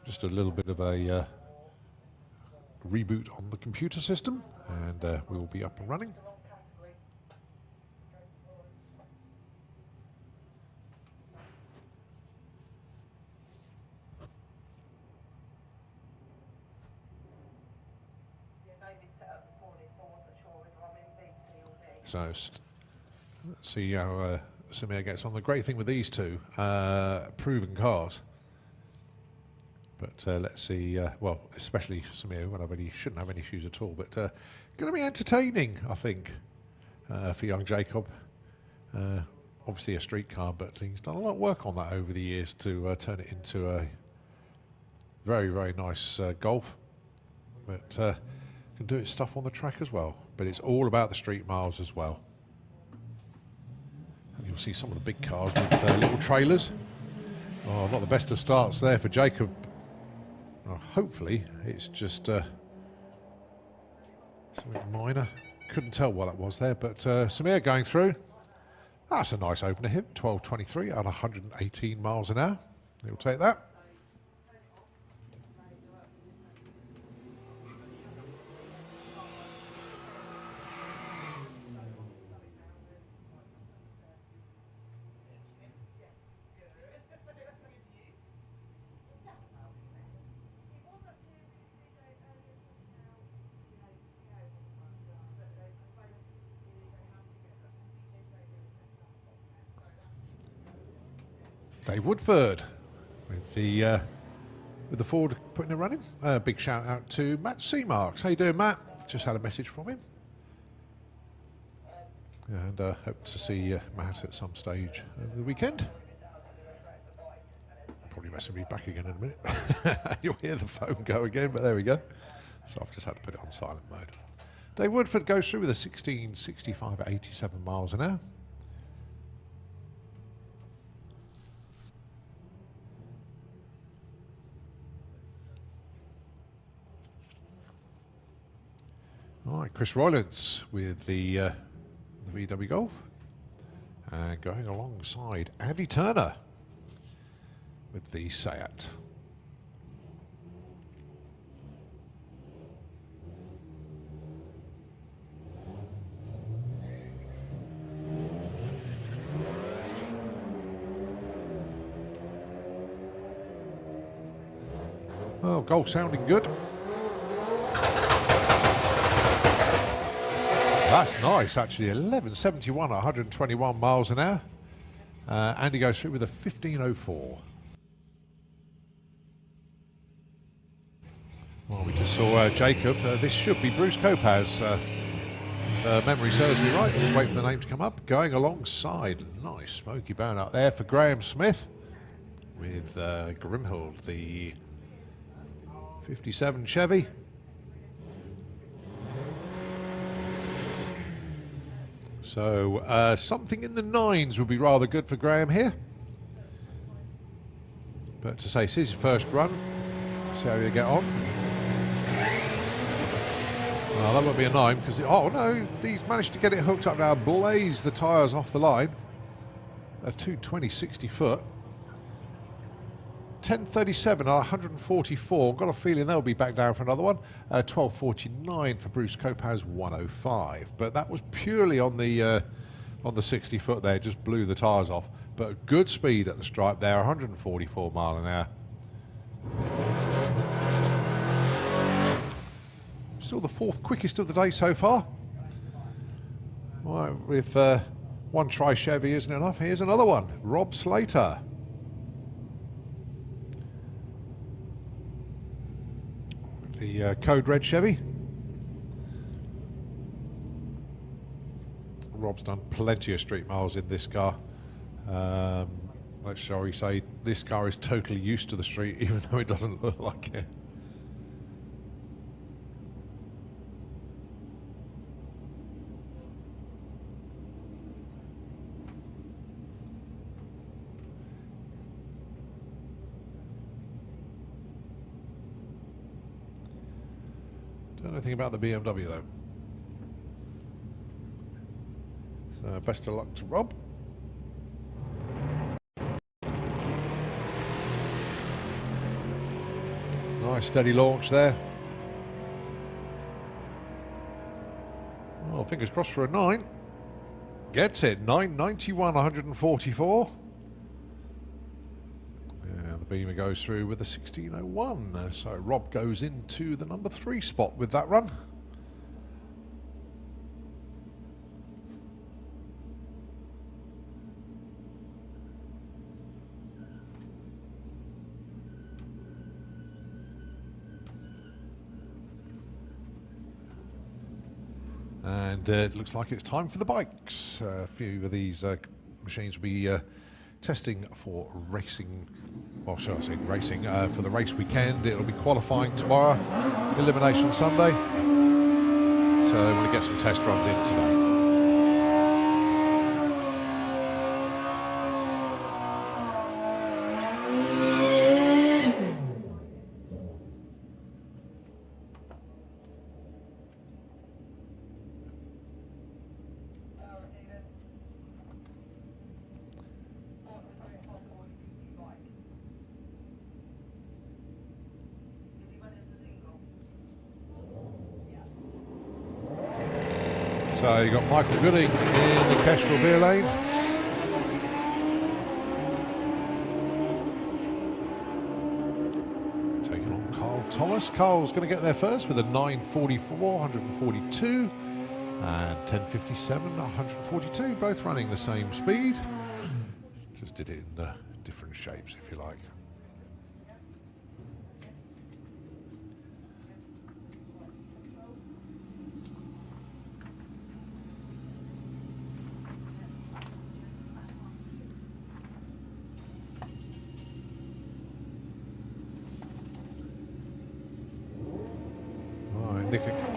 Just a little bit of a reboot on the computer system, and we will be up and running. So let's see how Samir gets on. The great thing with these two proven cars, but let's see. Well, especially Samir, shouldn't have any issues at all. But going to be entertaining, I think, for young Jacob. Obviously a street car, but he's done a lot of work on that over the years to turn it into a very, very nice Golf. But can do its stuff on the track as well, but it's all about the street miles as well. And you'll see some of the big cars with little trailers. Oh, not the best of starts there for Jacob. Oh, hopefully it's just something minor. Couldn't tell what that was there, but Samir going through. That's a nice opener hit, 12.23 at 118 miles an hour. He'll take that. Dave Woodford with the Ford putting it running. Big shout out to Matt Seamarks. How you doing, Matt? Just had a message from him, and hope to see Matt at some stage over the weekend. Probably messing me back again in a minute. You'll hear the phone go again, but there we go. So I've just had to put it on silent mode. Dave Woodford goes through with a 16.65 at 87 miles an hour. All right, Chris Roylance with the VW Golf, and going alongside Andy Turner with the Seat. Well, Golf sounding good. That's nice, actually. 11.71 at 121 miles an hour. Andy goes through with a 15.04. Well, we just saw Jacob. This should be Bruce Kopacz. If memory serves me right, just wait for the name to come up. Going alongside, nice smoky burn out there for Graham Smith with Grimhild, the 57 Chevy. So something in the 9s would be rather good for Graham here. But to say, it's his first run. See how you get on. Well, that won't be a 9 because, oh no, he's managed to get it hooked up now. Blaze the tyres off the line. A 220 60 foot. 10.37 at 144. Got a feeling they'll be back down for another one. 12.49 for Bruce Kopacz, 105. But that was purely on the 60 foot there. Just blew the tyres off. But good speed at the stripe there, 144 mile an hour. Still the 4th quickest of the day so far. Right, if one try Chevy isn't enough, here's another one. Rob Slater. The Code Red Chevy. Rob's done plenty of street miles in this car. Shall we say, this car is totally used to the street, even though it doesn't look like it. Don't know anything about the BMW though. So best of luck to Rob. Nice steady launch there. Well, fingers crossed for a 9. Gets it, 9.91, 144. And the beamer goes through with a 16.01. So Rob goes into the number 3 spot with that run. And it looks like it's time for the bikes. A few of these machines will be testing for racing, well, shall I say racing, for the race weekend. It'll be qualifying tomorrow, elimination Sunday. So I want to get some test runs in today. So you got Michael Gooding in the Kestrel beer lane. Taking on Carl Thomas. Carl's going to get there first with a 9.44, 142, and 10.57, 142. Both running the same speed. Just did it in different shapes, if you like.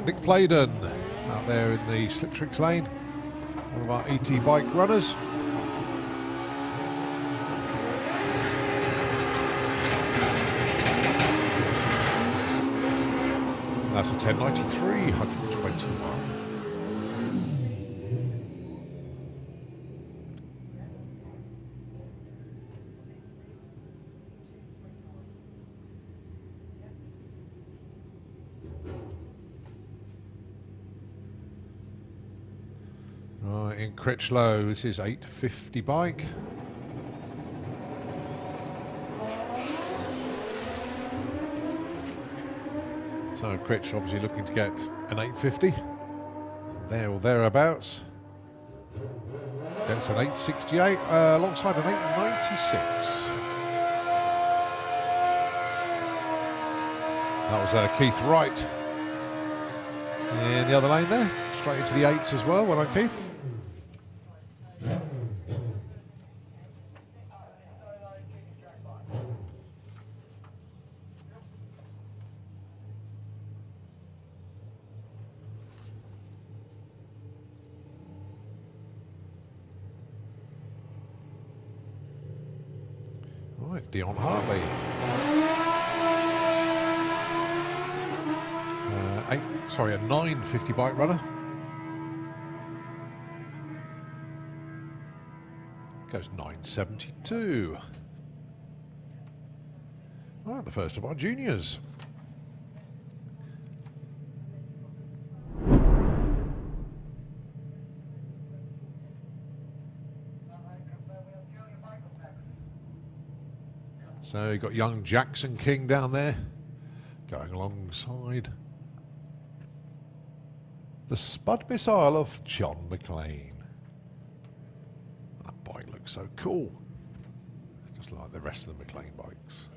Nick Playden out there in the Slick Tricks lane, one of our ET bike runners. That's a 10.93, 121. In Critchlow, this is 8.50 bike. So Critch obviously looking to get an 8.50, there or thereabouts. Gets an 8.68 alongside an 8.96. That was Keith Wright in the other lane there, straight into the 8s as well. Well done, Keith. Right, Dion Hartley. A 9.50 bike runner. Goes 9.72. Right, the first of our juniors. So you've got young Jackson King down there, going alongside the Spud Missile of John McLean. That bike looks so cool, just like the rest of the McLean bikes.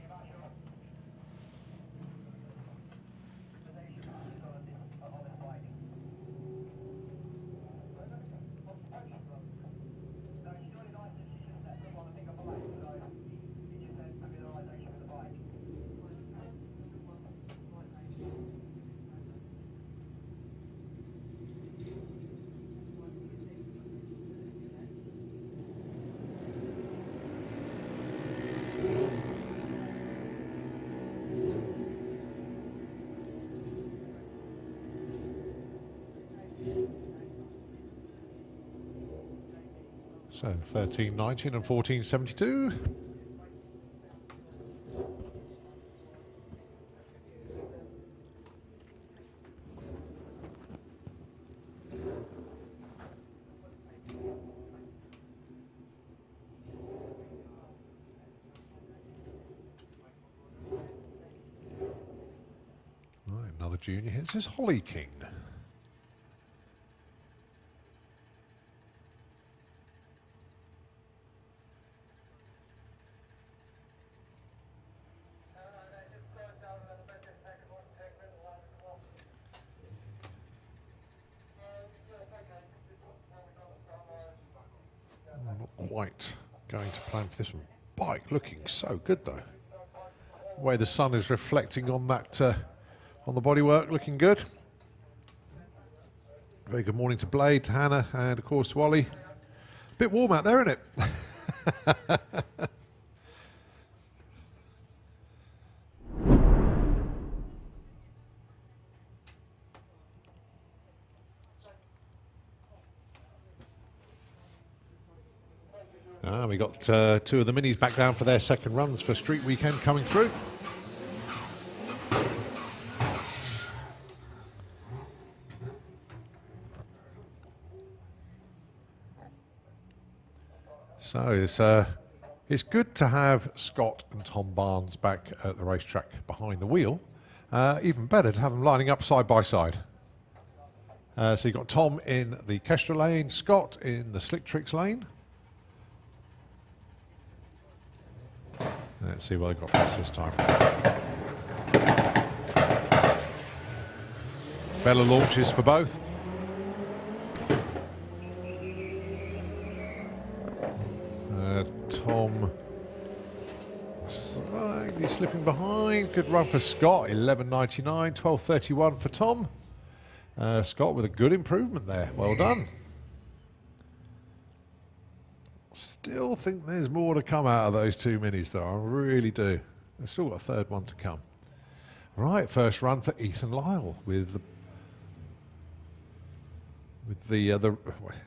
So 13.19 and 14.72. junior hits is Holly King. Not quite going to plan for this one. Bike looking so good though. The way the sun is reflecting on that, on the bodywork, looking good. Very good morning to Blade, to Hannah, and of course to Ollie. Bit warm out there, isn't it? We got two of the minis back down for their second runs for Street Weekend coming through. So it's good to have Scott and Tom Barnes back at the racetrack behind the wheel. Even better to have them lining up side by side. So you've got Tom in the Kestra lane, Scott in the Slick Tricks lane. Let's see what they got for us this time. Bella launches for both. Tom slightly slipping behind. Good run for Scott, 11.99, 12.31 for Tom. Scott with a good improvement there. Well done. Still think there's more to come out of those two minis though, I really do. There's still got a third one to come. Right, first run for Ethan Lyle with the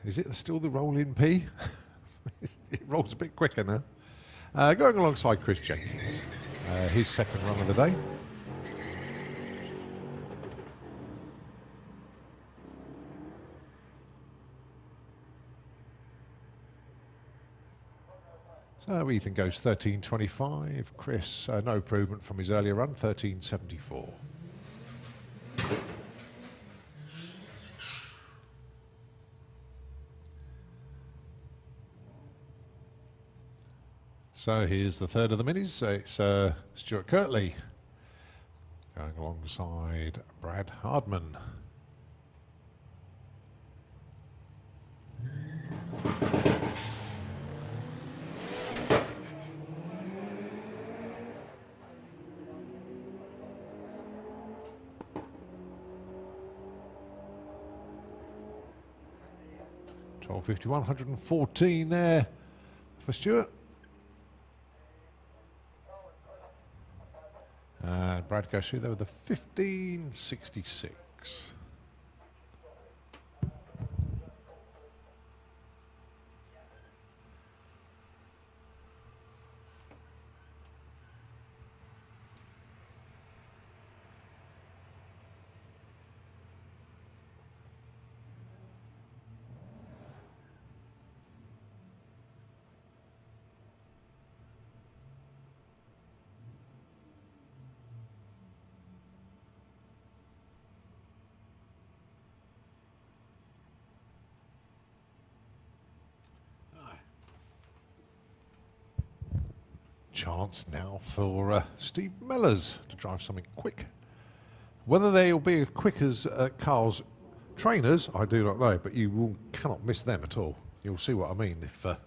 is it still the roll-in P? It rolls a bit quicker now. Going alongside Chris Jenkins, his second run of the day. So Ethan goes 13.25. Chris, no improvement from his earlier run, 13.74. So here's the third of the minis. It's Stuart Kirtley going alongside Brad Hardman. $12.51, 114 there for Stuart. And Brad goes through there with a 15.66. Chance now for Steve Mellors to drive something quick. Whether they will be as quick as Carl's trainers, I do not know, but you cannot miss them at all. You'll see what I mean if you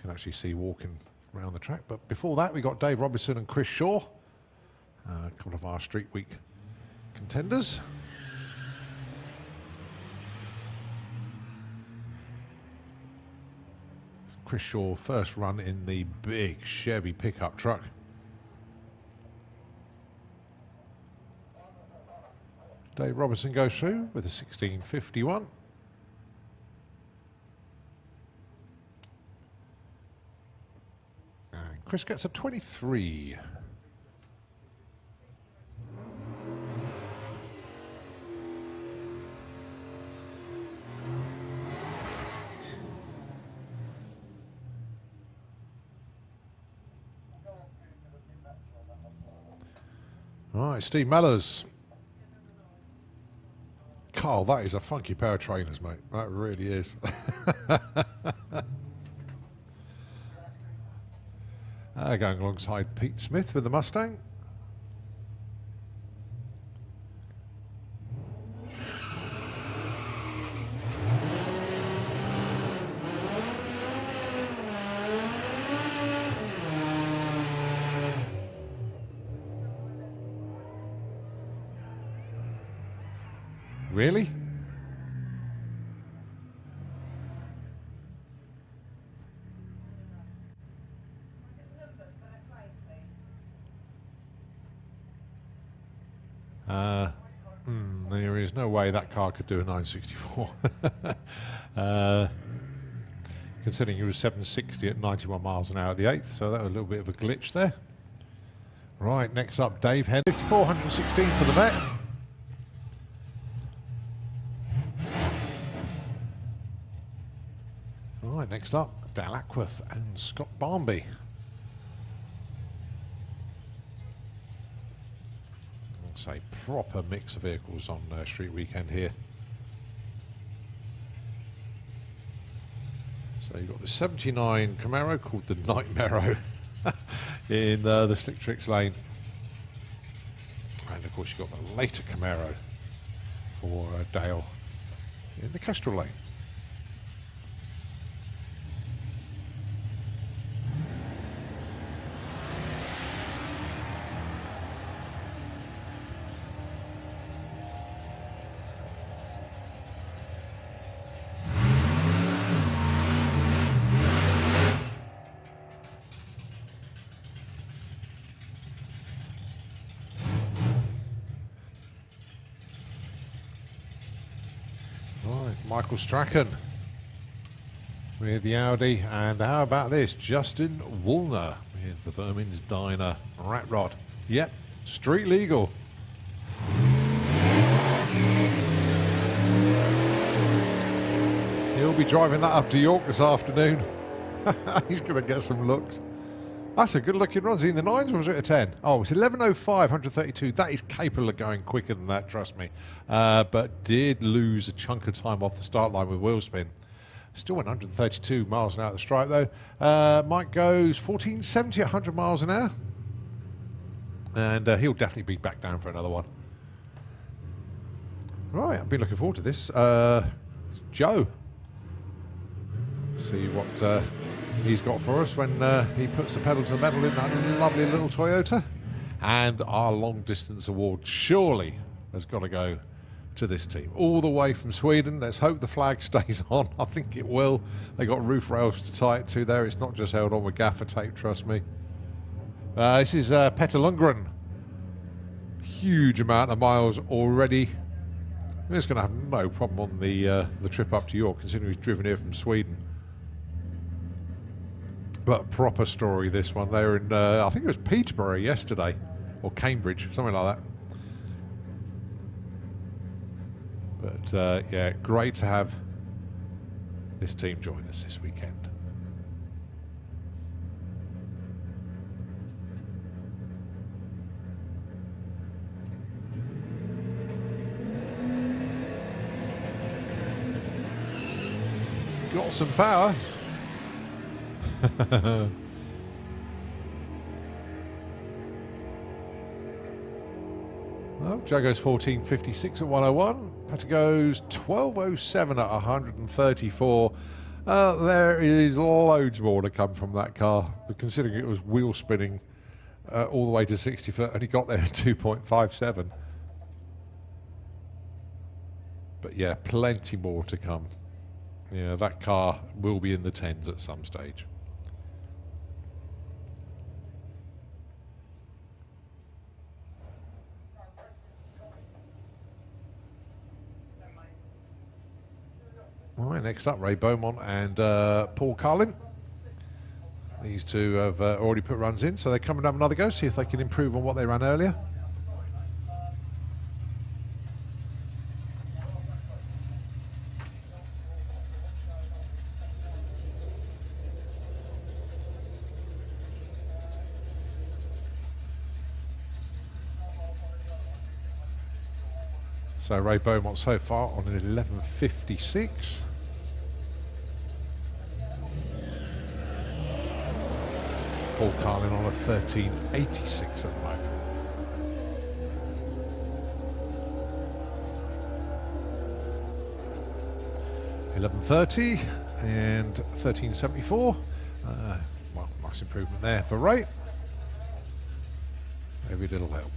can actually see walking around the track. But before that, we got Dave Robinson and Chris Shaw, a couple of our Street Week contenders. Chris Shaw first run in the big Chevy pickup truck. Dave Robertson goes through with a 16.51. And Chris gets a 23. All right, Steve Mellors Oh, that is a funky pair of trainers, mate. That really is. Going alongside Pete Smith with the Mustang. Really? There is no way that car could do a 964. Considering he was 760 at 91 miles an hour at the 8th, so that was a little bit of a glitch there. Right, next up, Dave Henn. 5416 for the vet. Right, next up, Dal Ackworth and Scott Barnby. It's a proper mix of vehicles on Street Weekend here. So you've got the 79 Camaro called the Nightmare in the Slick Tricks lane. And of course you've got the later Camaro for Dale in the Kestrel lane. Michael Strachan with the Audi, and how about this, Justin Woolner with the Vermin's Diner Rat Rod. Yep, street legal. He'll be driving that up to York this afternoon. He's going to get some looks. That's a good looking run. Was he in the 9s or was it a 10? Oh, it's 11.05, 132. That is capable of going quicker than that, trust me. But did lose a chunk of time off the start line with wheel spin. Still went 132 miles an hour at the stripe though. Mike goes 1470 at 100 miles an hour. And he'll definitely be back down for another one. Right, I've been looking forward to this. Joe. See what he's got for us when he puts the pedal to the metal in that lovely little Toyota. And our long distance award surely has got to go to this team all the way from Sweden. Let's hope the flag stays on. I think it will. They got roof rails to tie it to there. It's not just held on with gaffer tape, trust me. This is Petter Lundgren. Huge amount of miles already. He's going to have no problem on the trip up to York, considering he's driven here from Sweden. But proper story, this one. They were in, I think it was Peterborough yesterday, or Cambridge, something like that. But yeah, great to have this team join us this weekend. Got some power. Well, Joe goes 14.56 at 101. Petter goes 12.07 at 134. There is loads more to come from that car, but considering it was wheel spinning all the way to 60 foot, and he got there at 2.57. But yeah, plenty more to come. Yeah, that car will be in the 10s at some stage. Right, next up, Ray Beaumont and Paul Carlin. These two have already put runs in, so they're coming to have another go, see if they can improve on what they ran earlier. So Ray Beaumont so far on an 11.56. Paul Carlin on a 13.86 at the moment. $11.30 and 13.74. Well, nice improvement there for Ray. Every little helps.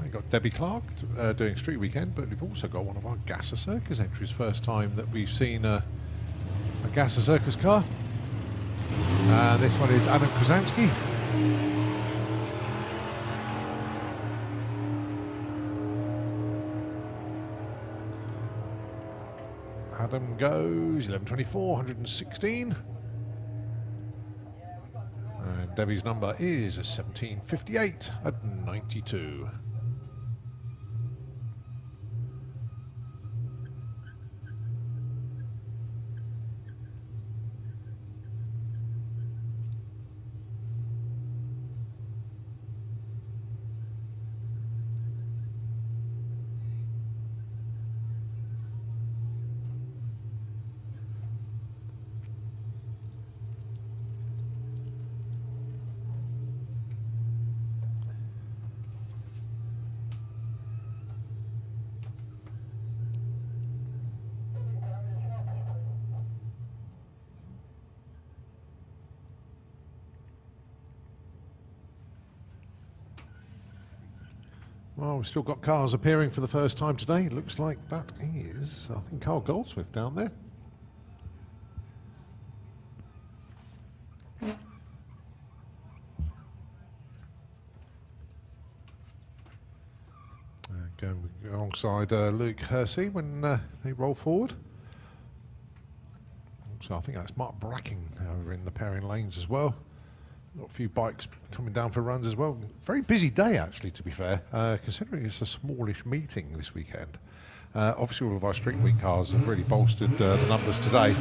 We've got Debbie Clark doing Street Weekend, but we've also got one of our Gasser Circus entries. First time that we've seen a Gasser Circus car. This one is Adam Krasansky. Adam goes 11.24, 116. And Debbie's number is 17.58 at 92. Well, we've still got cars appearing for the first time today. It looks like that is, I think, Carl Goldsmith down there. Going alongside Luke Hersey when they roll forward. So I think that's Mark Bracking over in the pairing lanes as well. Got a few bikes coming down for runs as well. Very busy day, actually, to be fair, considering it's a smallish meeting this weekend. Obviously, all of our Street Week cars have really bolstered the numbers today.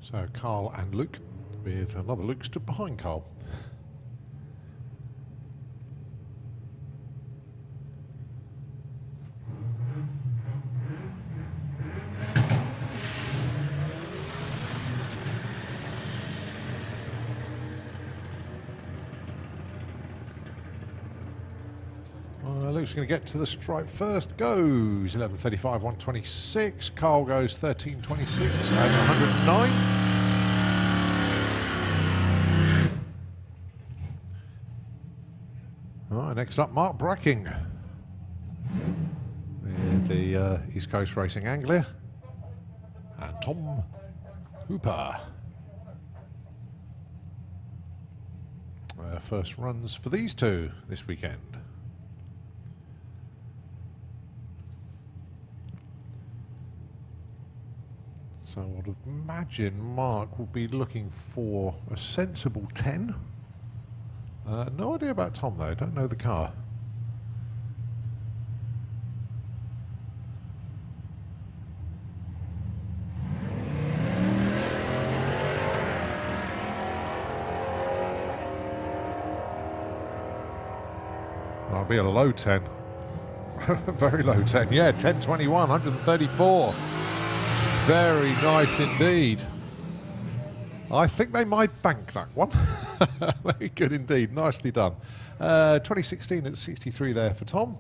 So Carl and Luke, with another Luke stood behind Carl. Luke's going to get to the stripe first. Goes 11.35, 126. Carl goes 13.26 and 109. Next up, Mark Bracking with the East Coast Racing Anglia, and Tom Hooper. First runs for these two this weekend. So I would imagine Mark will be looking for a sensible 10. No idea about Tom though, don't know the car. I'll be at a low 10. Very low 10, yeah, 10.21, 134. Very nice indeed. I think they might bank that one. Very good indeed. Nicely done. 2016 at 63 there for Tom.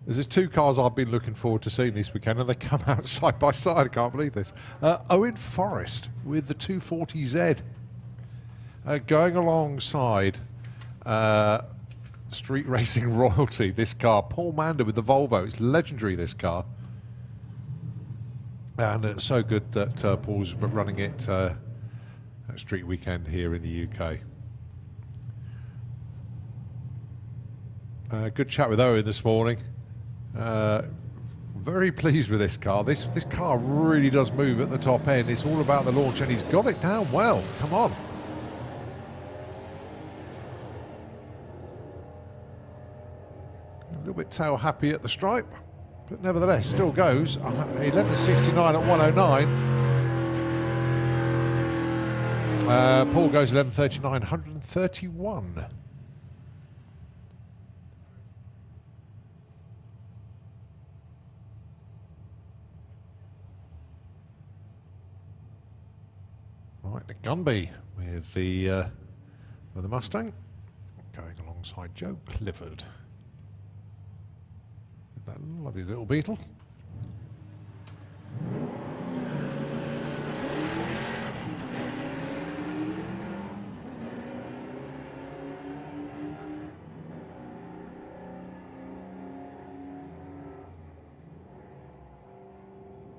There's two cars I've been looking forward to seeing this weekend, and they come out side by side. I can't believe this. Owen Forrest with the 240Z going alongside street racing royalty. This car, Paul Mander with the Volvo. It's legendary, this car, and it's so good that Paul's running it at Street Weekend here in the UK. Good chat with Owen this morning. Very pleased with this car. This car really does move at the top end. It's all about the launch, and he's got it down well. Come on. A little bit tail happy at the stripe, but nevertheless still goes. 11.69 at 109. Paul goes 11.39, 131. Right, the Gunby with the Mustang going alongside Joe Clifford with that lovely little Beetle.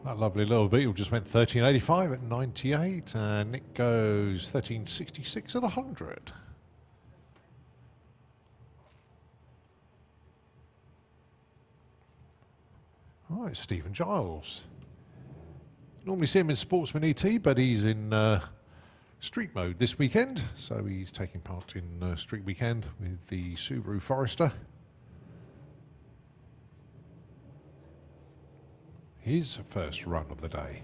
That lovely little Beetle just went 13.85 at 98, and Nick goes 13.66 at 100. Right, Stephen Giles. Normally see him in Sportsman ET, but he's in street mode this weekend, so he's taking part in Street Weekend with the Subaru Forester. His first run of the day.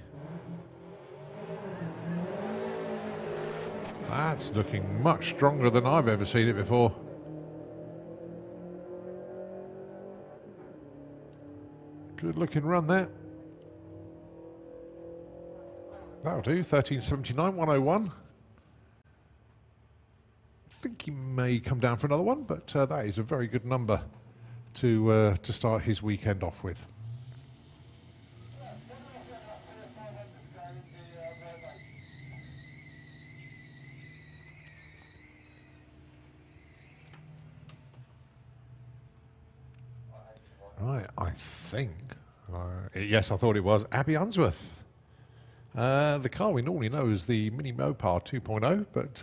That's looking much stronger than I've ever seen it before. Good looking run there. That'll do, 13.79, 101. I think he may come down for another one, but that is a very good number to start his weekend off with. Right, I think, yes, I thought it was Abby Unsworth. The car we normally know is the Mini Mopar 2.0, but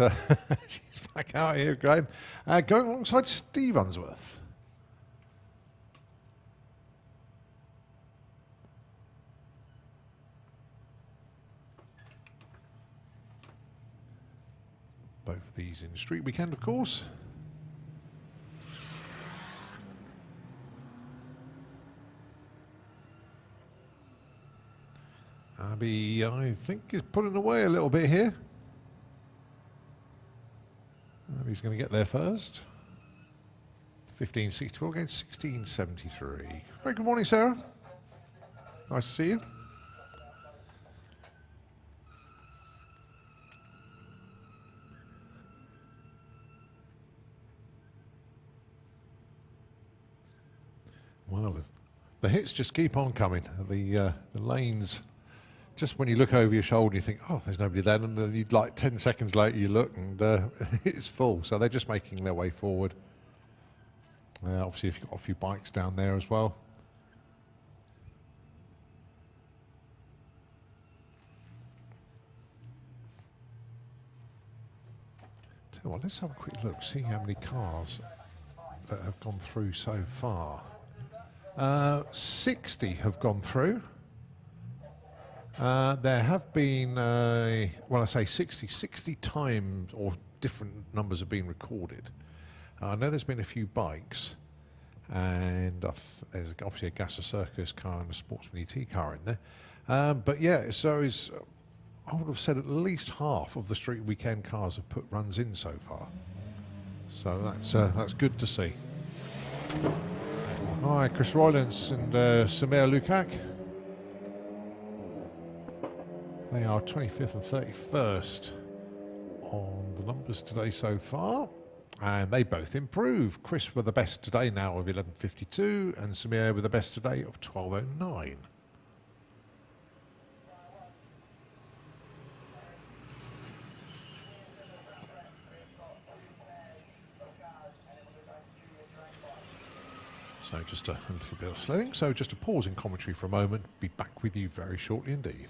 she's back out here going alongside Steve Unsworth. Both of these in Street Weekend, of course. Abby, I think, is pulling away a little bit here. Abby's going to get there first. 15.64 against 16.73. Very good morning, Sarah. Nice to see you. Well, the hits just keep on coming. The lanes. Just when you look over your shoulder, you think, oh, there's nobody there. And then you'd like 10 seconds later, you look and it's full. So they're just making their way forward. Obviously, if you've got a few bikes down there as well. Tell you what, let's have a quick look, see how many cars that have gone through so far. 60 have gone through. There have been, well, I say 60 times, or different numbers have been recorded. I know there's been a few bikes, and there's obviously a Gasser Circus car and a Sportsman ET car in there. But yeah, so I would have said at least half of the Street Weekend cars have put runs in so far. So that's good to see. All right, Chris Roylance and Samir Lukac. They are 25th and 31st on the numbers today so far. And they both improve. Chris with the best today now of 11.52 and Samir with the best today of 12.09. So just a little bit of sledding. So just a pause in commentary for a moment. Be back with you very shortly indeed.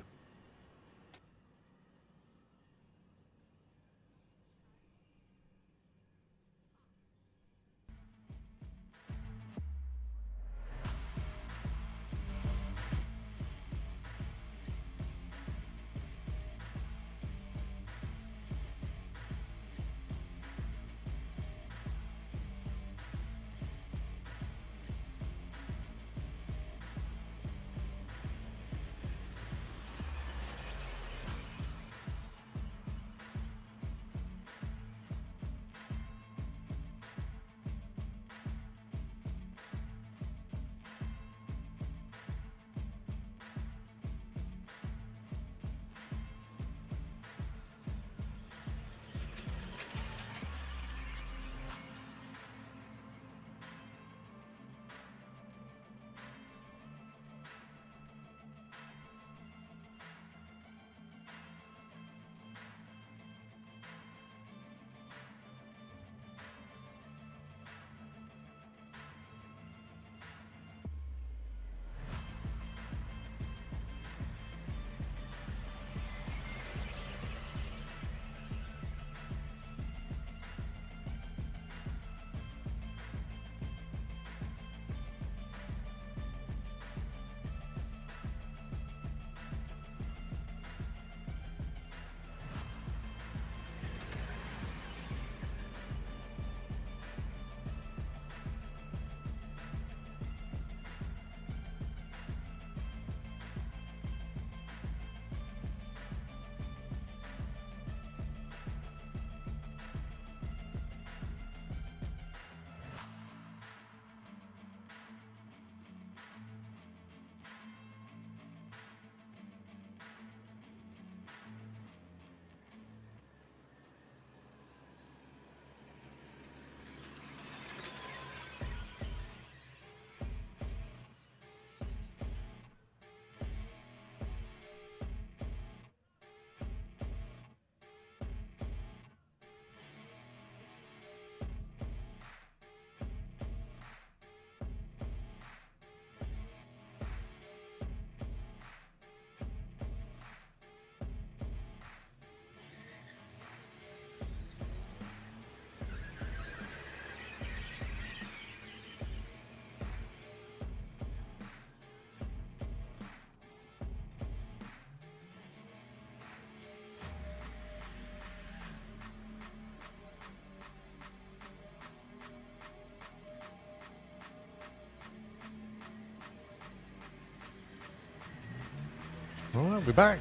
Right, we're back,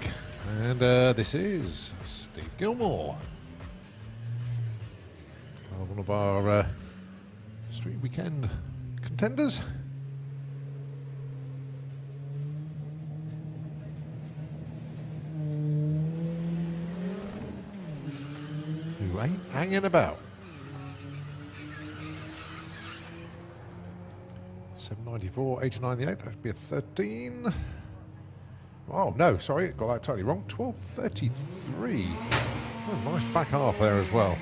and this is Steve Gilmore, one of our street weekend contenders. Who ain't hanging about. 794, 89 the 8th, that'd be a 13. Oh, no, sorry, got that totally wrong. 12.33. Oh, nice back half there as well.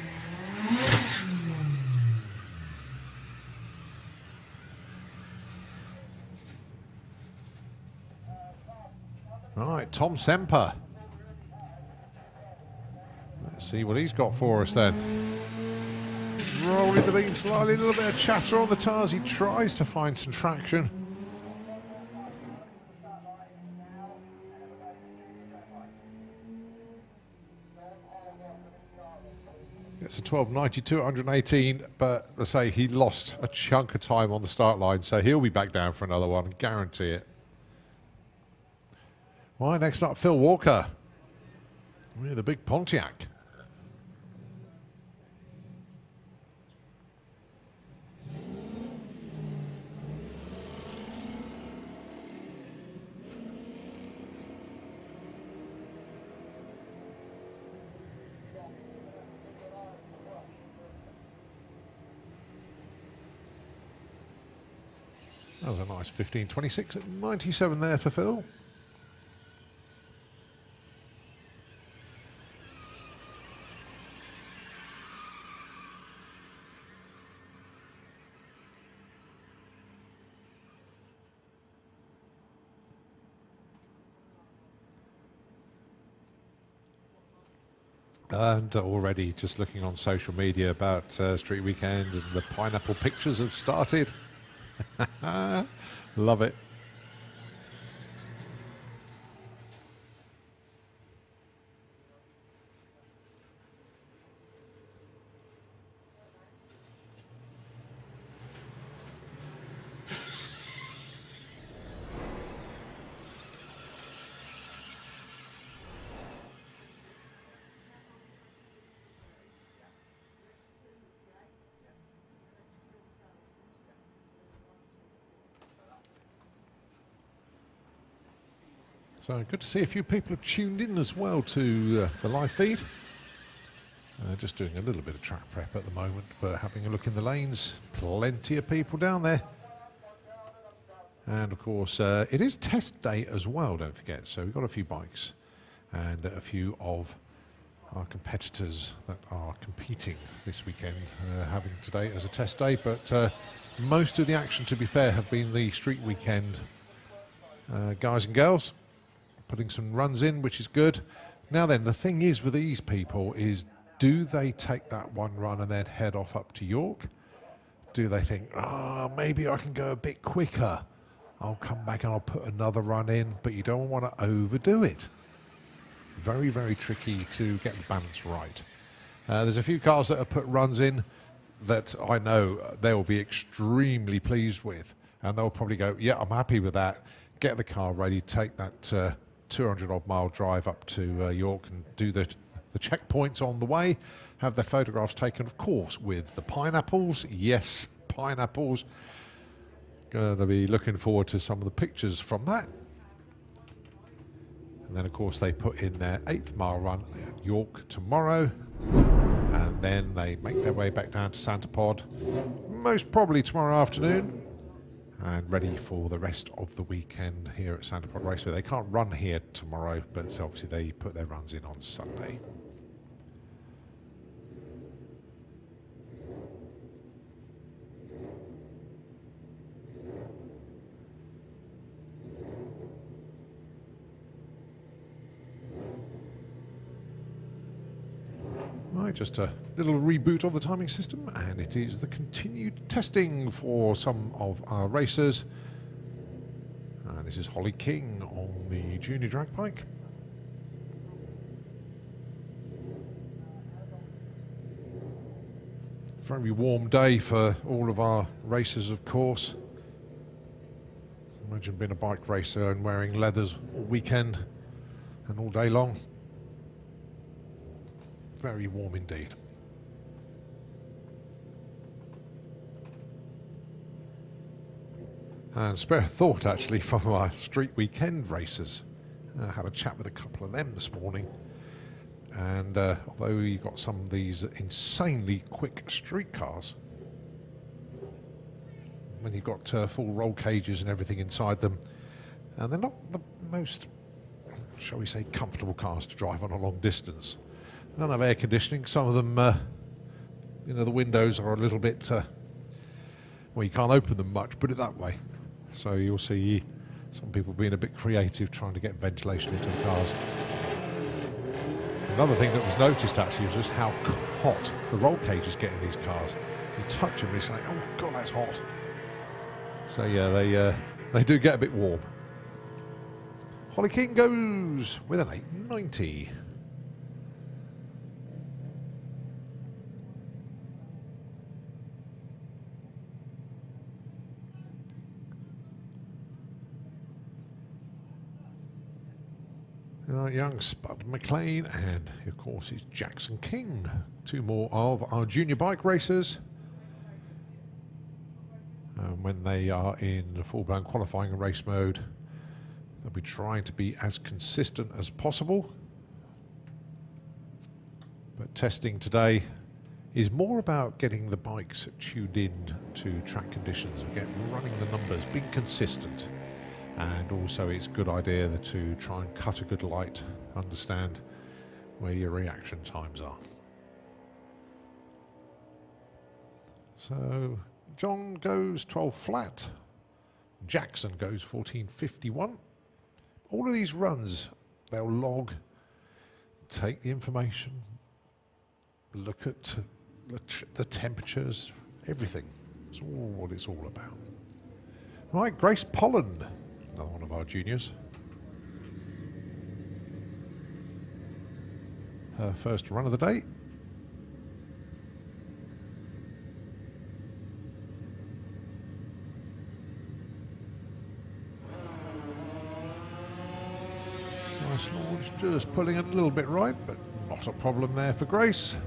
Right, Tom Semper. Let's see what he's got for us then. Rolling the beam slightly, a little bit of chatter on the tyres. He tries to find some traction. It's a 12.92 at 118, but let's say he lost a chunk of time on the start line, so he'll be back down for another one, guarantee it. Right, next up, Phil Walker with the big Pontiac. That was a nice 15.26 at 97 there for Phil. And already just looking on social media about Street Weekend, and the pineapple pictures have started. Love it. So good to see a few people have tuned in as well to the live feed. Just doing a little bit of track prep at the moment, but having a look in the lanes. Plenty of people down there. And of course, it is test day as well, don't forget. So we've got a few bikes and a few of our competitors that are competing this weekend, having today as a test day. But most of the action, to be fair, have been the Street Weekend guys and girls. Putting some runs in, which is good. Now then, the thing is with these people is, do they take that one run and then head off up to York? Do they think, oh, maybe I can go a bit quicker? I'll come back and I'll put another run in, but you don't want to overdo it. Very, very tricky to get the balance right. There's a few cars that have put runs in that I know they'll be extremely pleased with, and they'll probably go, yeah, I'm happy with that. Get the car ready, take that 200-odd mile drive up to York and do the checkpoints on the way, have their photographs taken, of course, with the pineapples. Yes, pineapples. Going to be looking forward to some of the pictures from that. And then, of course, they put in their 8th mile run at York tomorrow. And then they make their way back down to SantaPod, most probably tomorrow afternoon. And ready for the rest of the weekend here at SantaPod Raceway. They can't run here tomorrow, but obviously they put their runs in on Sunday. Right, just a little reboot of the timing system, and it is the continued testing for some of our racers. And this is Holly King on the junior drag bike. Very warm day for all of our racers, of course. Imagine being a bike racer and wearing leathers all weekend and all day long. Very warm indeed. And spare thought, actually, from our Street Weekend racers. I had a chat with a couple of them this morning. And although you got some of these insanely quick street cars, when you've got full roll cages and everything inside them, and they're not the most, shall we say, comfortable cars to drive on a long distance. They don't have air conditioning. Some of them, you know, the windows are a little bit, well, you can't open them much, put it that way. So you'll see some people being a bit creative trying to get ventilation into the cars. Another thing that was noticed actually was just how hot the roll cages get in these cars. You touch them and it's like, oh God, that's hot. So yeah, they do get a bit warm. Holly King goes with an 890. Young Spud McLean, and of course it's Jackson King. Two more of our junior bike racers. When they are in full-blown qualifying and race mode, they'll be trying to be as consistent as possible. But testing today is more about getting the bikes tuned in to track conditions, running the numbers, being consistent. And also it's a good idea to try and cut a good light, understand where your reaction times are. So John goes 12 flat, Jackson goes 14.51. All of these runs, they'll log, take the information, look at the temperatures, everything. It's all what it's all about. Right, Grace Pollen, another one of our juniors. Her first run of the day. Nice launch, just pulling it a little bit right, but not a problem there for Grace.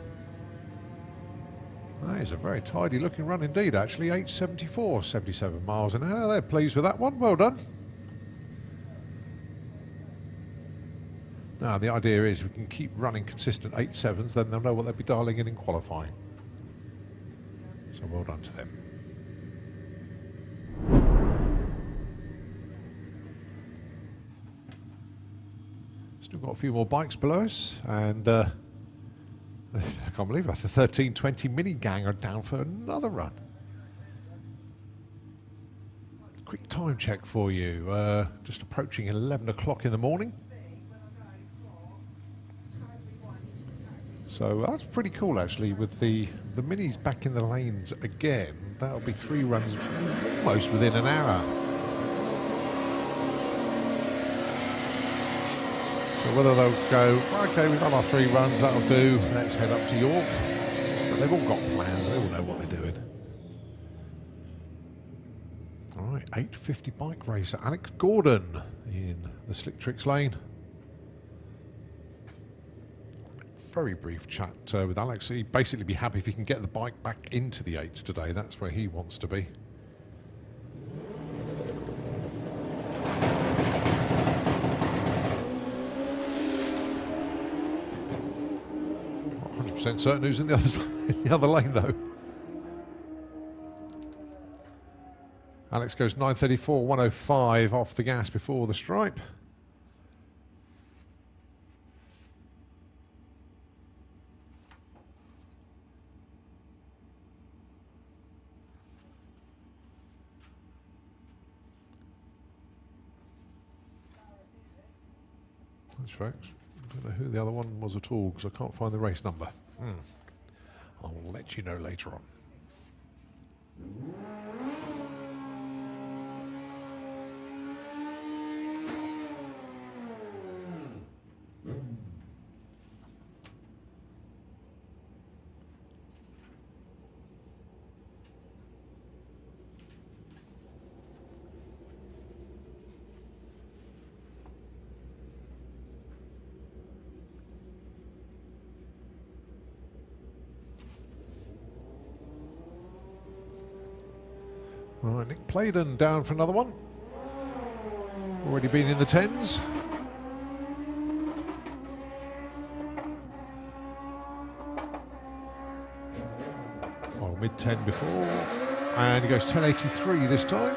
That is a very tidy looking run indeed, actually. 8.74, 77 miles an hour. They're pleased with that one. Well done. Now, the idea is we can keep running consistent 8.7s, then they'll know what they'll be dialing in qualifying. So well done to them. Still got a few more bikes below us, and I can't believe it, the 1320 Mini Gang are down for another run. Quick time check for you, just approaching 11 o'clock in the morning. So that's pretty cool actually, with the Minis back in the lanes again. That'll be 3 runs almost within an hour. So whether they'll go, okay, we've done our 3 runs, that'll do, let's head up to York. But they've all got plans, they all know what they're doing. All right, 8.50 bike racer, Alex Gordon in the Slick Tricks lane. Very brief chat with Alex. He'd basically be happy if he can get the bike back into the 8s today. That's where he wants to be. Not 100% certain who's in the other lane though. Alex goes 9.34, 105 off the gas before the stripe. Folks, I don't know who the other one was at all because I can't find the race number. I'll let you know later on. Right, Nick Playden down for another one. Already been in the 10s. Well, mid-10 before. And he goes 10.83 this time.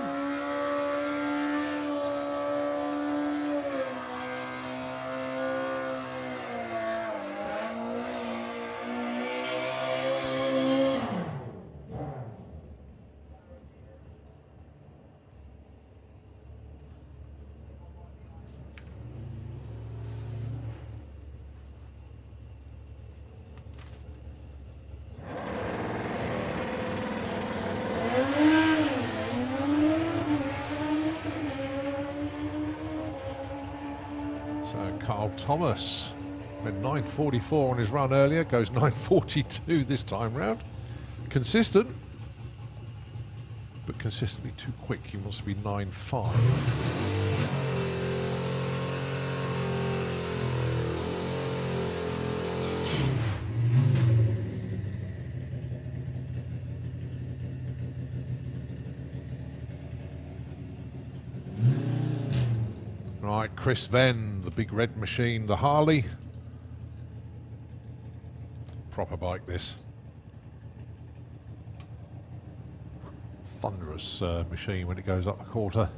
Thomas went 9.44 on his run earlier, goes 9.42 this time round. Consistent, but consistently too quick. He wants to be 9.5. Right, Chris Venn, the big red machine, the Harley. Proper bike this. thunderous machine when it goes up the quarter.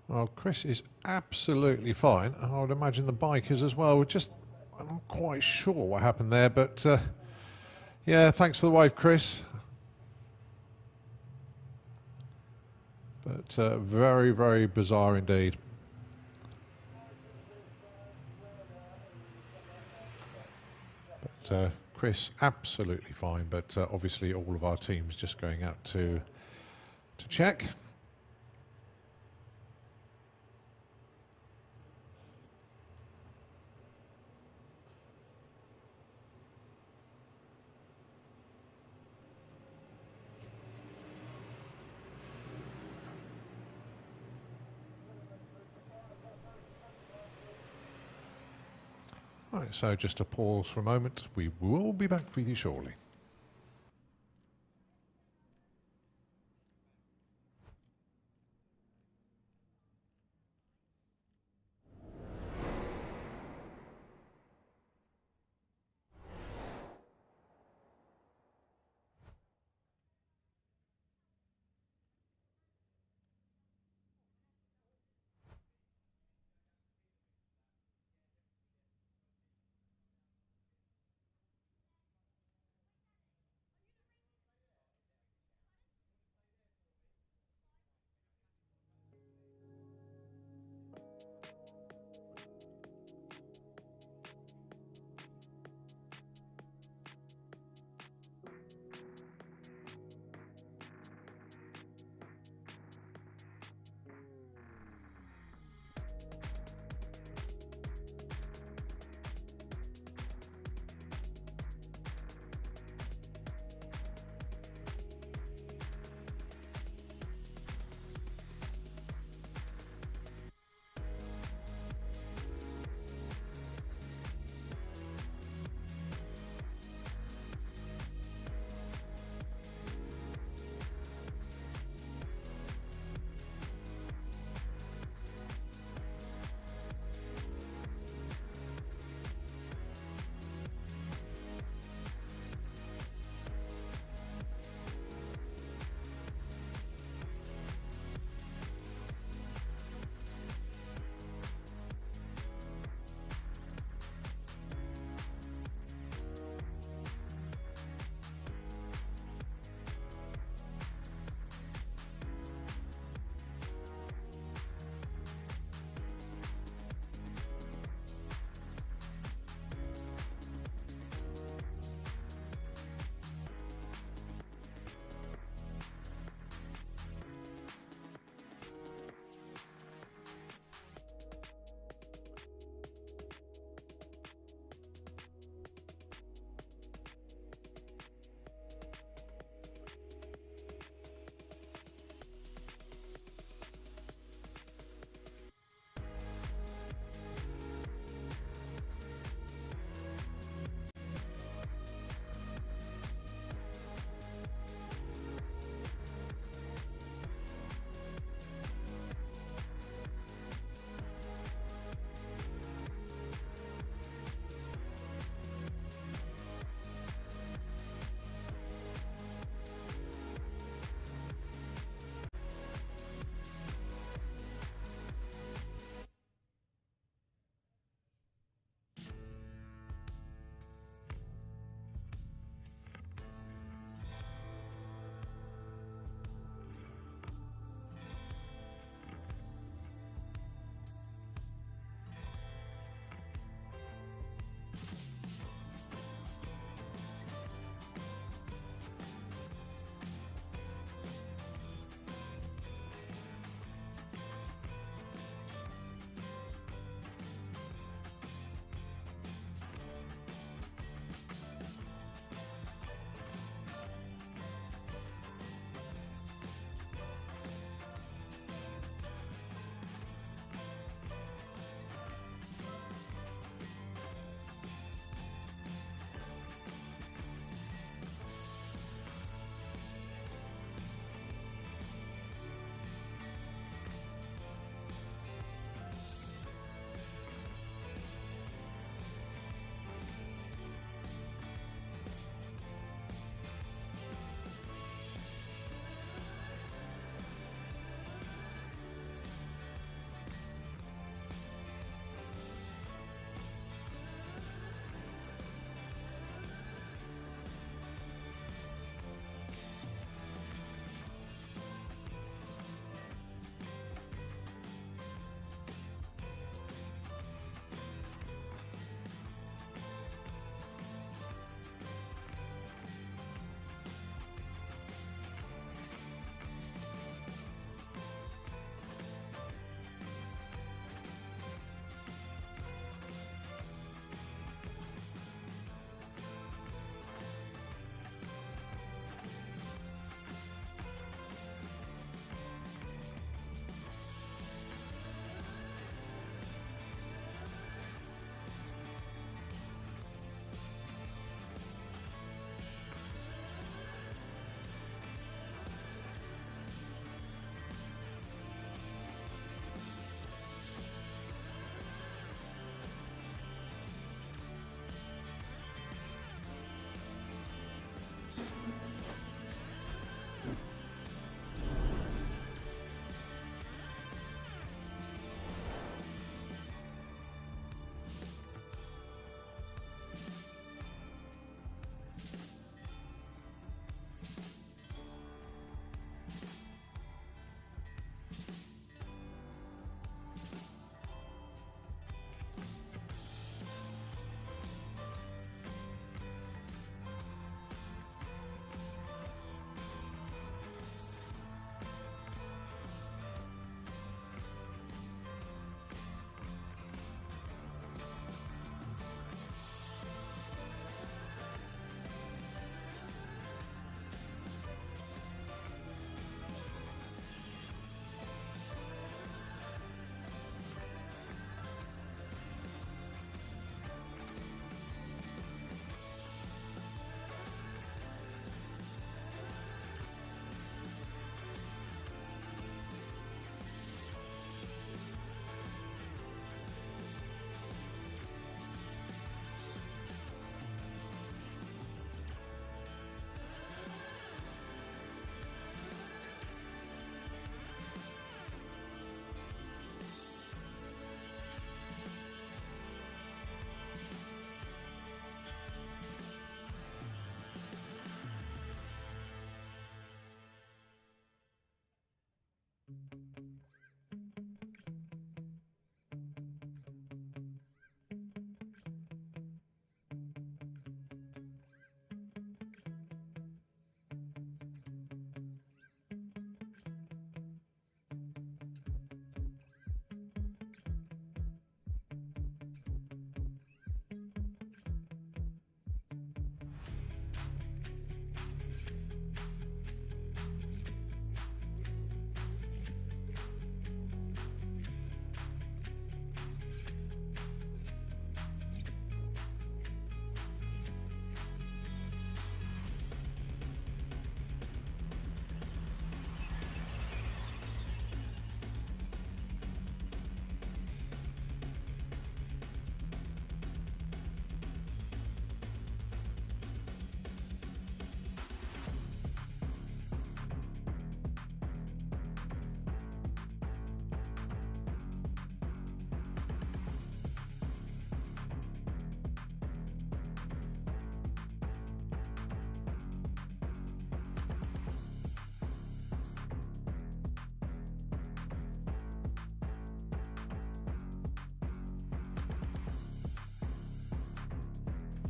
Well, Chris is absolutely fine. I would imagine the bike is as well. I'm not quite sure what happened there, but yeah, thanks for the wave, Chris. But very, very bizarre indeed. But Chris, absolutely fine. But obviously, all of our teams just going out to check. Right, so just a pause for a moment. We will be back with you shortly.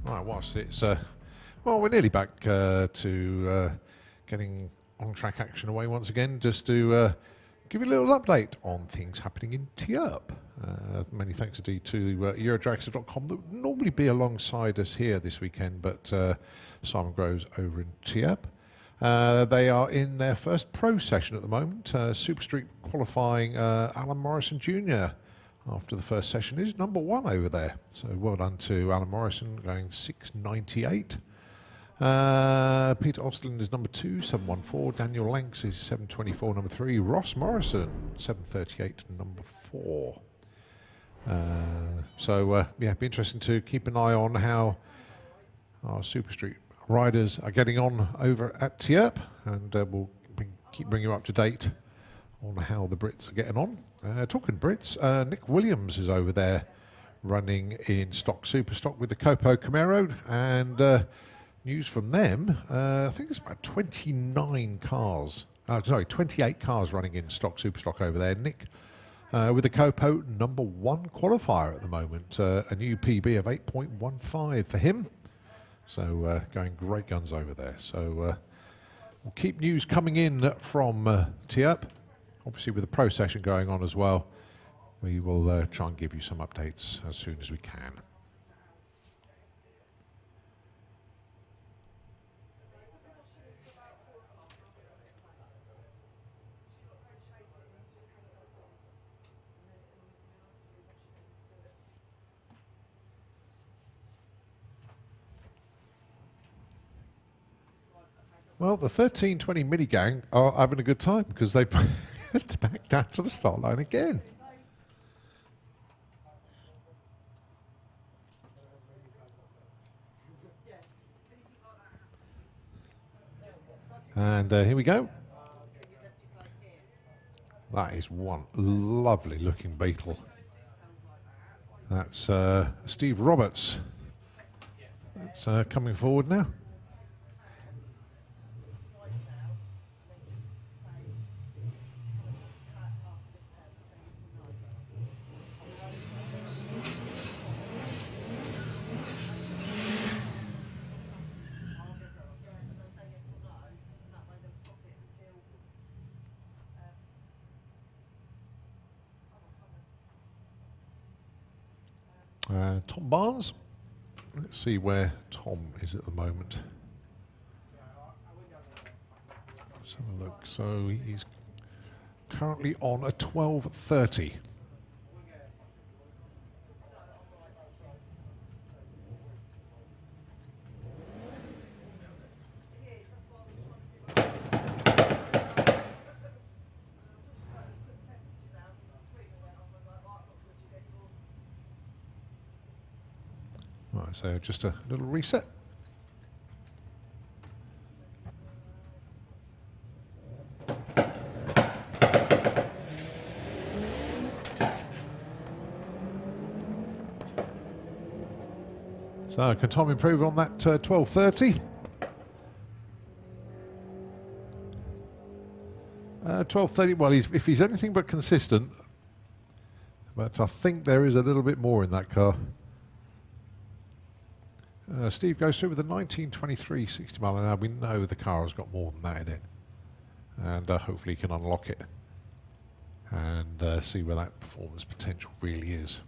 Right, whilst it's well, we're nearly back to getting on-track action away once again. Just to give you a little update on things happening in Tierp. Many thanks indeed to Eurodragster.com that would normally be alongside us here this weekend, but Simon Groves over in Tierp. They are in their first pro session at the moment. Super Street qualifying Alan Morrison Jr. after the first session is number 1 over there. So well done to Alan Morrison, going 6.98. Peter Ostlund is number 2, 7.14. Daniel Lanks is 7.24, number 3. Ross Morrison, 7.38, number 4. So yeah, be interesting to keep an eye on how our Super Street riders are getting on over at Tierp, and we'll keep bringing you up to date on how the Brits are getting on. Talking Brits, Nick Williams is over there running in stock super stock with the Copo Camaro, and news from them, I think there's about 29 cars, sorry, 28 cars running in stock super stock over there. Nick with the Copo number 1 qualifier at the moment, a new PB of 8.15 for him, so going great guns over there. So we'll keep news coming in from Tierp. Obviously, with the pro session going on as well, we will try and give you some updates as soon as we can. Well, the 1320 mini gang are having a good time because they back down to the start line again. And here we go. That is one lovely looking Beetle. That's Steve Roberts. That's coming forward now. Tom Barnes. Let's see where Tom is at the moment. Let's have a look. So he's currently on a 12.30. Right, so just a little reset. So can Tom improve on that 12.30? 12.30, well, if he's anything but consistent, but I think there is a little bit more in that car. Steve goes through with a 1923 60 mile an hour. We know the car has got more than that in it, and hopefully he can unlock it and see where that performance potential really is.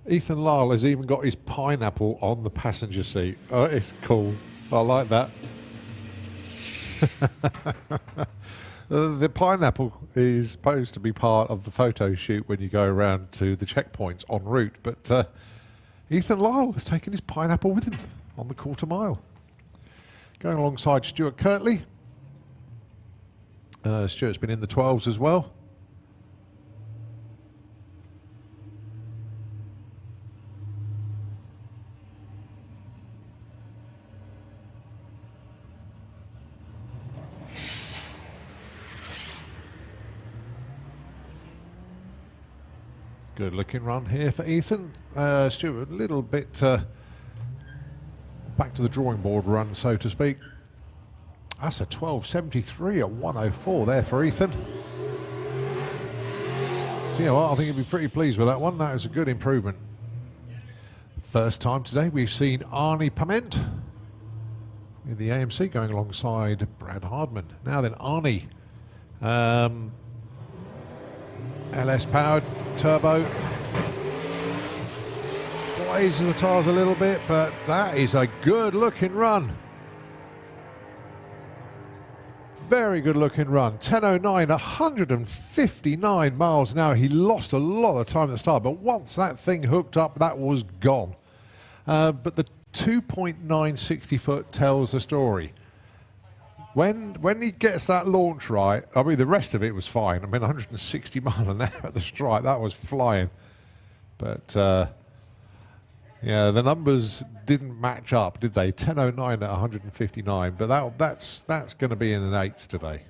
Ethan Lyle has even got his pineapple on the passenger seat. Oh, it's cool. I like that. The pineapple is supposed to be part of the photo shoot when you go around to the checkpoints en route, but Ethan Lyle has taken his pineapple with him on the quarter mile. Going alongside Stuart Kirtley. Stuart's been in the 12s as well. Good looking run here for Ethan. Stuart, a little bit back to the drawing board run, so to speak. That's a 12.73 at 1:04 there for Ethan. So, you know what, I think he'll be pretty pleased with that one. That was a good improvement. First time today we've seen Arnie Pament in the AMC going alongside Brad Hardman. Now then, Arnie. LS powered turbo, blazes the tyres a little bit, but that is a good looking run. Very good looking run. 10:09, 159 miles an hour. He lost a lot of time at the start, but once that thing hooked up, that was gone. But the 2.960 foot tells the story. When he gets that launch right, I mean, the rest of it was fine. I mean, 160 mile an hour at the strike, that was flying. But, yeah, the numbers didn't match up, did they? 10:09 at 159, but that's going to be in an 8s today.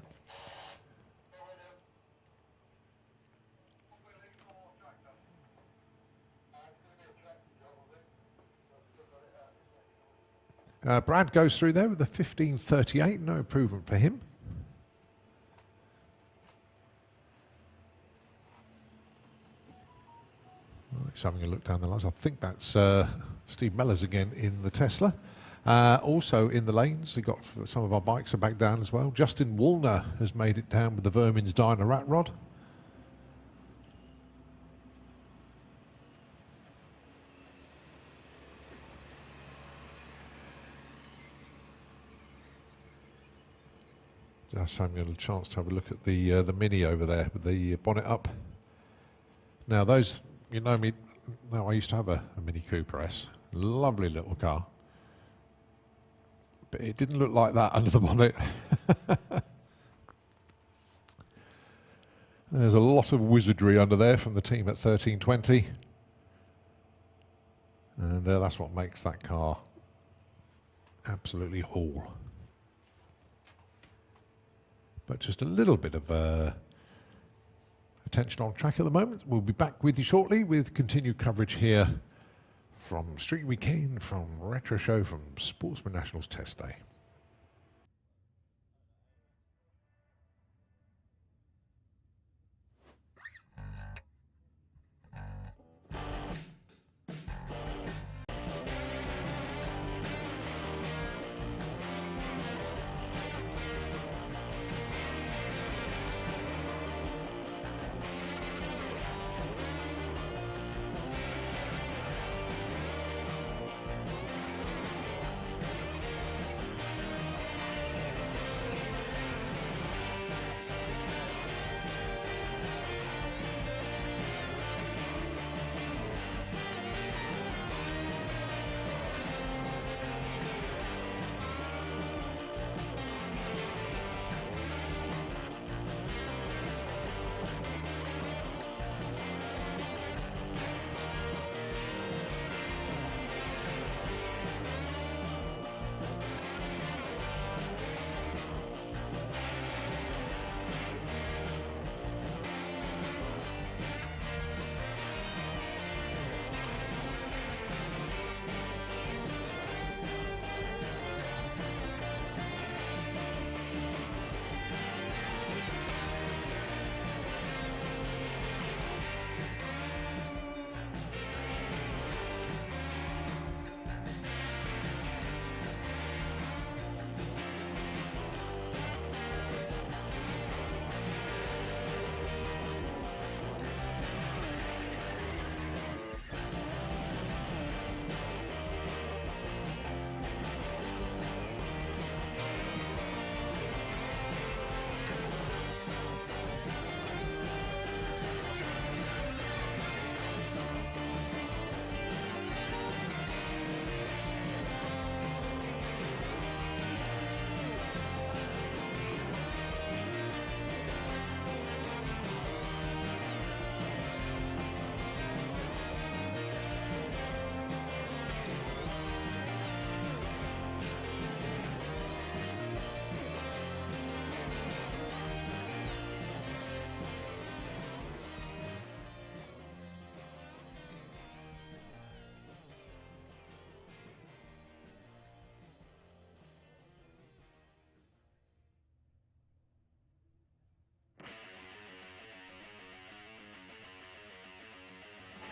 Brad goes through there with a 15.38, no improvement for him. He's having a look down the lines. I think that's Steve Mellors again in the Tesla. Also in the lanes, we got some of our bikes are back down as well. Justin Woolner has made it down with the Vermin's Diner Rat Rod. Just having a chance to have a look at the Mini over there with the bonnet up. Now those, you know me, now I used to have a Mini Cooper S, lovely little car, but it didn't look like that under the bonnet. There's a lot of wizardry under there from the team at 1320, and that's what makes that car absolutely haul. But just a little bit of attention on track at the moment. We'll be back with you shortly with continued coverage here from Street Weekend, from Retro Show, from Sportsman Nationals Test Day.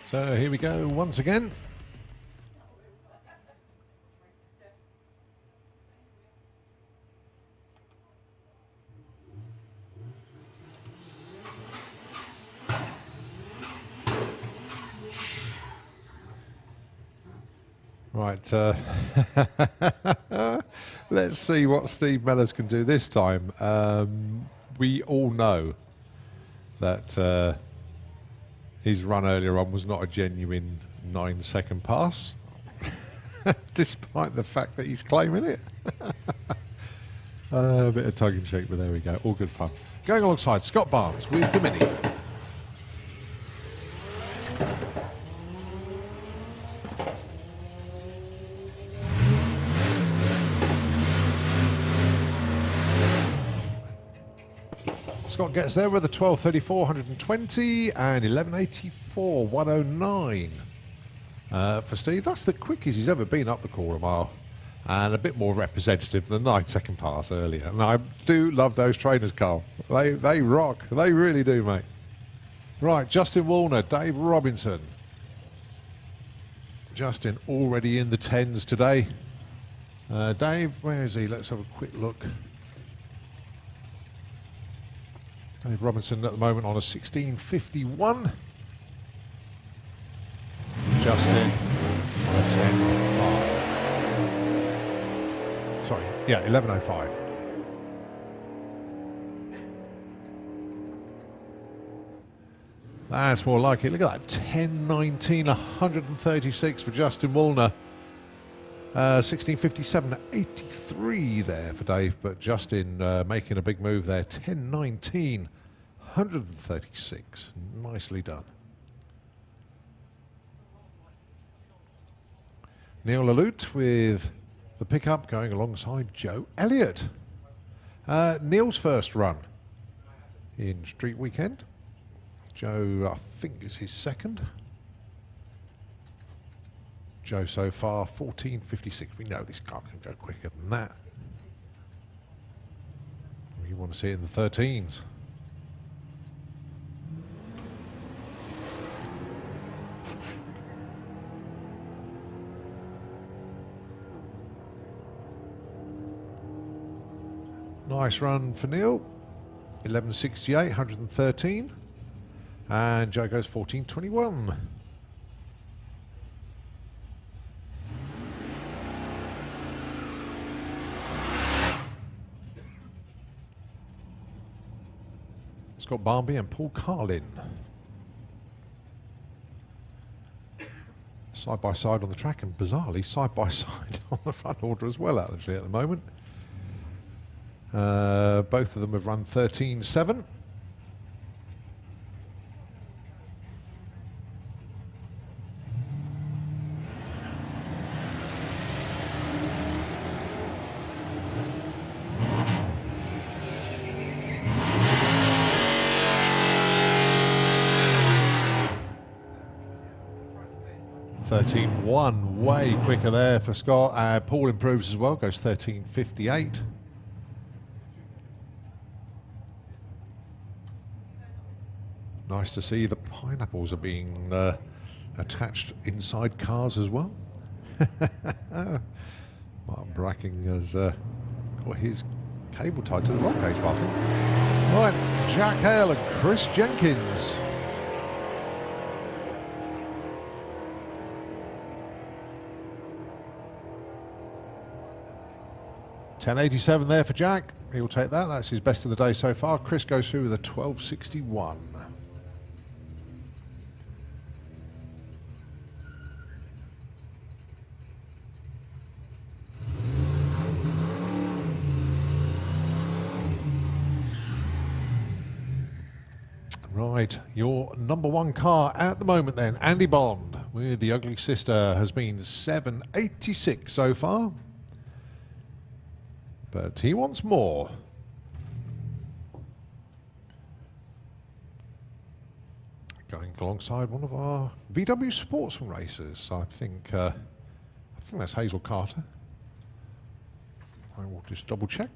So here we go once again. Right, let's see what Steve Mellors can do this time. We all know that his run earlier on was not a genuine 9-second pass, despite the fact that he's claiming it. A bit of tongue-in-cheek, but there we go. All good fun. Going alongside Scott Barnes with the Mini. Scott gets there with a 12.34, 120, and 11.84, 109 for Steve. That's the quickest he's ever been up the quarter mile, and a bit more representative than the 9-second pass earlier. And I do love those trainers, Carl. They rock. They really do, mate. Right, Justin Woolner, Dave Robinson. Justin already in the 10s today. Dave, where is he? Let's have a quick look. Dave Robinson at the moment on a 16.51. Justin on a 10.5. Sorry, yeah, 11.05. That's more like it. Look at that, 10.19, 136 for Justin Woolner. 16.57, 83 there for Dave, but Justin making a big move there. 10.19, 136. Nicely done. Neil Lalute with the pickup going alongside Joe Elliott. Neil's first run in Street Weekend. Joe, I think, is his second. Joe so far, 14.56. We know this car can go quicker than that. We want to see it in the 13s. Nice run for Neil. 11.68, 113. And Joe goes 14.21. Scott Barnby and Paul Carlin. Side by side on the track, and bizarrely side by side on the front order as well, actually, at the moment. Both of them have run 13.7. Way quicker there for Scott. Paul improves as well, goes 13.58. Nice to see the pineapples are being attached inside cars as well. Martin Bracking has got his cable tied to the roll cage, I think. Right, Jack Hale and Chris Jenkins. $10.87 there for Jack. He'll take that. That's his best of the day so far. Chris goes through with a 12.61. Right, your number one car at the moment then, Andy Bond with the Ugly Sister, has been 7.86 so far. But he wants more. Going alongside one of our VW Sportsman racers. I think that's Hazel Carter. I will just double check.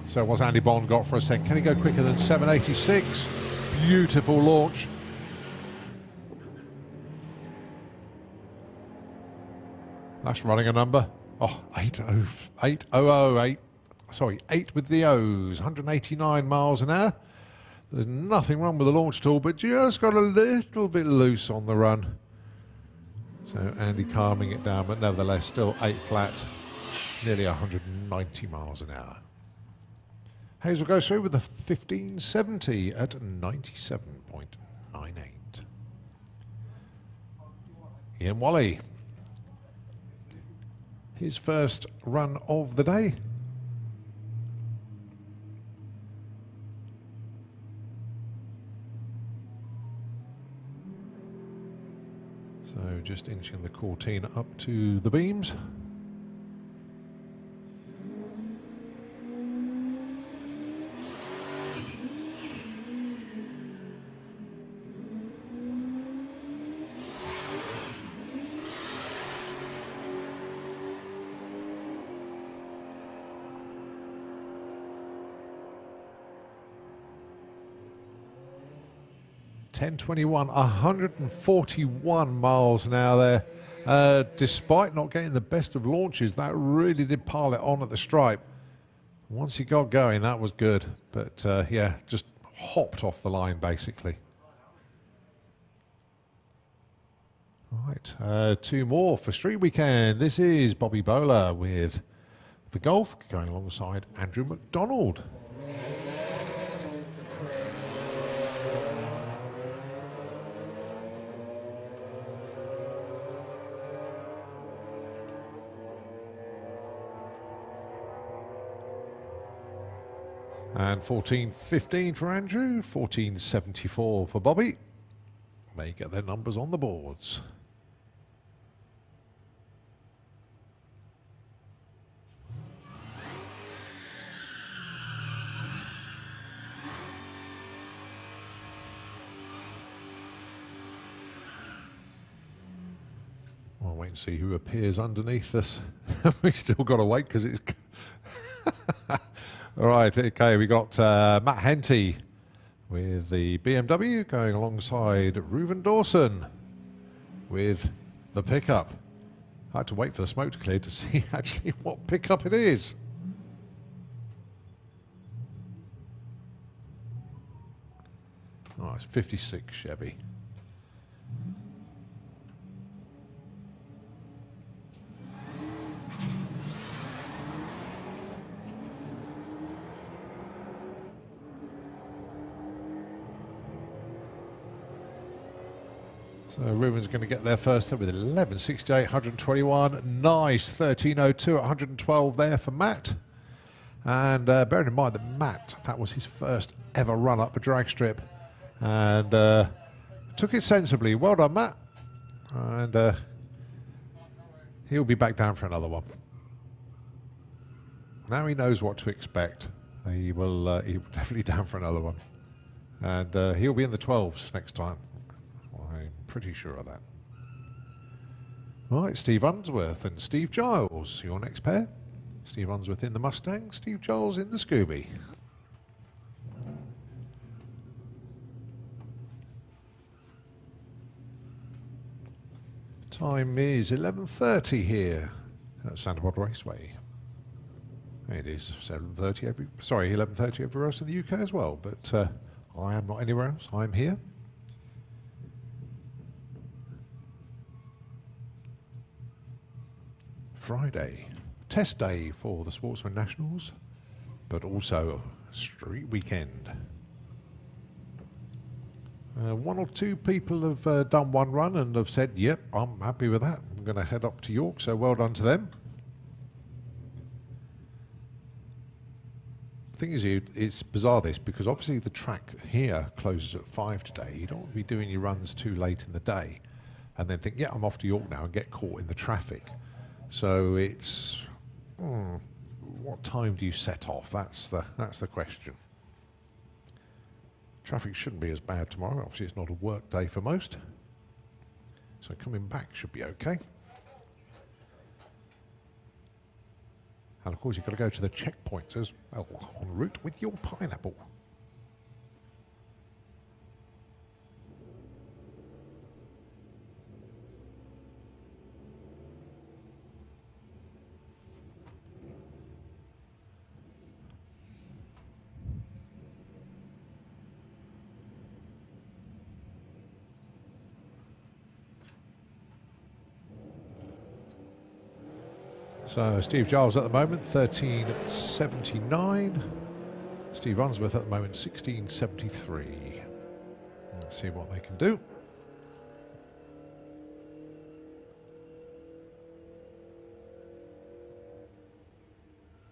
So what's Andy Bond got for a second? Can he go quicker than 786? Beautiful launch. That's running a number. Oh, 8 with the O's, 189 miles an hour. There's nothing wrong with the launch tool, but just got a little bit loose on the run. So Andy calming it down, but nevertheless still 8 flat, nearly 190 miles an hour. Hayes will go through with the 1570 at 97.98. Ian Wally, his first run of the day. So just inching the Cortina up to the beams. .10.21, 141 miles an hour there. Despite not getting the best of launches, that really did pile it on at the stripe. Once he got going, that was good. But yeah, just hopped off the line basically. All right, 2 more for Street Weekend. This is Bobby Bowler with the Golf going alongside Andrew McDonald. And 14.15 for Andrew, 14.74 for Bobby. They get their numbers on the boards. We'll wait and see who appears underneath us. We still got to wait because it's... All right, okay, we got Matt Henty with the BMW going alongside Reuven Dawson with the pickup. I had to wait for the smoke to clear to see actually what pickup it is. Oh, it's 56 Chevy. So Reuven's going to get there first with 11.68, 121. Nice 13.02 at 112 there for Matt. And bearing in mind that Matt, that was his first ever run up a drag strip. And took it sensibly. Well done, Matt. And he'll be back down for another one. Now he knows what to expect. He'll definitely down for another one. And he'll be in the 12s next time. I'm pretty sure of that. All right, Steve Unsworth and Steve Giles, your next pair. Steve Unsworth in the Mustang, Steve Giles in the Scooby. Time is 11:30 here at SantaPod Raceway. It is 11:30 everywhere else in the UK as well, but I am not anywhere else. I'm here. Friday, test day for the Sportsman Nationals, but also Street Weekend. 1 or 2 people have done one run and have said, yep, I'm happy with that. I'm going to head up to York, so well done to them. The thing is, it's bizarre this, because obviously the track here closes at 5 today. You don't want to be doing your runs too late in the day and then think, yeah, I'm off to York now, and get caught in the traffic. So it's, what time do you set off? That's the question. Traffic shouldn't be as bad tomorrow. Obviously, it's not a work day for most. So coming back should be okay. And of course, you've got to go to the checkpoints as well, en route with your pineapple. So Steve Giles at the moment, 13.79. Steve Unsworth at the moment, 16.73. Let's see what they can do.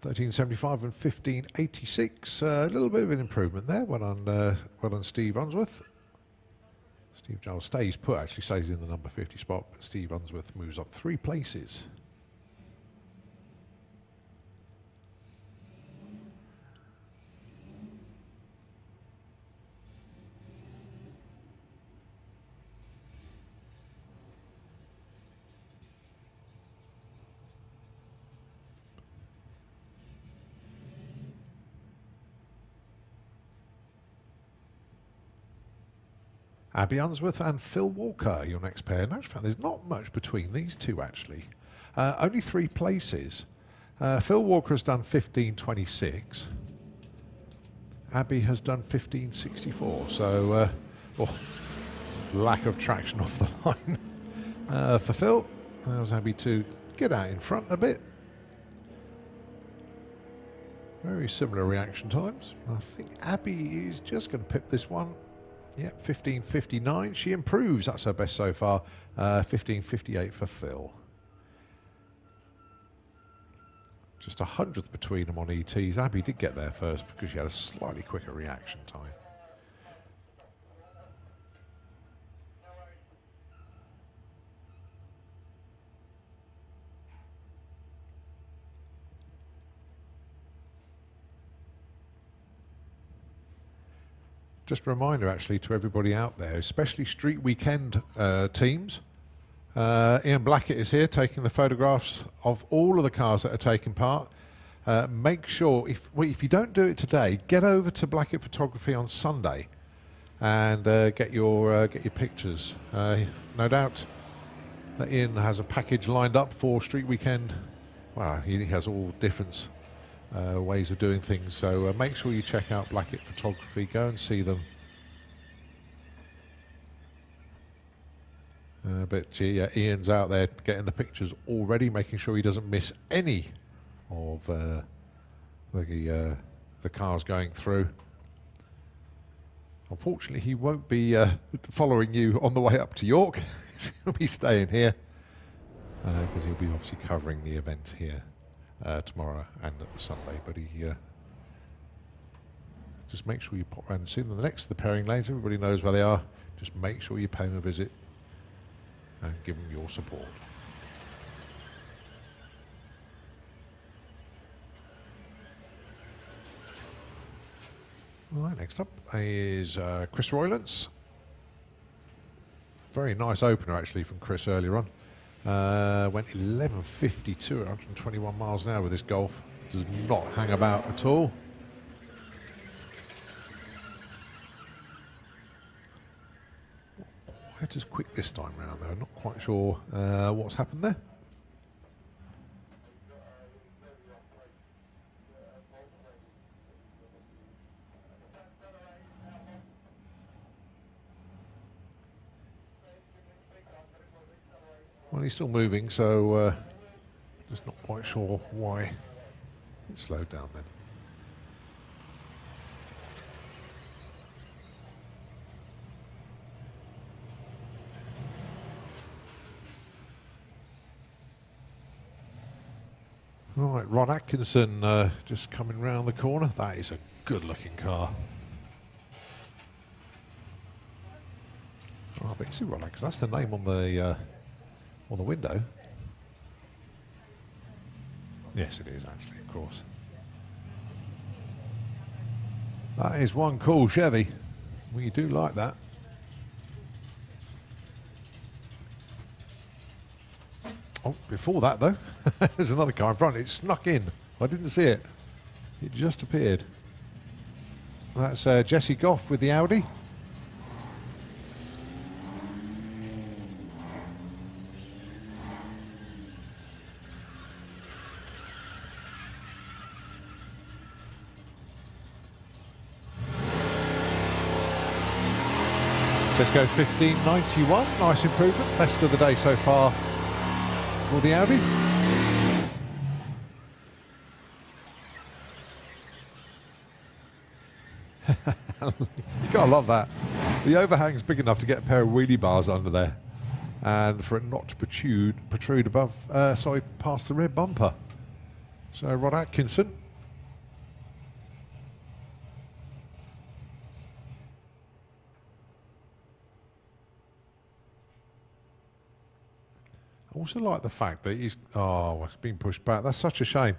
$13.75 and $15.86. A little bit of an improvement there. Well on Steve Unsworth. Steve Giles stays put, actually stays in the number 50 spot, but Steve Unsworth moves up 3 places. Abby Unsworth and Phil Walker, your next pair. Now, there's not much between these two, actually. Only 3 places. Phil Walker has done 15.26. Abby has done 15.64. So, lack of traction off the line for Phil. I was happy to get out in front a bit. Very similar reaction times. I think Abby is just going to pip this one. Yeah, 15.59. She improves. That's her best so far. 15.58 for Phil. Just 100th between them on ETs. Abby did get there first because she had a slightly quicker reaction time. Just a reminder, actually, to everybody out there, especially street weekend teams. Ian Blackett is here taking the photographs of all of the cars that are taking part. Make sure, if you don't do it today, get over to Blackett Photography on Sunday and get your pictures. No doubt that Ian has a package lined up for street weekend. Well, he has all different ways of doing things, so make sure you check out Blackett Photography. Go and see them. But yeah, Ian's out there getting the pictures already, making sure he doesn't miss any of the cars going through. Unfortunately, he won't be following you on the way up to York. He'll be staying here because he'll be obviously covering the event here tomorrow and at Sunday. But he just make sure you pop around and see them. Next to the pairing lanes, everybody knows where they are. Just make sure you pay them a visit and give them your support. All right, next up is Chris Roylance. Very nice opener, actually, from Chris earlier on. Went 11.52 at 121 miles an hour with this Golf. Does not hang about at all. Not quite as quick this time round, though. Not quite sure what's happened there. Well, he's still moving, so just not quite sure why it slowed down then. All right, Ron Atkinson just coming round the corner. That is a good-looking car. Oh, but you see Ron Atkinson, that's the name on the window. Yes, it is actually, of course. That is one cool Chevy. We do like that. Oh, before that though, there's another car in front. It snuck in I didn't see it. It just appeared. That's Jesse Goff with the Audi. Let's go 15.91. Nice improvement. Best of the day so far for the Audi. You gotta love that. The overhang's big enough to get a pair of wheelie bars under there, and for it not to protrude above, past the rear bumper. So Rod Atkinson. I also like the fact that he's been pushed back. That's such a shame.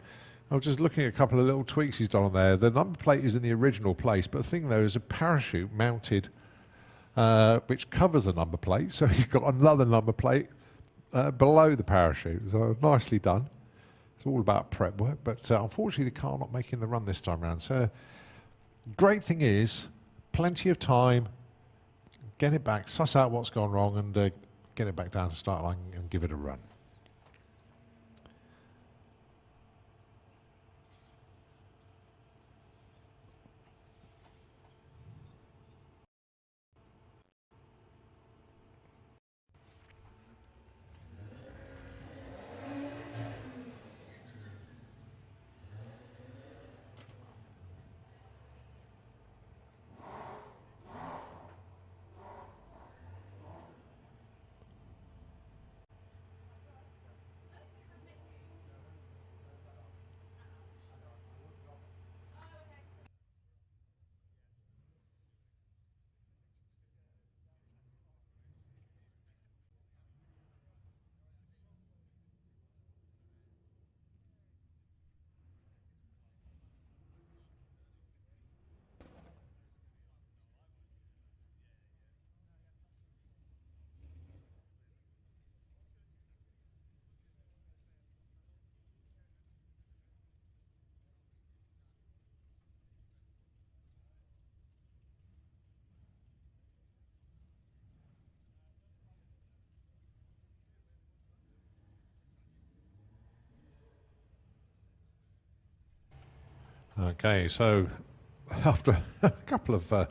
I was just looking at a couple of little tweaks he's done on there. The number plate is in the original place, but the thing though is a parachute mounted which covers the number plate, so he's got another number plate below the parachute. So nicely done. It's all about prep work, but unfortunately the car not making the run this time around. So great thing is, plenty of time, get it back, suss out what's gone wrong, and get it back down to start line and give it a run. Okay, so after a couple of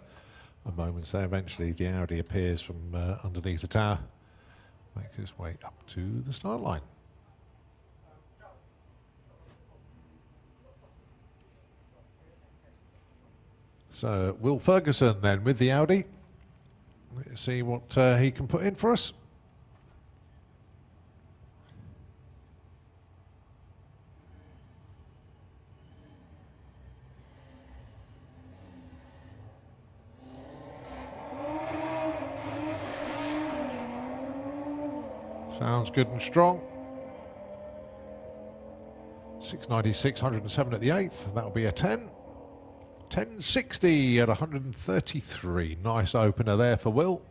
moments there, eventually the Audi appears from underneath the tower, makes its way up to the start line. So Will Ferguson then with the Audi. Let's see what he can put in for us. Sounds good and strong. 696, 107 at the 8th. That'll be a 10. 1060 at 133. Nice opener there for Will.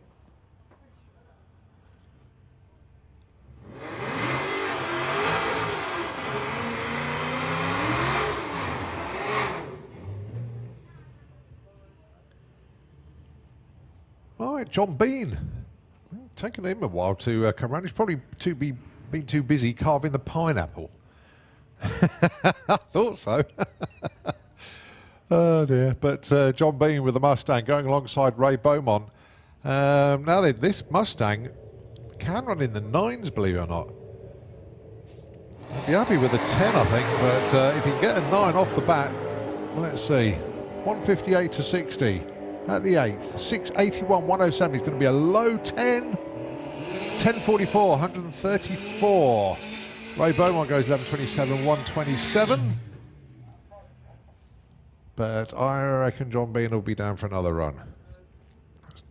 All right, John Bean. Taken him a while to come around. He's probably been too busy carving the pineapple. I thought so. Oh dear. But John Bean with the Mustang going alongside Ray Beaumont. Now this Mustang can run in the 9s, believe it or not. I'd be happy with a 10, I think, but if you can get a 9 off the bat, let's see. 158 to 60 at the 8th. 681, 107 is going to be a low 10. 1044, 134. Ray Beaumont goes 1127, 127. But I reckon John Bean will be down for another run.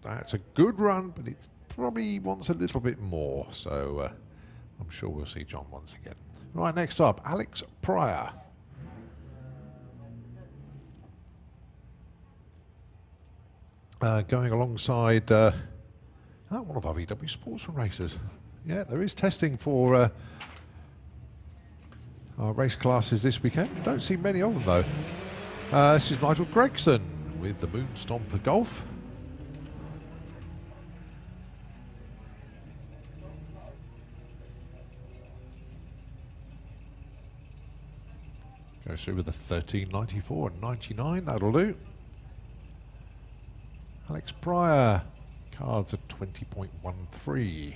That's a good run, but it probably wants a little bit more. So I'm sure we'll see John once again. Right, next up, Alex Pryor. Going alongside one of our VW Sportsman racers. Yeah, there is testing for our race classes this weekend. Don't see many of them though. This is Nigel Gregson with the Moonstomper Golf. Goes through with a 1394 and 99, that'll do. Alex Pryor, cards at 20.13.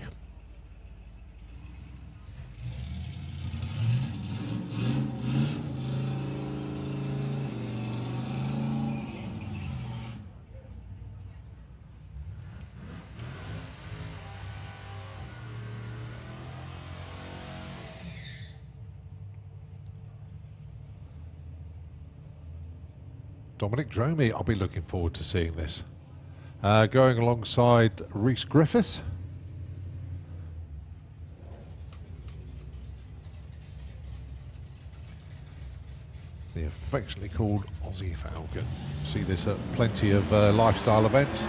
Dominic Dromey, I'll be looking forward to seeing this. Going alongside Rhys Griffiths. The affectionately called Aussie Falcon. See this at plenty of lifestyle events.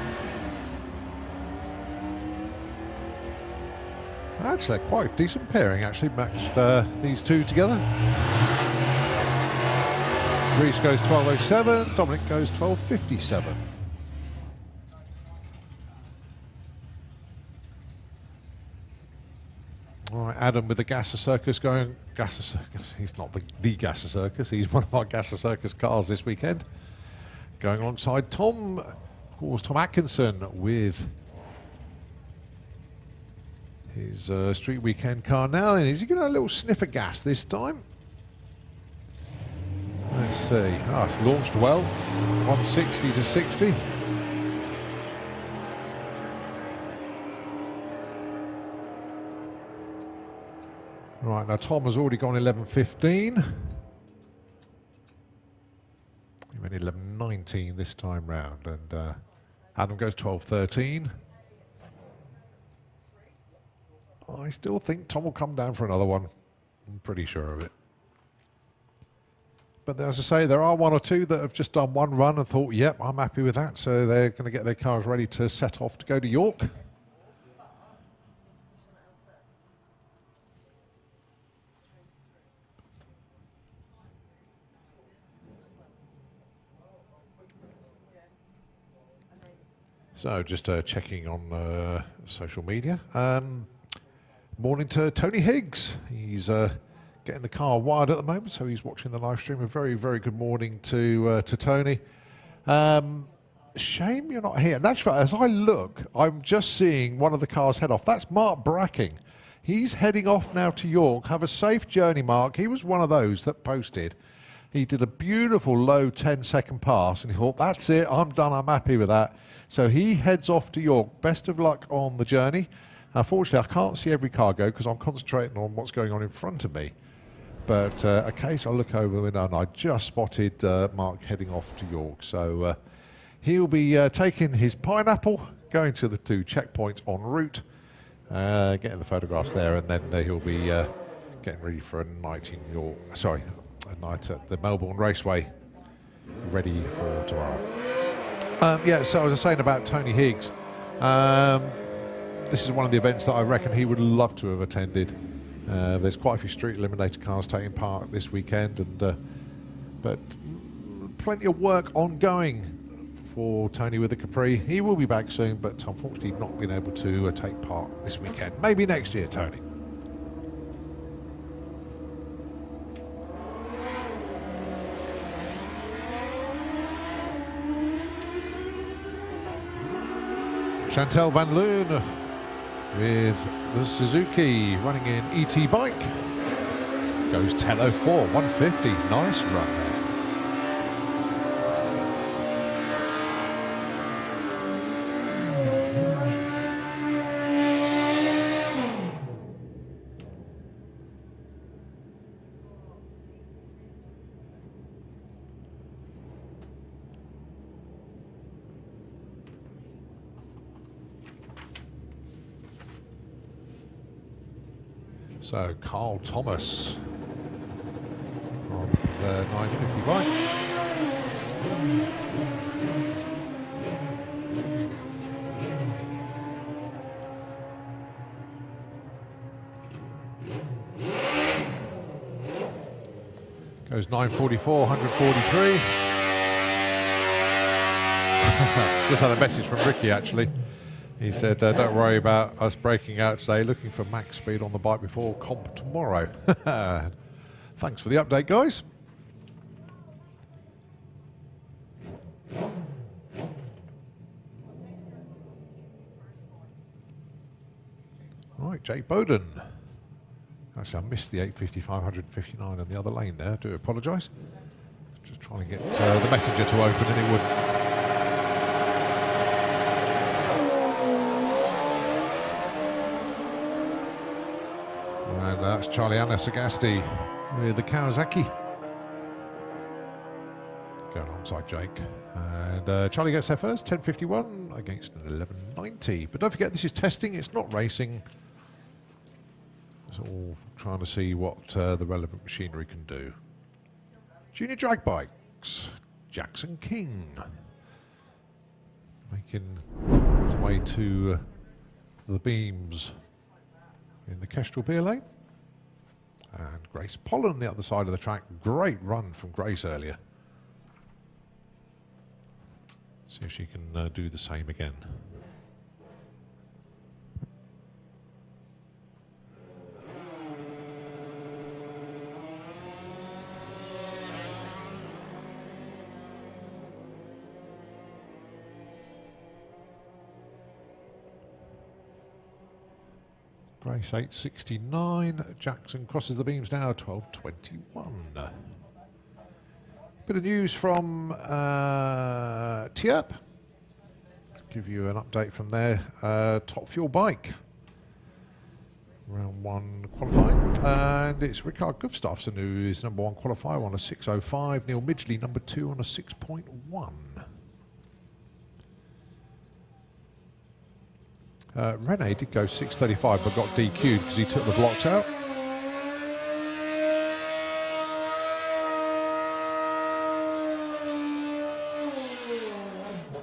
Actually, quite a decent pairing, actually, matched these two together. Rhys goes 12.07, Dominic goes 12.57. All right, Adam with the Gasser Circus going. Gasser Circus, he's not the Gasser Circus, he's one of our Gasser Circus cars this weekend. Going alongside Tom, of course, Tom Atkinson with his Street Weekend car now. And is he going to have a little sniff of gas this time? Let's see. It's launched well. 160 to 60. Right, now Tom has already gone 11.15. He went 11.19 this time round. And Adam goes 12.13. I still think Tom will come down for another one. I'm pretty sure of it. But as I say, there are one or two that have just done one run and thought, yep, I'm happy with that. So they're going to get their cars ready to set off to go to York. So just checking on social media. Morning to Tony Higgs. He's getting the car wired at the moment, so he's watching the live stream. A very, very good morning to Tony. Shame you're not here. And actually, as I look, I'm just seeing one of the cars head off. That's Mark Bracking. He's heading off now to York. Have a safe journey, Mark. He was one of those that posted. He did a beautiful low 10-second pass, and he thought, that's it, I'm done, I'm happy with that. So he heads off to York. Best of luck on the journey. Unfortunately, I can't see every car go because I'm concentrating on what's going on in front of me. But occasionally I look over the window and I just spotted Mark heading off to York. So he'll be taking his pineapple, going to the 2 checkpoints en route, getting the photographs there, and then he'll be getting ready for a night in York. Sorry, a night at the Melbourne Raceway, ready for tomorrow. Yeah, so as I was saying about Tony Higgs, this is one of the events that I reckon he would love to have attended. There's quite a few street eliminator cars taking part this weekend, and but plenty of work ongoing for Tony with the Capri. He will be back soon, but unfortunately not been able to take part this weekend. Maybe next year, Tony. Chantal Van Loon with the Suzuki running in ET bike. Goes 10.04, 150. Nice run there. So Carl Thomas on his 950 bike. Goes 9:44, 143. Just had a message from Ricky actually. He said, don't worry about us breaking out today, looking for max speed on the bike before comp tomorrow. Thanks for the update, guys. Right, Jake Bowden. Actually, I missed the 855, 159 on the other lane there. I do apologise. Just trying to get the messenger to open and it wouldn't. And that's Charlie Anna-Sagasti with the Kawasaki. Go alongside Jake. And Charlie gets there first, 10:51 against an 11:90. But don't forget, this is testing, it's not racing. It's all trying to see what the relevant machinery can do. Junior drag bikes, Jackson King. Making his way to the beams in the Kestrel beer lane. And Grace Pollen the other side of the track. Great run from Grace earlier. See if she can do the same again. Grace 8:69. Jackson crosses the beams now, 12:21. Bit of news from Tierp. Give you an update from there. Top fuel bike. Round 1 qualifying. And it's Ricard Gustafsson who is number 1 qualifier on a 6:05. Neil Midgley number 2 on a 6.1. Rene did go 6:35 but got DQ'd because he took the blocks out.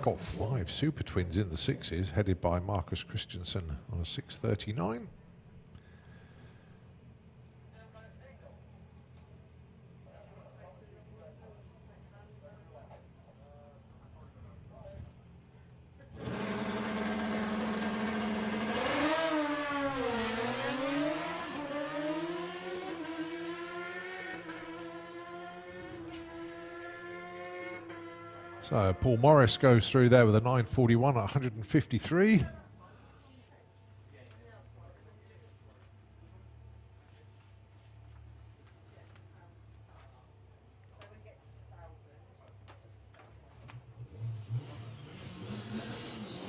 Got 5 Super Twins in the 6s, headed by Marcus Christensen on a 6:39. So Paul Morris goes through there with a 9:41 at 153.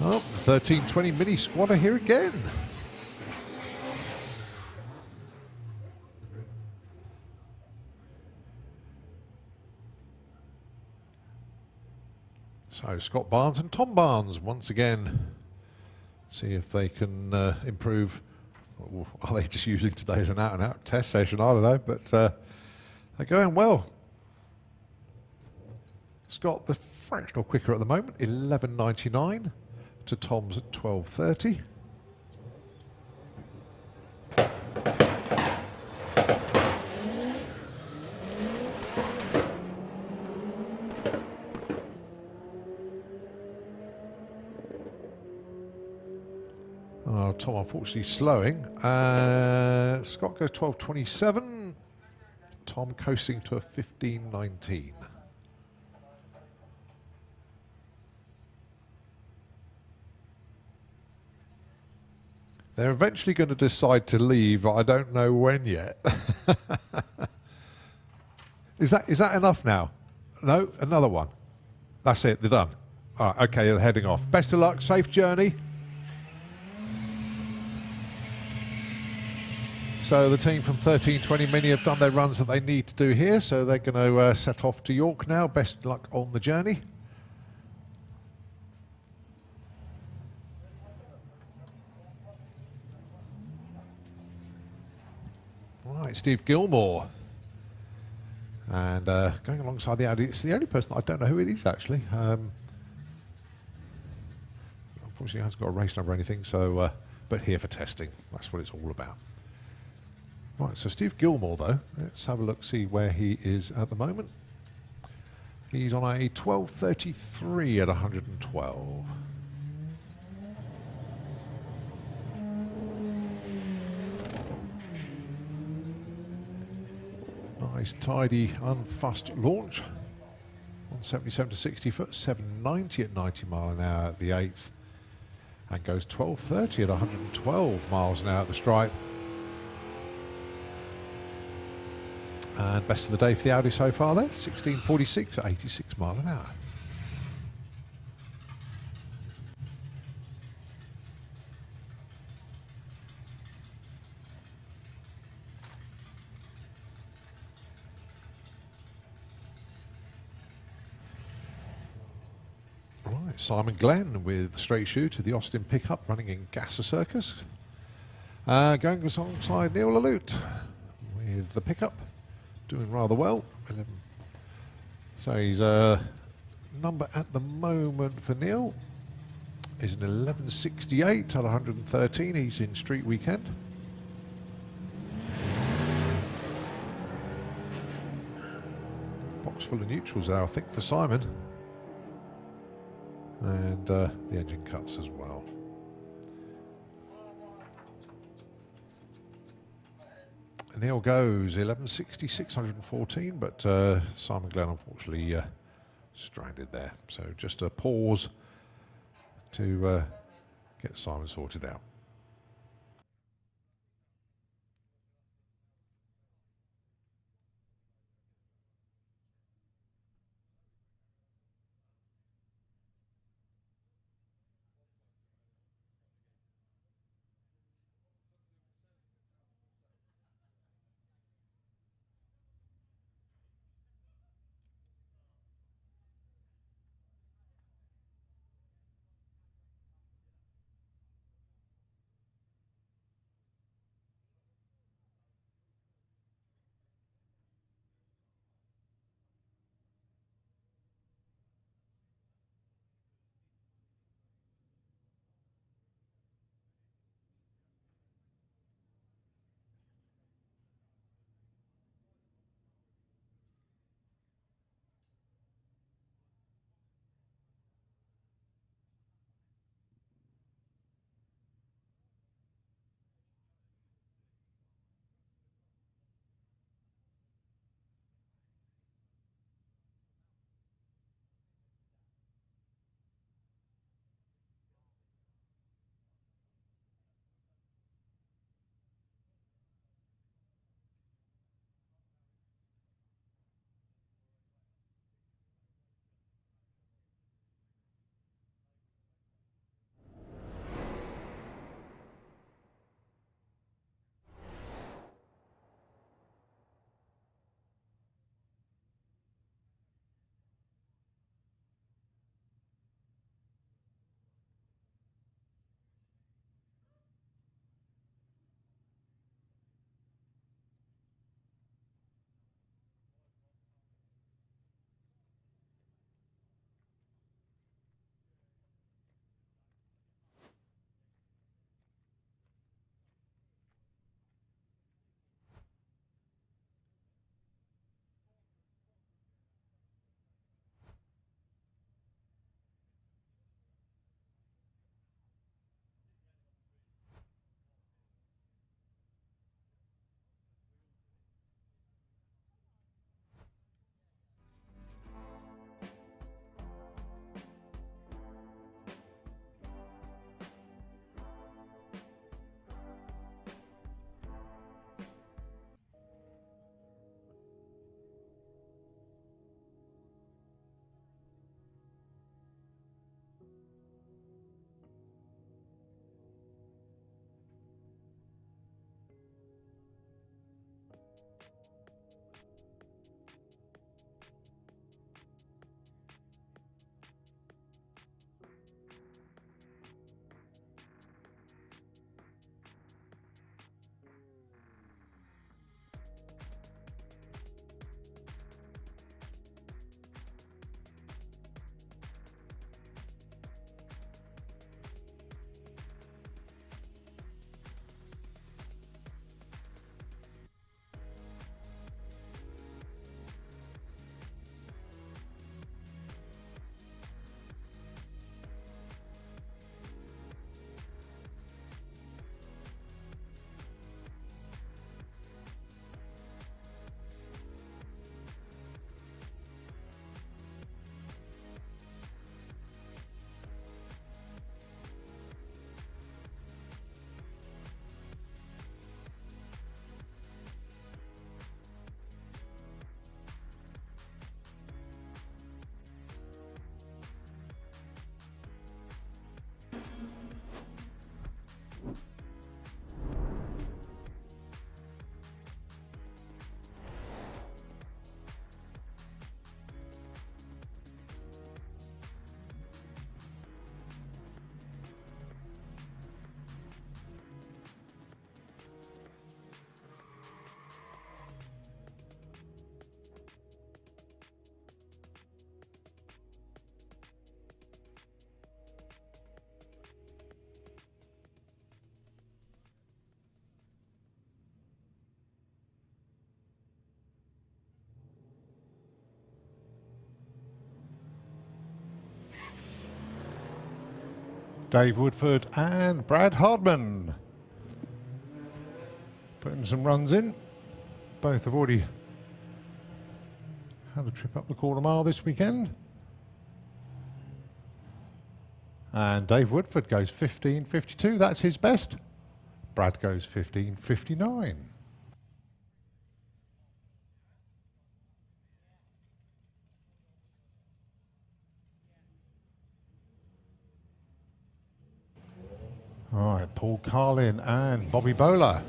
Oh, 13:20 mini squatter here again. So Scott Barnes and Tom Barnes once again. See if they can improve. Or are they just using today as an out-and-out test session? I don't know, but they're going well. Scott the fractional quicker at the moment, 11:99 to Tom's at 12:30. Oh, Tom unfortunately slowing. Scott goes 12:27. Tom coasting to a 15:19. They're eventually going to decide to leave, but I don't know when yet. Is that enough now? No, another one. That's it, they're done. All right, okay, they're heading off. Best of luck, safe journey. So the team from 1320 Mini have done their runs that they need to do here, so they're going to set off to York now. Best luck on the journey. Right, Steve Gilmore. And going alongside the Audi, it's the only person that I don't know who it is actually. Unfortunately, he hasn't got a race number or anything, so but here for testing. That's what it's all about. Right, so Steve Gilmore, though, let's have a look, see where he is at the moment. He's on a 12.33 at 112. Nice, tidy, unfussed launch. 177 to 60 foot, 790 at 90 mile an hour at the 8th. And goes 12.30 at 112 miles an hour at the stripe. And best of the day for the Audi so far there, 16.46 at 86 mile an hour. Right, Simon Glenn with the straight shoe to the Austin pickup, running in Gasser Circus. Going alongside Neil Lalute with the pickup, doing rather well. So he's number at the moment for Neil is an 11.68 at 113. He's in street weekend. Box full of neutrals there, I think, for Simon. And the engine cuts as well. Neil goes 11.60, 614, but Simon Glenn unfortunately stranded there. So just a pause to get Simon sorted out. Dave Woodford and Brad Hardman putting some runs in. Both have already had a trip up the quarter mile this weekend. And Dave Woodford goes 15.52, that's his best. Brad goes 15.59. All right, Paul Carlin and Bobby Bowler.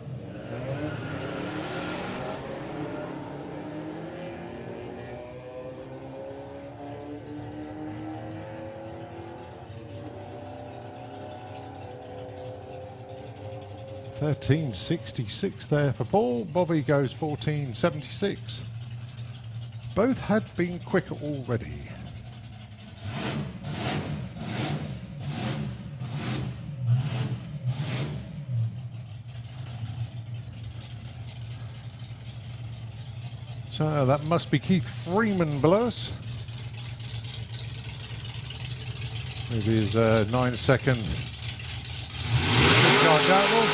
$13.66 there for Paul. Bobby goes 14.76. Both had been quicker already. So that must be Keith Freeman below us. With his 9-second charge outlaw.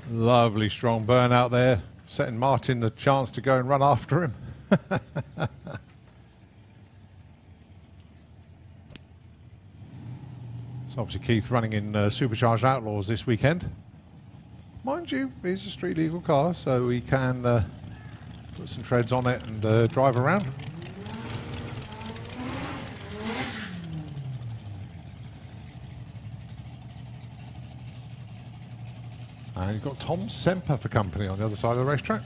Lovely strong burn out there, setting Martin the chance to go and run after him. So obviously Keith running in Supercharged Outlaws this weekend. Mind you, it's a street legal car, so he can put some treads on it and drive around. And you've got Tom Semper for company on the other side of the racetrack.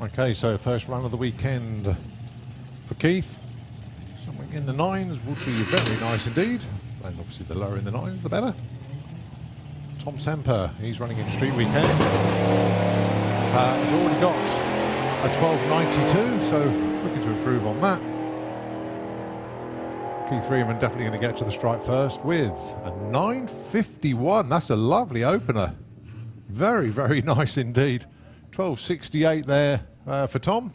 Okay, so first run of the weekend for Keith. Something in the 9s would be very nice indeed. And obviously the lower in the 9s, the better. Tom Semper, he's running in street weekend. He's already got a 12.92, so looking to improve on that. Keith Freeman definitely going to get to the stripe first with a 9.51. That's a lovely opener. Very, very nice indeed. 12.68 there for Tom.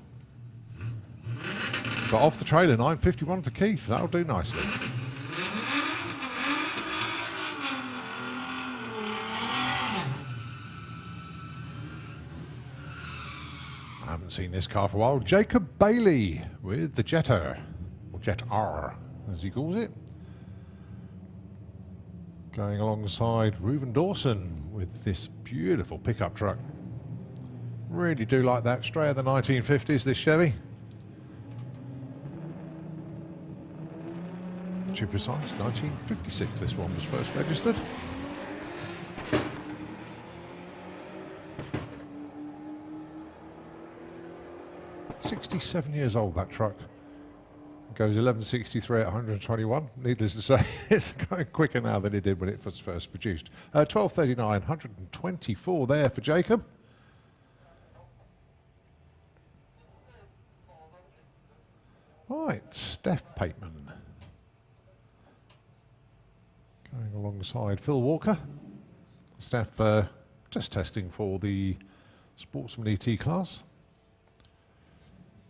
But off the trailer, 9.51 for Keith. That'll do nicely. I haven't seen this car for a while. Jacob Bailey with the Jetter, or Jet R as he calls it. Going alongside Reuben Dawson with this beautiful pickup truck. Really do like that, straight out of the 1950s, this Chevy. To be precise, 1956 this one was first registered. $67 years old, that truck. It goes 1163 at 121. Needless to say, it's going quicker now than it did when it was first produced. 1239, 124 there for Jacob. Right, Steph Pateman. Going alongside Phil Walker. Steph just testing for the Sportsman ET class.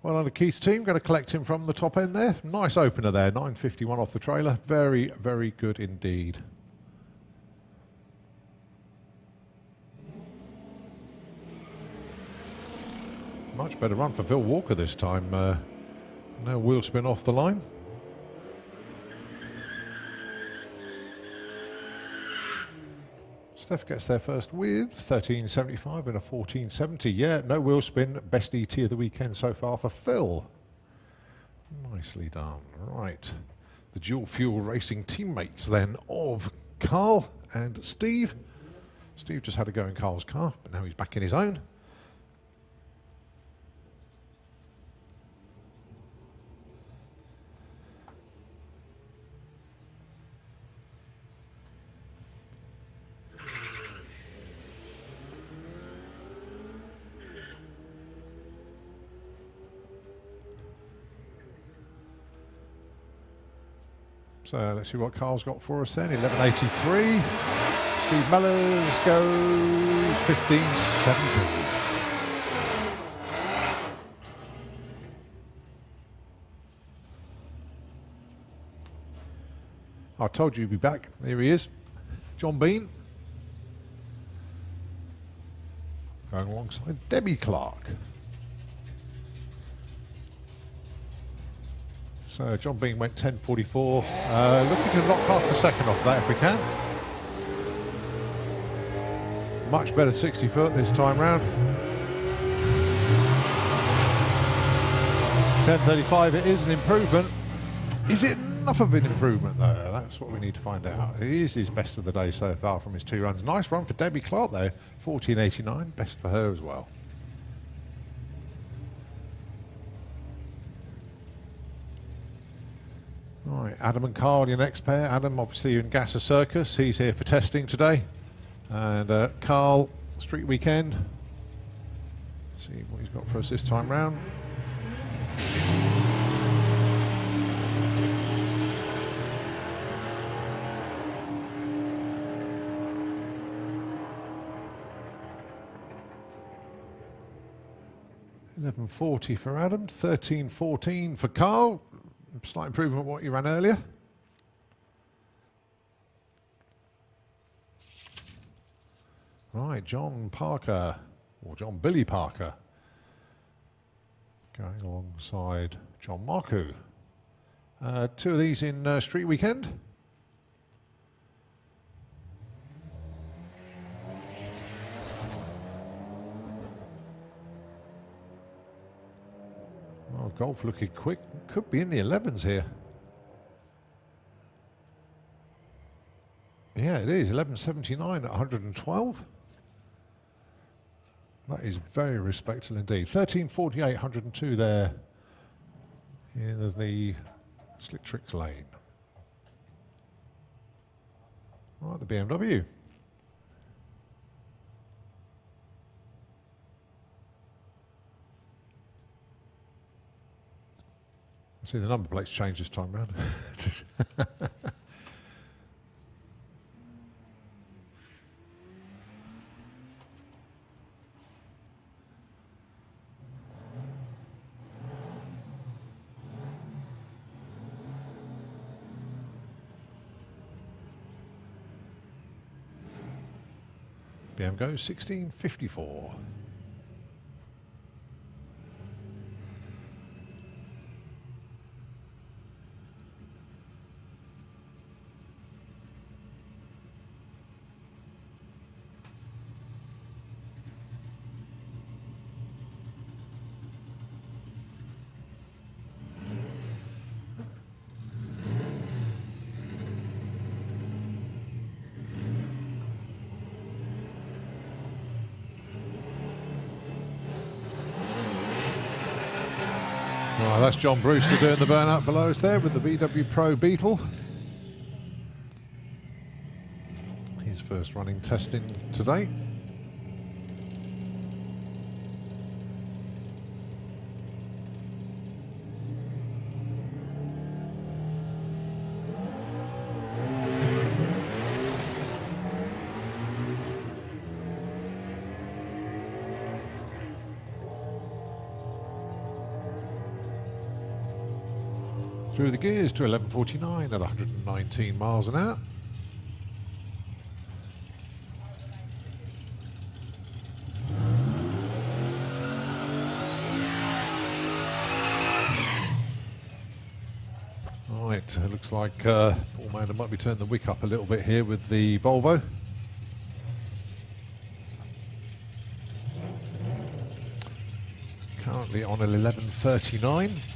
Well, under Keith's team, going to collect him from the top end there. Nice opener there, 9.51 off the trailer. Very, very good indeed. Much better run for Phil Walker this time. No wheel spin off the line. Steph gets there first with 13.75 and a 14.70. Yeah, no wheel spin. Best ET of the weekend so far for Phil. Nicely done. Right. The dual fuel racing teammates then of Carl and Steve. Steve just had to go in Carl's car, but now he's back in his own. So let's see what Carl's got for us then. 11.83. Steve Mellors goes 15.70. I told you he'd be back. Here he is. John Bean. Going alongside Debbie Clark. So John Bean went 10.44. Looking to knock half a second off that if we can. Much better 60 foot this time round. 10.35, it is an improvement. Is it enough of an improvement though? That's what we need to find out. It is his best of the day so far from his 2 runs. Nice run for Debbie Clark though, 14.89, best for her as well. All right, Adam and Carl, your next pair. Adam, obviously in Gasser Circus, he's here for testing today. And Carl, Street Weekend. See what he's got for us this time round. $11.40 for Adam, 13.14 for Carl. Slight improvement on what you ran earlier. Right, John Parker, or John Billy Parker, going alongside John Marku. 2 of these in Street Weekend. Oh, golf looking quick. Could be in the 11s here. Yeah, it is. 11.79 at 112. That is very respectable indeed. 13.48, 102 there. Yeah, there's the Slick Tricks lane. Right, the BMW. See, the number plates changed this time round. BM goes 16.54. Oh, that's John Brewster doing the burnout below us there with the VW Pro Beetle. His first running testing today. Through the gears to 11.49 at 119 miles an hour. Right, it looks like Paul Mander might be turning the wick up a little bit here with the Volvo. Currently on 11.39.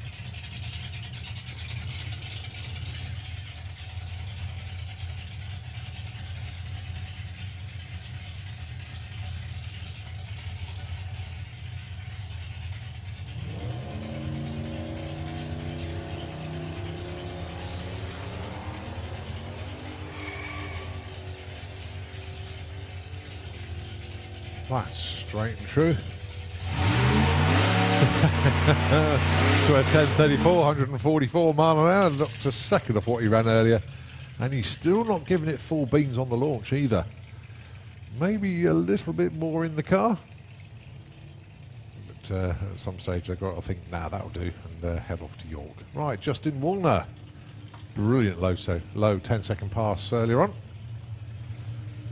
That's straight and true. to a 10:34, 144 mile an hour, not just a second of what he ran earlier. And he's still not giving it full beans on the launch either. Maybe a little bit more in the car. But at some stage they've got to think, nah, that'll do, and head off to York. Right, Justin Woolner. Brilliant low 10-second pass earlier on.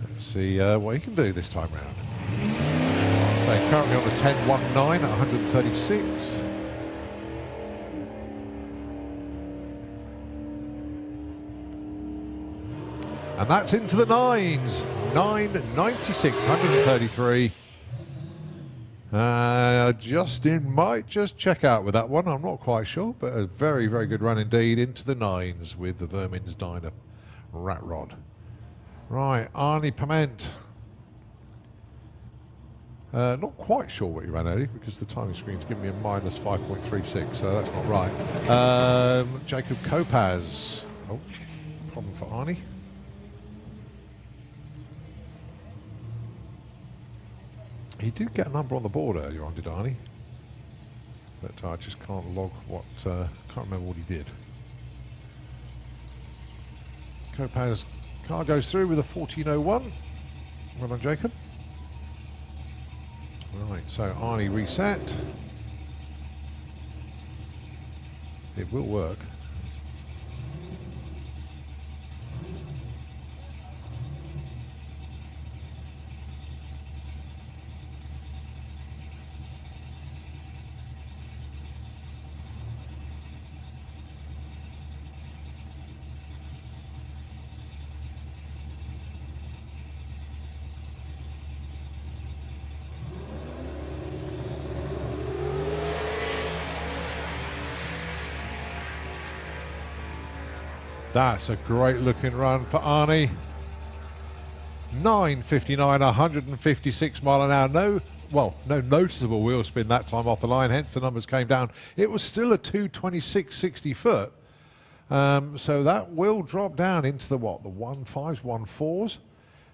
Let's see what he can do this time round. So currently on the 10.19 at 136. And that's into the nines. 9.96, 133. Justin might just check out with that one. I'm not quite sure, but a very, very good run indeed into the nines with the Vermin's Diner rat rod. Right, Arnie Pament. Not quite sure what he ran earlier because the timing screen's giving me a minus 5.36, so that's not right. Jacob Kopaz. Oh, problem for Arnie. He did get a number on the board earlier on, did Arnie? But I just can't log what, can't remember what he did. Kopaz car goes through with a 14.01. Well done, Jacob. Right, so Arnie reset. It will work. That's a great looking run for Arnie. 9.59, 156 mile an hour. No noticeable wheel spin that time off the line, hence the numbers came down. It was still a 226.60 foot. So that will drop down into the what? The 1.5s, 1.4s.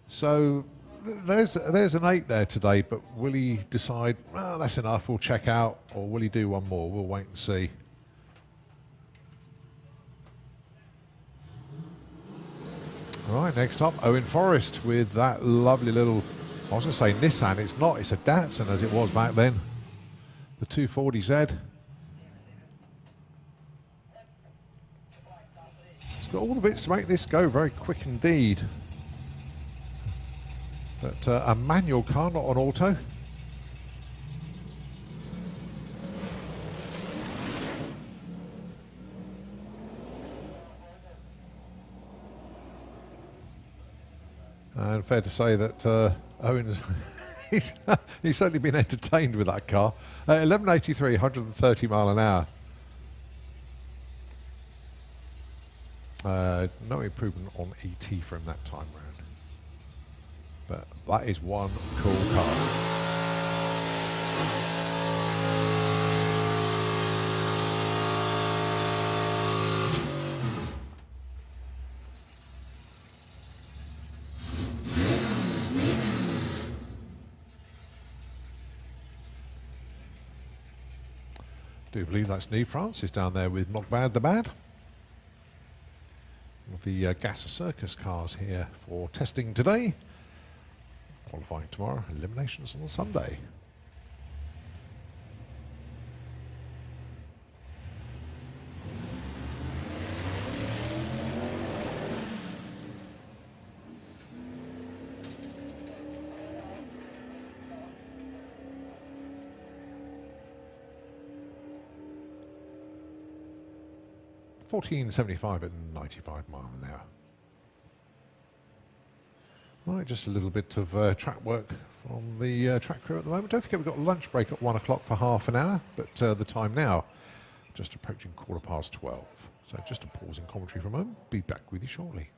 So there's an 8 there today, but will he decide, oh, that's enough, we'll check out, or will he do one more? We'll wait and see. All right, next up, Owen Forrest with that lovely little, I was going to say Nissan, it's not, it's a Datsun as it was back then. The 240Z. It's got all the bits to make this go very quick indeed. But a manual car, not an auto. And fair to say that Owen's he's certainly been entertained with that car. 11.83, 130 mile an hour. No improvement on ET from that time round. But that is one cool car. I do believe that's Neve Francis down there with Not Bad the Bad. The Gas Circus cars here for testing today. Qualifying tomorrow, eliminations on Sunday. $14.75 at 95 mile an hour. Right, just a little bit of track work from the track crew at the moment. Don't forget we've got a lunch break at 1 o'clock for half an hour, but the time now, just approaching 12:15. So just a pause in commentary for a moment. Be back with you shortly.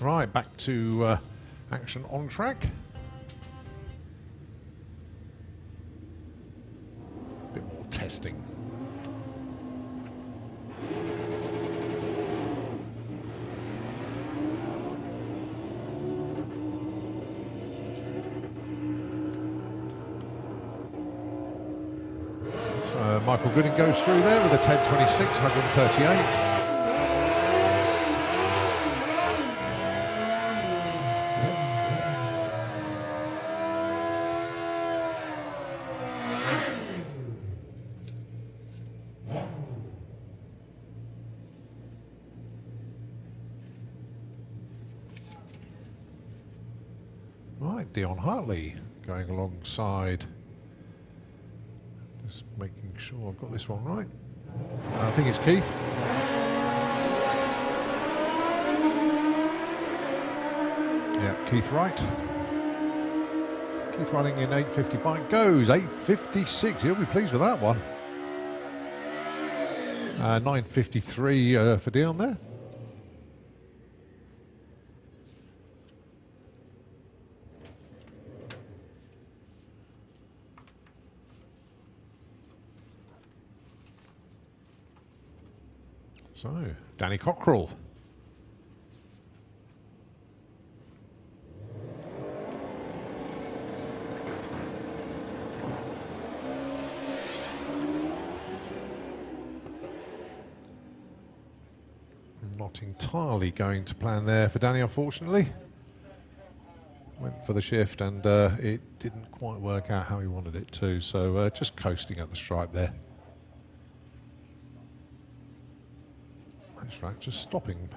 Right, back to action on track. A bit more testing. Michael Gooding goes through there with a 10.26, 138. Right, Dion Hartley going alongside. Just making sure I've got this one right. I think it's Keith. Yeah, Keith Wright. Keith running in 8.50 bike goes 8.56. He'll be pleased with that one. 9.53 for Dion there. So, Danny Cockrell. Not entirely going to plan there for Danny, unfortunately. Went for the shift and it didn't quite work out how he wanted it to, so just coasting at the stripe there. That's right, just stopping.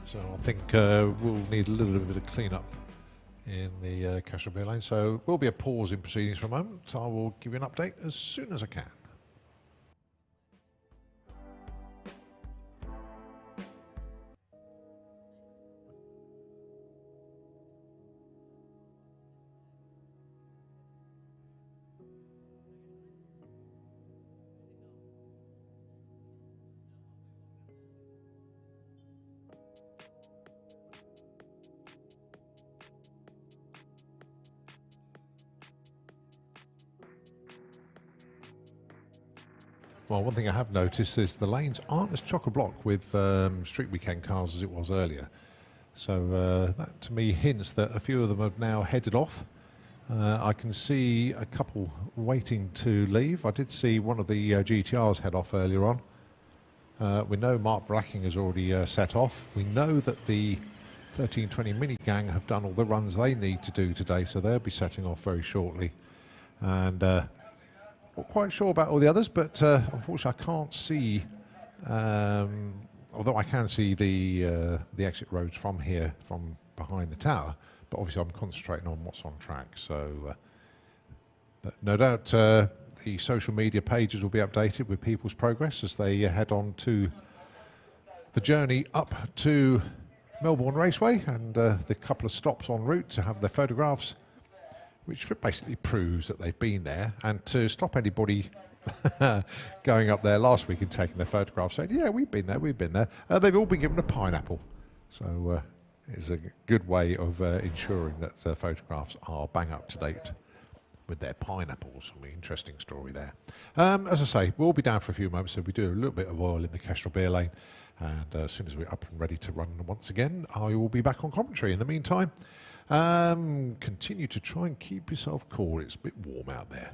So I think we'll need a little bit of clean-up in the Cashel Beer Lane. So will be a pause in proceedings for a moment. I will give you an update as soon as I can. Well, one thing I have noticed is the lanes aren't as chock-a-block with street weekend cars as it was earlier. So that to me hints that a few of them have now headed off. I can see a couple waiting to leave. I did see one of the GTRs head off earlier on. We know Mark Blacking has already set off. We know that the 1320 Mini Gang have done all the runs they need to do today, so they'll be setting off very shortly. And not quite sure about all the others, but unfortunately I can't see, although I can see the exit roads from here, from behind the tower, but obviously I'm concentrating on what's on track. So, but no doubt the social media pages will be updated with people's progress as they head on to the journey up to Melbourne Raceway and the couple of stops en route to have their photographs, which basically proves that they've been there, and to stop anybody going up there last week and taking their photographs, saying, yeah, we've been there, we've been there. They've all been given a pineapple. So it's a good way of ensuring that photographs are bang up to date with their pineapples. I mean, interesting story there. As I say, we'll be down for a few moments, so we do a little bit of oil in the Kestrel beer lane, and as soon as we're up and ready to run once again, I will be back on commentary. In the meantime, continue to try and keep yourself cool. It's a bit warm out there.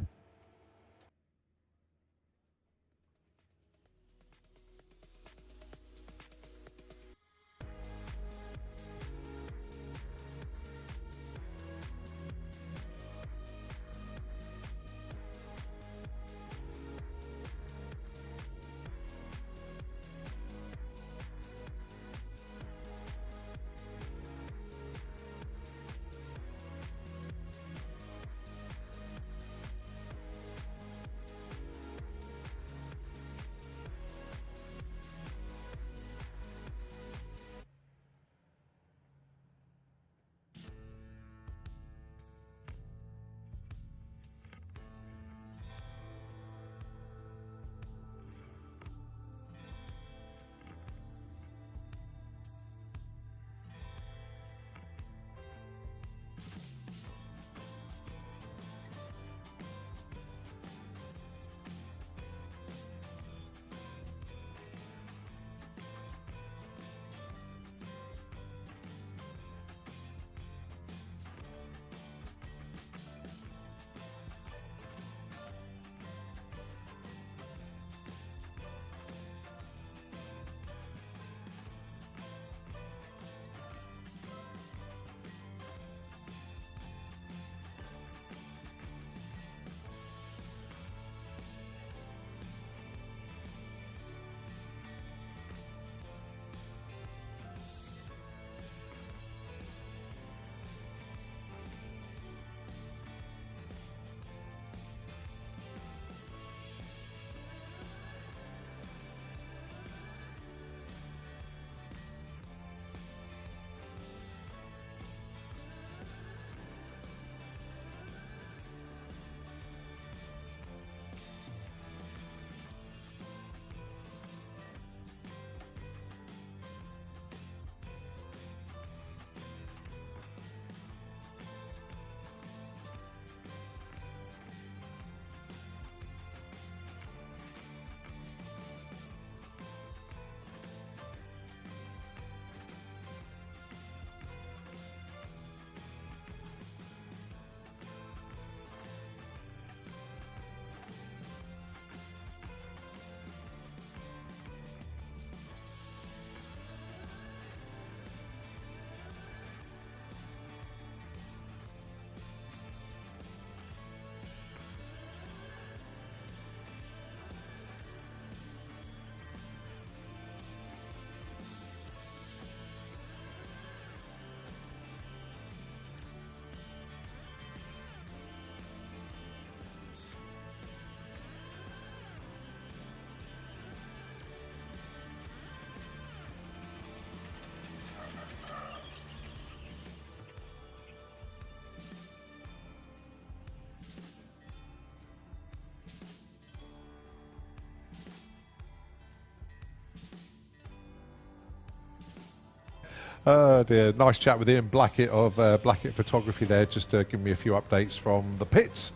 Oh dear, nice chat with Ian Blackett of Blackett Photography there, just giving me a few updates from the pits.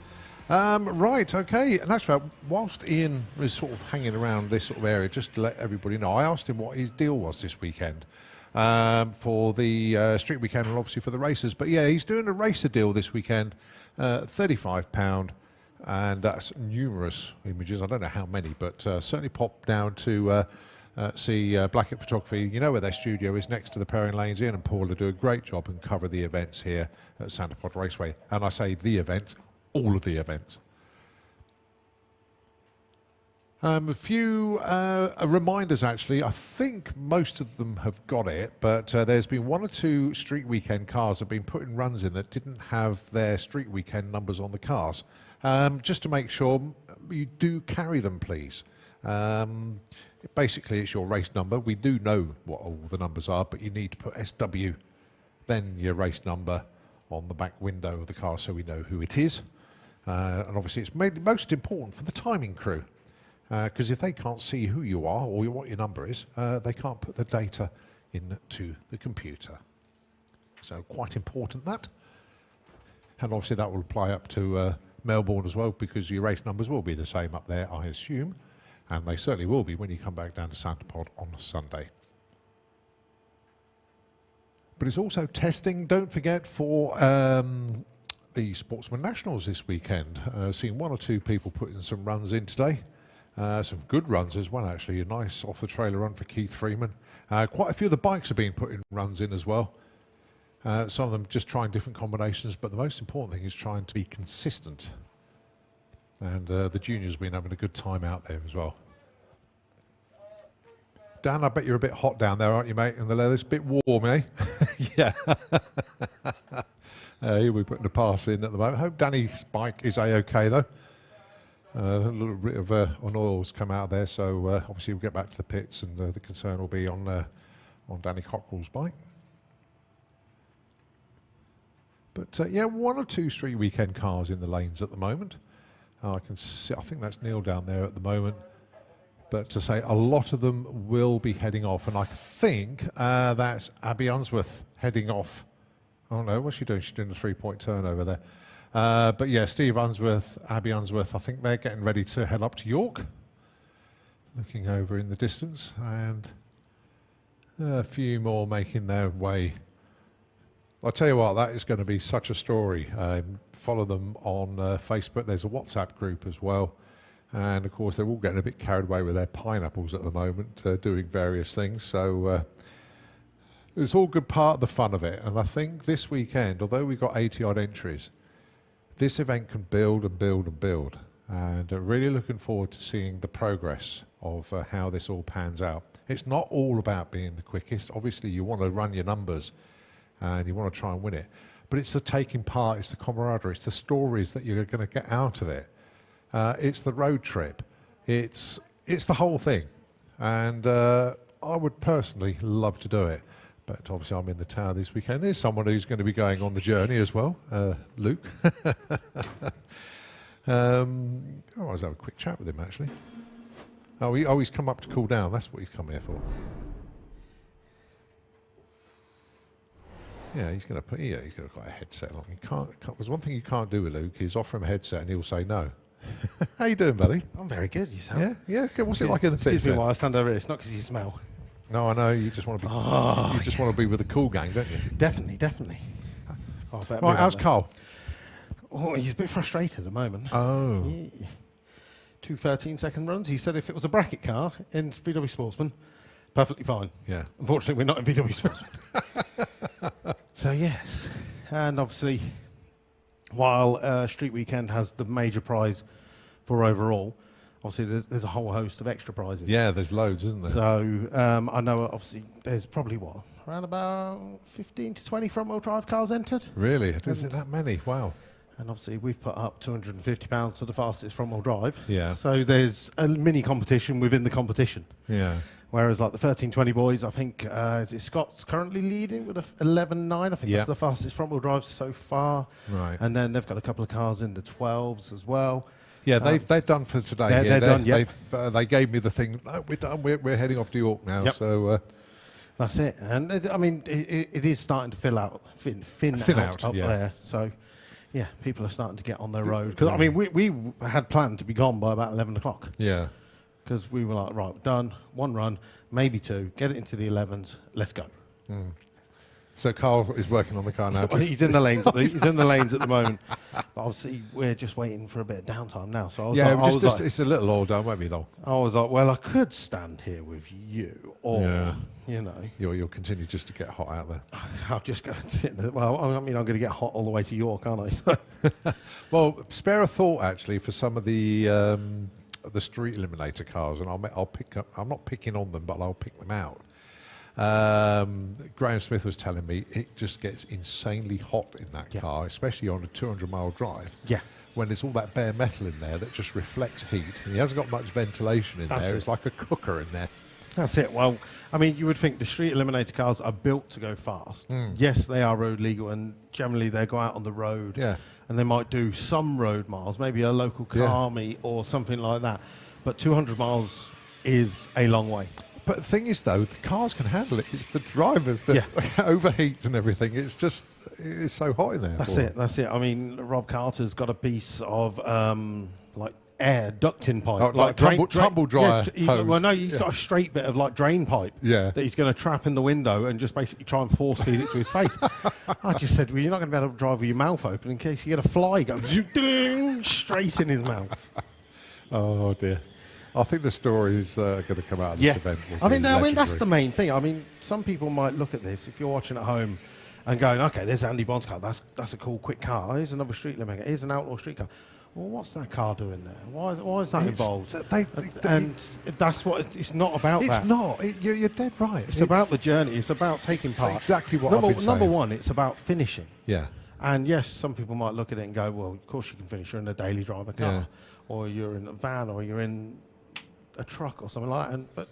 Right, okay, and actually, whilst Ian was sort of hanging around this sort of area, just to let everybody know, I asked him what his deal was this weekend for the street weekend and obviously for the racers. But yeah, he's doing a racer deal this weekend, £35, and that's numerous images. I don't know how many, but certainly pop down to see Blackett Photography. You know where their studio is, next to the pairing lanes. Ian and Paula do a great job and cover the events here at SantaPod Raceway. And I say the event, all of the events. A few reminders, actually. I think most of them have got it, but there's been one or two street weekend cars that have been putting runs in that didn't have their street weekend numbers on the cars. Just to make sure you do carry them, please. Basically, it's your race number. We do know what all the numbers are, but you need to put SW, then your race number on the back window of the car so we know who it is. And obviously it's made most important for the timing crew, because if they can't see who you are or what your number is, they can't put the data into the computer. So quite important that. And obviously that will apply up to Melbourne as well, because your race numbers will be the same up there, I assume. And they certainly will be when you come back down to SantaPod on Sunday. But it's also testing, don't forget, for the Sportsman Nationals this weekend. Seen one or two people putting some runs in today. Some good runs as well, actually. A nice off-the-trailer run for Keith Freeman. Quite a few of the bikes have been putting runs in as well. Some of them just trying different combinations, but the most important thing is trying to be consistent. And the juniors have been having a good time out there as well. Dan, I bet you're a bit hot down there, aren't you, mate? In the leather, it's a bit warm, eh? Yeah. He'll be putting the pass in at the moment. I hope Danny's bike is A-OK, though. A little bit of on oil's come out there, so obviously we'll get back to the pits, and the concern will be on Danny Cockrell's bike. But yeah, one or two street weekend cars in the lanes at the moment. I can see, I think that's Neil down there at the moment. But to say a lot of them will be heading off, and I think that's Abby Unsworth heading off. Oh no, what's she doing? She's doing a 3-point turn over there. But yeah, Steve Unsworth, Abby Unsworth, I think they're getting ready to head up to York. Looking over in the distance, and a few more making their way. I'll tell you what, that is going to be such a story. Follow them on Facebook. There's a WhatsApp group as well. And of course, they're all getting a bit carried away with their pineapples at the moment, doing various things. So it's all good part of the fun of it. And I think this weekend, although we've got 80-odd entries, this event can build and build and build. And really looking forward to seeing the progress of how this all pans out. It's not all about being the quickest. Obviously, you want to run your numbers and you want to try and win it. But it's the taking part, it's the camaraderie, it's the stories that you're going to get out of it. It's the road trip. It's the whole thing. And I would personally love to do it. But obviously I'm in the tower this weekend. There's someone who's going to be going on the journey as well, Luke. I was having a quick chat with him, actually. He's come up to cool down. That's what he's come here for. Yeah, he's going to put. Yeah, he's going to got a headset on. There's one thing you can't do with Luke is offer him a headset and he'll say no. How you doing, buddy? I'm very good. Yourself? Yeah. Good. What's it like in the pits? Excuse me while I stand over here. It's not because you smell. No, I know. You just want to be. You just want to be with the cool gang, don't you? Definitely. Oh, right. How's Carl? Oh, he's a bit frustrated at the moment. Oh. Yeah. 2 13-second runs. He said if it was a bracket car in VW Sportsman, perfectly fine. Yeah. Unfortunately, we're not in VW Sportsman. So yes, and obviously, while Street Weekend has the major prize for overall, obviously there's a whole host of extra prizes. Yeah, there's loads, isn't there? So I know obviously there's probably around about 15 to 20 front-wheel drive cars entered. Really? Is it that many? Wow. And obviously we've put up £250 for the fastest front-wheel drive. Yeah. So there's a mini competition within the competition. Yeah. Whereas like the 1320 boys, I think, is it Scott's currently leading with a 11.9. I think that's the fastest front-wheel drive so far. Right. And then they've got a couple of cars in the 12s as well. Yeah, they've done for today. They're done, yep. They gave me the thing, no, we're done, we're heading off to York now. Yep. So that's it. And I mean, it is starting to fill out, thin out up there. So, yeah, people are starting to get on their road. Because, I mean, we had planned to be gone by about 11 o'clock. Yeah. Because we were like, right, we're done, one run, maybe two, get it into the 11s, let's go. Mm. So Carl is working on the car now. Well, he's in the lanes. He's in the lanes at the moment. But obviously, we're just waiting for a bit of downtime now. So I was like, it's a little all done, won't be though. I was like, well, I could stand here with you, or you know, you'll continue just to get hot out there. I'll just go and sit there. Well, I mean, I'm going to get hot all the way to York, aren't I? Well, spare a thought actually for some of the street eliminator cars, and I'll pick up. I'm not picking on them, but I'll pick them out. Graham Smith was telling me it just gets insanely hot in that car, especially on a 200-mile drive. Yeah. When there's all that bare metal in there that just reflects heat, and he hasn't got much ventilation in there. It's like a cooker in there. That's it. Well, I mean, you would think the street eliminator cars are built to go fast. Mm. Yes, they are road legal, and generally they go out on the road and they might do some road miles, maybe a local car meet or something like that. But 200 miles is a long way. But the thing is, though, the cars can handle it. It's the drivers that overheat and everything. It's just, it's so hot in there. That's it. I mean, Rob Carter's got a piece of like air ducting pipe. Oh, like tumble dryer hose. Well, no, he's got a straight bit of like drain pipe that he's going to trap in the window and just basically try and force feed it to his face. I just said, well, you're not going to be able to drive with your mouth open in case you get a fly go straight in his mouth. Oh, dear. I think the story is going to come out of this event. I mean, that's the main thing. I mean, some people might look at this, if you're watching at home, and going, okay, there's Andy Bond's car. That's a cool, quick car. Here's another street limit. Here's an outlaw street car. Well, what's that car doing there? Why is that involved? And that's what it's not about. It's not. You're dead right. It's about the journey. It's about taking part. Exactly what I've been saying. Number one, it's about finishing. Yeah. And yes, some people might look at it and go, well, of course you can finish. You're in a daily driver car, or you're in a van, or you're in a truck or something like that. But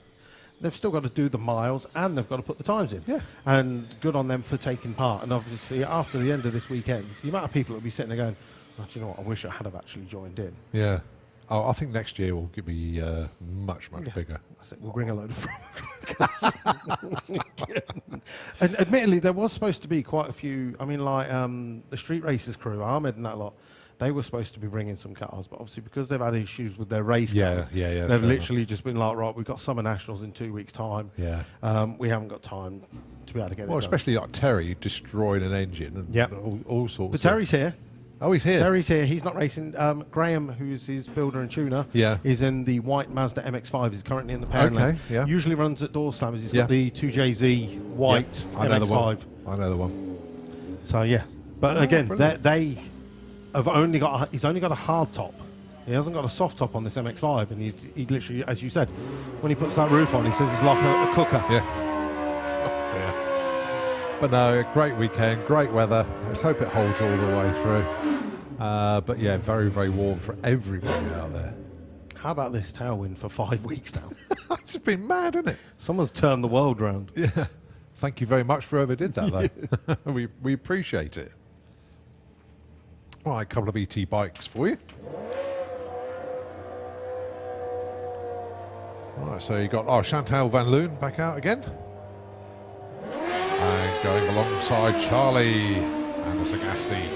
they've still got to do the miles and they've got to put the times in. Yeah. And good on them for taking part. And obviously, after the end of this weekend, the amount of people that will be sitting there going, oh, do you know what? I wish I had have actually joined in. Yeah. Oh, I think next year will be much bigger. That's it. We'll bring a load of And admittedly, there was supposed to be quite a few. I mean, like the street races crew, Ahmed and that lot. They were supposed to be bringing some cars, but obviously because they've had issues with their race cars, they've literally just been like, right, we've got Summer Nationals in 2 weeks' time. Yeah. We haven't got time to be able to get it done. Especially like Terry destroying an engine and all sorts. But Terry's here. Oh, he's here. Terry's here. He's not racing. Graham, who's his builder and tuner, is in the white Mazda MX-5. He's currently in the parent lane. Usually runs at door slammers. He's got the 2JZ white MX-5. I know the one. So, yeah. But again, they have only got he's only got a hard top. He hasn't got a soft top on this MX-5, and he literally, as you said, when he puts that roof on, he says it's like a cooker. Yeah. Oh dear. But no, a great weekend, great weather. Let's hope it holds all the way through. But yeah, very, very warm for everybody out there. How about this tailwind for 5 weeks now? It's just been mad, isn't it? Someone's turned the world round. Yeah. Thank you very much for whoever did that, though. we appreciate it. All right, a couple of ET bikes for you. All right, so you got Chantal Van Loon back out again. And going alongside Charlie and the Sagasti.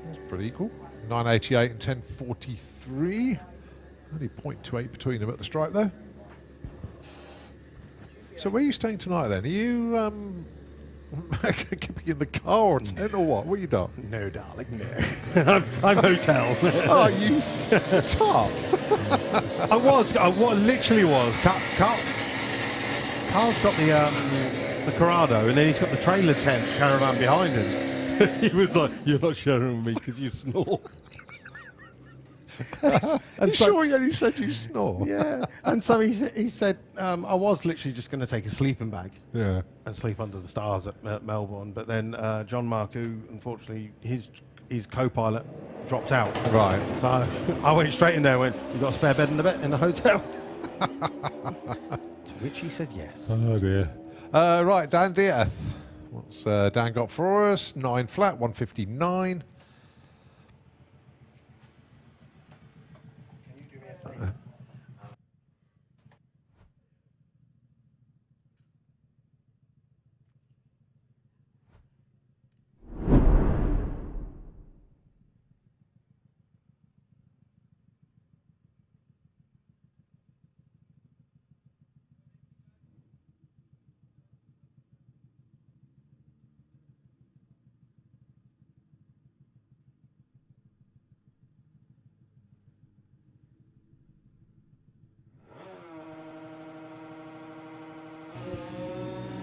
That's pretty equal. 988 and 1043. Only 0.28 between them at the stripe, though. So where are you staying tonight then? Are you keeping in the car or tent or what? What are you doing? No, darling, no. I'm hotel. Oh, you tart. I literally was. Carl's got the Corrado, and then he's got the trailer tent caravan behind him. He was like, you're not sharing with me because you snore. And sure you only said you snore? Yeah. And so he said, I was literally just going to take a sleeping bag and sleep under the stars at Melbourne. But then John Mark, who unfortunately his co-pilot dropped out. Right. So I went straight in there and went, you got a spare bed in the hotel? To which he said yes. Oh dear. Right, Dan Diaz. What's Dan got for us? 9 flat, 159.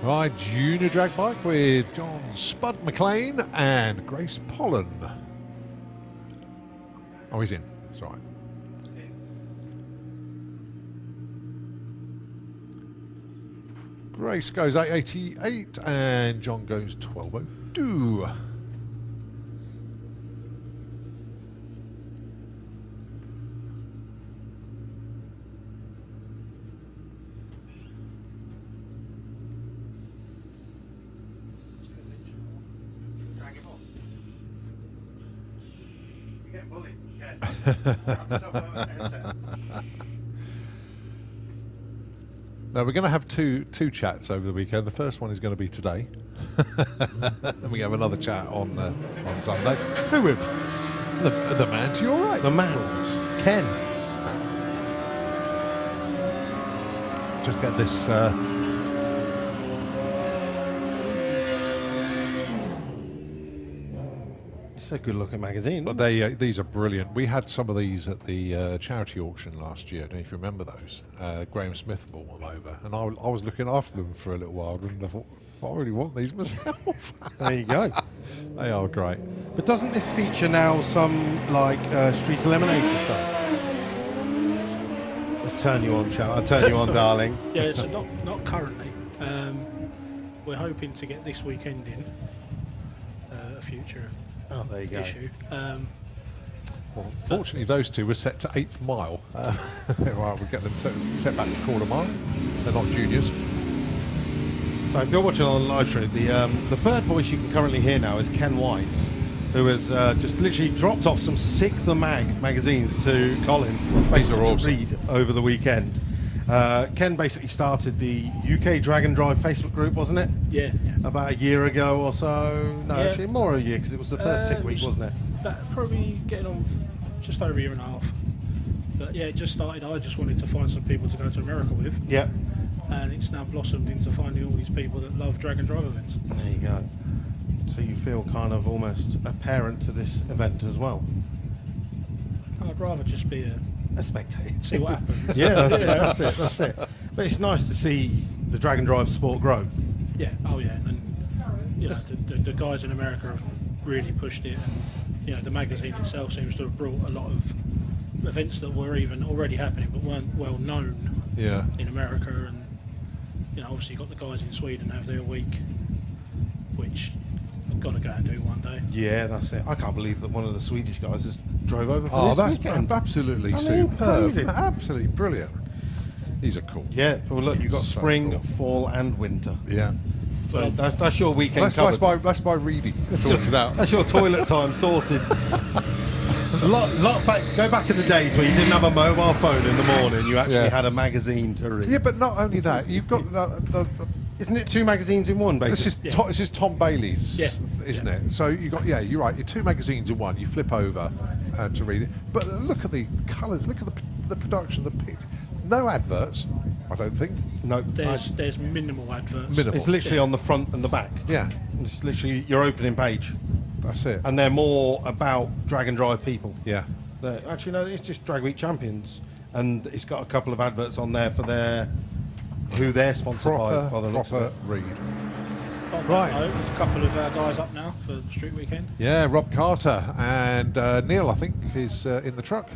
Right, junior drag bike with John Spud McLean and Grace Pollen. Oh, he's in. It's all right. Grace goes 888 and John goes 1202. No, we're going to have two chats over the weekend. The first one is going to be today. Then we have another chat on Sunday. Who with? The man to your right. The man. Ken. Just get this. It's a good looking magazine. But these are brilliant. We had some of these at the charity auction last year. I don't know if you remember those. Graham Smith brought them over, and I was looking after them for a little while, and I thought, I really want these myself. There you go. They are great. But doesn't this feature now some like Streets Eliminator stuff? Let's turn you on, shall I? I'll turn you on, darling. Yeah, so not currently. We're hoping to get this weekend in a future Oh, there you go. issue. Well, fortunately, those two were set to 8th mile. Right, we'll get them set back to quarter mile. They're not juniors. So if you're watching on the live stream, the third voice you can currently hear now is Ken White, who has just literally dropped off some Sick the Mag magazines to Colin basically to awesome. read over the weekend. Ken basically started the UK Drag and Drive Facebook group, wasn't it? Yeah. About a year ago or so. No, Yeah. actually more a year because it was the first sick week, wasn't it? Probably getting on just over a year and a half. But yeah, it just started. I just wanted to find some people to go to America with. Yeah. And it's now blossomed into finding all these people that love drag and drive events. There you go. So you feel kind of almost a parent to this event as well. I'd rather just be A spectator. see what happens. Yeah, that's it. But it's nice to see the drag and drive sport grow. Yeah. Oh yeah. And you know, the guys in America have really pushed it, and you know, the magazine itself seems to have brought a lot of events that were even already happening but weren't well known Yeah. in America. And you know, obviously you've got the guys in Sweden have their week, which I've got to go and do one day. Yeah, that's it. I can't believe that one of the Swedish guys just drove over for Oh, this that's weekend. absolutely I mean, superb. crazy. Absolutely brilliant. These are cool. Yeah, well look, you've got So spring, cool. fall and winter. Yeah. So that's your weekend That's covered. by reading sorted out. That's your toilet time sorted. Go back in the days where you didn't have a mobile phone in the morning, you actually Yeah. had a magazine to read. Yeah, but not only that, you've got Isn't it two magazines in one, this basically? is this is Tom Bailey's, Yeah. isn't Yeah. it? So you got you're right. You're two magazines in one. You flip over to read it, but look at the colours. Look at the production, the picture. No adverts, I don't think. No, There's minimal adverts. Minimal. it's literally on the front and the back. Yeah, It's literally your opening page. that's it. And they're more about drag and drive people. Yeah, Actually, no, it's just Drag Week Champions. And it's got a couple of adverts on there for who they're sponsored by the looks of proper it. read. Right. There's a couple of guys up now for the street weekend. Yeah, Rob Carter and Neil, I think, is in the truck.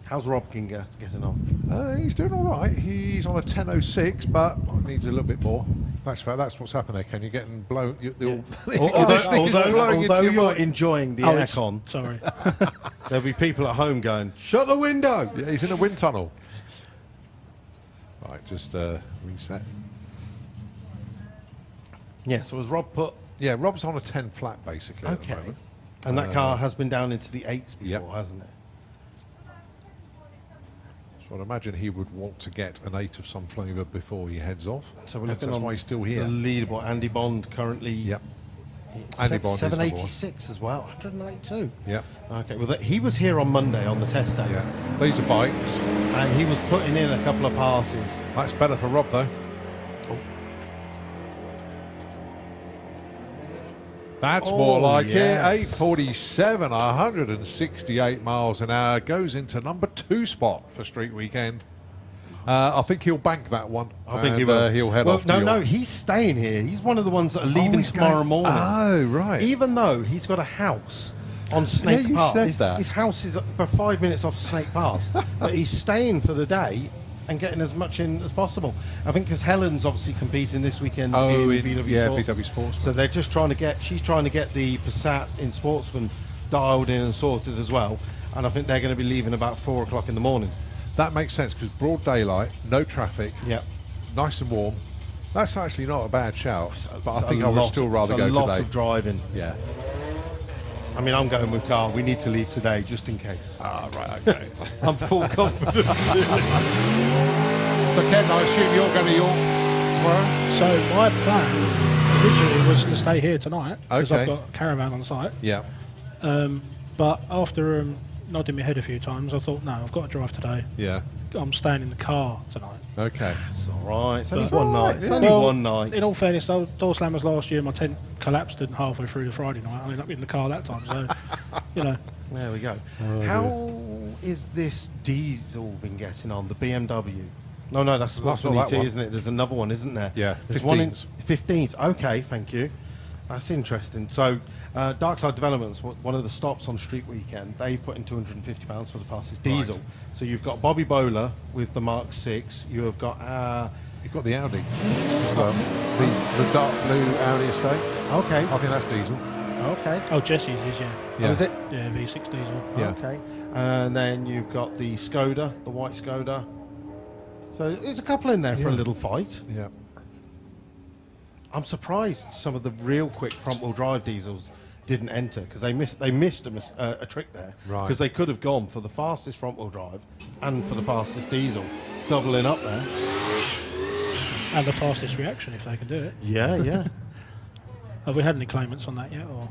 How's Rob King getting on? He's doing all right. He's on a 10.06, but needs a little bit more. That's what's happened there, Ken. You're getting blown. Although you're enjoying the it's- aircon, Sorry. there'll be people at home going, "Shut the window!" Yeah, he's in a wind tunnel. Right, just reset. Yeah. So has Rob put? Yeah, Rob's on a 10 flat basically at the Okay. moment. And that car has been down into the 8s before, Yep. hasn't it? So I'd imagine he would want to get an 8 of some flavour before he heads off. So we're Hence, looking that's on why he's still the here. leaderboard. Andy Bond currently. Yep. Andy Bond is number 786 as well. 192. Yep. Okay. Well, he was here on Monday on the test day, Yeah. These are bikes. and he was putting in a couple of passes. That's better for Rob though. That's more like yes. it. 8:47, 168 miles an hour. Goes into number 2 spot for Street Weekend. I think he'll bank that one. I think he and, will. He'll head well, off. No, he's staying here. He's one of the ones that are leaving he's tomorrow going- morning. Oh, right. Even though he's got a house on Snake you Pass. said his, that. his house is about 5 minutes off Snake Pass. But he's staying for the day and getting as much in as possible. I think because Helen's obviously competing this weekend in VW Sports. So they're just she's trying to get the Passat in Sportsman dialed in and sorted as well. And I think they're going to be leaving about 4 o'clock in the morning. That makes sense because broad daylight, no traffic, Yeah. nice and warm. That's actually not a bad shout, but I think I would still rather go a lot today. of driving. Yeah. I mean, I'm going with Carl. We need to leave today just in case. Ah, right, okay. I'm full confidence. So, Ken, I assume you're going to York tomorrow? So my plan originally was to stay here tonight because Okay. I've got a caravan on site. Yeah. But after nodding my head a few times, I thought, no, I've got to drive today. Yeah. I'm staying in the car tonight. Okay. It's all right. It's only But- one night. It's only Well, one night. In all fairness, though, door slammers last year, my tent collapsed and halfway through the Friday night. I ended up in the car that time. So, you know, There we go. How is this diesel been getting on, the BMW? No, that's That's not not that one. isn't it? There's another one, isn't there? Yeah, There's one in 15s. 15s. Okay, thank you. That's interesting. So, Darkside Developments, one of the stops on Street Weekend, they've put in £250 for the fastest diesel. So you've got Bobby Bowler with the Mark 6. You have got... You've got the Audi as well. The dark blue Audi estate. okay, I think that's diesel. okay. oh, Jesse's is, yeah. Yeah. Oh, is it? Yeah, V6 diesel. Yeah. Okay. And then you've got the Skoda, the white Skoda. So there's a couple in there for a Yeah. little fight. Yeah. I'm surprised some of the real quick front-wheel drive diesels didn't enter because they missed a trick there. Right. Because they could have gone for the fastest front-wheel drive and for the fastest diesel, doubling up there. And the fastest reaction, if they can do it. Yeah, yeah. Have we had any claimants on that yet? Or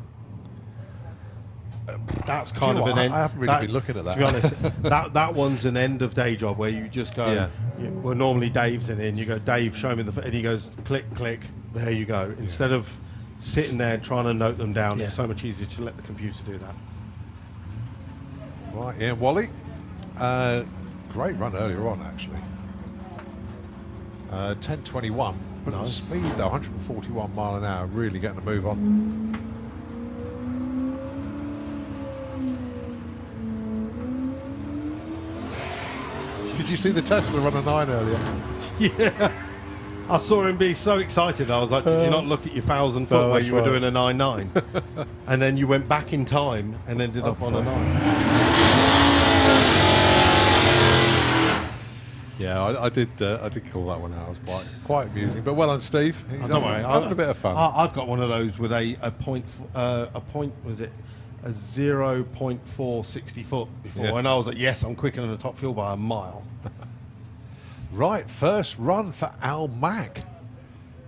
That's you kind know of what? an end. I haven't really been looking at that. To be honest, that one's an end of day job where you just go. Yeah. Well, normally Dave's in it, and you go, Dave, show me and he goes, click, click. There you go. Instead of sitting there trying to note them down, Yeah. it's so much easier to let the computer do that. Right, yeah, Wally. Great run earlier on, actually. 10:21, but at speed though, 141 mile an hour, really getting the move on. Did you see the Tesla run a 9 earlier? Yeah. I saw him be so excited. I was like, did you not look at your 1,000 foot where that's you were right. doing a 9.9? And then you went back in time and ended up on a 9. Yeah, I did call that one out. It was quite amusing, but well done, Steve. He's Oh, don't worry. having a bit of fun. I've got one of those with a point, was it a 0.460 foot before, Yeah. and I was like, yes, I'm quicker than the top fuel by a mile. Right, first run for Al Mack.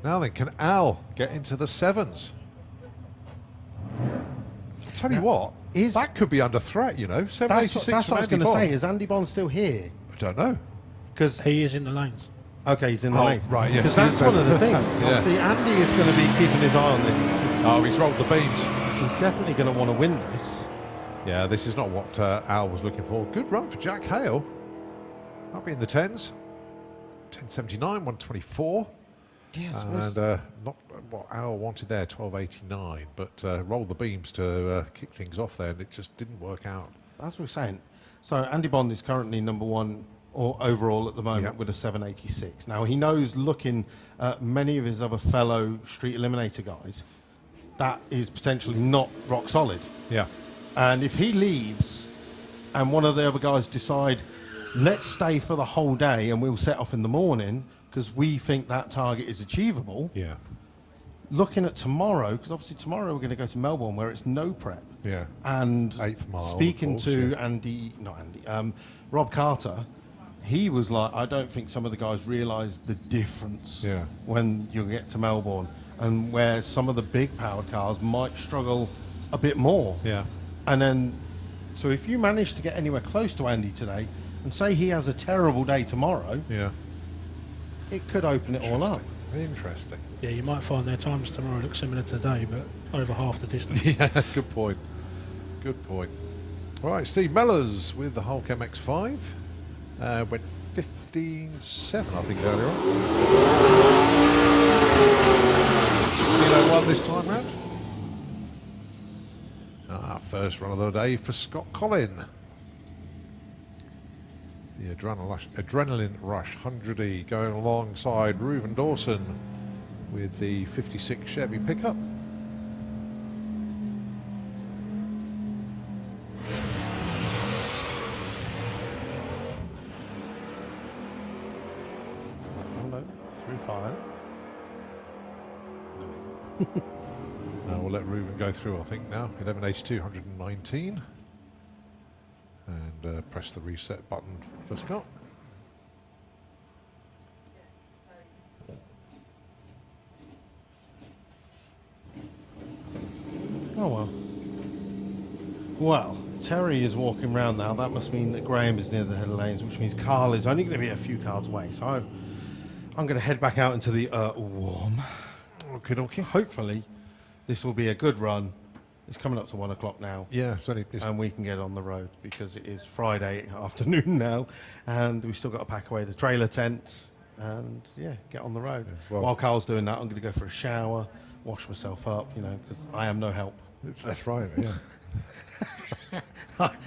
Now then, can Al get into the sevens? Tell you what, that could be under threat, you know. That's 786 what I from was Andy going to say. Bond. Is Andy Bond still here? I don't know. Because he is in the lanes. okay, he's in the Oh, lanes. right, yes, Because he that's is one then. of the things. Yeah. Obviously, Andy is going to be keeping his eye on this. Oh, he's rolled the beams. He's definitely going to want to win this. Yeah, this is not what Al was looking for. Good run for Jack Hale. That'll be in the 10s. 10.79, 124. Yes, And not what Al wanted there, 12.89. But rolled the beams to kick things off there, and it just didn't work out. that's what we're saying. So Andy Bond is currently number one or overall at the moment Yep. with a 786. Now he knows, looking at many of his other fellow Street Eliminator guys, that is potentially not rock solid. Yeah. And if he leaves and one of the other guys decide, let's stay for the whole day and we'll set off in the morning because we think that target is achievable, Yeah. looking at tomorrow, because obviously tomorrow we're going to go to Melbourne where it's no prep. Yeah. And 8th mile, speaking of course, to yeah. Rob Carter, he was like, I don't think some of the guys realise the difference Yeah. when you get to Melbourne and where some of the big powered cars might struggle a bit more. Yeah. And then, so if you manage to get anywhere close to Andy today and say he has a terrible day tomorrow, Yeah. it could open it all up. Interesting. Yeah, you might find their times tomorrow look similar to today, but over half the distance. Yeah, good point. Good point. All right, Steve Mellors with the Hulk MX-5. Went 15.7, I think, earlier on. 16.01 this time round. First run of the day for Scott Collin. The Adrenaline Rush 100E going alongside Reuven Dawson with the 56 Chevy pickup. Oh no, 3-5. We'll let Ruben go through, I think, now. 1182, 119. And press the reset button for Scott. Oh, well. Well, Terry is walking round now. That must mean that Graham is near the head of lanes, which means Carl is only going to be a few cars away. So I'm going to head back out into the warm. Okay. Hopefully, this will be a good run. It's coming up to 1 o'clock now. Yeah, And we can get on the road because it is Friday afternoon now. And we've still got to pack away the trailer tents and, yeah, get on the road. Yeah, well, while Carl's doing that, I'm going to go for a shower, wash myself up, you know, because I am no help. that's right, yeah.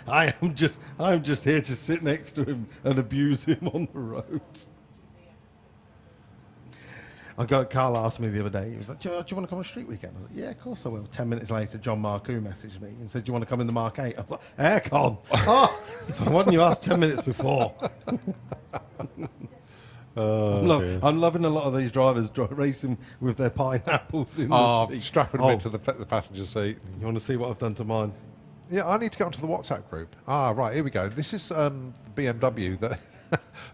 I'm just here to sit next to him and abuse him on the road. Carl asked me the other day, he was like, do you want to come on Street Weekend? I was like, yeah, of course I will. 10 minutes later, John Marcoux messaged me and said, do you want to come in the Mark 8? I was like, aircon. Oh! So why didn't you ask 10 minutes before? I'm loving a lot of these drivers racing with their pineapples in the seat. Strapping them into the passenger seat. You want to see what I've done to mine? Yeah, I need to get onto the WhatsApp group. Right, here we go. This is BMW that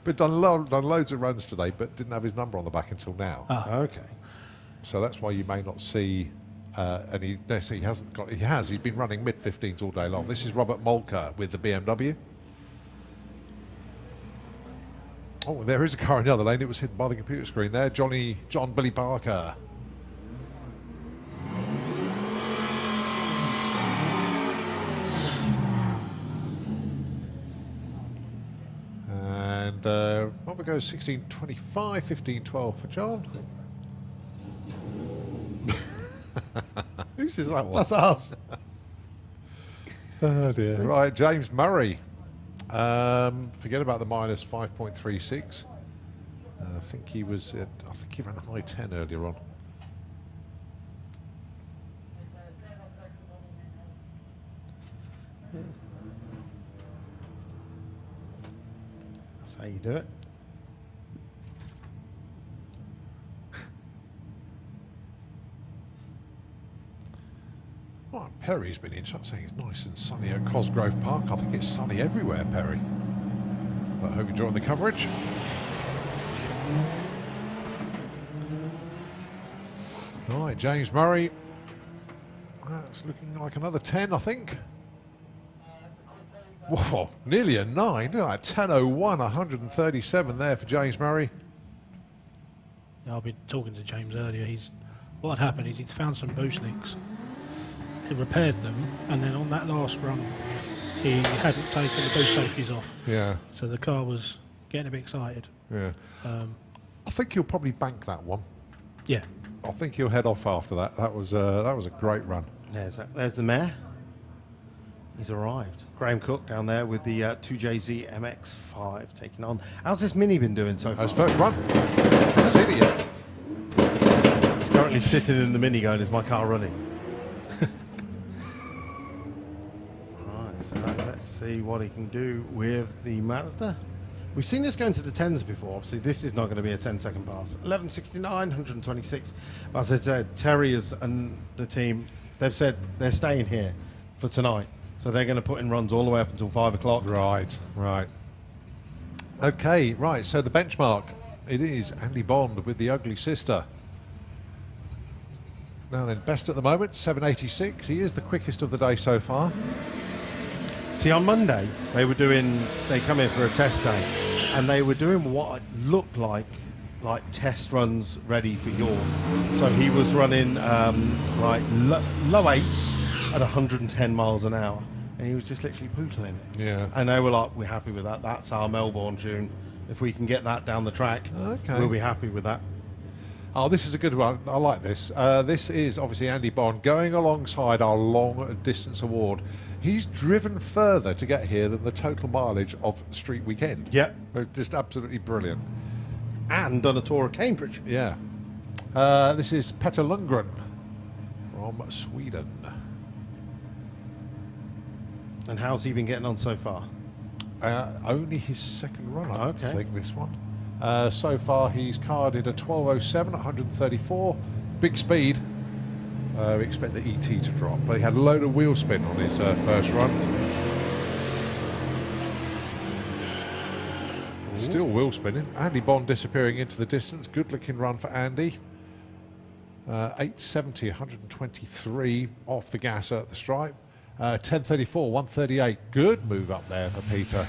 but done loads of runs today, but didn't have his number on the back until now. Okay. So that's why you may not see any. No, so he hasn't got. He has. He's been running mid-15s all day long. This is Robert Molker with the BMW. Oh, there is a car in the other lane. It was hidden by the computer screen there. John Billy Parker. And what we go 16:25, 15:12 for John. Whose is that one? That's us. Oh dear. Right, James Murray. Forget about the minus 5.36. I think he was. I think he ran high 10 earlier on. That's how you do it. Right, Perry's been in chat saying it's nice and sunny at Cosgrove Park. I think it's sunny everywhere, Perry. But I hope you're enjoying the coverage. Right, James Murray. That's looking like another 10, I think. Whoa, nearly a 9. Look at that, 10.01, 137 there for James Murray. Yeah, I've been talking to James earlier. What had happened is he'd found some boost leaks. He repaired them, and then on that last run, he hadn't taken the boost safeties off. Yeah. So the car was getting a bit excited. Yeah. I think you'll probably bank that one. Yeah. I think he'll head off after that. That was a great run. There's the mayor. He's arrived. Graham Cook down there with the 2JZ MX-5 taking on. How's this Mini been doing so far? His first run. That's it yet. He's currently sitting in the Mini going, is my car running? Right, so let's see what he can do with the Mazda. We've seen this go into the 10s before. Obviously, this is not going to be a 10-second pass. 11:69, 126. As I said, Terry and the team, they've said they're staying here for tonight. So they're going to put in runs all the way up until 5 o'clock. Right. Okay, right. So the benchmark, it is Andy Bond with the Ugly Sister. Now then, best at the moment, 7.86. He is the quickest of the day so far. See, on Monday, they come in for a test day, and they were doing what looked like test runs ready for York. So he was running low eights at 110 miles an hour, and he was just literally pootling it. Yeah. And they were like, we're happy with that. That's our Melbourne tune. If we can get that down the track, we'll be happy with that. Oh, this is a good one. I like this. This is obviously Andy Bond going alongside our long distance award. He's driven further to get here than the total mileage of Street Weekend. Yep. Just absolutely brilliant. And done a tour of Cambridge. Yeah. This is Petter Lundgren from Sweden. And how's he been getting on so far? Only his second run, I Okay. think, this one. So far, he's carded a 12.07, 134. Big speed. We expect the ET to drop, but he had a load of wheel spin on his first run. Still wheel spinning. Andy Bond disappearing into the distance. Good looking run for Andy. 870, 123 off the gas at the stripe. 1034, 138. Good move up there for Peter.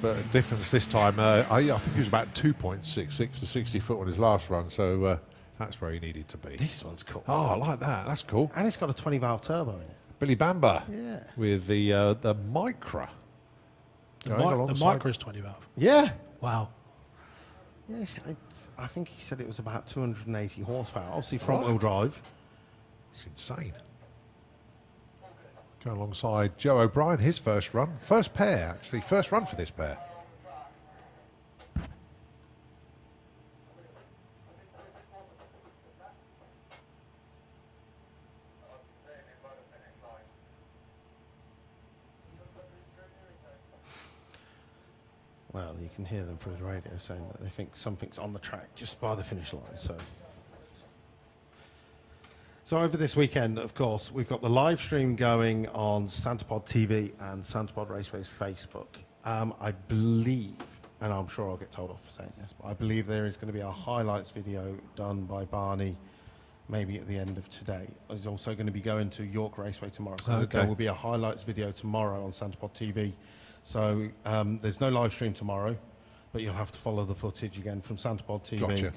But difference this time, I think he was about 2.66 to 60 foot on his last run, so that's where he needed to be. This one's cool. Oh, I like that. That's cool. And it's got a 20 valve turbo in it. Billy Bamber. Yeah. With the Micra. The Micra is 20 valve. Yeah. Wow. Yeah, I think he said it was about 280 horsepower. Obviously front wheel drive. It's insane. Going alongside Joe O'Brien, his first run. First pair, actually. First run for this pair. Well, you can hear them through the radio saying that they think something's on the track just by the finish line. So over this weekend, of course, we've got the live stream going on SantaPodTV and SantaPod Raceway's Facebook. I believe, and I'm sure I'll get told off for saying this, but I believe there is going to be a highlights video done by Barney maybe at the end of today. He's also going to be going to York Raceway tomorrow. So there will be a highlights video tomorrow on SantaPodTV. So there's no live stream tomorrow, but you'll have to follow the footage again from SantaPodTV. Gotcha.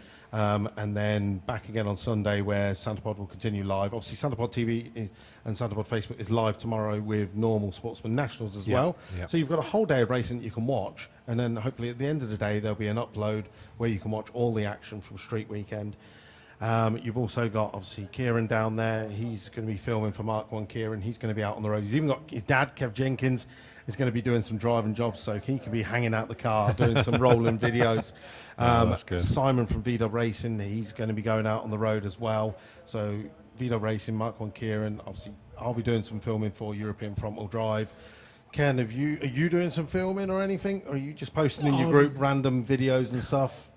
And then back again on Sunday where SantaPod will continue live. Obviously, SantaPodTV and SantaPod Facebook is live tomorrow with normal Sportsman Nationals as well. Yeah. So you've got a whole day of racing that you can watch. And then hopefully at the end of the day, there'll be an upload where you can watch all the action from Street Weekend. You've also got, obviously, Kieran down there. He's going to be filming for Mark 1 Kieran. He's going to be out on the road. He's even got his dad, Kev Jenkins, is going to be doing some driving jobs, so he can be hanging out the car, doing some rolling videos. That's good. Simon from VW Racing, he's going to be going out on the road as well. So VW Racing, Mark 1 Kieran, obviously I'll be doing some filming for European Front Wheel Drive. Ken, are you doing some filming or anything? Or are you just posting in your group random videos and stuff?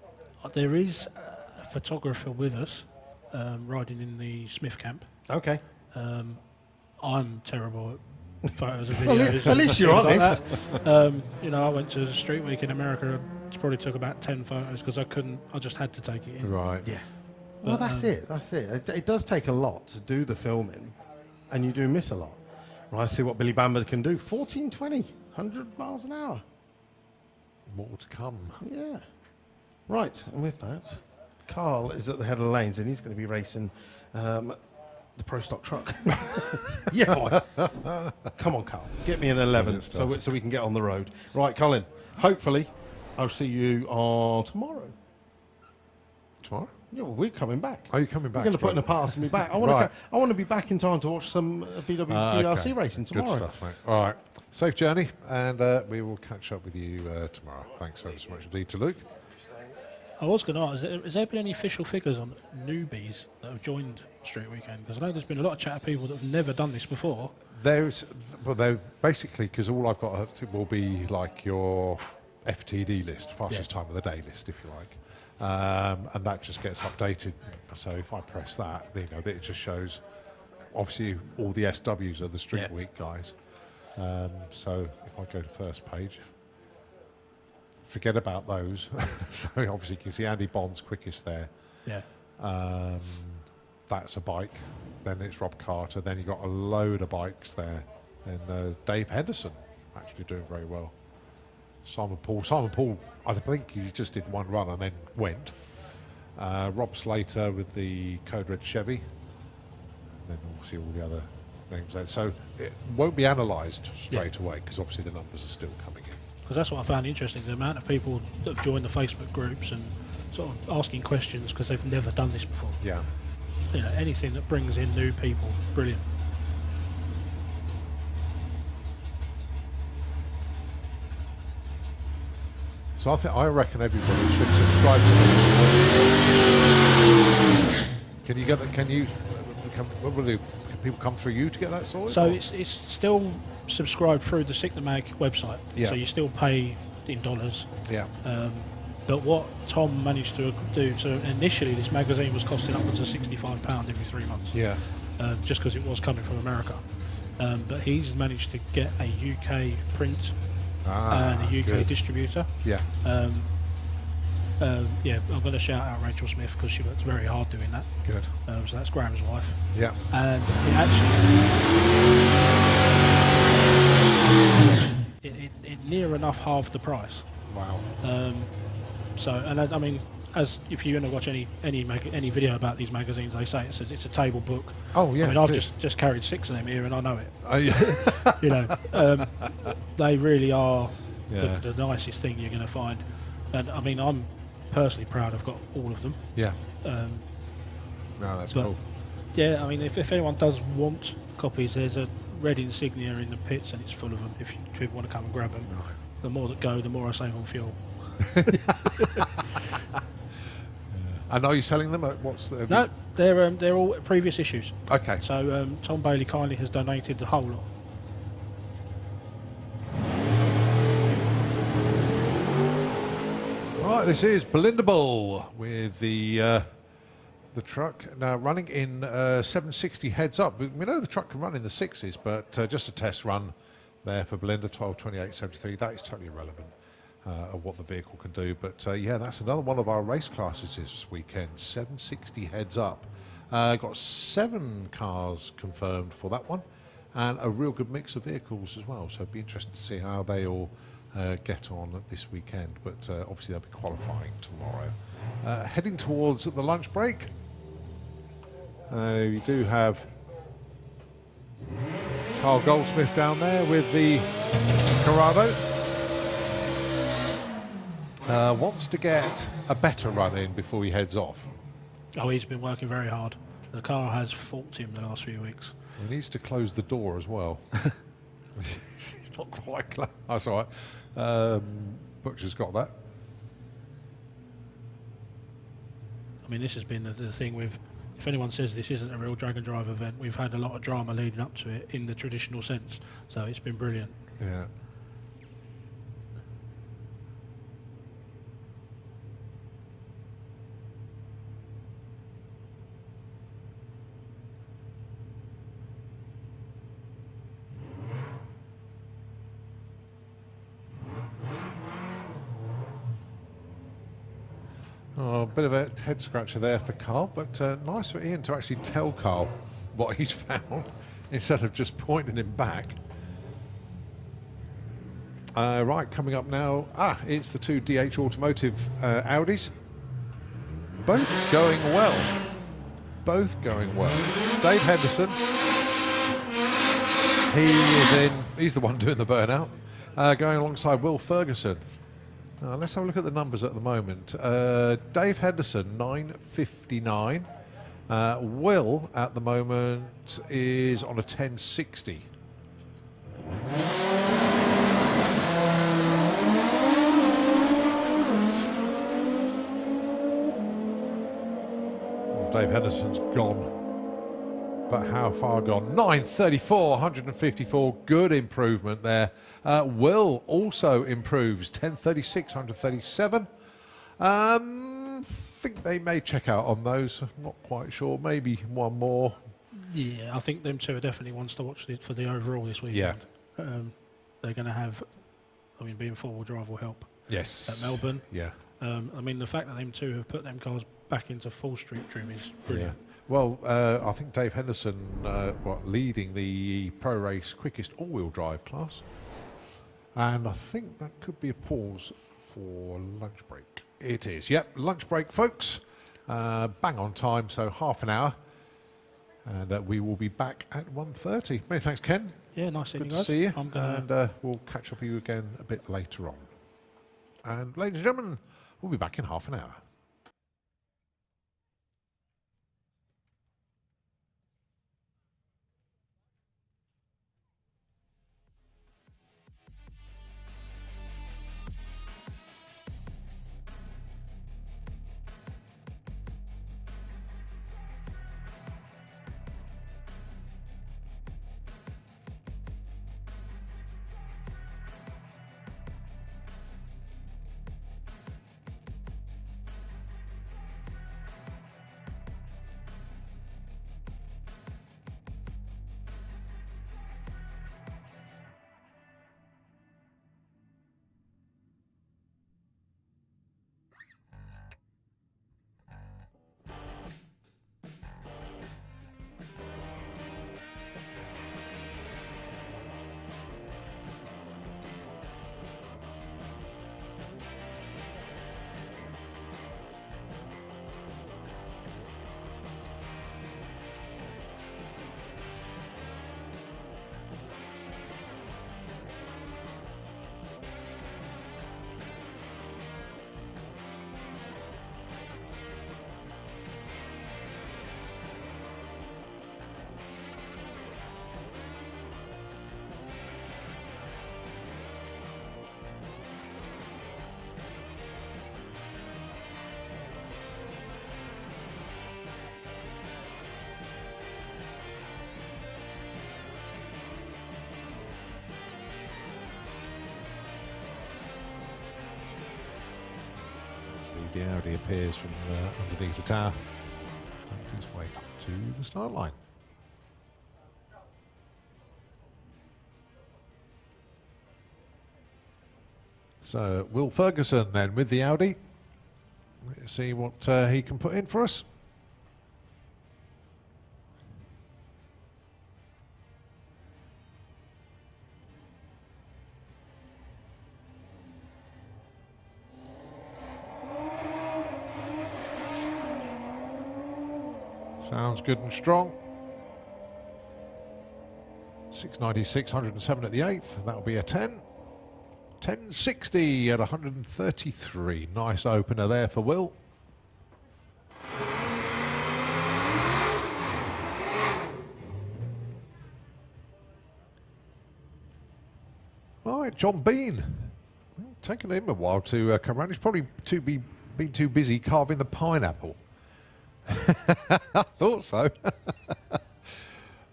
There is a photographer with us riding in the Smith camp. Okay. I'm terrible at photos and videos. At least you're honest. Like that. I went to Street Week in America. It probably took about 10 photos because I just had to take it in. Right. Yeah. Well, that's it. It does take a lot to do the filming, and you do miss a lot. Right, see what Billy Bamber can do. 1420, 100 miles an hour. More to come. Yeah. Right, and with that, Carl is at the head of the lanes, and he's going to be racing the Pro Stock truck. Yeah, boy. Come on, Carl. Get me an 11 so we can get on the road. Right, Colin, hopefully I'll see you tomorrow. Tomorrow? Yeah, well, we're coming back. Are you coming back? We're going to put in a pass and be back. I want to be back in time to watch some VW racing tomorrow. Good stuff, mate. All right. Safe journey, and we will catch up with you tomorrow. Thanks ever so much indeed to Luke. I was going to ask, has there been any official figures on newbies that have joined Street Weekend? Because I know there's been a lot of chat of people that have never done this before. They're basically, because all I've got will be like your FTD list, fastest time of the day list, if you like. And that just gets updated. So if I press that, it just shows, obviously, all the SWs are the Street Week guys. So if I go to first page, forget about those. So obviously you can see Andy Bond's quickest there. Yeah. That's a bike. Then it's Rob Carter. Then you got a load of bikes there. And Dave Henderson actually doing very well. Simon Paul, I think he just did one run and then went. Rob Slater with the Code Red Chevy. And then obviously all the other names there. So it won't be analysed straight away because obviously the numbers are still coming in. Because that's what I found interesting, the amount of people that have joined the Facebook groups and sort of asking questions because they've never done this before. Yeah. Anything that brings in new people, brilliant. So I reckon everybody should subscribe to it. Can people come through you to get that sorted? So it's still subscribed through the Sick the Mag website. Yeah. So you still pay in dollars. Yeah. But what Tom managed to do, so initially this magazine was costing upwards of £65 every 3 months. Yeah. Just because it was coming from America. But he's managed to get a UK print and a UK good. distributor. Yeah. Yeah, I'm going to shout out Rachel Smith because she works very hard doing that. Good. So that's Graham's wife. Yeah. And it near enough halved the price. Wow. So, and I mean, as if you're going to watch any video about these magazines, they say it's a table book. Oh yeah. I mean, I've just carried 6 of them here, and I know it. Yeah. You know, they really are Yeah. the nicest thing you're going to find. And I mean, I'm personally proud I've got all of them. Yeah. No, that's but cool. Yeah, I mean, if anyone does want copies, there's a red insignia in the pits, and it's full of them. If you want to come and grab them, the more that go, the more I save on fuel. And are you selling them? What's the? No, they're all previous issues. Okay. So Tom Bailey kindly has donated the whole lot. Right, this is Belindable with the truck now running in 760 heads up. We know the truck can run in the 6s, but just a test run there for Belinda, 12:28.73. That is totally irrelevant of what the vehicle can do. But yeah, that's another one of our race classes this weekend, 760 heads up. Got 7 cars confirmed for that one, and a real good mix of vehicles as well. So it'd be interesting to see how they all get on this weekend. But obviously they'll be qualifying tomorrow. Heading towards the lunch break. We do have Carl Goldsmith down there with the Corrado. Wants to get a better run in before he heads off. Oh, he's been working very hard. The car has faulted him the last few weeks. He needs to close the door as well. He's not quite close. That's all right. Butcher's got that. I mean, this has been the thing with, if anyone says this isn't a real drag and drive event, we've had a lot of drama leading up to it in the traditional sense. So it's been brilliant. Yeah. Oh, a bit of a head scratcher there for Carl, but nice for Ian to actually tell Carl what he's found instead of just pointing him back. Right, coming up now, it's the 2 DH Automotive Audis. Both going well. Both going well. Dave Henderson, he's the one doing the burnout, going alongside Will Ferguson. Let's have a look at the numbers at the moment. Dave Henderson, 9:59. Will, at the moment, is on a 10:60. Dave Henderson's gone. But how far gone? 9:34, 154. Good improvement there. Will also improves. 10:36, 137. Think they may check out on those. Not quite sure. Maybe one more. Yeah, I think them two are definitely ones to watch for the overall this weekend. Yeah. They're going to have, I mean, being four-wheel drive will help. Yes. At Melbourne. Yeah. I mean, the fact that them two have put them cars back into full street trim is brilliant. Yeah. Well, I think Dave Henderson leading the Pro Race quickest all-wheel drive class. And I think that could be a pause for lunch break. It is, yep, lunch break, folks. Bang on time, so half an hour. And we will be back at 1:30. Many thanks, Ken. Yeah, nice seeing Good you to guys. see you. I'm gonna... And we'll catch up with you again a bit later on. And ladies and gentlemen, we'll be back in half an hour. The Audi appears from underneath the tower. Make his way up to the start line. So Will Ferguson then with the Audi. Let's see what he can put in for us. Sounds good and strong. 696, 107 at the 8th. That'll be a 10. 1060 at 133. Nice opener there for Will. All right, John Bean. Well, taken him a while to come around. He's probably been too busy carving the pineapple. I thought so.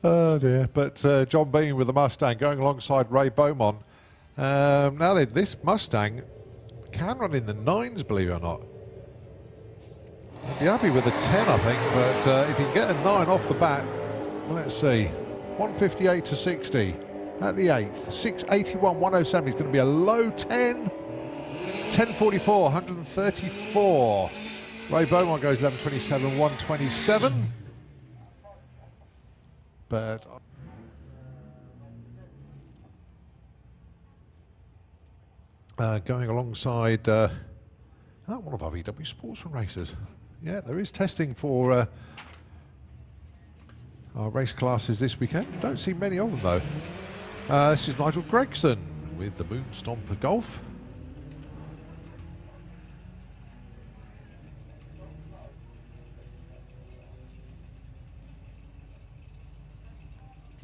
Oh dear. But John Bean with the Mustang going alongside Ray Beaumont. Now then, this Mustang can run in the 9s, believe it or not. I'd be happy with a 10, I think, but if you can get a 9 off the bat, let's see. 158 to 60 at the 8th. 681, 107 is going to be a low 10. 1044, 134. Ray Beaumont goes 1127, 127. But going alongside one of our VW Sportsman racers. Yeah, there is testing for our race classes this weekend. Don't see many of them though. This is Nigel Gregson with the Moon Stomper Golf.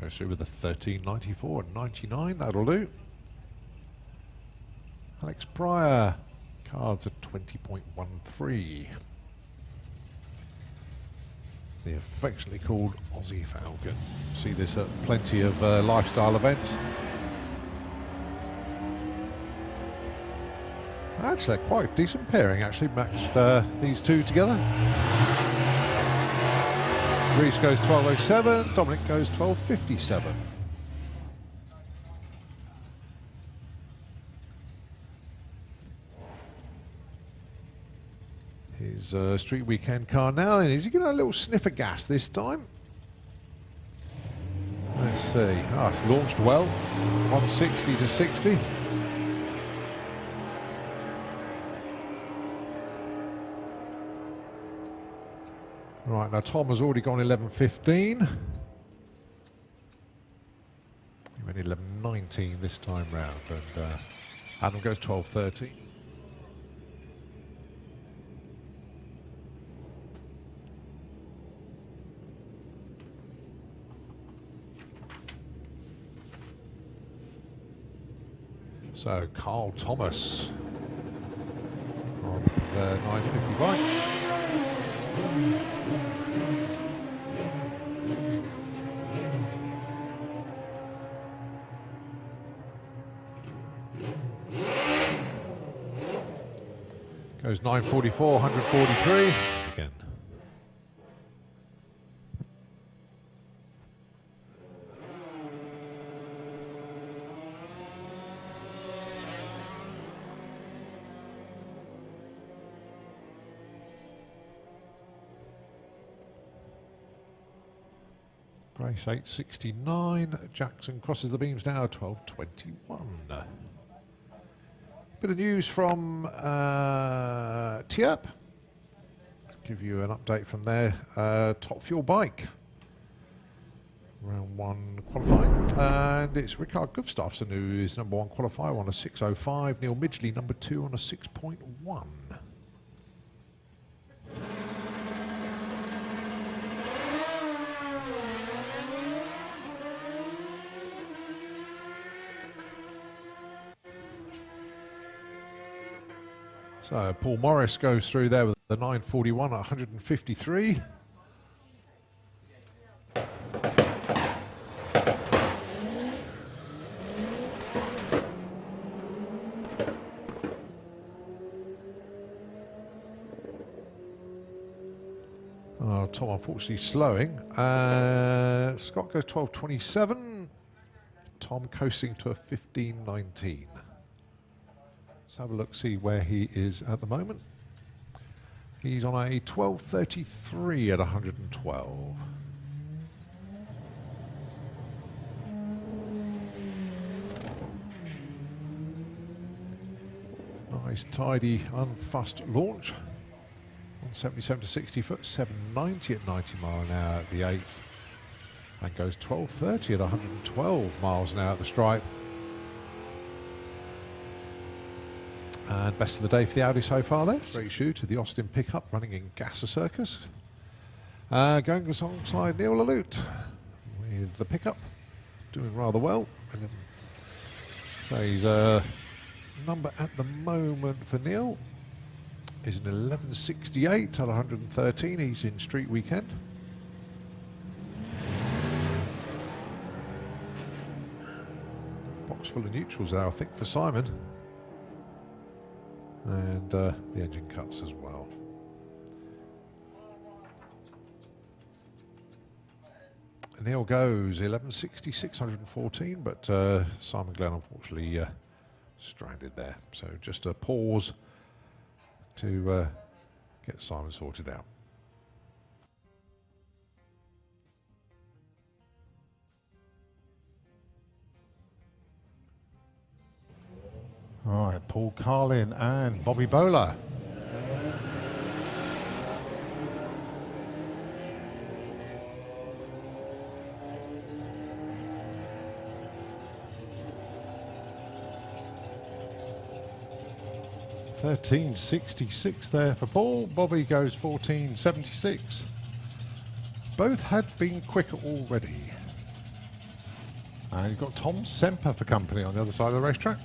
Goes through with the 1394 and 99, that'll do. Alex Pryor, cards at 20.13. The affectionately called Aussie Falcon. See this at plenty of lifestyle events. Actually, quite a decent pairing, actually, matched these two together. Reese goes 1207, Dominic goes 1257. His street weekend car now, then. Is he going to have a little sniff of gas this time? Let's see. Ah, it's launched well. 160 to 60. Right, now Tom has already gone 11.15. He went 11.19 this time round, and Adam goes 12.30. So Carl Thomas on his 950 bike. Goes 944, 143 again. Grace 869. Jackson crosses the beams now, 1221. Bit of news from Tierp. Give you an update from there. Top fuel bike. Round 1 qualifying. And it's Ricard Gustafsson who is number 1 qualifier on a 6.05. Neil Midgley number 2 on a 6.1. So Paul Morris goes through there with the 941 at 153. Tom unfortunately slowing. Scott goes 12.27. Tom coasting to a 15.19. Let's have a look, see where he is at the moment. He's on a 12.33 at 112. Nice, tidy, unfussed launch. 177 to 60 foot, 790 at 90 mile an hour at the 8th. And goes 12.30 at 112 miles an hour at the stripe. And best of the day for the Audi so far there. Straight shoe to the Austin pickup, running in Gasser Circus. Going alongside Neil Lalute with the pickup, doing rather well. So he's number at the moment for Neil is an 11.68 at 113. He's in street weekend. Box full of neutrals there, I think, for Simon. And the engine cuts as well. Neil goes 11.60, 614, but Simon Glenn unfortunately stranded there. So just a pause to get Simon sorted out. All right, Paul Carlin and Bobby Bowler. $13.66 there for Paul. Bobby goes 14.76. Both had been quicker already. And you've got Tom Semper for company on the other side of the racetrack.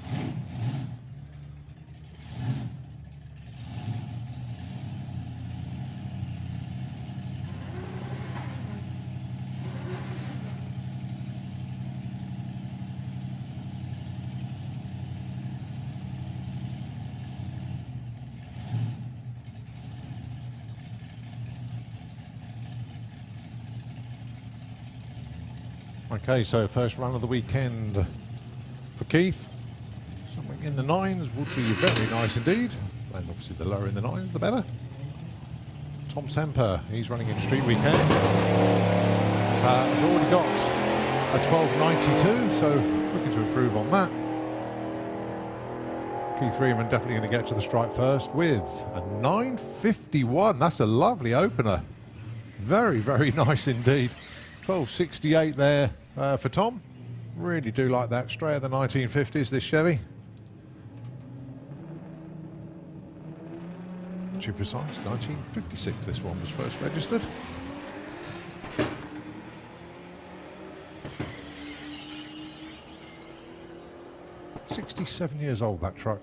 Okay, so first run of the weekend for Keith. Something in the 9s would be very nice indeed. And obviously the lower in the 9s, the better. Tom Semper, he's running in street weekend. Has already got a 12.92, so looking to improve on that. Keith Freeman definitely going to get to the stripe first with a 9.51. That's a lovely opener. Very, very nice indeed. 12.68 there for Tom. Really do like that. Straight out of the 1950s, this Chevy. To be precise, 1956 this one was first registered. $67 years old, that truck.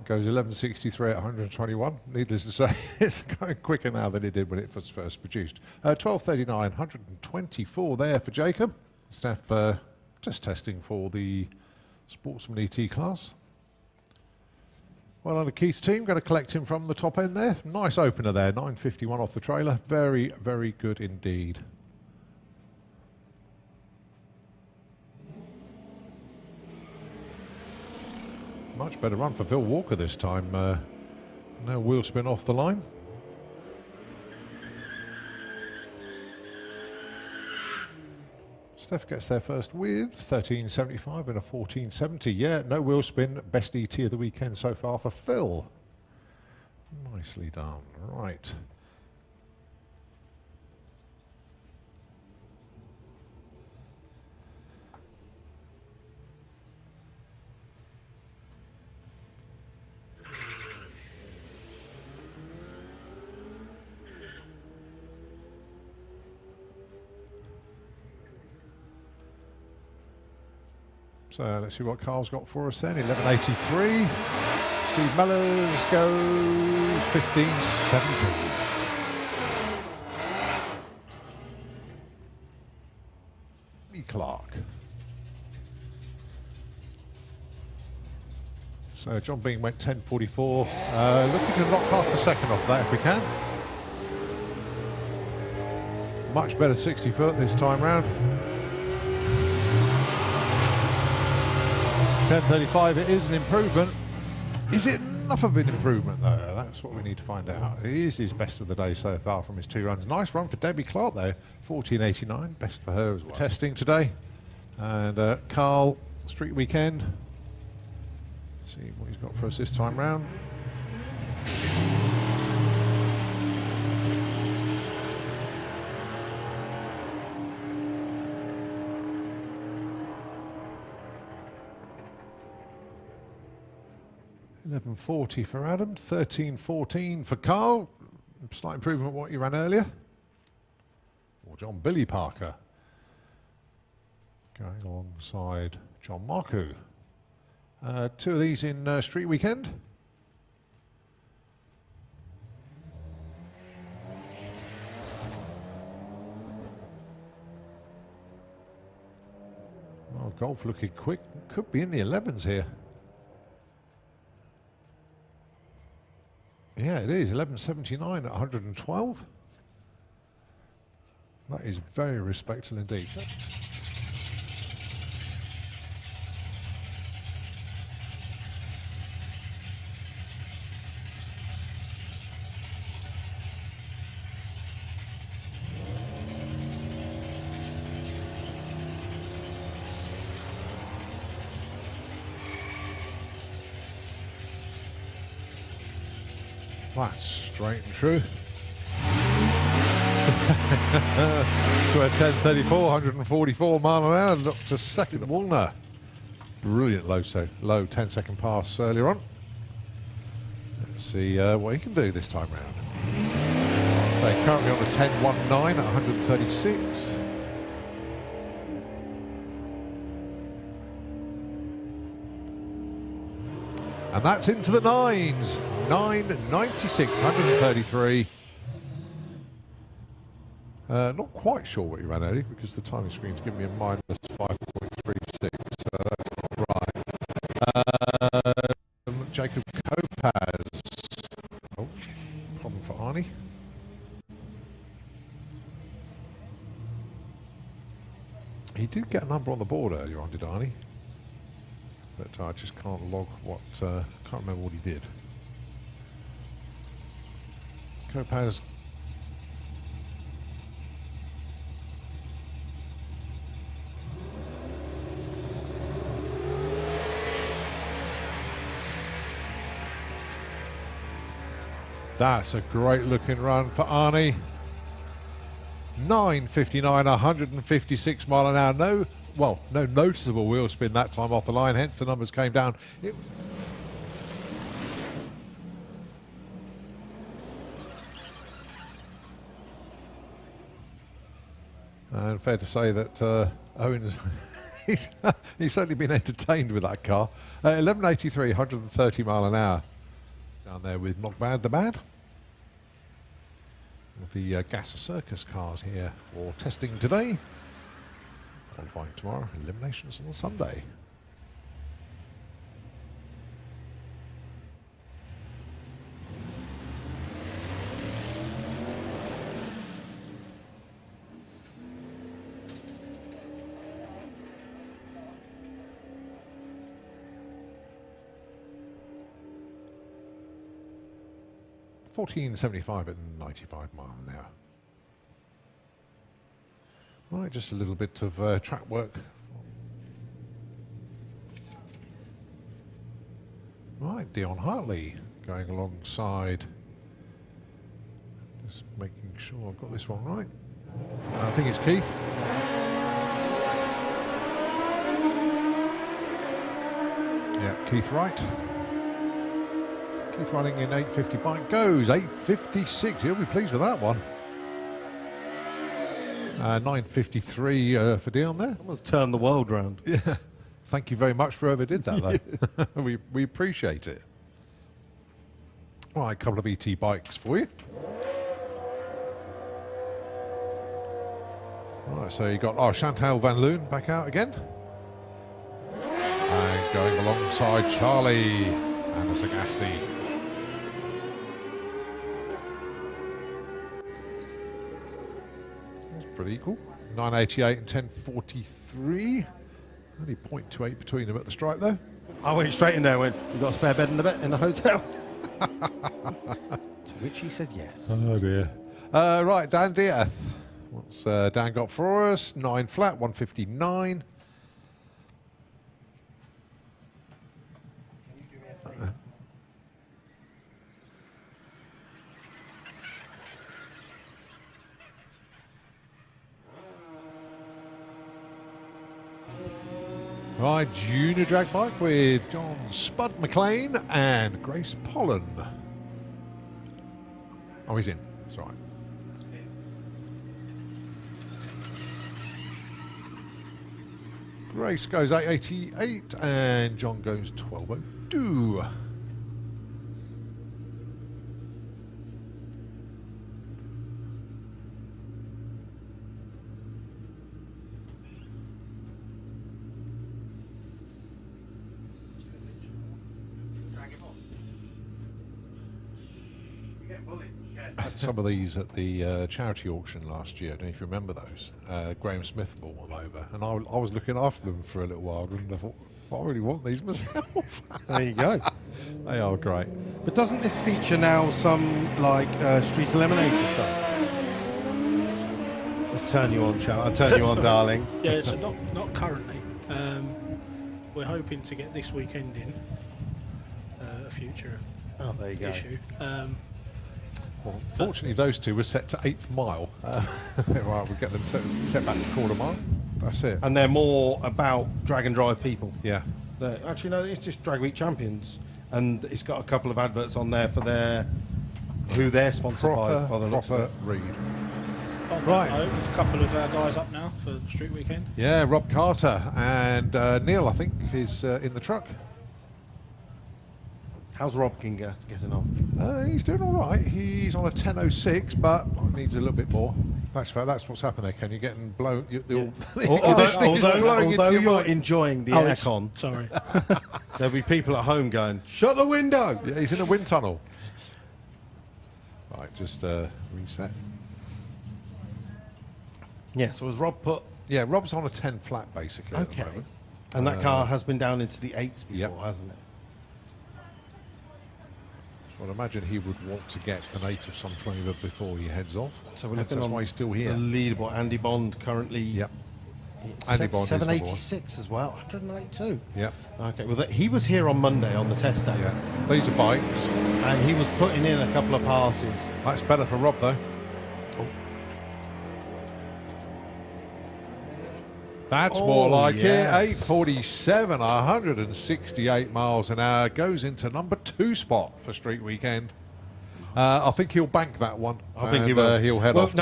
Goes 11.63 at 121. Needless to say, it's going quicker now than it did when it was first produced. 12.39, 124 there for Jacob. Steph just testing for the Sportsman ET class. Well, on the Keith's team, going to collect him from the top end there. Nice opener there, 9.51 off the trailer. Very, very good indeed. Much better run for Phil Walker this time. No wheel spin off the line. Steph gets there first with 13.75 and a 14.70. Yeah, no wheel spin. Best ET of the weekend so far for Phil. Nicely done. Right. So let's see what Carl's got for us then. 11.83. Steve Mellors goes 15.70. Lee Clark. So John Bean went 10.44. Looking to knock half a second off that if we can. Much better 60 foot this time round. 10:35, it is an improvement. Is it enough of an improvement though? That's what we need to find out. It is his best of the day so far from his 2 runs. Nice run for Debbie Clark though, 14:89, best for her as well. Testing today. And Carl, street weekend. See what he's got for us this time round. $11.40 for Adam, 13.14 for Carl. Slight improvement on what you ran earlier. Or John Billy Parker going alongside John Marku. 2 of these in street weekend. Oh, golf looking quick. Could be in the 11s here. Yeah, it is. 11.79 at 112. That is very respectable indeed. That's straight and true. To a 10.34, 144 mile an hour, up to second. Walner. Brilliant low 10-second pass earlier on. Let's see what he can do this time round. So currently on the 10.19 at 136. And that's into the 9s. 9.96, 133. Not quite sure what he ran early because the timing screen's giving me a minus 5.36, so that's not right. Jacob Kopaz. Oh, problem for Arnie. He did get a number on the board earlier on, did Arnie? But I just can't log what, can't remember what he did. Kopaz. That's a great looking run for Arnie. 9.59, 156 mile an hour. No noticeable wheel spin that time off the line, hence the numbers came down. And fair to say that Owen's he's certainly been entertained with that car. 11.83, 130 mile an hour. Down there with Not Bad the Bad. With the Gas Circus cars here for testing today. Qualifying tomorrow, eliminations on Sunday. $14.75 at 95 mile an hour. Right, just a little bit of track work. Right, Dion Hartley going alongside. Just making sure I've got this one right. I think it's Keith. Yeah, Keith Wright. Keith running in 8.50 bike goes 8.56. He'll be pleased with that one. 9.53 for Dion there. Almost turned the world round. Yeah. Thank you very much for whoever did that, though. we appreciate it. All right, a couple of ET bikes for you. All right, so you got Chantal Van Loon back out again. And going alongside Charlie and the Sagasti. pretty equal. 988 and 1043. Only 0.28 between them at the stripe there. I went straight in there and went, you got a spare bed in the hotel? To which he said yes. Oh dear. Right, Dan Diaz. What's Dan got for us? 9 flat, 159. Right, junior drag bike with John Spud McLean and Grace Pollen. Oh, he's in. It's all right. Grace goes 888 and John goes 1202. Some of these at the charity auction last year. I don't know if you remember those. Graham Smith brought them over, and I was looking after them for a little while, and I thought, I really want these myself. There you go. They are great. But doesn't this feature now some like Street Eliminator stuff? Let's turn you on, Charles. I'll turn you on, darling. Yeah, so not currently. We're hoping to get this weekend in a future Oh, there you go. issue. Well, fortunately, those two were set to 8th mile. Right, we'll get them set back to quarter mile. That's it. And they're more about drag and drive people. Yeah. Actually, no, it's just Drag Week Champions. And it's got a couple of adverts on there for who they're sponsored by the looks of Proper it. read. Right. There's a couple of our guys up now for Street Weekend. Yeah, Rob Carter and Neil, I think, is in the truck. How's Rob getting on? He's doing all right. He's on a 10.06, but needs a little bit more. That's what's happened there, Ken. You're getting blown. Although you're enjoying the aircon, Sorry. there'll be people at home going, shut the window! Yeah, he's in a wind tunnel. Right, just reset. Yeah, so has Rob put... Yeah, Rob's on a 10 flat, basically. At the Okay. moment. And that car has been down into the 8s before, Yep. hasn't it? So I'd imagine he would want to get an 8 of some flavour before he heads off. So we're Hence, looking that's on why he's still here. the leaderboard. Andy Bond currently... Yep. Andy Bond is number 786 as well, 192. Yep. Okay, well, he was here on Monday on the test day. Yeah. These are bikes. And he was putting in a couple of passes. That's better for Rob, though. Oh. That's more like it. 847, 168 miles an hour. Goes into number 2 spot for Street Weekend. I think he'll bank that one. I think he will. He'll head off.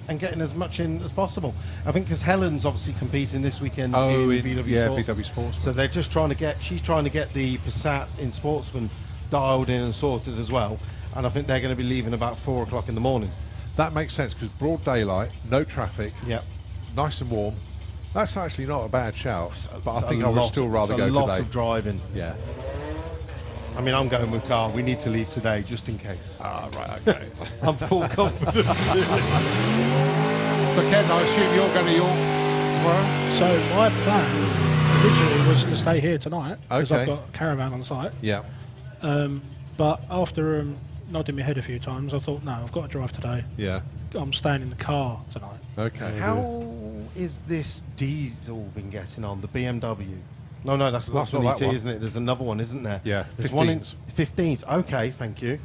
And getting as much in as possible. I think because Helen's obviously competing this weekend in VW Sports. VW Sports. So they're just she's trying to get the Passat in Sportsman dialed in and sorted as well. And I think they're going to be leaving about 4 o'clock in the morning. That makes sense because broad daylight, no traffic, nice and warm. That's actually not a bad shout, but I think I would still rather go today. Lots of driving. Yeah. I mean, I'm going with car. We need to leave today just in case. Ah, right, okay. I'm full confidence. So, Ken, I assume you're going to York tomorrow? So my plan originally was to stay here tonight because Okay. I've got a caravan on site. Yeah. But after nodding my head a few times, I thought, no, I've got to drive today. Yeah. I'm staying in the car tonight. Okay. How is this diesel been getting on, the BMW? No, that's That's not not that one. isn't it? There's another one, isn't there? Yeah, There's one in 15s. 15s. Okay, thank you.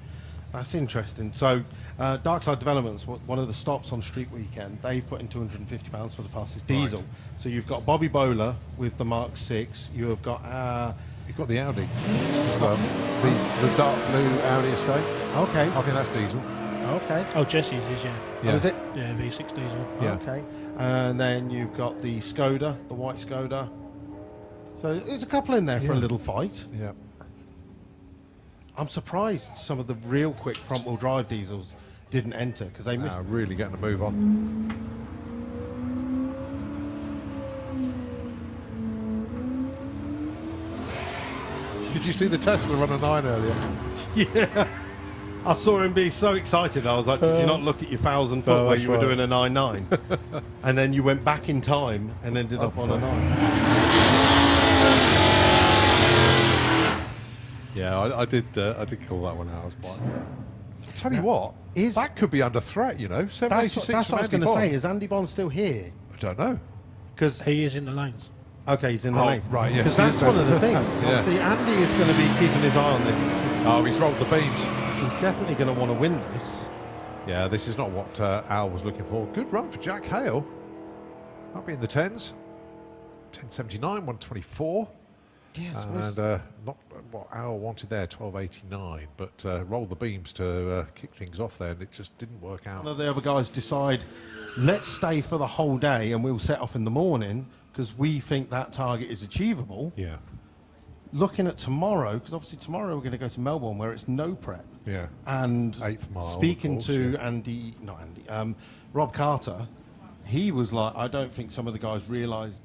That's interesting. So, Darkside Developments, one of the stops on Street Weekend, they've put in £250 for the fastest diesel. So you've got Bobby Bowler with the Mark 6. You have got... You've got the Audi as well. The dark blue Audi estate. okay. I think that's diesel. Okay. Oh, Jesse's is, yeah. Yeah. Oh, is it? Yeah, V6 diesel. Yeah. Okay. And then you've got the Skoda, the white Skoda. So there's a couple in there for a Yeah. little fight. Yeah. I'm surprised some of the real quick front-wheel drive diesels didn't enter because they missed. Really getting a move on. Did you see the Tesla run a 9 earlier? Yeah. I saw him be so excited. I was like, did you not look at your 1,000 foot where that's you were right. doing a 9.9? And then you went back in time and ended up on a 9. Yeah, I did call that one out. I was quite... Tell you what, that could be under threat, you know. 786 That's what I was going to say. Is Andy Bond still here? I don't know. Because He is in the lanes. okay, he's in the lanes. right, yes, Because he that's is one then. of the things. Yeah. Obviously, Andy is going to be keeping his eye on this. Oh, he's rolled the beams. He's definitely going to want to win this. Yeah, this is not what Al was looking for. Good run for Jack Hale. That'll be in the 10s. 10.79, 124. Yes, And not what Al wanted there, 12.89. But rolled the beams to kick things off there, and it just didn't work out. one of the other guys decide, let's stay for the whole day and we'll set off in the morning because we think that target is achievable. Yeah, Looking at tomorrow, because obviously tomorrow we're going to go to Melbourne where it's no prep. yeah. And 8th mile, speaking of course, to yeah. Rob Carter, he was like, I don't think some of the guys realised.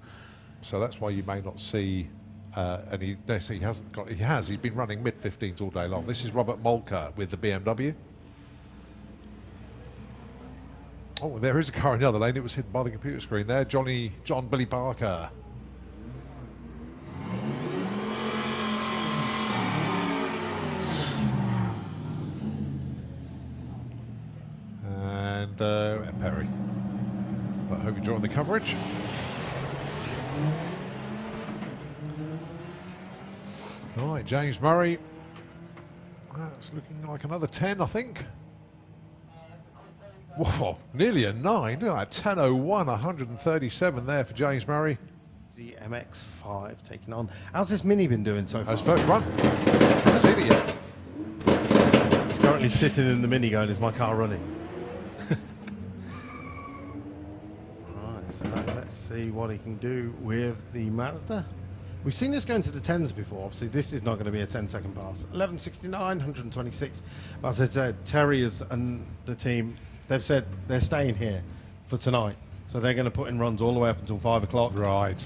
So that's why you may not see, and he hasn't got, he's been running mid-15s all day long. This is Robert Molker with the BMW. Oh, there is a car in the other lane. It was hidden by the computer screen there. John Billy Barker. And Perry. But I hope you're enjoying the coverage. All right, James Murray. That's looking like another 10, I think. Whoa, nearly a 9. Look at that, 10.01, 137 there for James Murray. The MX-5 taking on. How's this Mini been doing so far? That's first run. Haven't seen it yet. He's currently sitting in the Mini going, is my car running? Right, so let's see what he can do with the Mazda. We've seen this going to the 10s before. Obviously, this is not going to be a 10-second pass. 11.69, 126. But as I said, Terriers and the team, they've said they're staying here for tonight. So they're going to put in runs all the way up until 5 o'clock. Right.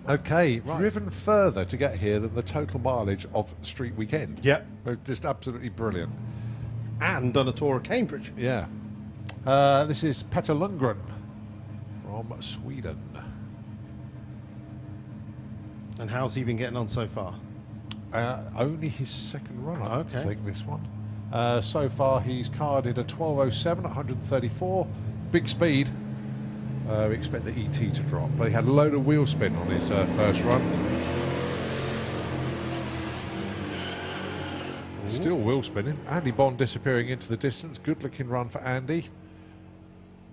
Okay, driven further to get here than the total mileage of Street Weekend. Yep. Just absolutely brilliant. And done a tour of Cambridge. Yeah. This is Petter Lundgren from Sweden. And how's he been getting on so far? Only his second run, I Okay. think, this one. So far, he's carded a 12.07 at 134. Big speed. We expect the ET to drop, but he had a load of wheel spin on his first run. Still wheel spinning. Andy Bond disappearing into the distance. Good looking run for Andy.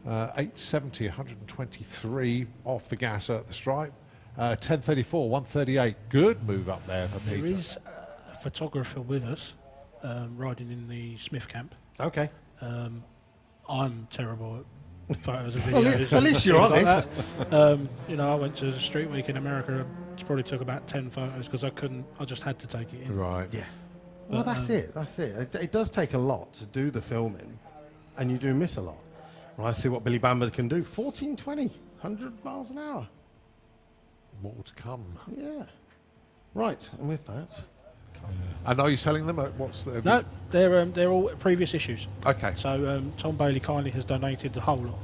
8.70, 123 off the gas at the stripe. 10.34, 138. Good move up there for Peter. There is a photographer with us riding in the Smith camp. Okay. I'm terrible at photos and videos. At least you're things honest. like that. I went to the Street Week in America. It probably took about 10 photos because I just had to take it in. Right. Yeah. Well, that's it. It does take a lot to do the filming, and you do miss a lot. Well, I see what Billy Bamber can do. 14.20, 100 miles an hour. More to come. Yeah. Right, and with that... And are you selling them? What's the... No, they're all previous issues. Okay. So Tom Bailey kindly has donated the whole lot.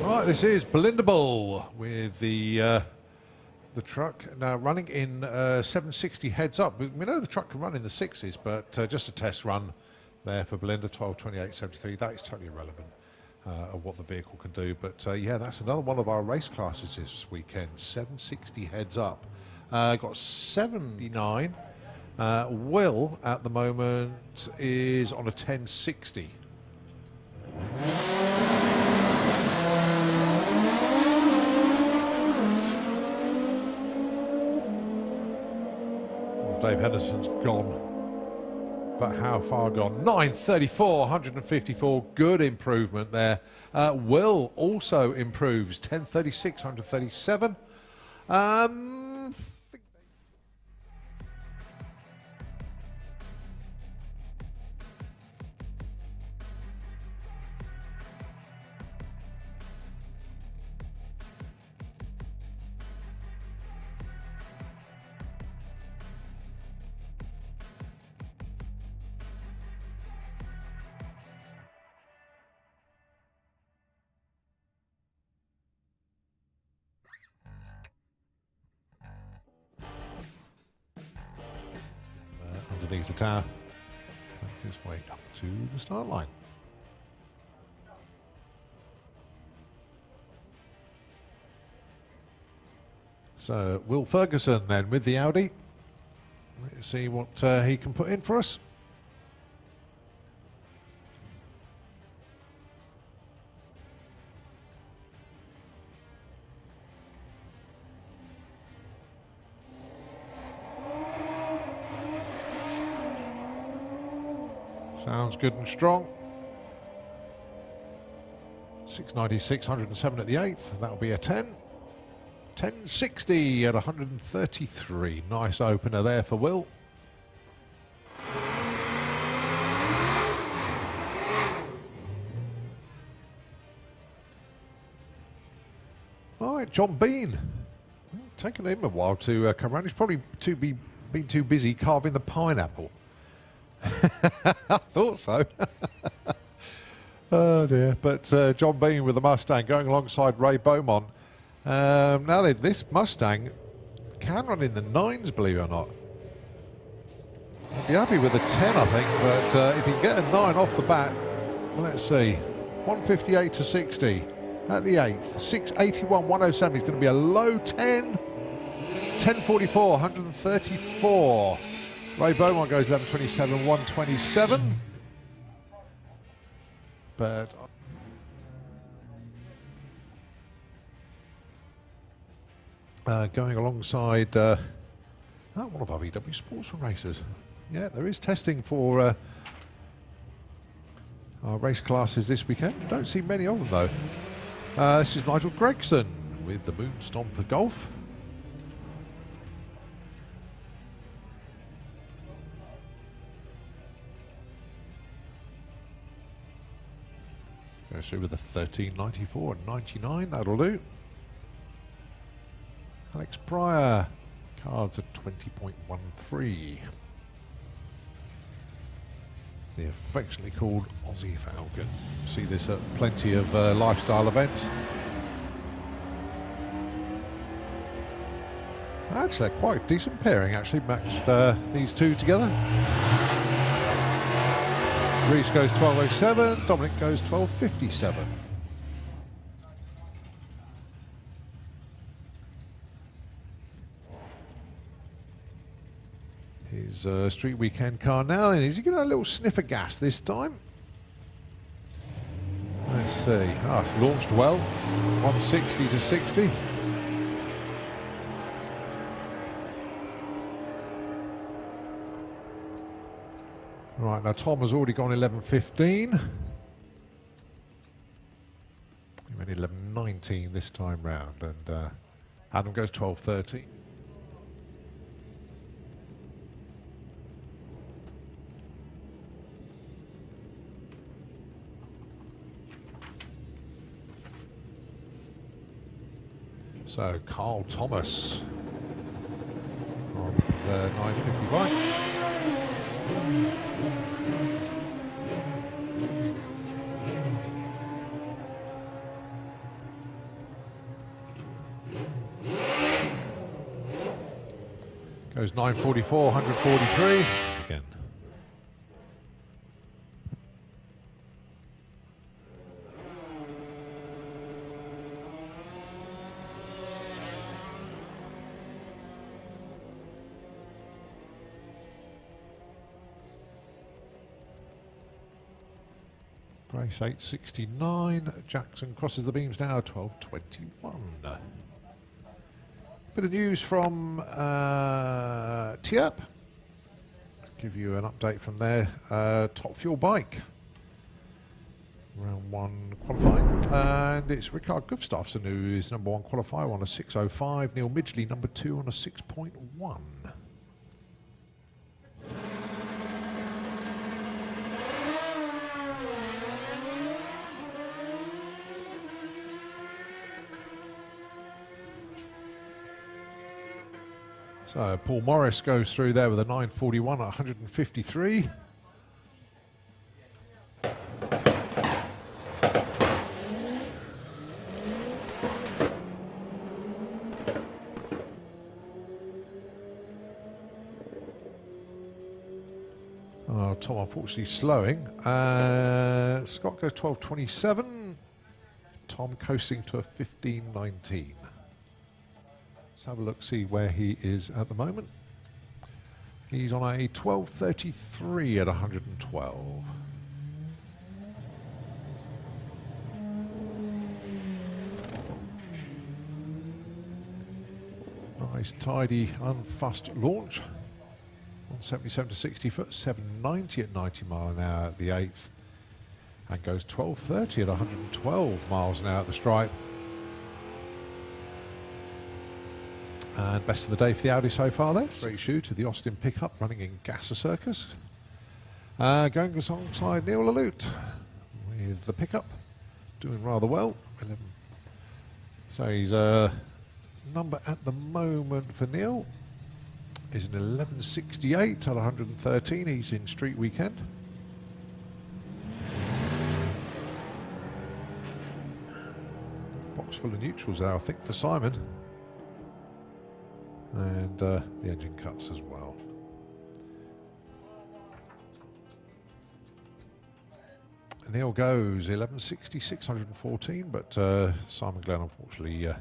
Right, this is Belinda Bull with the truck now running in 760 heads up. We know the truck can run in the 6s, but just a test run there for Belinda, 12.28.73. That is totally irrelevant of what the vehicle can do. But yeah, that's another one of our race classes this weekend, 760 heads up. Got 79. Will, at the moment, is on a 1060. Dave Henderson's gone, but how far gone? 9.34, 154, good improvement there. Will also improves, 10.36, 137. underneath the tower. Make his way up to the start line. So Will Ferguson then with the Audi. Let's see what he can put in for us. Sounds good and strong. 696, 107 at the 8th. That'll be a 10. 1060 at 133. Nice opener there for Will. All right, John Bean. Taken him a while to come around. He's probably been too busy carving the pineapple. I thought so. Oh dear. But John Bean with the Mustang going alongside Ray Beaumont. Now this Mustang can run in the 9s, believe it or not. I'd be happy with a 10, I think, but if you can get a 9 off the bat, well, let's see. 158 to 60 at the 8th. 681, 107 is going to be a low 10. 1044, 134. Ray Beaumont goes 1127, 127. But going alongside one of our VW Sportsman racers. Yeah, there is testing for our race classes this weekend. Don't see many of them though. This is Nigel Gregson with the Moon Stomper Golf. Goes through with the 1394 and 99, that'll do. Alex Pryor, cards at 20.13. The affectionately called Aussie Falcon. See this at plenty of lifestyle events. Actually, quite a decent pairing, actually, matched these two together. Reese goes 1207, Dominic goes 1257. His street weekend car now, and is he going to have a little sniff of gas this time? Let's see. Ah, it's launched well. 160 to 60. Right, now Tom has already gone 11.15. He went 11.19 this time round, and Adam goes 12.30. So Carl Thomas on his 950 bike. Goes 944, 143 again. Grace 869. Jackson crosses the beams now, 1221. Bit of news from TIAP. Give you an update from their top fuel bike. Round 1 qualifying. And it's Ricard Gustafsson who is number 1 qualifier on a 6.05. Neil Midgley number 2 on a 6.1. So Paul Morris goes through there with a 941 at 153. Tom unfortunately slowing. Scott goes 12.27. Tom coasting to a 15.19. Let's have a look, see where he is at the moment. He's on a 12.33 at 112. Nice, tidy, unfussed launch. 177 to 60 foot, 790 at 90 mile an hour at the 8th. And goes 12.30 at 112 miles an hour at the stripe. And best of the day for the Audi so far there. Straight shoe to the Austin pickup, running in Gasser Circus. Going alongside Neil Lalute with the pickup, doing rather well. So he's number at the moment for Neil is an 11.68 at 113. He's in Street Weekend. Box full of neutrals there, I think, for Simon. And the engine cuts as well. Neil goes 11.60, 614, but Simon Glenn unfortunately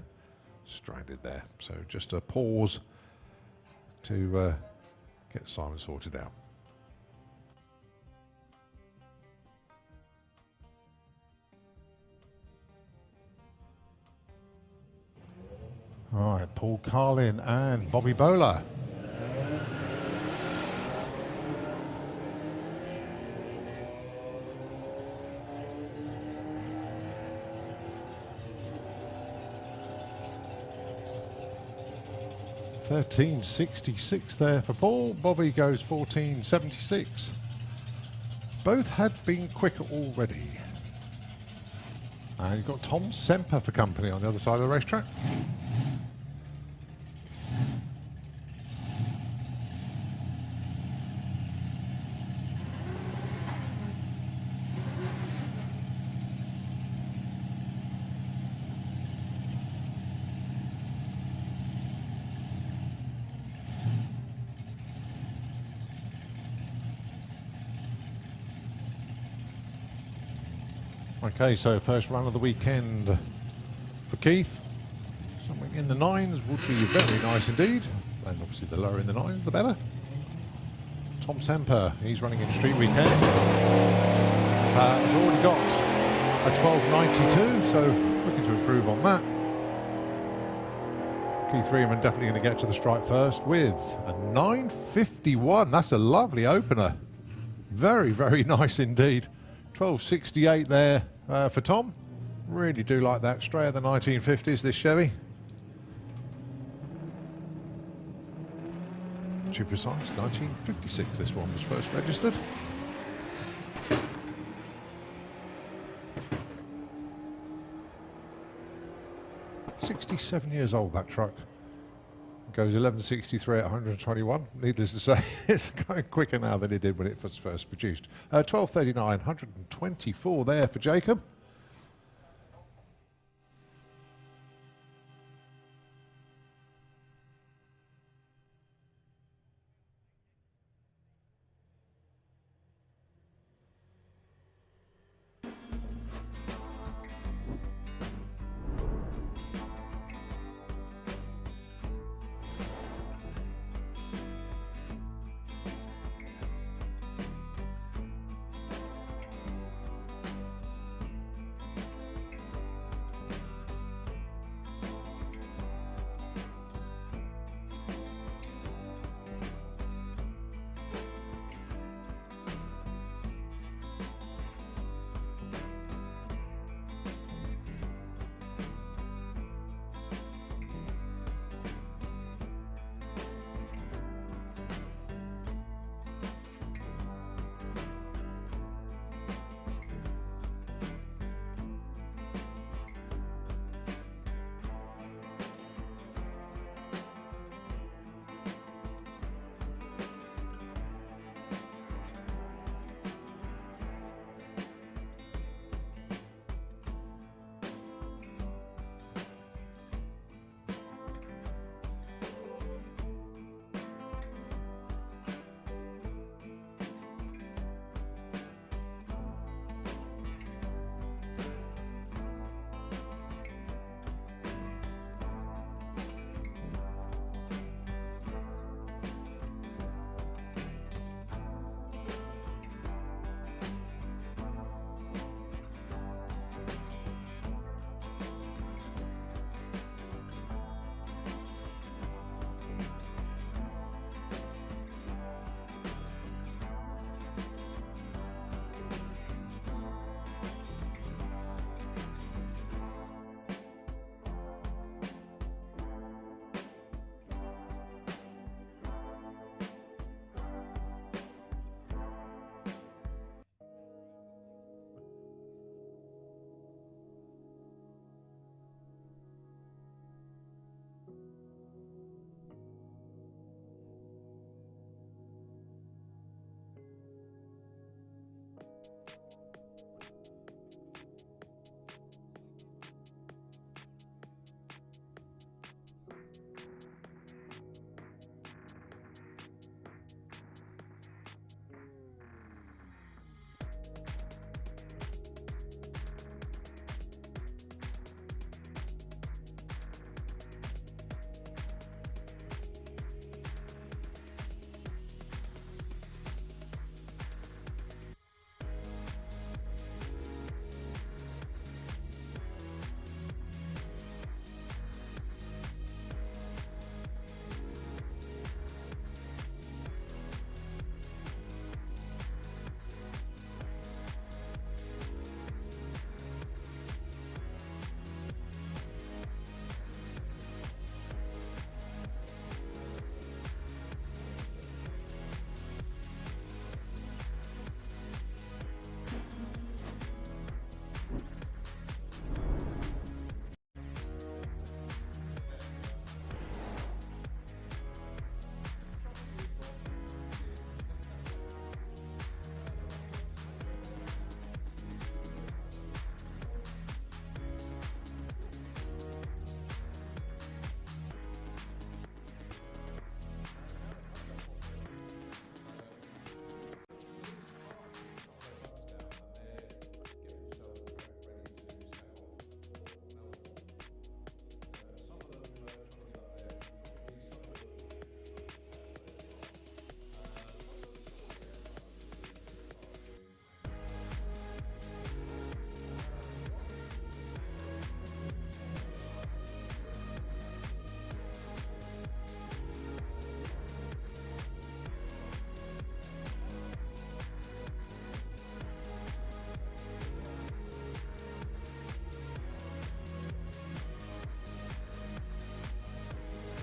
stranded there. So just a pause to get Simon sorted out. All right, Paul Carlin and Bobby Bowler. $13.66 there for Paul. Bobby goes $14.76. Both had been quicker already. And you've got Tom Semper for company on the other side of the racetrack. Okay, so first run of the weekend for Keith. Something in the 9s would be very nice indeed. And obviously the lower in the 9s, the better. Tom Semper, he's running in Street Weekend. Has already got a 12.92, so looking to improve on that. Keith Freeman definitely going to get to the stripe first with a 9.51. That's a lovely opener. Very, very nice indeed. 12.68 there for Tom. Really do like that. Straight out of the 1950s, this Chevy. To be precise, 1956 this one was first registered. $67 years old, that truck. Goes 11.63 at 121. Needless to say, it's going quicker now than it did when it was first produced. 12.39, 124 there for Jacob.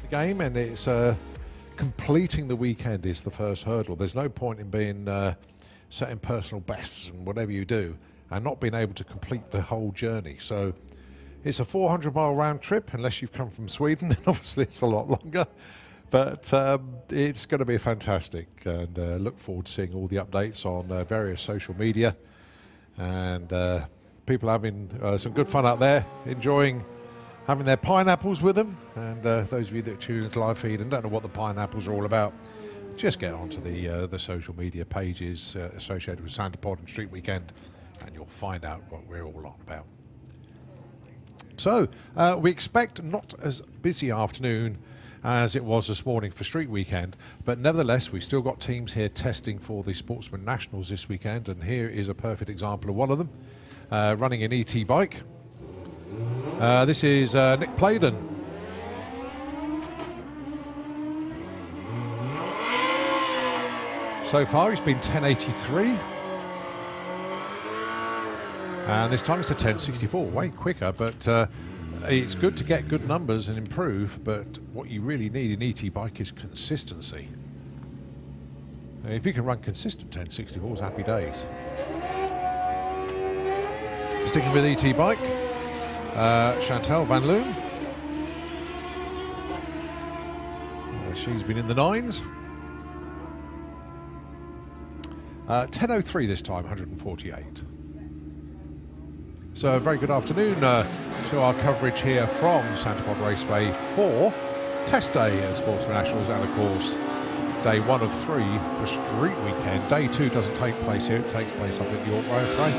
Game, and it's completing the weekend is the first hurdle. There's no point in being setting personal bests and whatever you do and not being able to complete the whole journey. So it's a 400-mile round trip, unless you've come from Sweden, then obviously it's a lot longer. But it's going to be fantastic, and look forward to seeing all the updates on various social media, and people having some good fun out there, enjoying having their pineapples with them. And those of you that tune into live feed and don't know what the pineapples are all about, just get onto the social media pages associated with SantaPod and Street Weekend, and you'll find out what we're all on about. So we expect not as busy afternoon as it was this morning for Street Weekend, but nevertheless we've still got teams here testing for the Sportsman Nationals this weekend, and here is a perfect example of one of them, running an ET bike. This is Nick Playden. So far he's been 1083, and this time it's a 1064, way quicker, but it's good to get good numbers and improve, but what you really need in ET bike is consistency. If you can run consistent 1064s, happy days. Sticking with ET bike, Chantal Van Loon. She's been in the 9s. 10:03 this time, 148. So a very good afternoon to our coverage here from SantaPod Raceway for test day at Sportsman Nationals, and of course day 1 of 3 for Street Weekend. Day 2 doesn't take place here, it takes place up at York Raceway.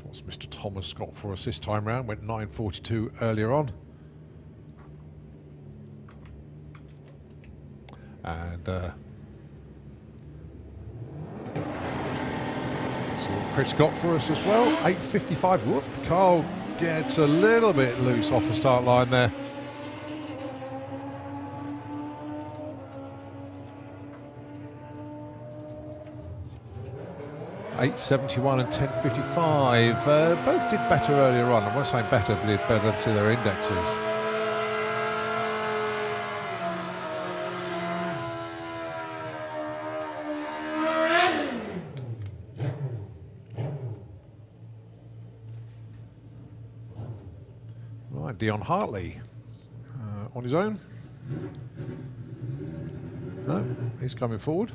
What's Mr. Thomas got for us this time round? Went 9:42 earlier on. And see what Chris got for us as well. 8:55. Whoop, Carl gets a little bit loose off the start line there. .871 and 10:55. Both did better earlier on. I'm not saying better, but did better to their indexes. Right, Dion Hartley on his own. No, he's coming forward.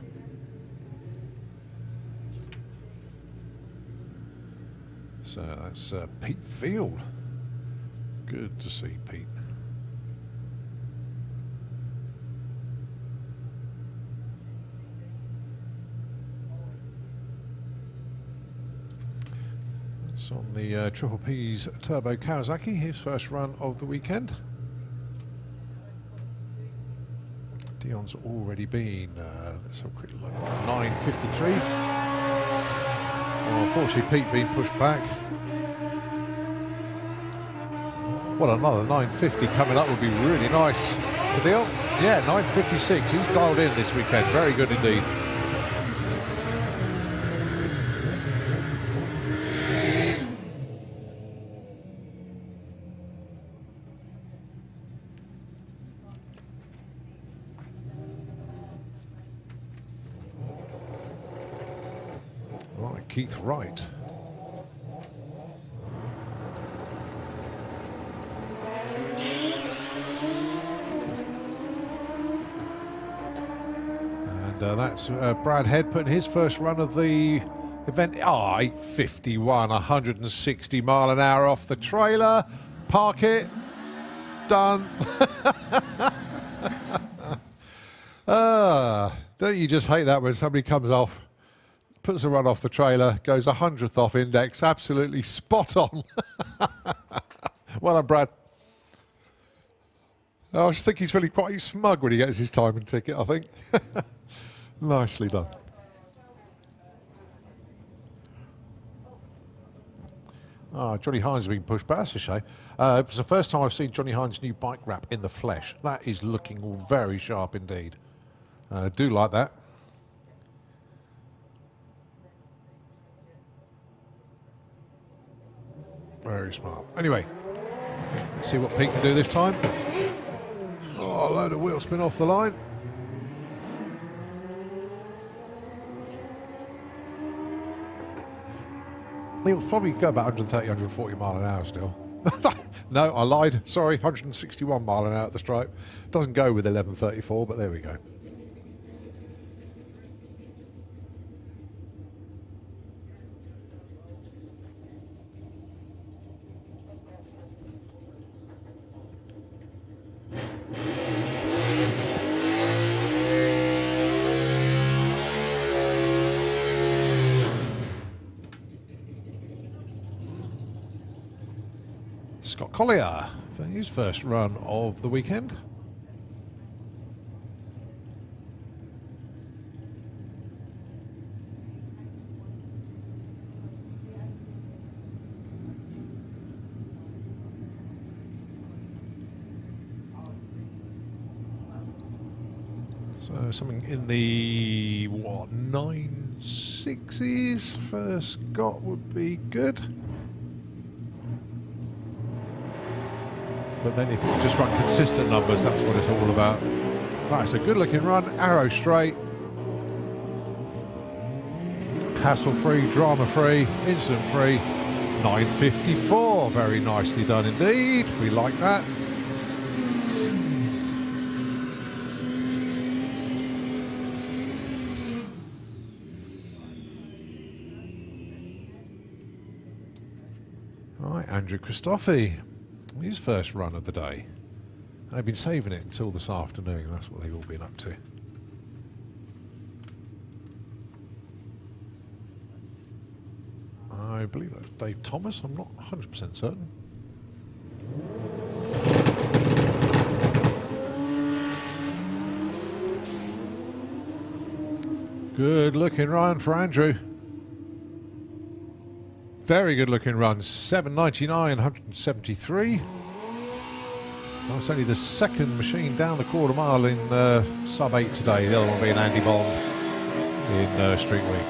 So that's Pete Field. Good to see Pete. It's on the Triple P's Turbo Kawasaki, his first run of the weekend. Dion's already been, let's have a quick look, 9:53. Well, unfortunately, Pete being pushed back. Well, another 9:50 coming up would be really nice for Dion. Yeah, 9:56. He's dialed in this weekend. Very good indeed. Right, Keith Wright. And that's Brad Head putting his first run of the event. Oh, 8:51, 160 mile an hour off the trailer. Park it. Done. Don't you just hate that when somebody comes off, puts a run off the trailer, goes 100th off index, absolutely spot on. Well done, Brad. I just think he's really quite smug when he gets his time and ticket, I think. Nicely done. Johnny Hines has been pushed back, that's a shame. It was the first time I've seen Johnny Hines' new bike wrap in the flesh. That is looking very sharp indeed. Do like that. Very smart. Anyway, let's see what Pete can do this time. Oh, a load of wheel spin off the line. He'll probably go about 130, 140 mile an hour still. No, I lied. Sorry, 161 mile an hour at the stripe. Doesn't go with 11:34, but there we go. Scott Collier for his first run of the weekend. So something in the, what, 9.6s for Scott would be good. But then if you just run consistent numbers, that's what it's all about. Right, it's a good looking run, arrow straight. Hassle-free, drama-free, incident-free. 9:54, very nicely done indeed. We like that. Right, Andrew Christophe. His first run of the day. They've been saving it until this afternoon. That's what they've all been up to. I believe that's Dave Thomas. I'm not 100% certain. Good looking run for Andrew. Very good looking run, 7.99, 173. That's only the second machine down the quarter mile in sub 8 today. The other one being Andy Bond in Street Week.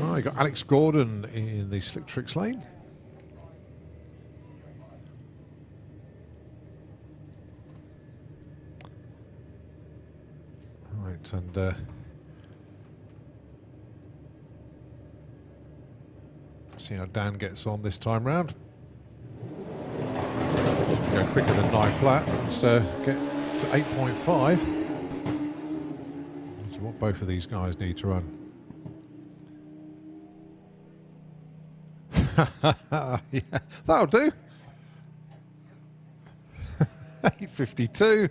Oh, you got Alex Gordon in the Slick Tricks lane. And See how Dan gets on this time round. Go quicker than 9 flat. Let's get to 8.5. Which is what both of these guys need to run. Yeah, that'll do. 8.52.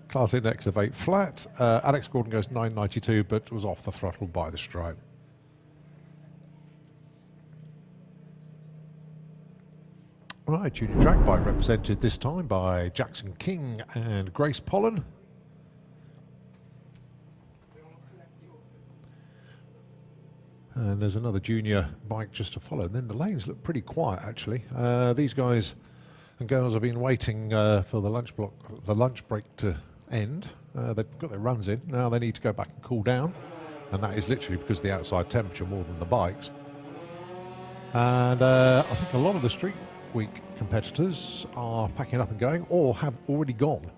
Class index of 8 flat. Alex Gordon goes 9.92, but was off the throttle by the stripe. Right, junior track bike represented this time by Jackson King and Grace Pollen. And there's another junior bike just to follow. And then the lanes look pretty quiet, actually. These guys and girls have been waiting for the lunch break to end. They've got their runs in. Now they need to go back and cool down. And that is literally because of the outside temperature more than the bikes. And I think a lot of the Street Week competitors are packing up and going, or have already gone.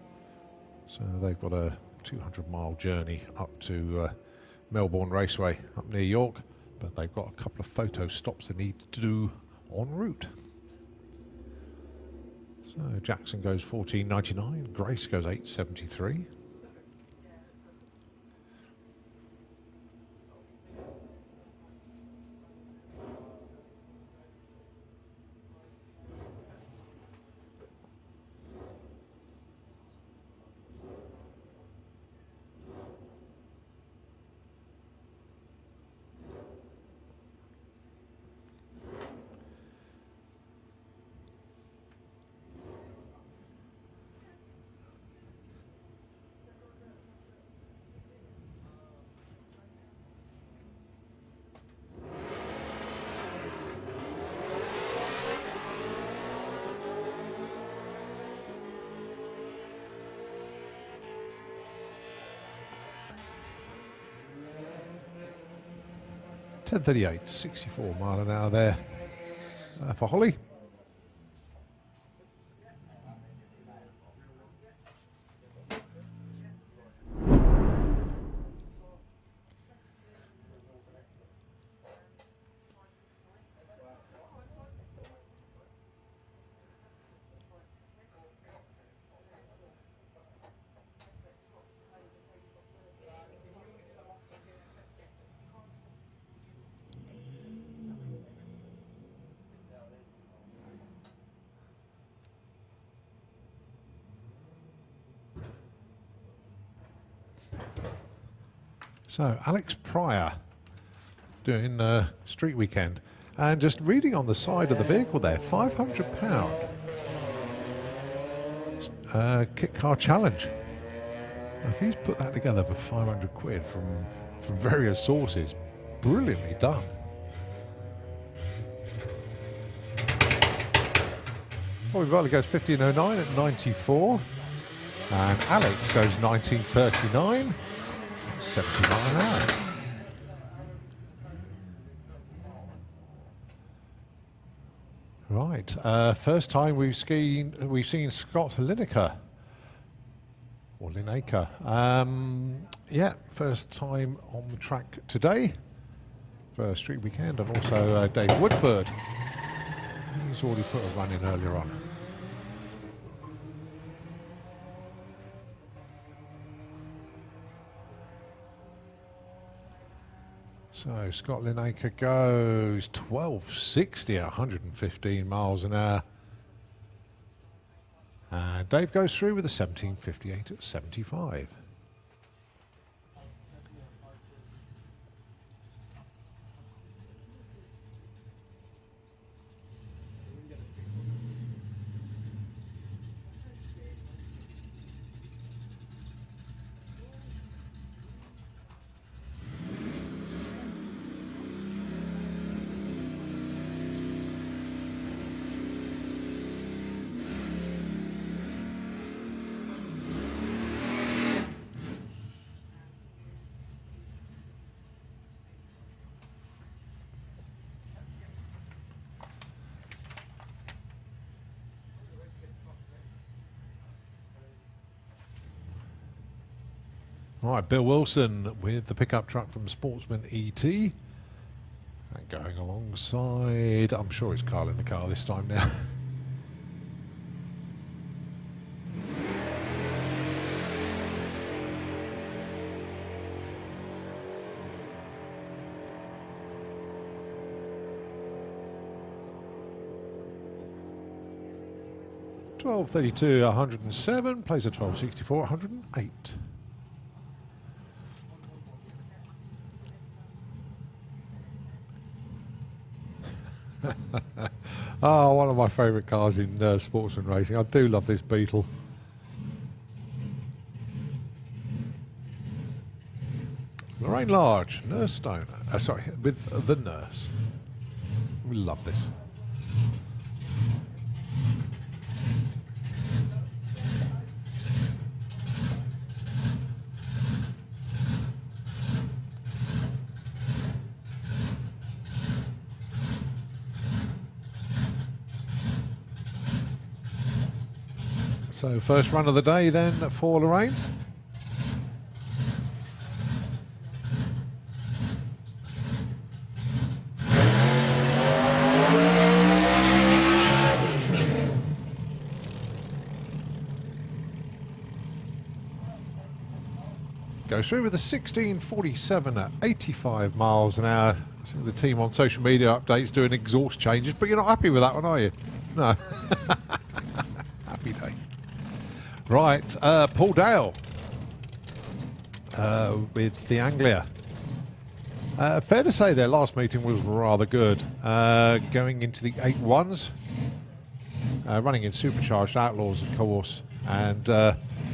So they've got a 200-mile journey up to Melbourne Raceway up near York, but they've got a couple of photo stops they need to do en route. So Jackson goes 14.99, Grace goes 8.73. .10.38, 64 mile an hour there for Holly. So Alex Pryor doing Street Weekend, and just reading on the side of the vehicle there, £500 kit car challenge. Now, if he's put that together for 500 quid from various sources, brilliantly done. Bobby Butler goes 15.09 at 94, and Alex goes 19.39. 70 mile an hour. Right, first time we've seen Scott Lineker, or Lineker. Yeah, first time on the track today for Street Weekend, and also Dave Woodford. He's already put a run in earlier on. So Scott Lineker goes 12.60 at 115 miles an hour. And Dave goes through with a 17.58 at 75. All right, Bill Wilson with the pickup truck from Sportsman ET. That going alongside. I'm sure it's Carl in the car this time now. $12.32, 107, plays a 12.64, 108. Oh, one of my favourite cars in sportsman racing. I do love this Beetle. Lorraine Large, nurse stoner. Sorry, with the nurse. We love this. So first run of the day then for Lorraine. Goes through with a 16.47 at 85 miles an hour. I see the team on social media updates doing exhaust changes, but you're not happy with that one, are you? No. Happy days. Right, Paul Dale with the Anglia. Fair to say their last meeting was rather good. Going into the 8-1s, running in supercharged outlaws, of course, and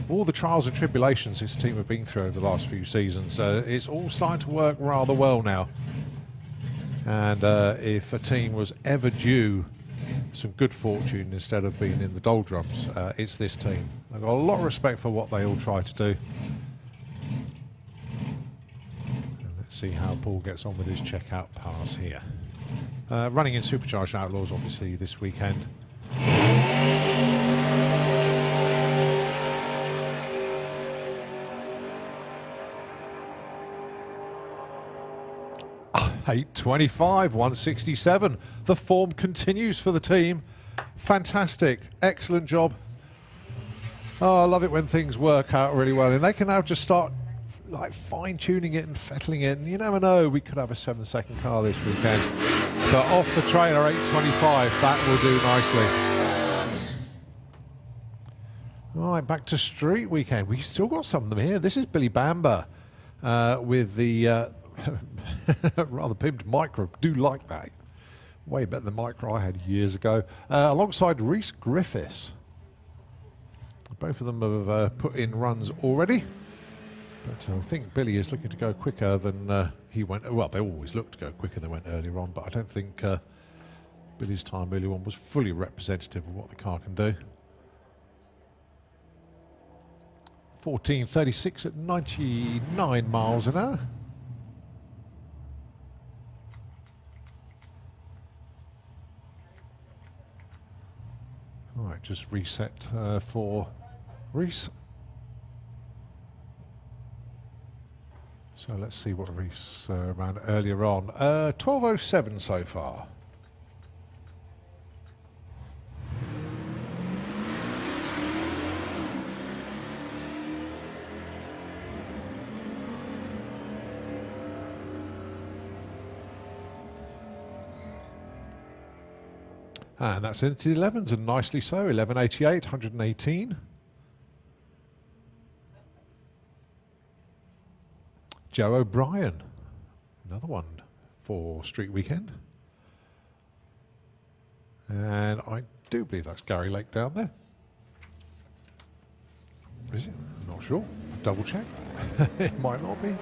all the trials and tribulations this team have been through over the last few seasons. It's all starting to work rather well now. And if a team was ever due some good fortune instead of being in the doldrums, it's this team. I've got a lot of respect for what they all try to do. And let's see how Paul gets on with his checkout pass here. Running in supercharged outlaws obviously this weekend. $8.25, 167. The form continues for the team. Fantastic. Excellent job. Oh, I love it when things work out really well. And they can now just start like fine-tuning it and fettling it. And you never know, we could have a 7-second car this weekend. But off the trailer, 8.25. That will do nicely. All right, back to street weekend. We've still got some of them here. This is Billy Bamber with the... rather pimped micro. Do like that. Way better than the micro I had years ago. Alongside Reese Griffiths. Both of them have put in runs already. But I think Billy is looking to go quicker than he went. Well, they always look to go quicker than they went earlier on, but I don't think Billy's time earlier on was fully representative of what the car can do. 14.36 at 99 miles an hour. All right, just reset for Reese. So let's see what Reese ran earlier on. 12.07 so far. And that's into the 11s, and nicely so. 11.88, 118. Joe O'Brien, another one for Street Weekend. And I do believe that's Gary Lake down there. Is it? I'm not sure. Double check. It might not be.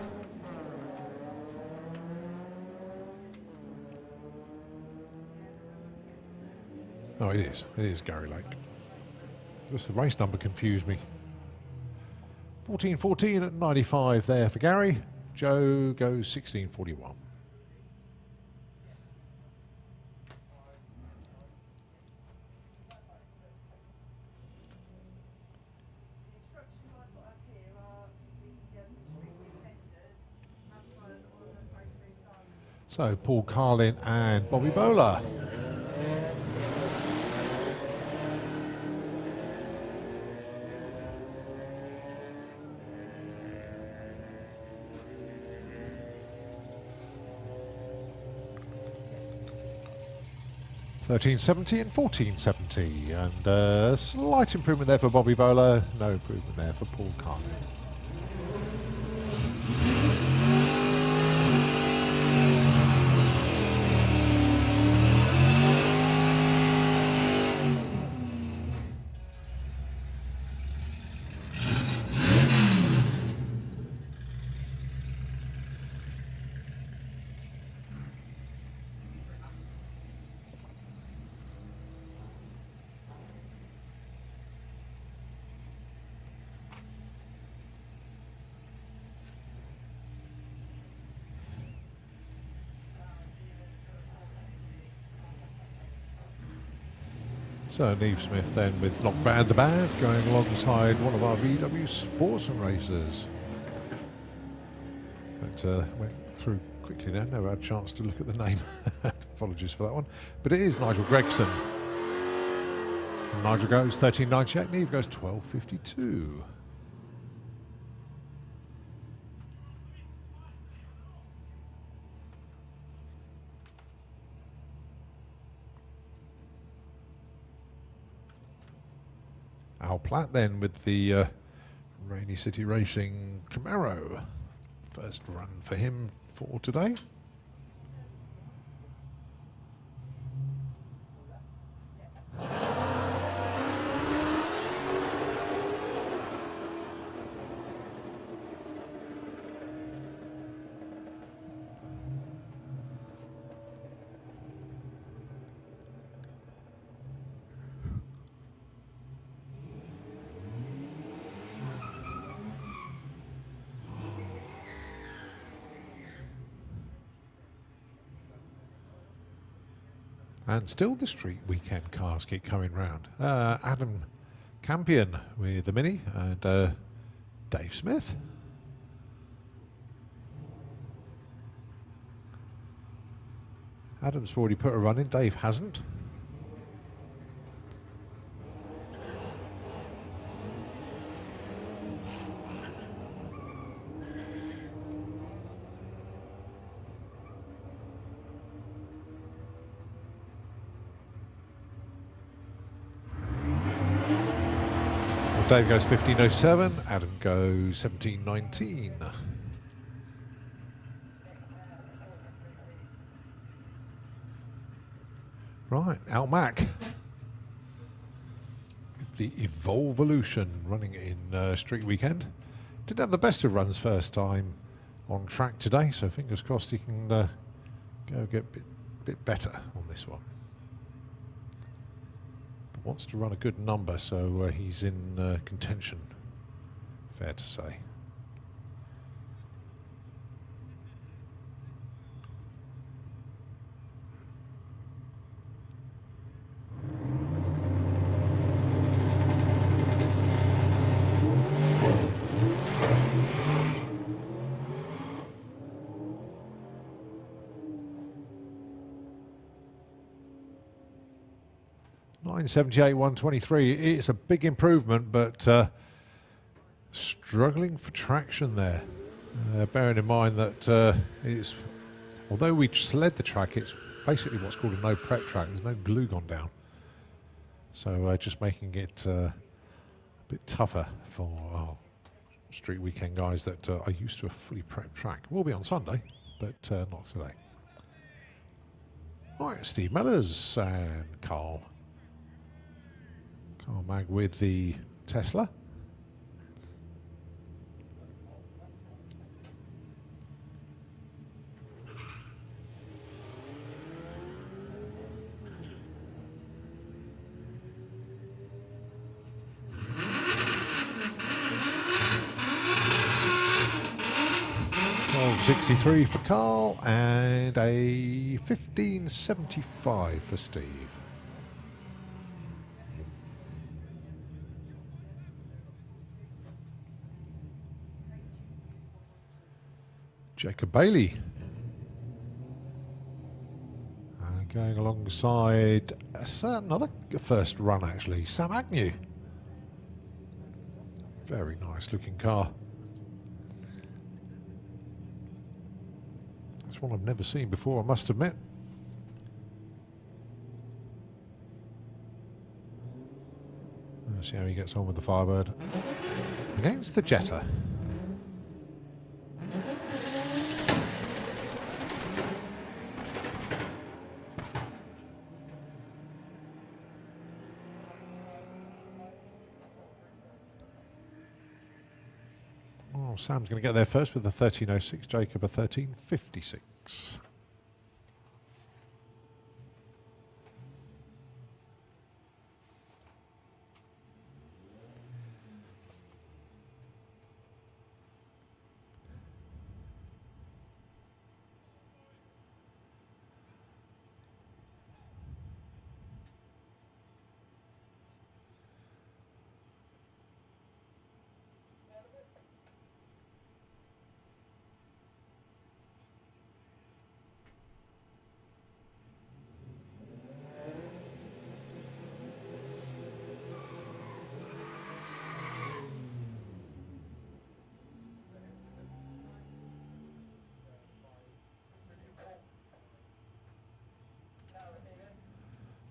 Oh, it is. It is Gary Lake. Just the race number confused me. 14.14 at 95 there for Gary. Joe goes 16.41. So Paul Carlin and Bobby Bowler. $13.70 and $14.70, and slight improvement there for Bobby Bowler, no improvement there for Paul Carlin. So Neve Smith then with Lock Bad the Bad going alongside one of our VW Sportsman racers. But went through quickly there, never had a chance to look at the name. Apologies for that one. But it is Nigel Gregson. And Nigel goes 13.98, Neve goes 12.52. Al Platt then with the Rainy City Racing Camaro. First run for him for today. And still the street weekend cars keep coming round. Adam Campion with the Mini and Dave Smith. Adam's already put a run in, Dave hasn't. Dave goes 15.07, Adam goes 17.19. Right, Al Mack. The Evolution running in Street Weekend. Didn't have the best of runs first time on track today, so fingers crossed he can go get a bit better on this one. Wants to run a good number, so he's in contention, fair to say. $9.78, $1.23. It's a big improvement, but struggling for traction there. Bearing in mind that although we sled the track, it's basically what's called a no prep track. There's no glue gone down. So just making it a bit tougher for our street weekend guys that are used to a fully prepped track. We'll be on Sunday, but not today. All right, Steve Mellors and Carl Mag with the Tesla. $12.63 for Carl and a $15.75 for Steve. Jacob Bailey Going alongside another first run actually, Sam Agnew. Very nice looking car. It's one I've never seen before, I must admit. Let's see how he gets on with the Firebird against the Jetta. Oh, Sam's going to get there first with a 13.06, Jacob a 13.56.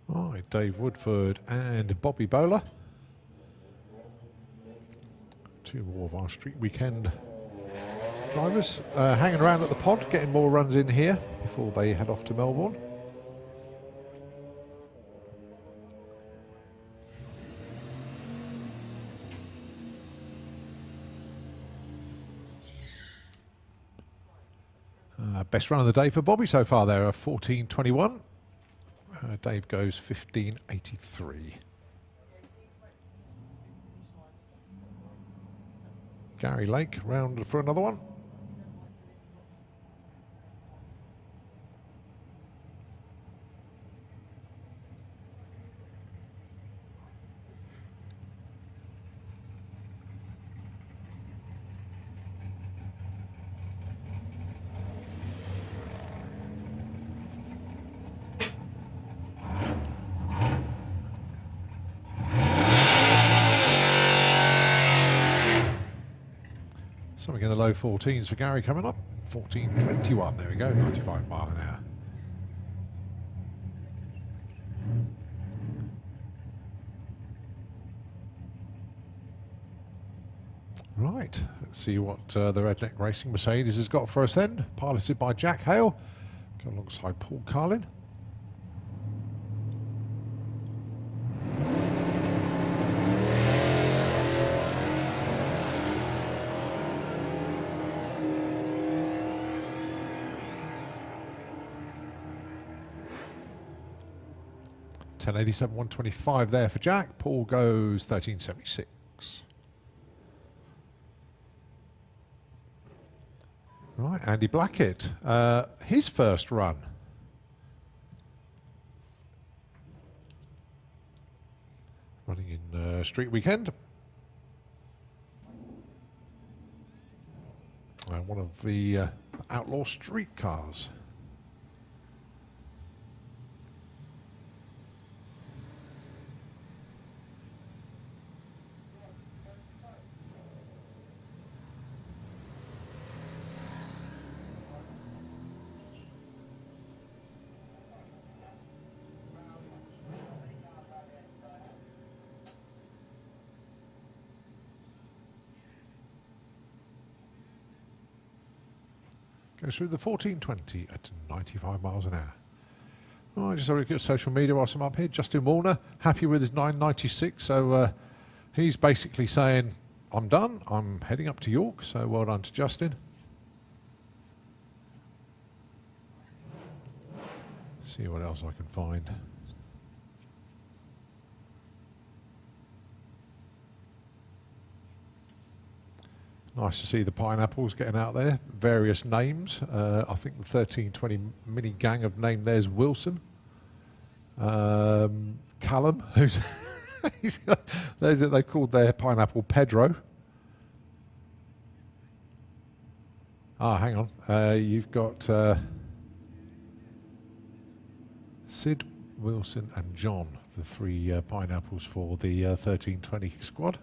Right, Dave Woodford and Bobby Bowler. Two more of our street weekend drivers hanging around at the pod, getting more runs in here before they head off to Melbourne. Best run of the day for Bobby so far there, a 14.21. Dave goes 15.83. Gary Lake round for another one. Something in the low 14s for Gary coming up. 14.21, there we go, 95 mile an hour. Right, let's see what the Redneck Racing Mercedes has got for us then. Piloted by Jack Hale, go alongside Paul Carlin. $10.87, 125 there for Jack. Paul goes 13.76. Right, Andy Blackett, his first run. Running in Street Weekend. One of the outlaw street cars. Goes through the 14.20 at 95 miles an hour. Oh, I just had a look at social media whilst I'm up here. Justin Warner, happy with his 9.96. So he's basically saying, I'm done. I'm heading up to York. So well done to Justin. See what else I can find. Nice to see the pineapples getting out there. Various names. I think the 1320 Mini Gang have named theirs Wilson. Callum, who's they called their pineapple Pedro. Ah, hang on. You've got Sid, Wilson and John, the three pineapples for the 1320 squad.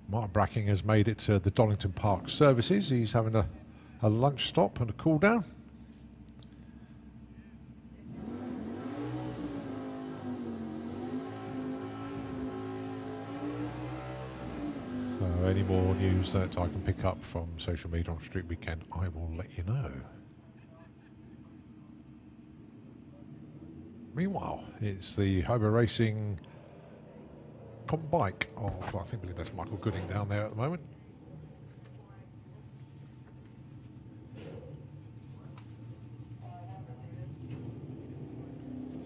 Mark Bracking has made it to the Donington Park services. He's having a lunch stop and a cool down. So any more news that I can pick up from social media on Street Weekend, I will let you know. Meanwhile, it's the Hobo Racing comp bike of, I believe that's Michael Gooding down there at the moment.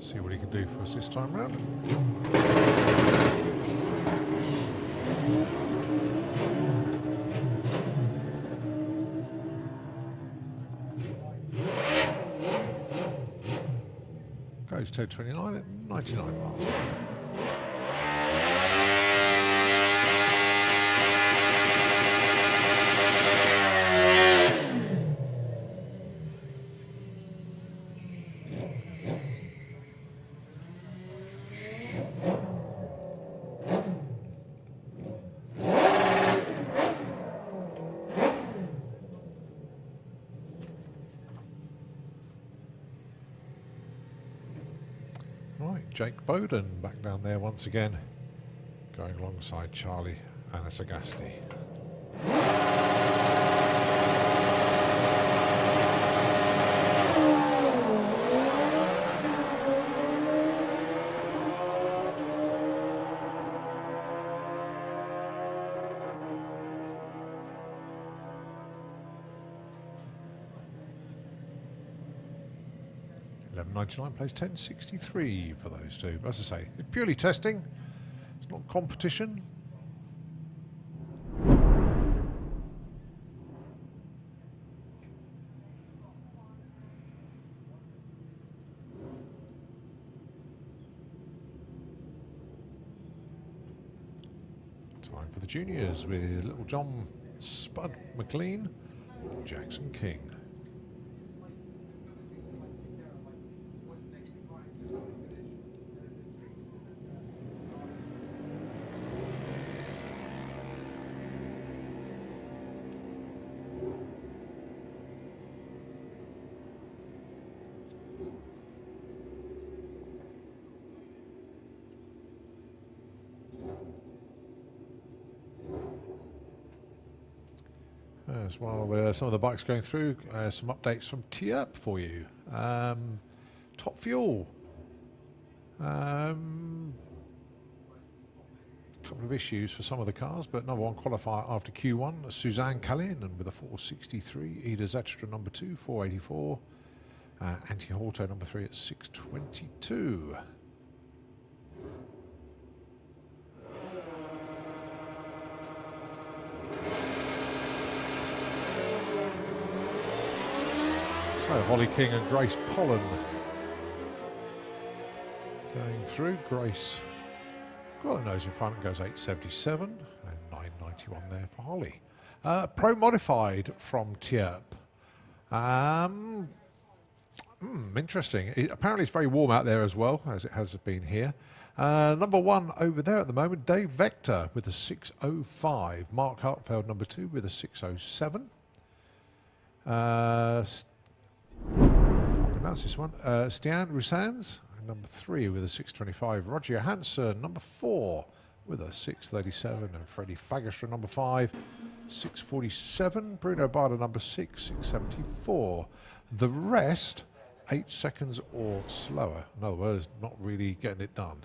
See what he can do for us this time round. Goes 10:29 at 99 miles. Jake Bowden back down there once again, going alongside Charlie and Sagasti. $11.99 plays 10.63 for those two. But as I say, it's purely testing. It's not competition. Time for the juniors with Little John Spud McLean and Jackson King. As well, some of the bikes going through, some updates from TIRP for you. Top Fuel. Couple of issues for some of the cars, but number one qualifier after Q1, Suzanne Callin, and with a 463, Ida Zetra number 2, 484, Anti-Horto number 3 at 622. So Holly King and Grace Pollen going through. Grace got the nose in front and goes 8.77 and 9.91 there for Holly. Pro Modified from TIRP. Interesting. Apparently it's very warm out there as well, as it has been here. Number one over there at the moment, Dave Vector with a 6.05. Mark Hartfeld number 2 with a 6.07. Can't pronounce this one. Stian Rusans, number 3 with a 6.25. Roger Hansen, number 4 with a 6.37. And Freddie Fagerstra, number 5, 6.47. Bruno Barda, number 6, 6.74. The rest, 8 seconds or slower. In other words, not really getting it done.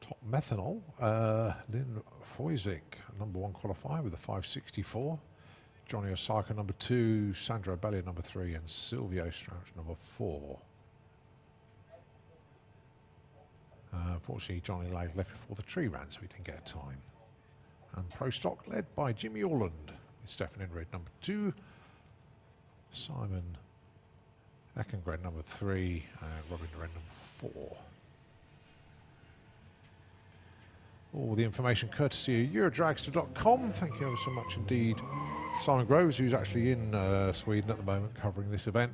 Top Methanol, Lynn Foyzik, number 1 qualifier with a 5.64. Johnny Osaka, number 2, Sandra Belli, number 3, and Silvio Strauch, number 4. Unfortunately, Johnny left before the tree ran, so he didn't get a time. And Pro Stock led by Jimmy Orland, with Stefan Inred, number 2, Simon Eckengren, number 3, and Robin Duren, number 4. All the information courtesy of Eurodragster.com. Thank you ever so much indeed, Simon Groves, who's actually in Sweden at the moment covering this event.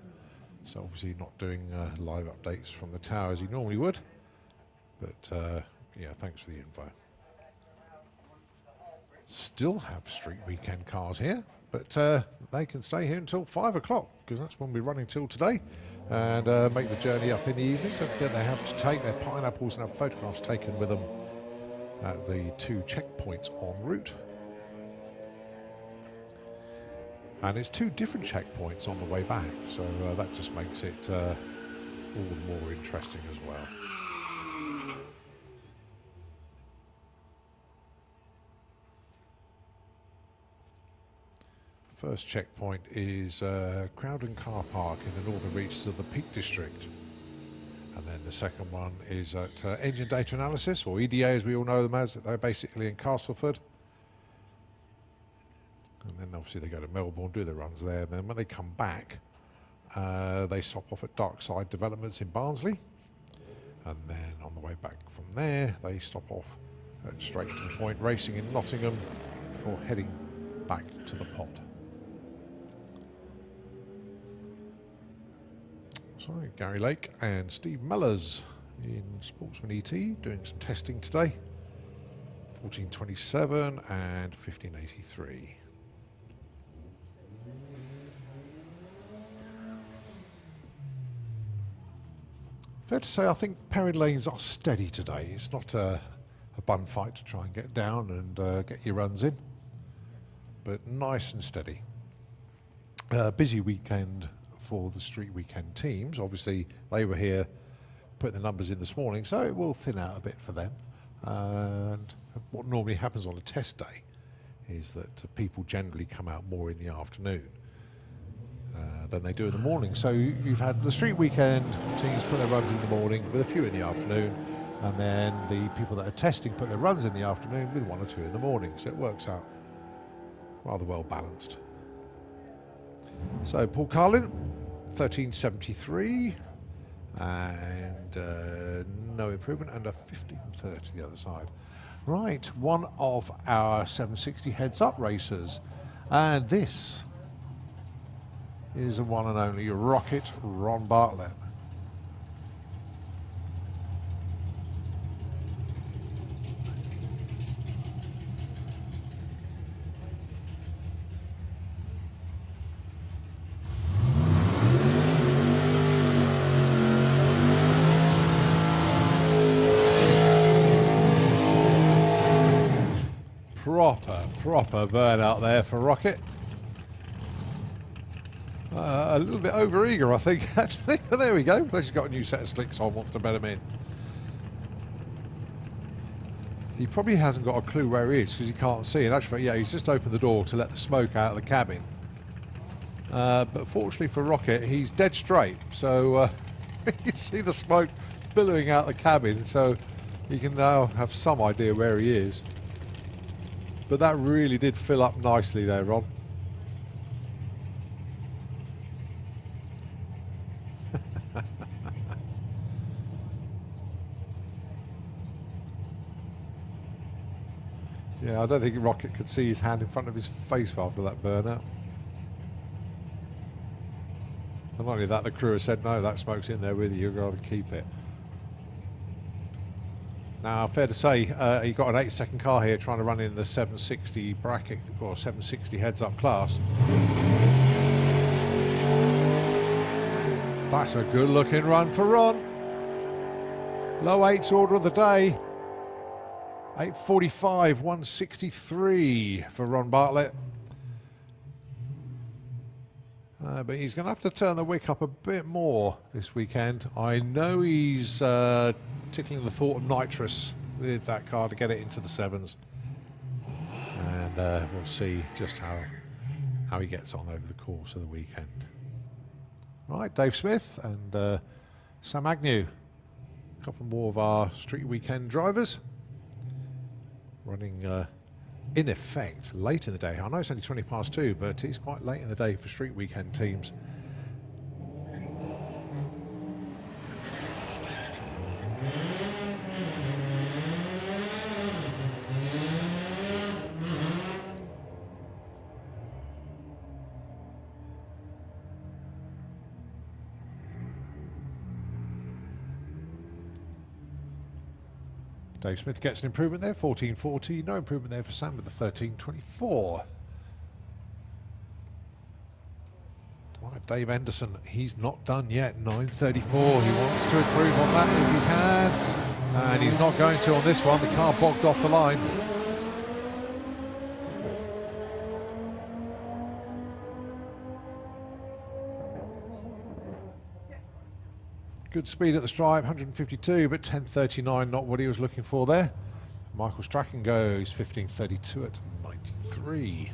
So obviously not doing live updates from the tower as he normally would. But yeah, thanks for the info. Still have street weekend cars here, but they can stay here until 5 o'clock because that's when we're running till today, and make the journey up in the evening. Don't forget they have to take their pineapples and have photographs taken with them at the 2 checkpoints en route. And it's 2 different checkpoints on the way back, so that just makes it all the more interesting as well. First checkpoint is Crowden Car Park in the northern reaches of the Peak District. And then the second one is at Engine Data Analysis, or EDA as we all know them as. They're basically in Castleford. And then obviously they go to Melbourne, do their runs there. And then when they come back, they stop off at Darkside Developments in Barnsley. And then on the way back from there, they stop off at Straight to the Point Racing in Nottingham before heading back to the pod. So Gary Lake and Steve Mellors in Sportsman ET doing some testing today. 1427 and 1583. Fair to say, I think Perrin lanes are steady today. It's not a bun fight to try and get down and get your runs in, but nice and steady. Busy weekend for the street weekend teams. Obviously they were here putting the numbers in this morning, so it will thin out a bit for them. And what normally happens on a test day is that people generally come out more in the afternoon than they do in the morning. So you've had the street weekend teams put their runs in the morning with a few in the afternoon, and then the people that are testing put their runs in the afternoon with 1 or 2 in the morning. So it works out rather well balanced. So Paul Carlin, 1373, and no improvement, and a 1530 the other side. Right, one of our 760 heads up racers, and this is the one and only Rocket Ron Bartlett. Proper burnout there for Rocket. A little bit over eager, I think, actually. But there we go. Plus he's got a new set of slicks on, wants to bet him in. He probably hasn't got a clue where he is because he can't see. And actually, yeah, he's just opened the door to let the smoke out of the cabin. But fortunately for Rocket, he's dead straight. So you can see the smoke billowing out the cabin. So he can now have some idea where he is. But that really did fill up nicely there, Ron. Yeah, I don't think Rocket could see his hand in front of his face after that burnout. And not only that, the crew has said, no, that smoke's in there with you, you've got to keep it. Now, fair to say, he got an 8-second car here trying to run in the 760 bracket, or 760 heads-up class. That's a good-looking run for Ron. Low 8's order of the day. 8:45, 163 for Ron Bartlett. But he's going to have to turn the wick up a bit more this weekend. I know he's tickling the thought of nitrous with that car to get it into the 7s. And we'll see just how he gets on over the course of the weekend. Right, Dave Smith and Sam Agnew. A couple more of our street weekend drivers. Running in effect late in the day. I know it's only 20 past 2, but it's quite late in the day for street weekend teams. Dave Smith gets an improvement there, 14.40. No improvement there for Sam with the 13.24. Right, Dave Anderson, he's not done yet, 9.34. He wants to improve on that if he can. And he's not going to on this one. The car bogged off the line. Good speed at the stripe, 152, but 10.39, not what he was looking for there. Michael Strachan goes 15.32 at 93.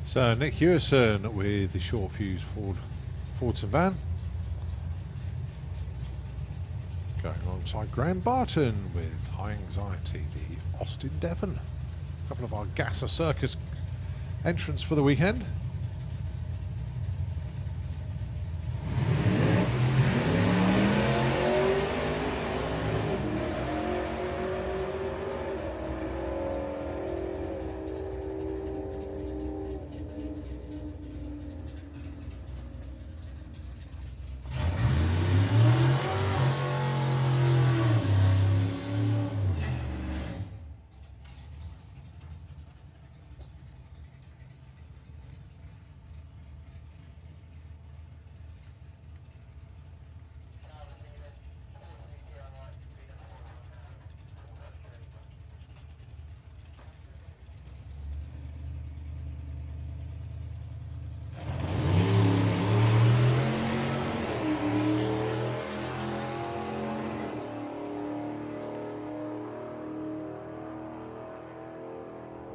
So Nick Hewison with the short fuse Fordson van. Going alongside Graham Barton with High Anxiety, the Austin Devon. A couple of our Gasser Circus entrants for the weekend.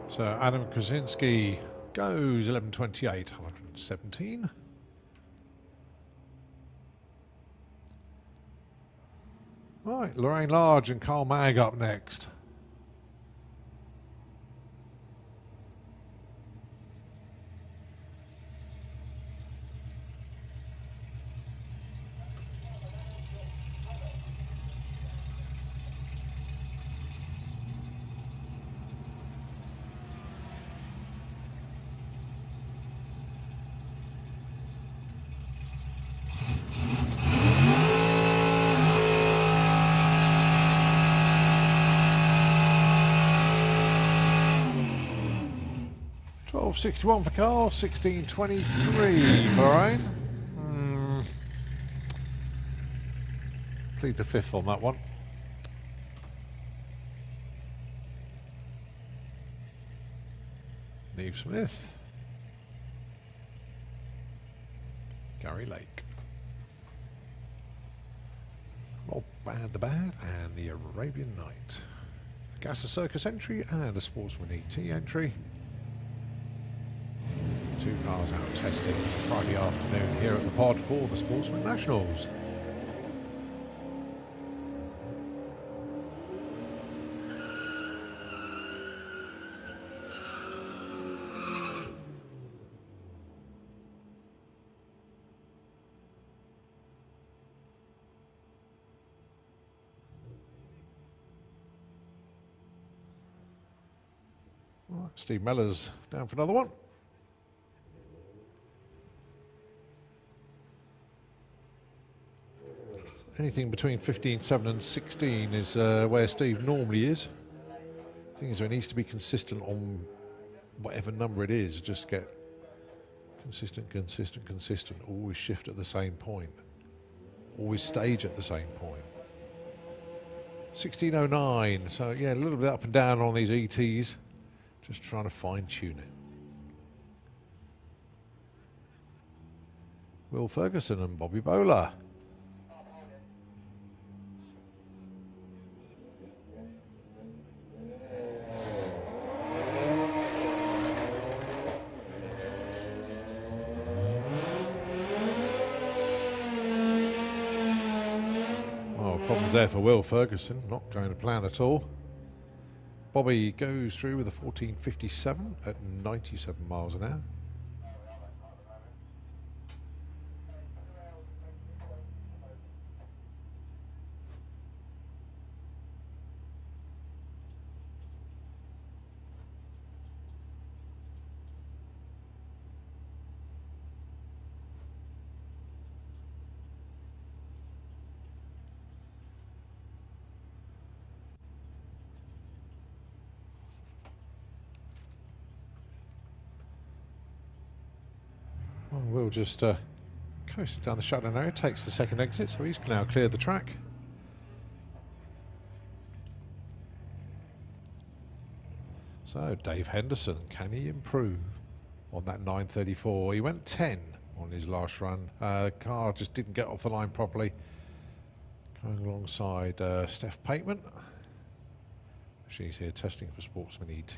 So Adam Krasinski goes 11.28, 117. Right, Lorraine Large and Carl Mag up next. $12.61 for Carl, 16.23 for Lorraine. Plead the fifth on that one. Neve Smith. Gary Lake. Rob Bad the Bad and the Arabian Night. Gasser Circus entry and a Sportsman ET entry. Two cars out testing Friday afternoon here at the pod for the Sportsman Nationals. Right, Steve Mellors down for another one. Anything between 15.7 and 16 is where Steve normally is. The thing is, he needs to be consistent on whatever number it is. Just get consistent, consistent, consistent. Always shift at the same point. Always stage at the same point. 16.09. So yeah, a little bit up and down on these ETs. Just trying to fine tune it. Will Ferguson and Bobby Bowler. Oh, problems there for Will Ferguson, not going to plan at all. Bobby goes through with a 14.57 at 97 miles an hour. Well, Will just coasted down the shutdown area, takes the second exit, so he's now cleared the track. So Dave Henderson, can he improve on that 9.34? He went 10 on his last run. Car just didn't get off the line properly. Going alongside Steph Pateman. She's here testing for Sportsman ET.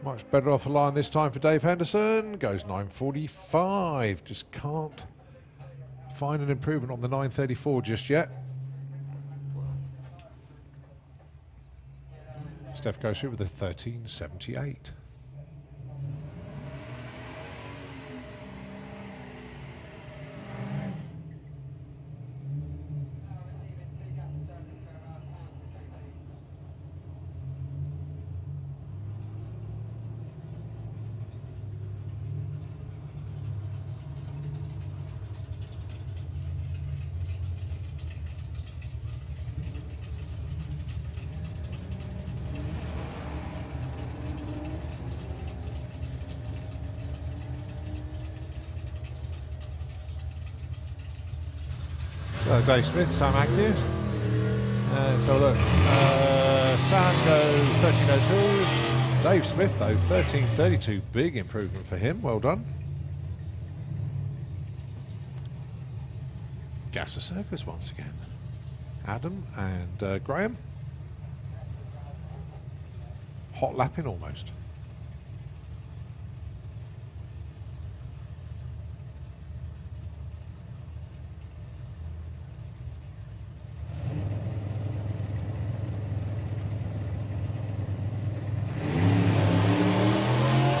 Much better off the line this time for Dave Henderson. Goes 9.45. Just can't find an improvement on the 9.34 just yet. Steph goes through with a 13.78. Dave Smith, Sam Agnew. So look, Sam goes 13.02. Dave Smith though, 13.32. Big improvement for him. Well done. Gasser Circus once again. Adam and Graham. Hot lapping almost.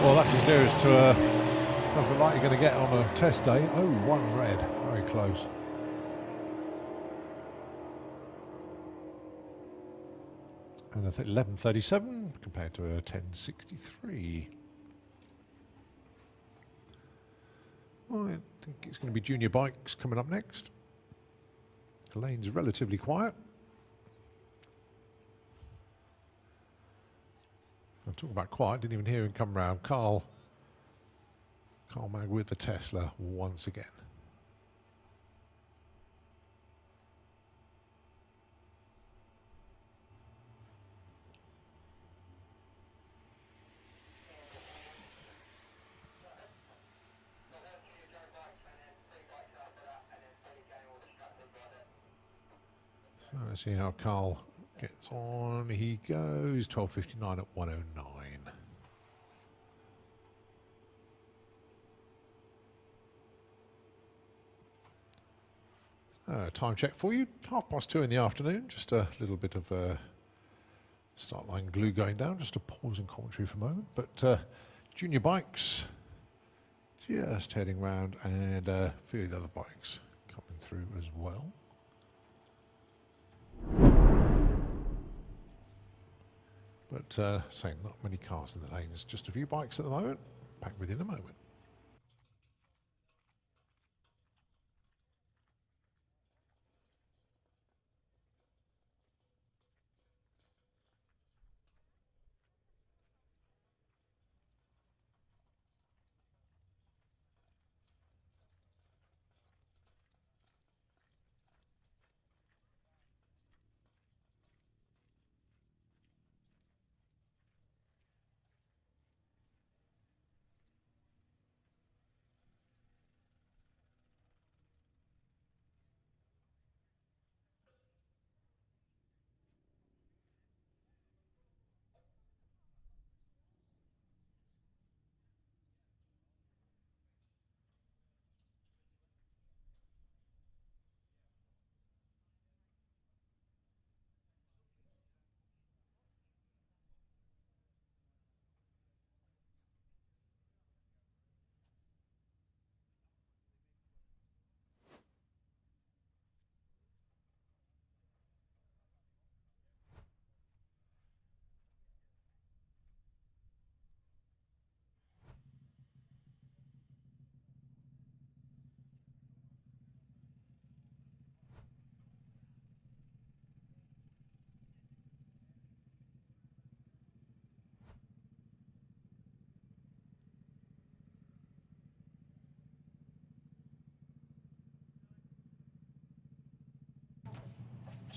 Well, that's as near as to a nothing like you're going to get on a test day. Oh, one red, very close. And I think 11.37 compared to a 10.63. Well, I think it's going to be junior bikes coming up next. The lane's relatively quiet. I'm talking about quiet, didn't even hear him come round. Carl Mag with the Tesla once again. So let's see how Carl gets on. He goes 12.59 at 109. Time check for you, 2:30 in the afternoon. Just a little bit of start line glue going down, just a pause in commentary for a moment. But junior bikes just heading round, and a few of the other bikes coming through as well. But saying not many cars in the lanes, just a few bikes at the moment. Back within a moment.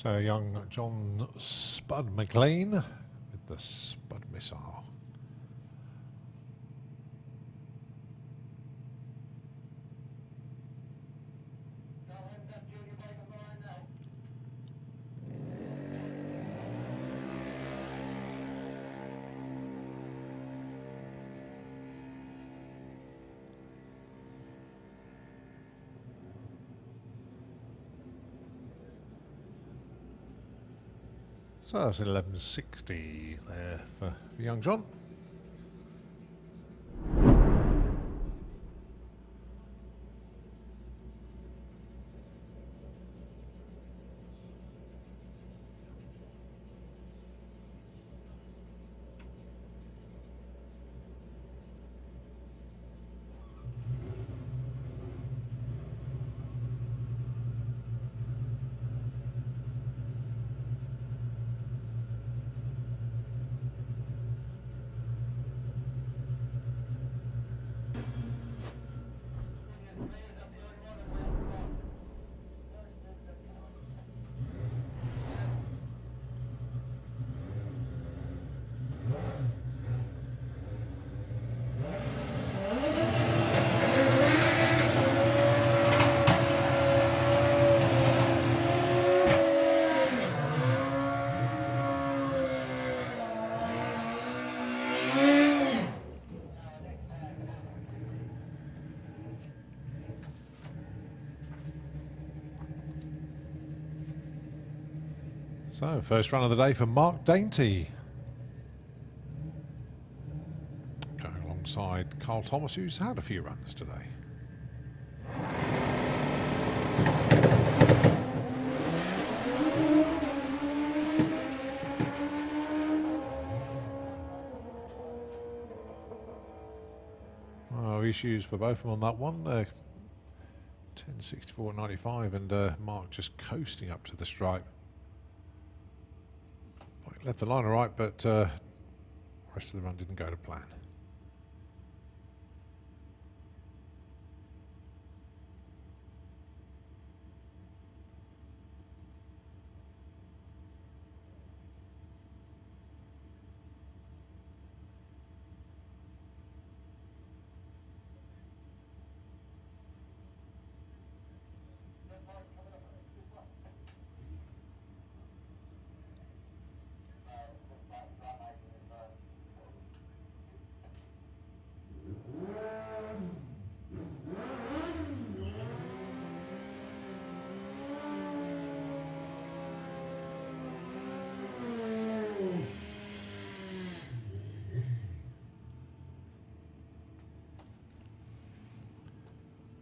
So young John Spud McLean with the Spud missile. So that's 1160 there for young John. So, first run of the day for Mark Dainty. Going alongside Carl Thomas, who's had a few runs today. Oh, issues for both of them on that one. 10.64.95 and Mark just coasting up to the stripe. Left the line all right, but the rest of the run didn't go to plan.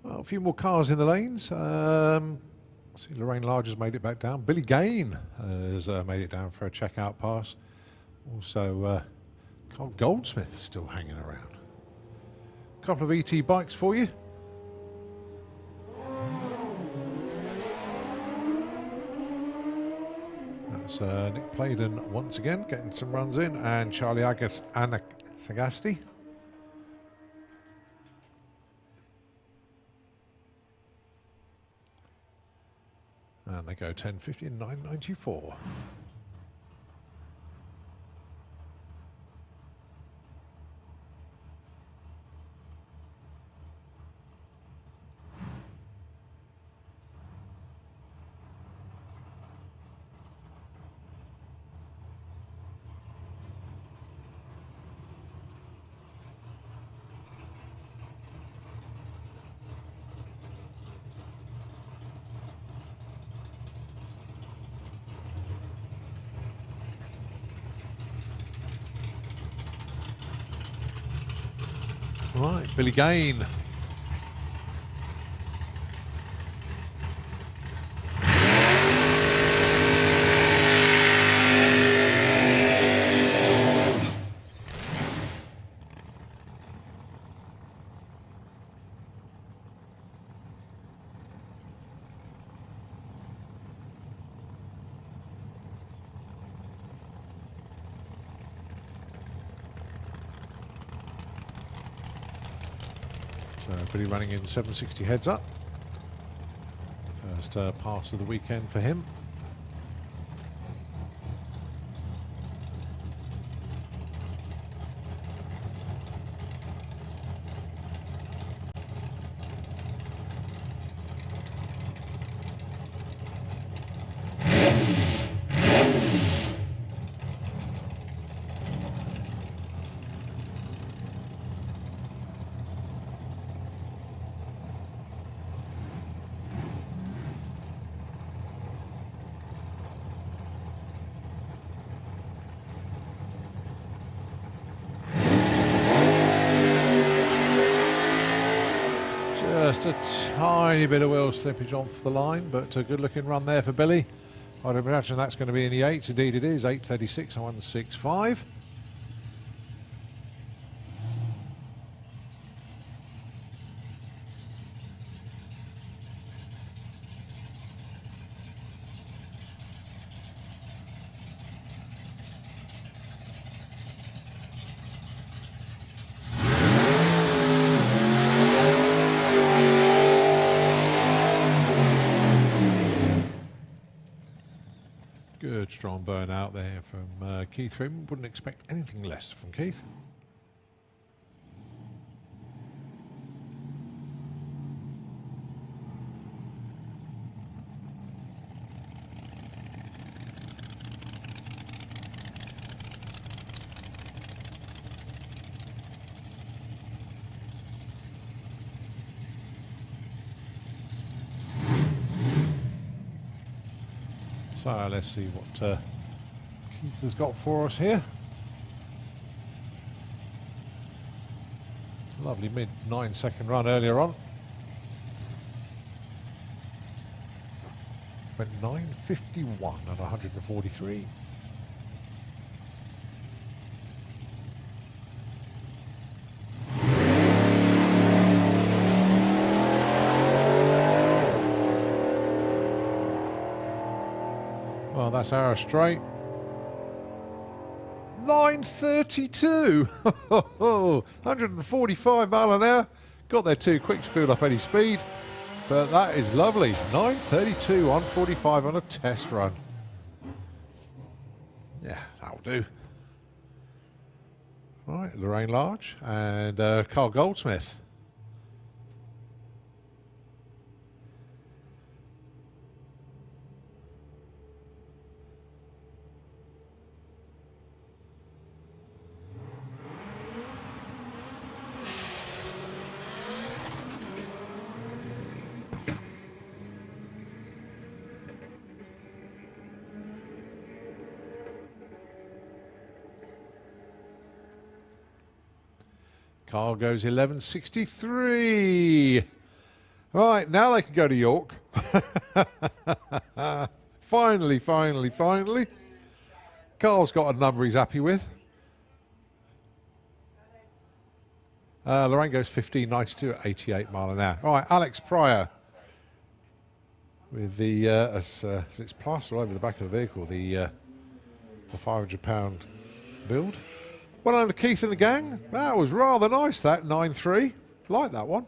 Well, a few more cars in the lanes. See, Lorraine Large has made it back down. Billy Gain has made it down for a checkout pass. Also, Carl Goldsmith still hanging around. A couple of ET bikes for you. That's Nick Playden once again getting some runs in, and Charlie Sagasti. And they go 10.50 and 9.94. Right, Billy Gain. Billy running in 760 heads up. First pass of the weekend for him. Just a tiny bit of wheel slippage off the line, but a good looking run there for Billy. I'd imagine that's going to be in the 8s. Indeed it is, 8:36.165. Good strong burn out there from Keith Freeman. Wouldn't expect anything less from Keith. So let's see what Keith has got for us here. Lovely mid 9-second run earlier on. Went 9:51 at 143. Well, that's our straight. 9:32. 145 mile an hour. Got there too quick to build up any speed. But that is lovely. 9:32, 145 on a test run. Yeah, that'll do. Right, Lorraine Large and Carl Goldsmith. Carl goes 11:63. Right, now they can go to York. Finally, finally, finally. Carl's got a number he's happy with. Lorraine goes 15:92 at 88 mile an hour. All right, Alex Pryor with the, as it's plastered all over the back of the vehicle, the £500 build. Well done to Keith and the gang. That was rather nice, that 9.3. Like that one.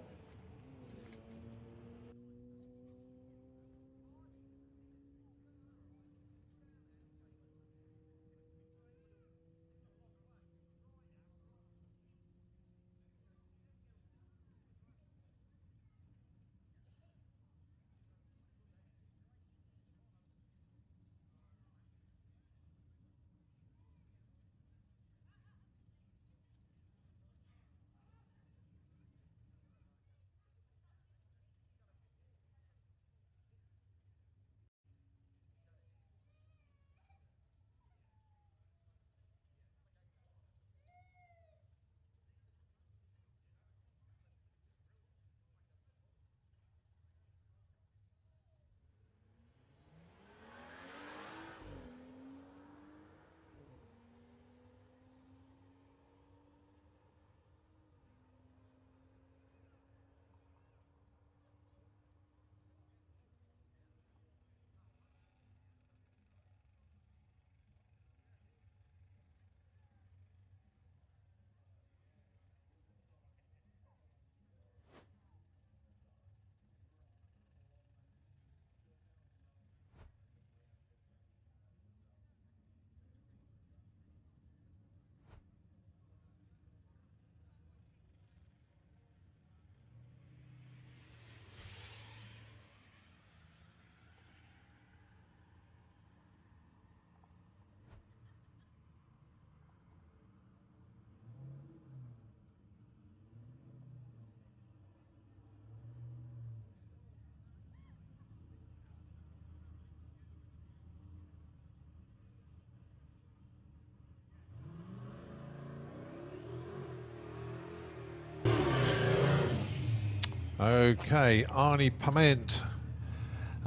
Okay, Arnie Pament.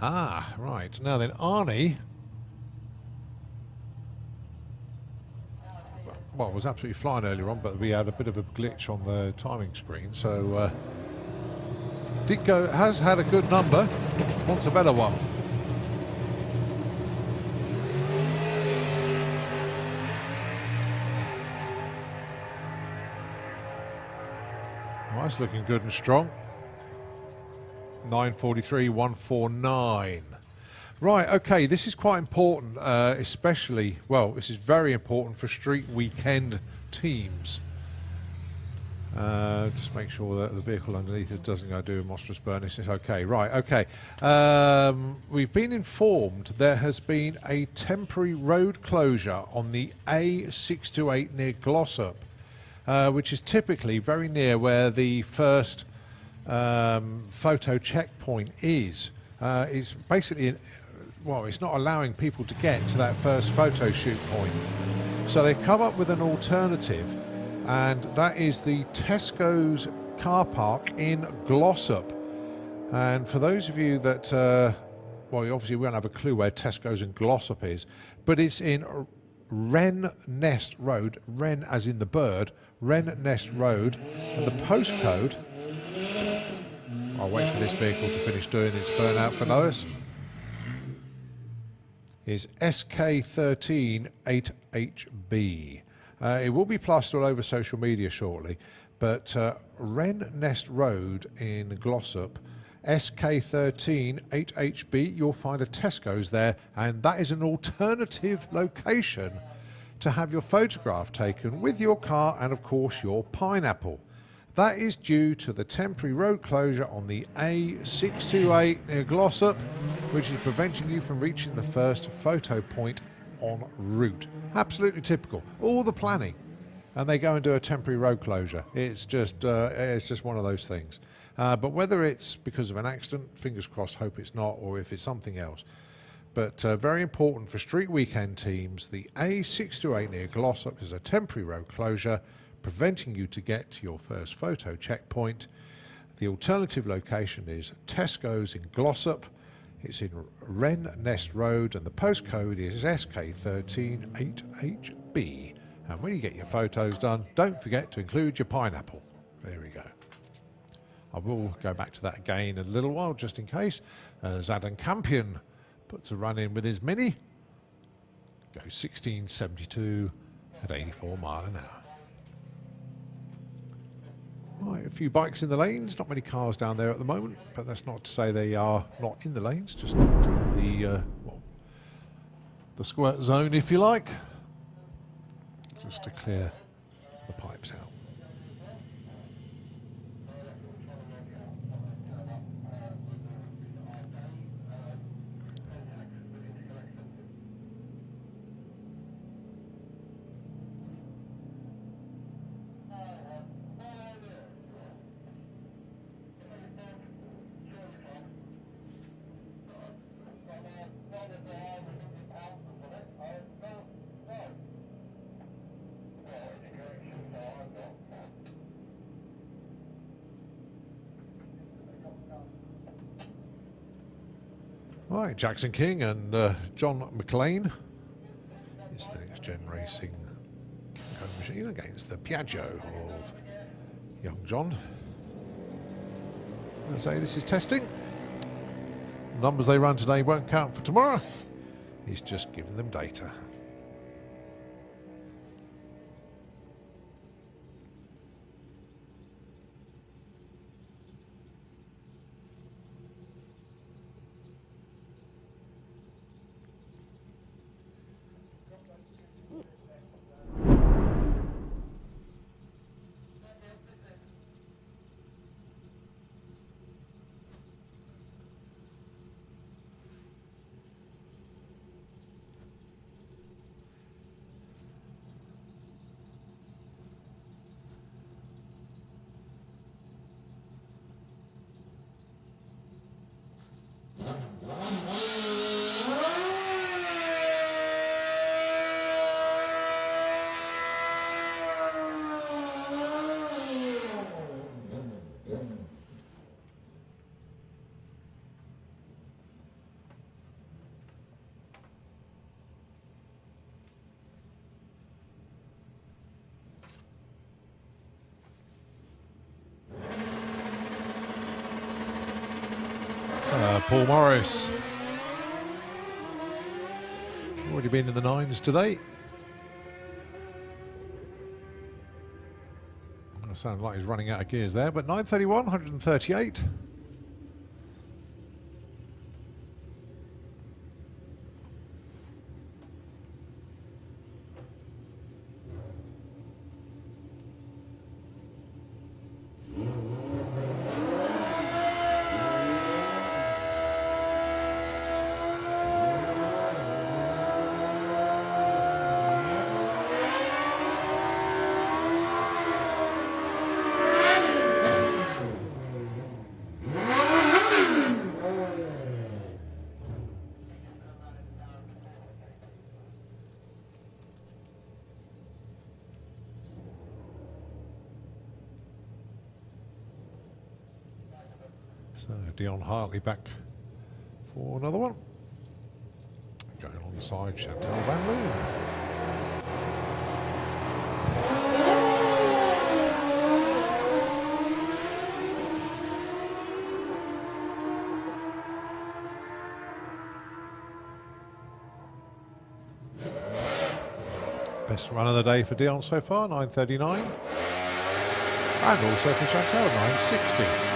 Ah, right. Now then, Arnie, well, was absolutely flying earlier on, but we had a bit of a glitch on the timing screen, so has had a good number, wants a better one. Well, that's looking good and strong. 9:43, 1:49. Right, okay, this is quite important, especially, well, this is very important for street weekend teams. Just make sure that the vehicle underneath it doesn't go do a monstrous burn. This is okay. Right, okay. We've been informed there has been a temporary road closure on the A628 near Glossop, which is typically very near where the first photo checkpoint is. It's basically, well, it's not allowing people to get to that first photo shoot point. So they've come up with an alternative, and that is the Tesco's car park in Glossop. And for those of you that, well, obviously we don't have a clue where Tesco's in Glossop is, but it's in Wren Nest Road, Wren as in the bird, Wren Nest Road, and the postcode, I'll wait for this vehicle to finish doing its burnout below us, is SK13 8HB. It will be plastered all over social media shortly, but Wren Nest Road in Glossop, SK13 8HB, you'll find a Tesco's there, and that is an alternative location to have your photograph taken with your car and, of course, your pineapple. That is due to the temporary road closure on the A628 near Glossop, which is preventing you from reaching the first photo point en route. Absolutely typical. All the planning, and they go and do a temporary road closure. It's just one of those things. But whether it's because of an accident, fingers crossed, hope it's not, or if it's something else. But very important for street weekend teams, the A628 near Glossop is a temporary road closure, preventing you to get to your first photo checkpoint. The alternative location is Tesco's in Glossop. It's in Wren Nest Road, and the postcode is SK13 8HB. And when you get your photos done, don't forget to include your pineapple. There we go. I will go back to that again in a little while, just in case. Zadan Campion puts a run in with his Mini. Goes 1672 at 84 mile an hour. Right, a few bikes in the lanes, not many cars down there at the moment, but that's not to say they are not in the lanes, just not in the, well, the squirt zone, if you like, just to clear the pipes out. Right, Jackson King and John McLean. It's the next gen racing machine against the Piaggio of young John. I say this is testing. The numbers they run today won't count for tomorrow. He's just giving them data. Paul Morris. Already been in the 9s today. Sounds like he's running out of gears there, but 931, 138. So Dion Hartley back for another one. Going alongside Chantal Van Loon. Best run of the day for Dion so far, 9:39. And also for Chantal, 9:60.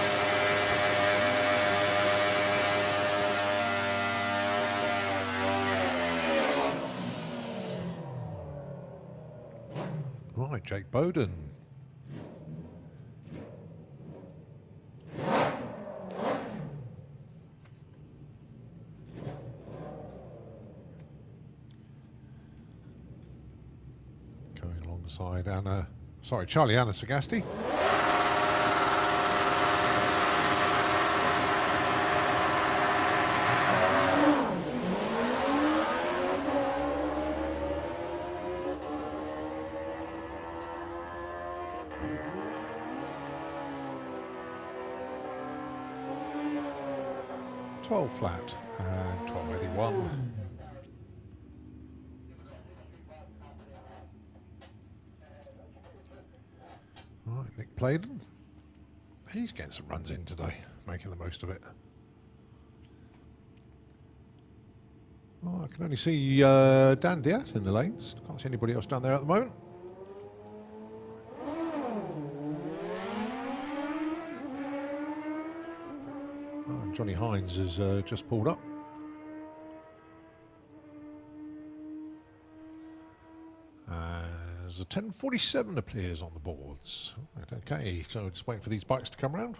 Right, Jake Bowden. Going alongside Charlie Anna Sagasti. Flat and 1281. Right, Nick Playden. He's getting some runs in today, making the most of it. Oh, I can only see Dan Diath in the lanes. Can't see anybody else down there at the moment. Johnny Hines has just pulled up. As a 10:47 appears on the boards. Right, okay, so just waiting for these bikes to come around.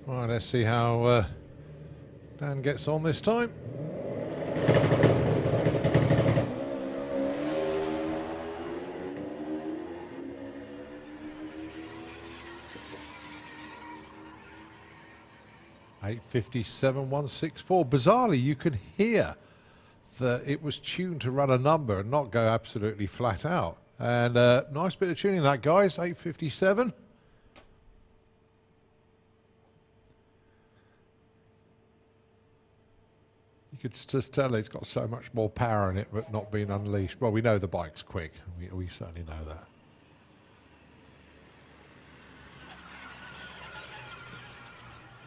Right, let's see how Dan gets on this time. .857.164. Bizarrely, you can hear that it was tuned to run a number and not go absolutely flat out. And nice bit of tuning that, guys. 857. You could just tell it's got so much more power in it, but not being unleashed. Well, we know the bike's quick. We certainly know that.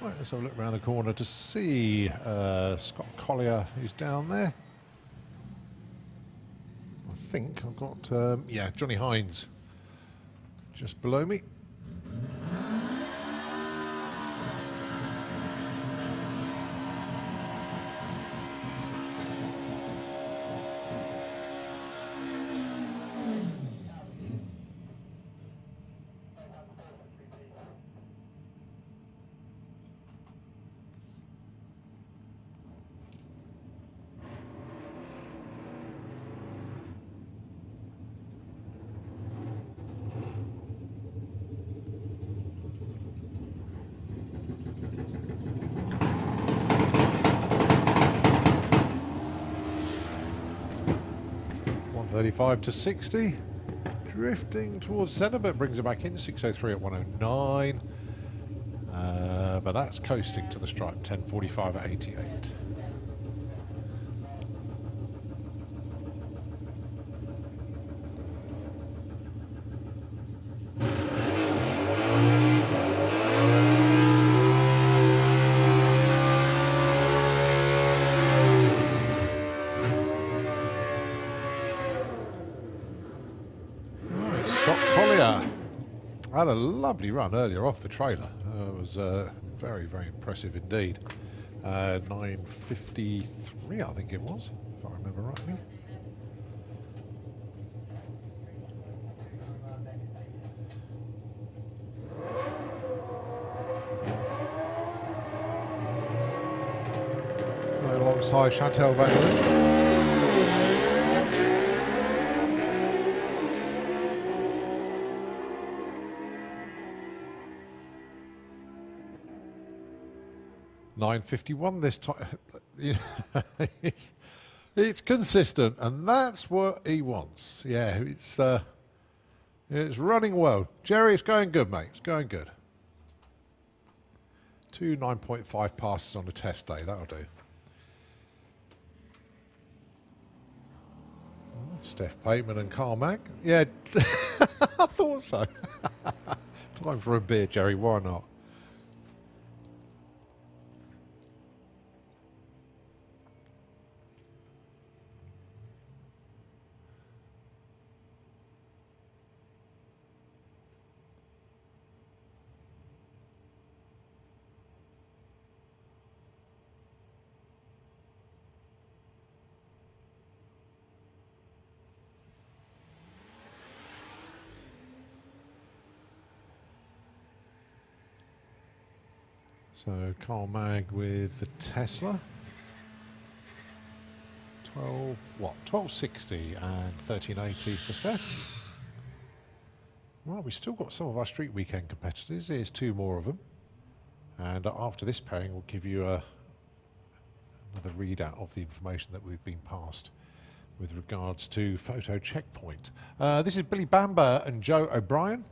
Right, let's have a look around the corner to see Scott Collier is down there. I think I've got, yeah, Johnny Hines just below me. .35 to 60, drifting towards centre, but brings it back in. 6:03 at 1:09, but that's coasting to the stripe. 10:45 at 88. Had a lovely run earlier off the trailer. It was very, very impressive indeed. 9:53, I think it was, if I remember rightly. Alongside Chantal Van Leeuwen. .951 this time. It's consistent, and that's what he wants. Yeah, it's running well. Jerry, it's going good, mate. It's going good. 2 9.5 passes on a test day. That'll do. Steph Pateman and Carl Mack. Yeah, I thought so. Time for a beer, Jerry. Why not? So Carl Mag with the Tesla. 1260 and 1380 for Steph. Well, we've still got some of our street weekend competitors. Here's 2 more of them. And after this pairing, we'll give you another readout of the information that we've been passed with regards to Photo Checkpoint. This is Billy Bamber and Joe O'Brien.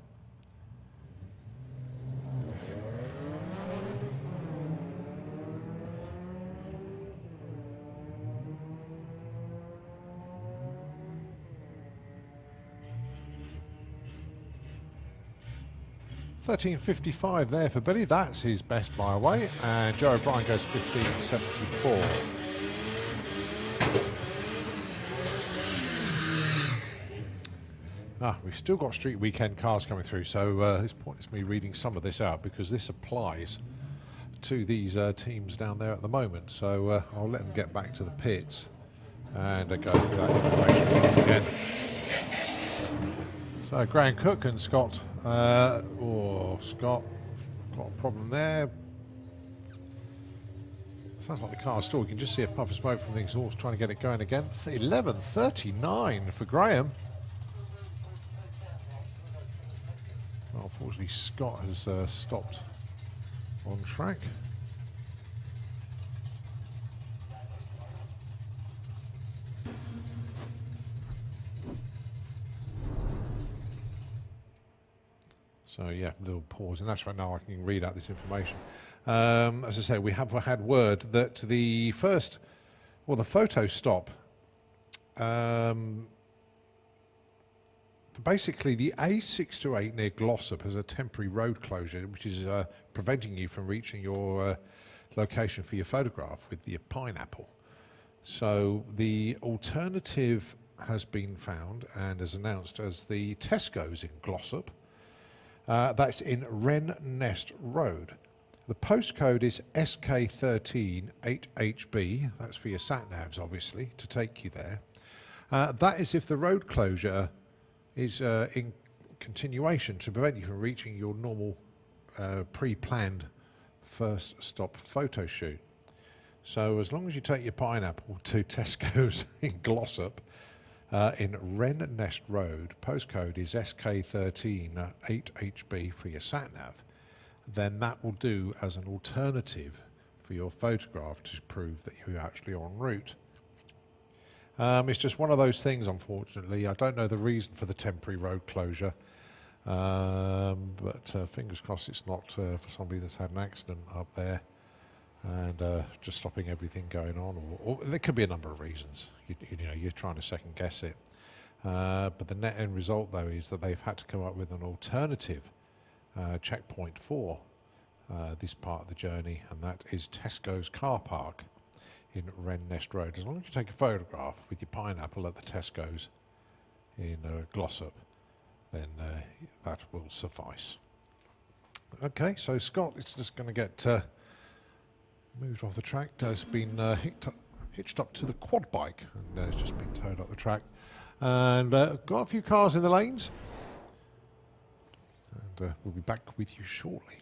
$13.55 there for Billy. That's his best by away. And Joe O'Brien goes $15.74. We've still got street weekend cars coming through, so at this point it's me reading some of this out because this applies to these teams down there at the moment. So I'll let them get back to the pits and go through that information once again. So Graham Cook and Scott, Scott got a problem there. Sounds like the car's stalled. You can just see a puff of smoke from the exhaust trying to get it going again. 11:39 for Graham. Well, unfortunately, Scott has stopped on track. So yeah, little pause, and that's right now I can read out this information. As I say, we have had word that the first, well, the photo stop, basically the A628 near Glossop has a temporary road closure, which is preventing you from reaching your location for your photograph with your pineapple. So the alternative has been found and is announced as the Tesco's in Glossop. That's in Wren Nest Road. The postcode is SK13-8HB. That's for your sat-navs, obviously, to take you there. That is if the road closure is in continuation to prevent you from reaching your normal pre-planned first stop photo shoot. So as long as you take your pineapple to Tesco's in Glossop, in Wren Nest Road, postcode is SK13-8HB for your sat-nav, then that will do as an alternative for your photograph to prove that you're actually en route. It's just one of those things, unfortunately. I don't know the reason for the temporary road closure, but fingers crossed it's not for somebody that's had an accident up there and just stopping everything going on. Or there could be a number of reasons. You know, you're trying to second guess it. But the net end result, though, is that they've had to come up with an alternative checkpoint for this part of the journey, and that is Tesco's car park in Wren Nest Road. As long as you take a photograph with your pineapple at the Tesco's in Glossop, then that will suffice. Okay, so Scott is just going to get moved off the track. Has been hitched up to the quad bike and has just been towed up the track. And got a few cars in the lanes. And we'll be back with you shortly.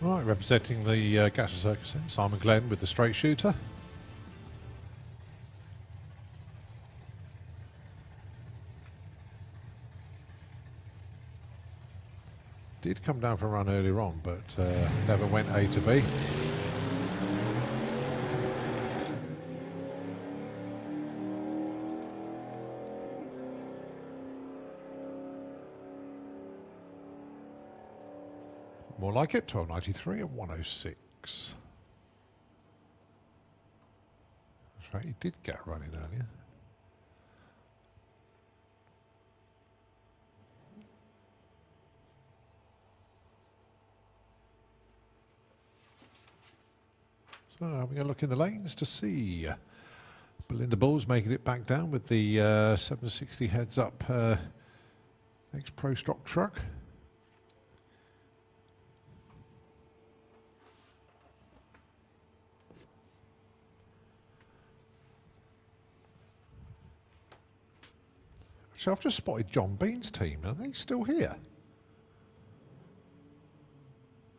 Right, representing the Gas Circus then, Simon Glenn with the straight shooter. Did come down for a run earlier on, but never went A to B. More like it, 12.93 and 106. That's right, he did get running earlier. Having a look in the lanes to see Belinda Bulls making it back down with the 760 heads up X Pro stock truck. So I've just spotted John Bean's team. Are they still here?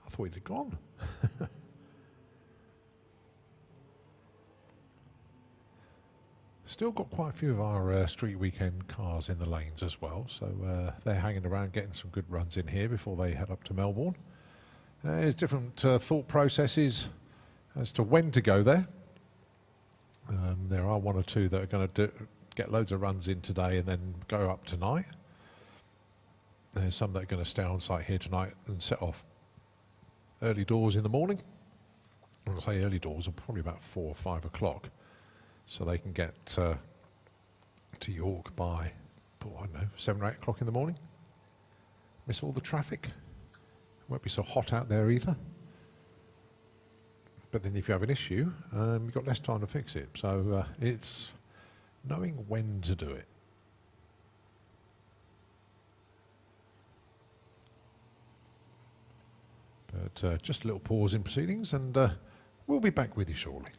I thought he'd have gone. Still got quite a few of our street weekend cars in the lanes as well, so they're hanging around getting some good runs in here before they head up to Melbourne. There's different thought processes as to when to go there. There are one or two that are going to get loads of runs in today and then go up tonight. There's some that are going to stay on site here tonight and set off early doors in the morning. When I say early doors, probably about 4 or 5 o'clock, so they can get to York by, I don't know, 7 or 8 o'clock in the morning. Miss all the traffic. It won't be so hot out there either. But then if you have an issue, you've got less time to fix it. So it's knowing when to do it. But just a little pause in proceedings, and we'll be back with you shortly.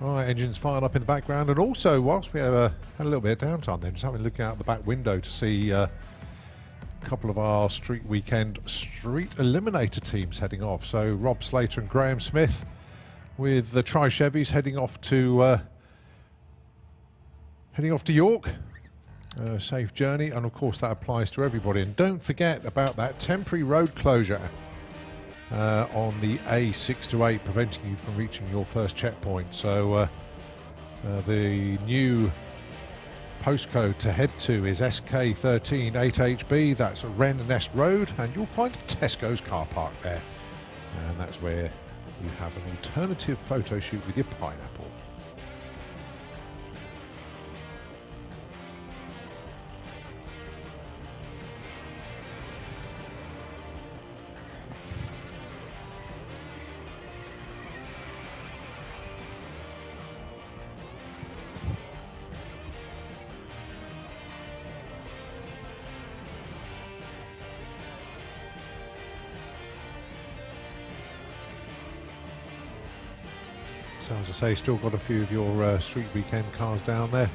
Right, engines fired up in the background, and also whilst we had a little bit of downtime then, just having a look out the back window to see a couple of our street weekend street eliminator teams heading off. So Rob Slater and Graham Smith with the Tri-Chevys heading off to York. Safe journey, and of course that applies to everybody. And don't forget about that temporary road closure on the A628, preventing you from reaching your first checkpoint. So the new postcode to head to is SK138HB. That's Wren Nest Road, and you'll find a Tesco's car park there, and that's where you have an alternative photo shoot with your pineapple. So as I say, still got a few of your street weekend cars down there,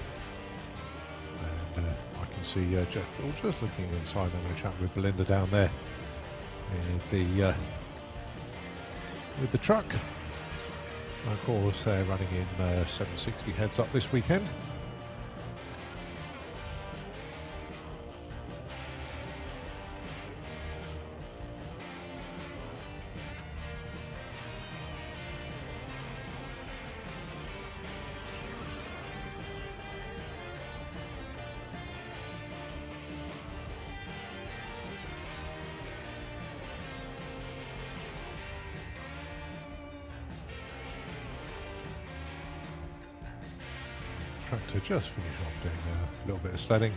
and I can see Jeff Bill just looking inside. I'm going to chat with Belinda down there with the truck. And of course, they're running in 760 heads up this weekend. Tractor just finished off doing a little bit of sledding,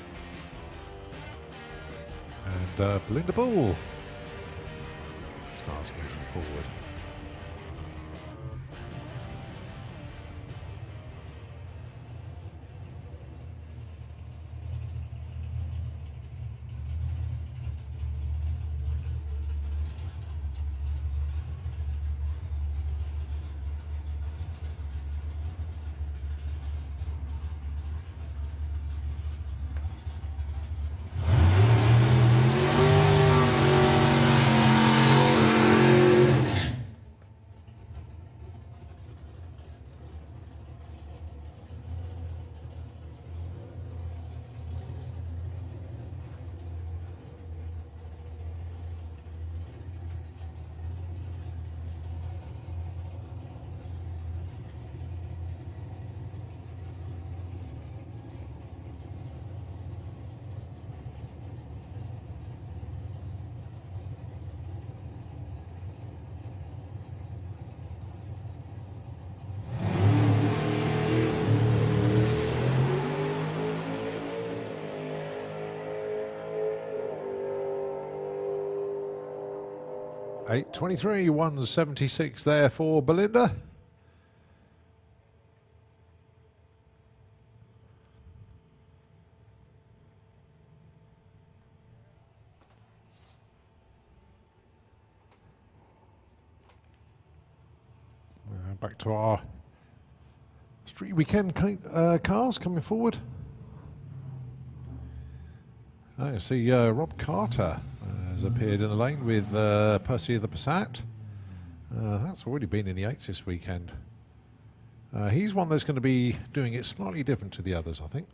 and Belinda Bull starts moving forward. .823, 176 there for Belinda. Back to our street weekend cars coming forward. I see Rob Carter has appeared in the lane with Percy of the Passat. That's already been in the 8s this weekend. He's one that's going to be doing it slightly different to the others, I think.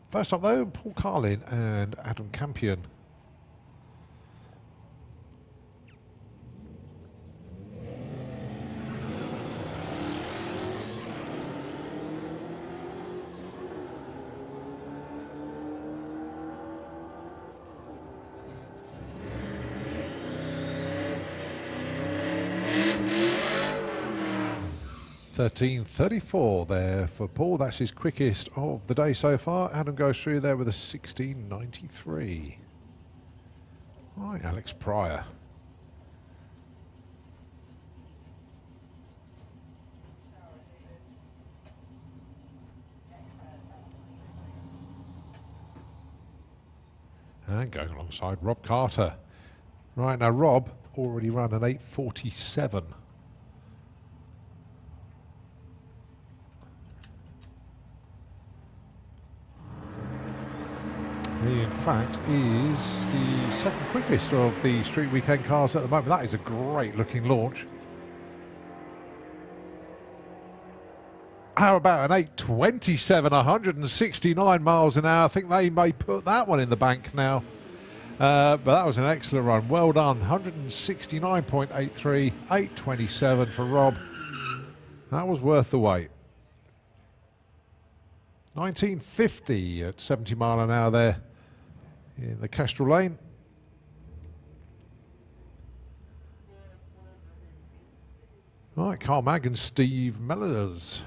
First up though, Paul Carlin and Adam Campion. .13.34 there for Paul. That's his quickest of the day so far. Adam goes through there with a 16.93. Right, Alex Pryor. And going alongside Rob Carter. Right, now Rob already run an 8.47. fact, is the second quickest of the Street Weekend cars at the moment. That is a great looking launch. How about an 827, 169 miles an hour? I think they may put that one in the bank now. But that was an excellent run. Well done. 169.83, 827 for Rob. That was worth the wait. 1950 at 70 mile an hour there in the Kestrel Lane. Right, Carl Magg and Steve Mellors.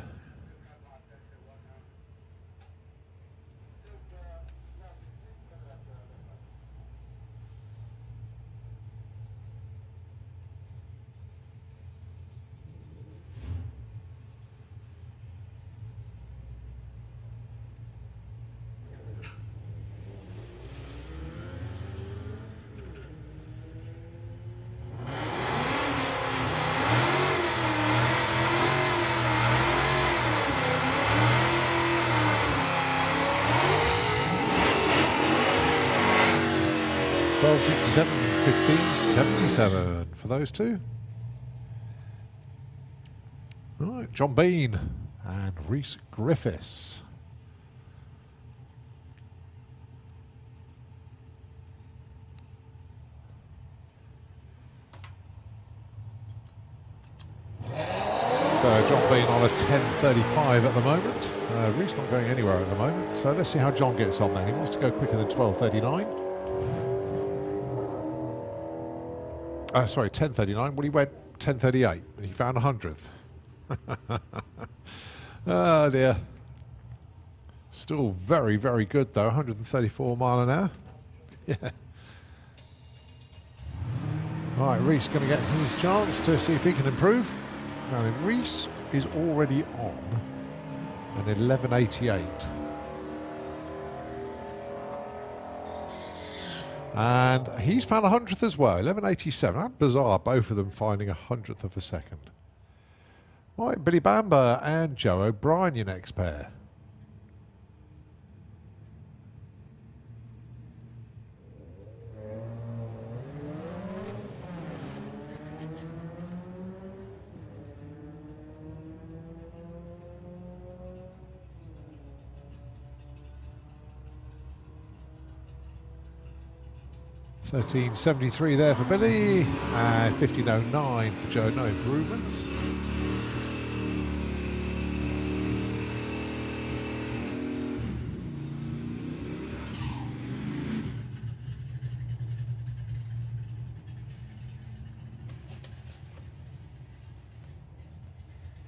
.67, 15.77 for those two. Right, John Bean and Rhys Griffiths. So John Bean on a 10.35 at the moment. Rhys not going anywhere at the moment. So let's see how John gets on then. He wants to go quicker than 12.39. Sorry, 10.39. Well, he went 10.38 and he found 100th. Oh dear. Still very, very good though. 134 mile an hour. Yeah. All right, Rhys going to get his chance to see if he can improve. Now then, Rhys is already on an 11.88. And he's found 100th as well, 11.87. How bizarre, both of them finding 100th of a second. Right, Billy Bamber and Joe O'Brien, your next pair. $13.73 there for Billy, and $15.09 for Joe. No improvements.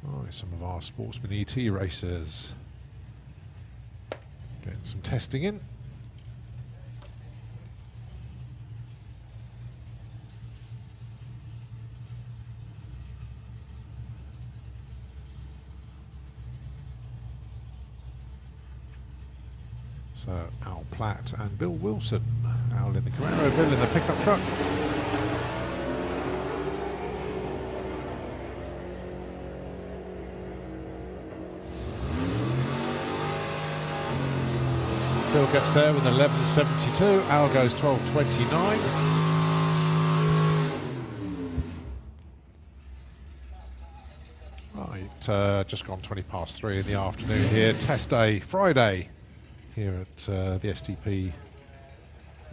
Right, some of our Sportsman ET racers getting some testing in. So Al Platt and Bill Wilson. Al in the Camaro, Bill in the pickup truck. Bill gets there with 11.72. Al goes 12.29. Right, just gone 20 past 3 in the afternoon here. Test day, Friday, here at the STP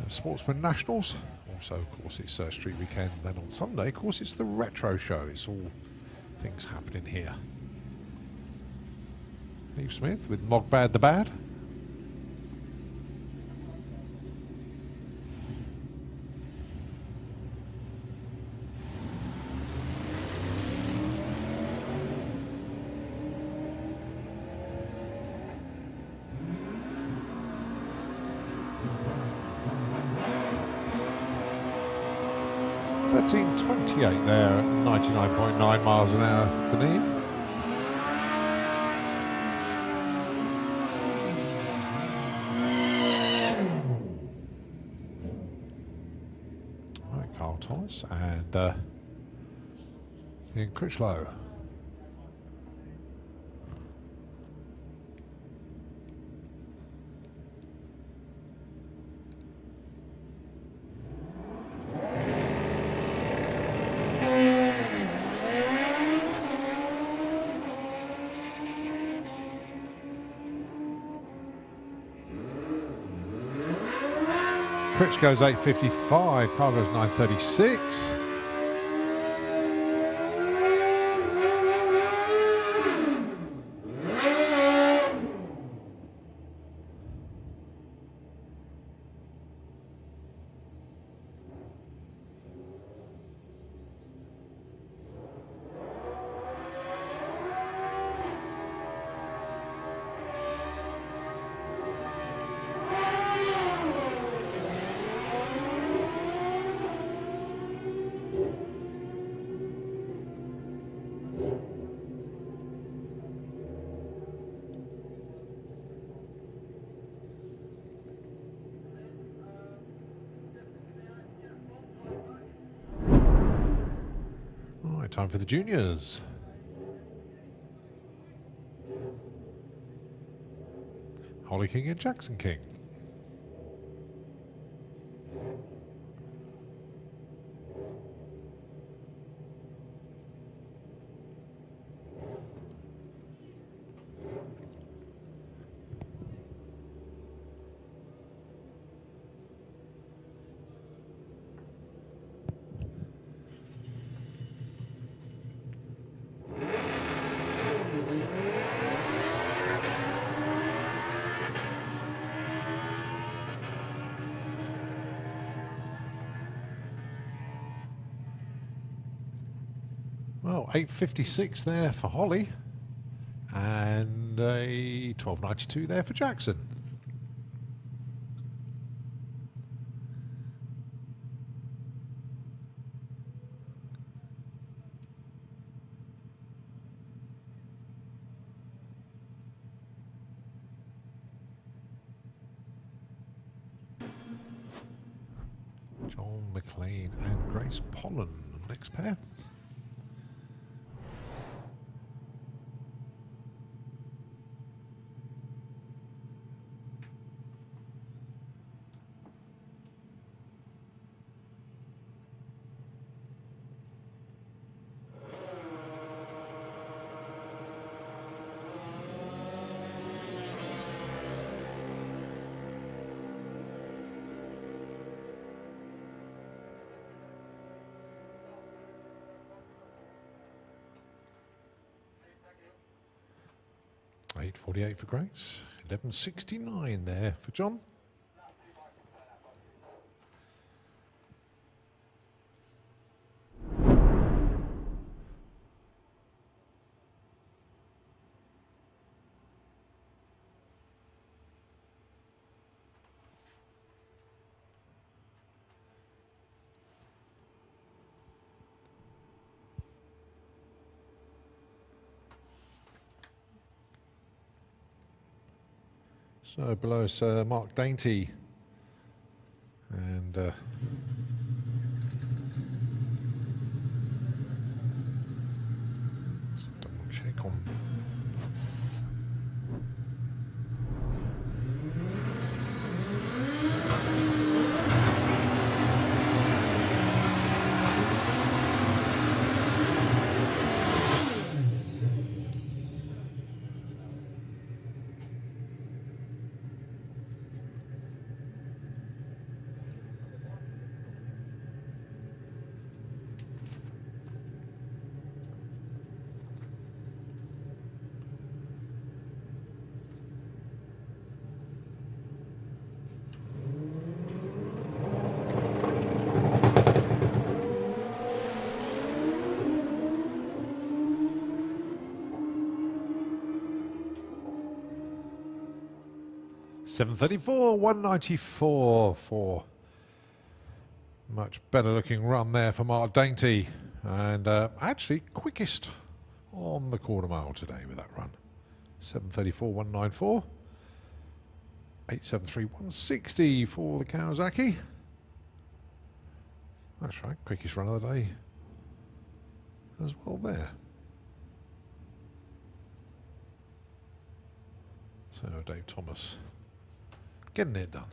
Sportsman Nationals. Also, of course, it's Street Weekend. Then on Sunday, of course, it's the Retro Show. It's all things happening here. Neve Smith with Mogbad the Bad. .28 there at 99.9 miles an hour for Neve. Right, Carl Thomas and Ian Critchlow. Critch goes 8.55, car goes 9.36. Time for the juniors. Holly King and Jackson King. Well, 8.56 there for Holly, and a 12.92 there for Jackson. John McLean and Grace Pollen, next pair. $8.48 for Grace, $11.69 there for John. So below us, Mark Dainty, and double check on. $7.34, $1.94 for much better looking run there for Mark Dainty, and actually quickest on the quarter mile today with that run. 7.34, 1.94, 8.73, 1.60 for the Kawasaki. That's right, quickest run of the day as well there. So Dave Thomas getting it done.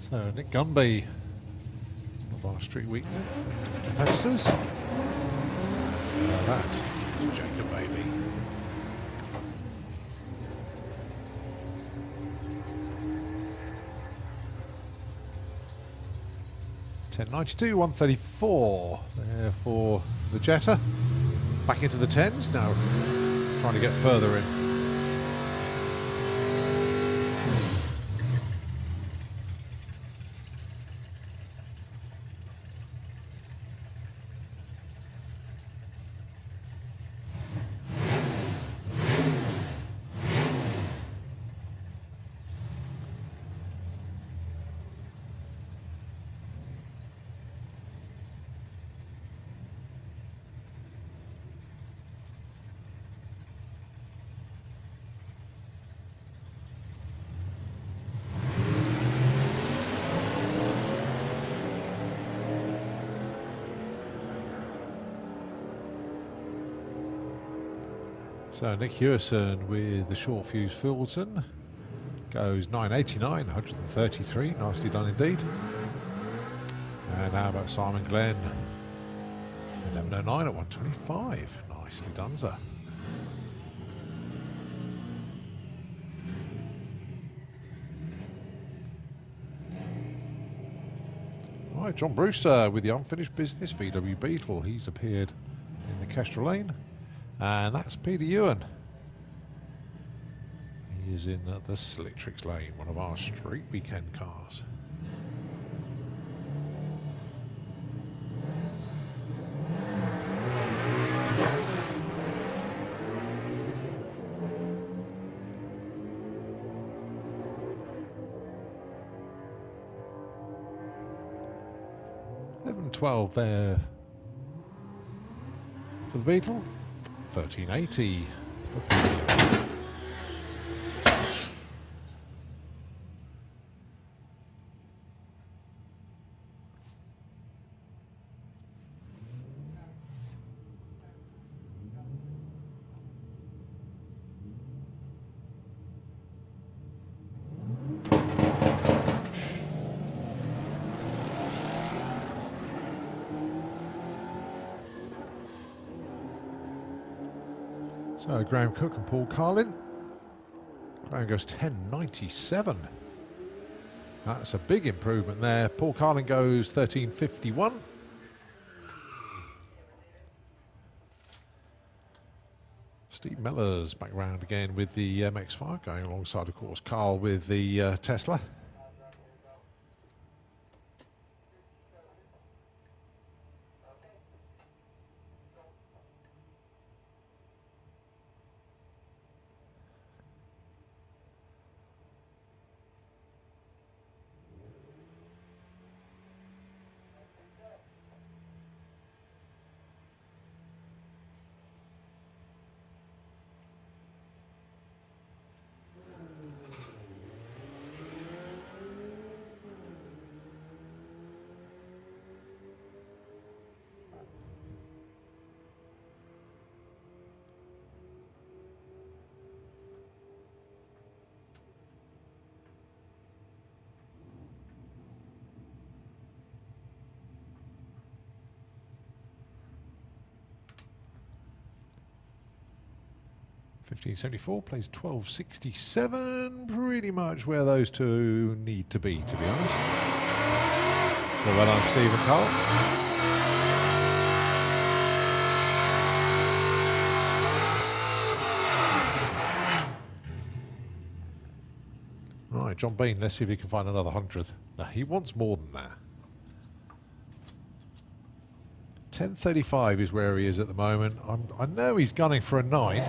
So Nick Gunby, one of our Street Week competitors. That is Jacob Bailey. $10.92, 134 there for the Jetta. Back into the 10s now, trying to get further in. So Nick Hewison with the short fuse Fulton goes 9.89, 133, nicely done indeed. And how about Simon Glenn? 11.09 at 125, nicely done, sir. All right, John Brewster with the unfinished business, VW Beetle. He's appeared in the Kestrel lane. And that's Peter Ewan. He is in the Slictrix lane, one of our street weekend cars. $11.12 there for the Beetle. 13.80 for Peter. So Graham Cook and Paul Carlin. Graham goes 10.97. That's a big improvement there. Paul Carlin goes 13.51. Steve Mellors back round again with the MX-5, going alongside, of course, Carl with the Tesla. $15.74 plays $12.67, pretty much where those two need to be honest. So well done, Steve and Carl. Right, John Bean, let's see if he can find another 100th. No, he wants more than that. 10.35 is where he is at the moment. I know he's gunning for a 9.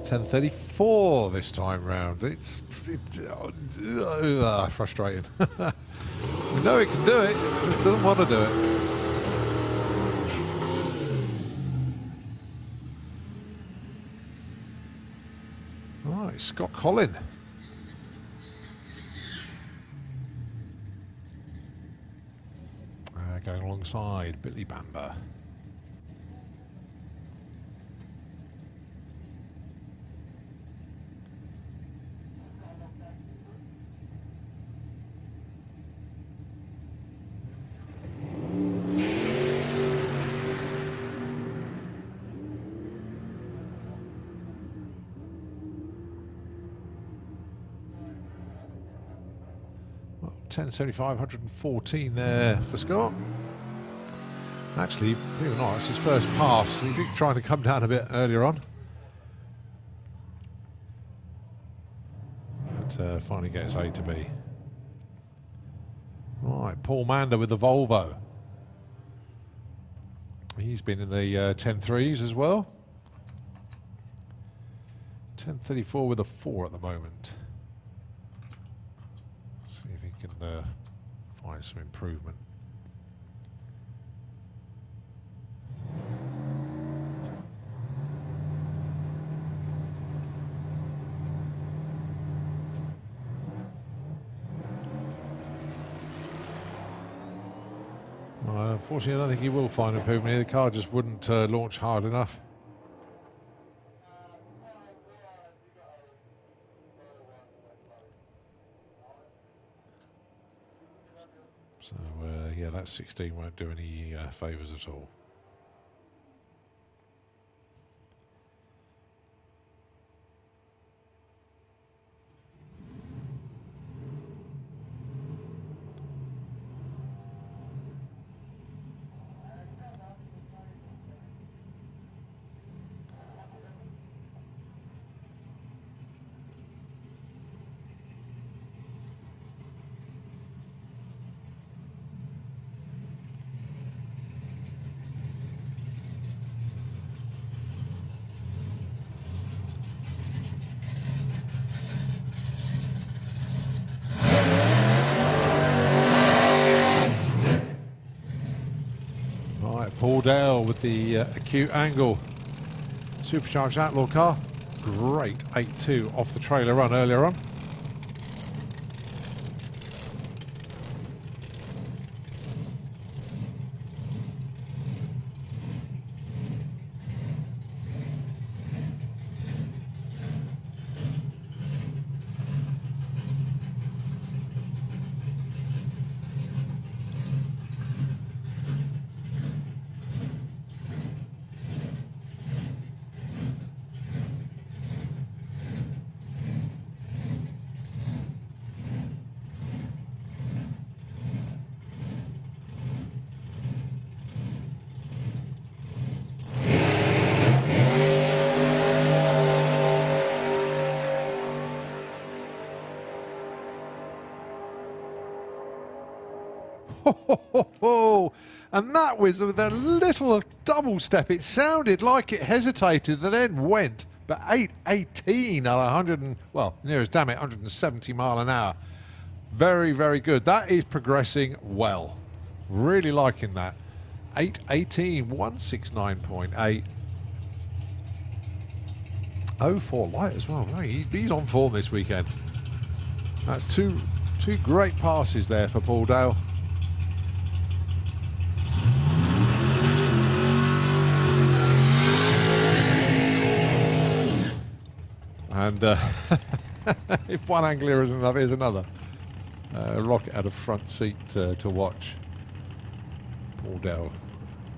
$10.34 this time round. It's frustrating. We know it can do it, just doesn't want to do it. Right, Scott Collin. Going alongside Billy Bamber. 10.75, 114 there for Scott. Actually, believe it or not, it's his first pass. He did try to come down a bit earlier on. But finally gets A to B. Right, Paul Mander with the Volvo. He's been in the 10.3s as well. 10.34 with a 4 at the moment. See if he can find some improvement. Unfortunately, I don't think he will find improvement here. The car just wouldn't launch hard enough. So, yeah, that 16 won't do any favours at all. Paul Dale with the acute angle. Supercharged Outlaw car. Great 8.2 off the trailer run earlier on. And that was with a little double step. It sounded like it hesitated and then went. But 8.18 at 100 and, well, near as damn it, 170 mile an hour. Very, very good. That is progressing well. Really liking that. 8.18, 169.8. 04 light as well. He's on form this weekend. That's two great passes there for Paul Dale. And if one angle here isn't enough, here's another. Rocket had a front seat to watch. Paul Dale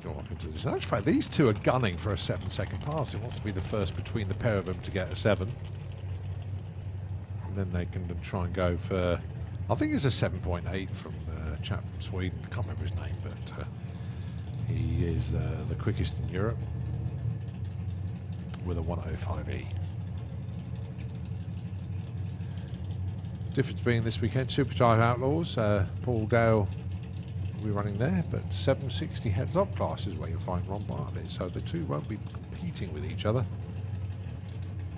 go off into this. In fact, these two are gunning for a 7-second pass. It wants to be the first between the pair of them to get a 7. And then they can try and go for, I think it's a 7.8 from a chap from Sweden. I can't remember his name, but he is the quickest in Europe with a 105E. Difference being this weekend, Supercharged Outlaws, Paul Dale will be running there, but 760 heads-up class is where you'll find Ron Bartlett, so the two won't be competing with each other.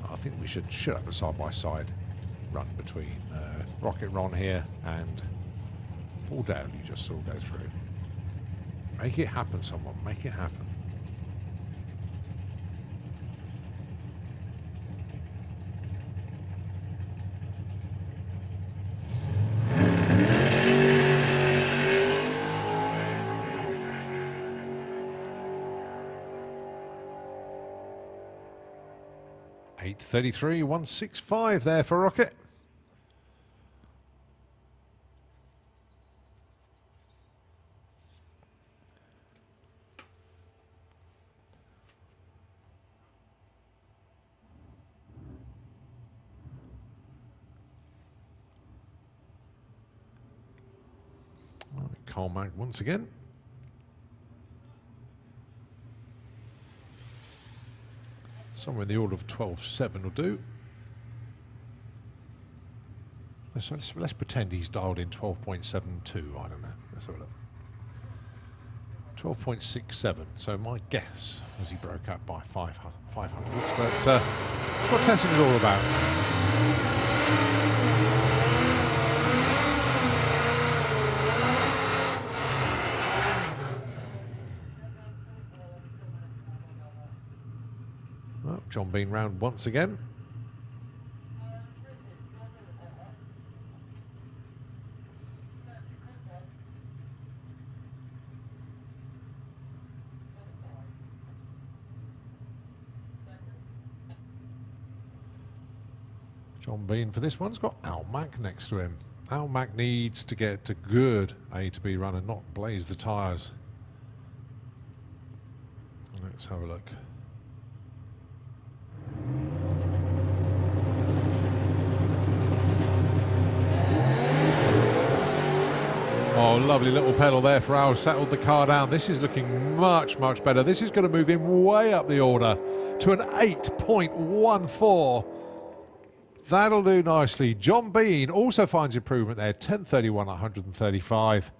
I think we should have a side-by-side run between Rocket Ron here and Paul Dale, you just saw go through. Make it happen, someone, make it happen. .33, 165 there for Rocket. Carmack once again. Somewhere in the order of 12.7 will do. Let's pretend he's dialed in 12.72. I don't know. Let's have a look. 12.67. So my guess was he broke up by 500. But that's what testing is all about. Well, John Bean round once again. John Bean for this one has got Al Mack next to him. Al Mack needs to get a good A to B run and not blaze the tyres. Let's have a look. Oh, lovely little pedal there for Al. Settled the car down. This is looking much, much better. This is going to move him way up the order to an 8.14. That'll do nicely. John Bean also finds improvement there, 10.31, 135.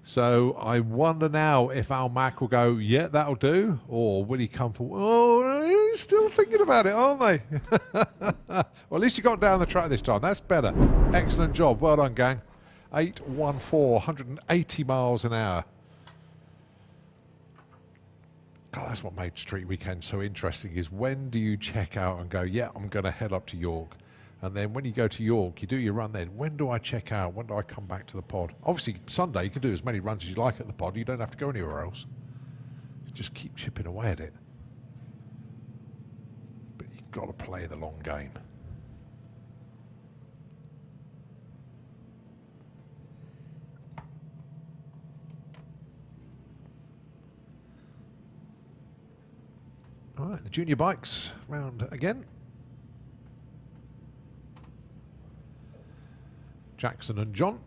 So I wonder now if Al Mack will go, yeah, that'll do, or will he come for, oh, he's still thinking about it, aren't they? Well, at least you got down the track this time. That's better. Excellent job. Well done, gang. 8.14, 180 miles an hour. God, that's what made Street Weekend so interesting, is when do you check out and go, yeah, I'm going to head up to York. And then when you go to York, you do your run then. When do I check out? When do I come back to the pod? Obviously, Sunday, you can do as many runs as you like at the pod. You don't have to go anywhere else. You just keep chipping away at it. But you've got to play the long game. All right, the junior bikes round again. Jackson and John.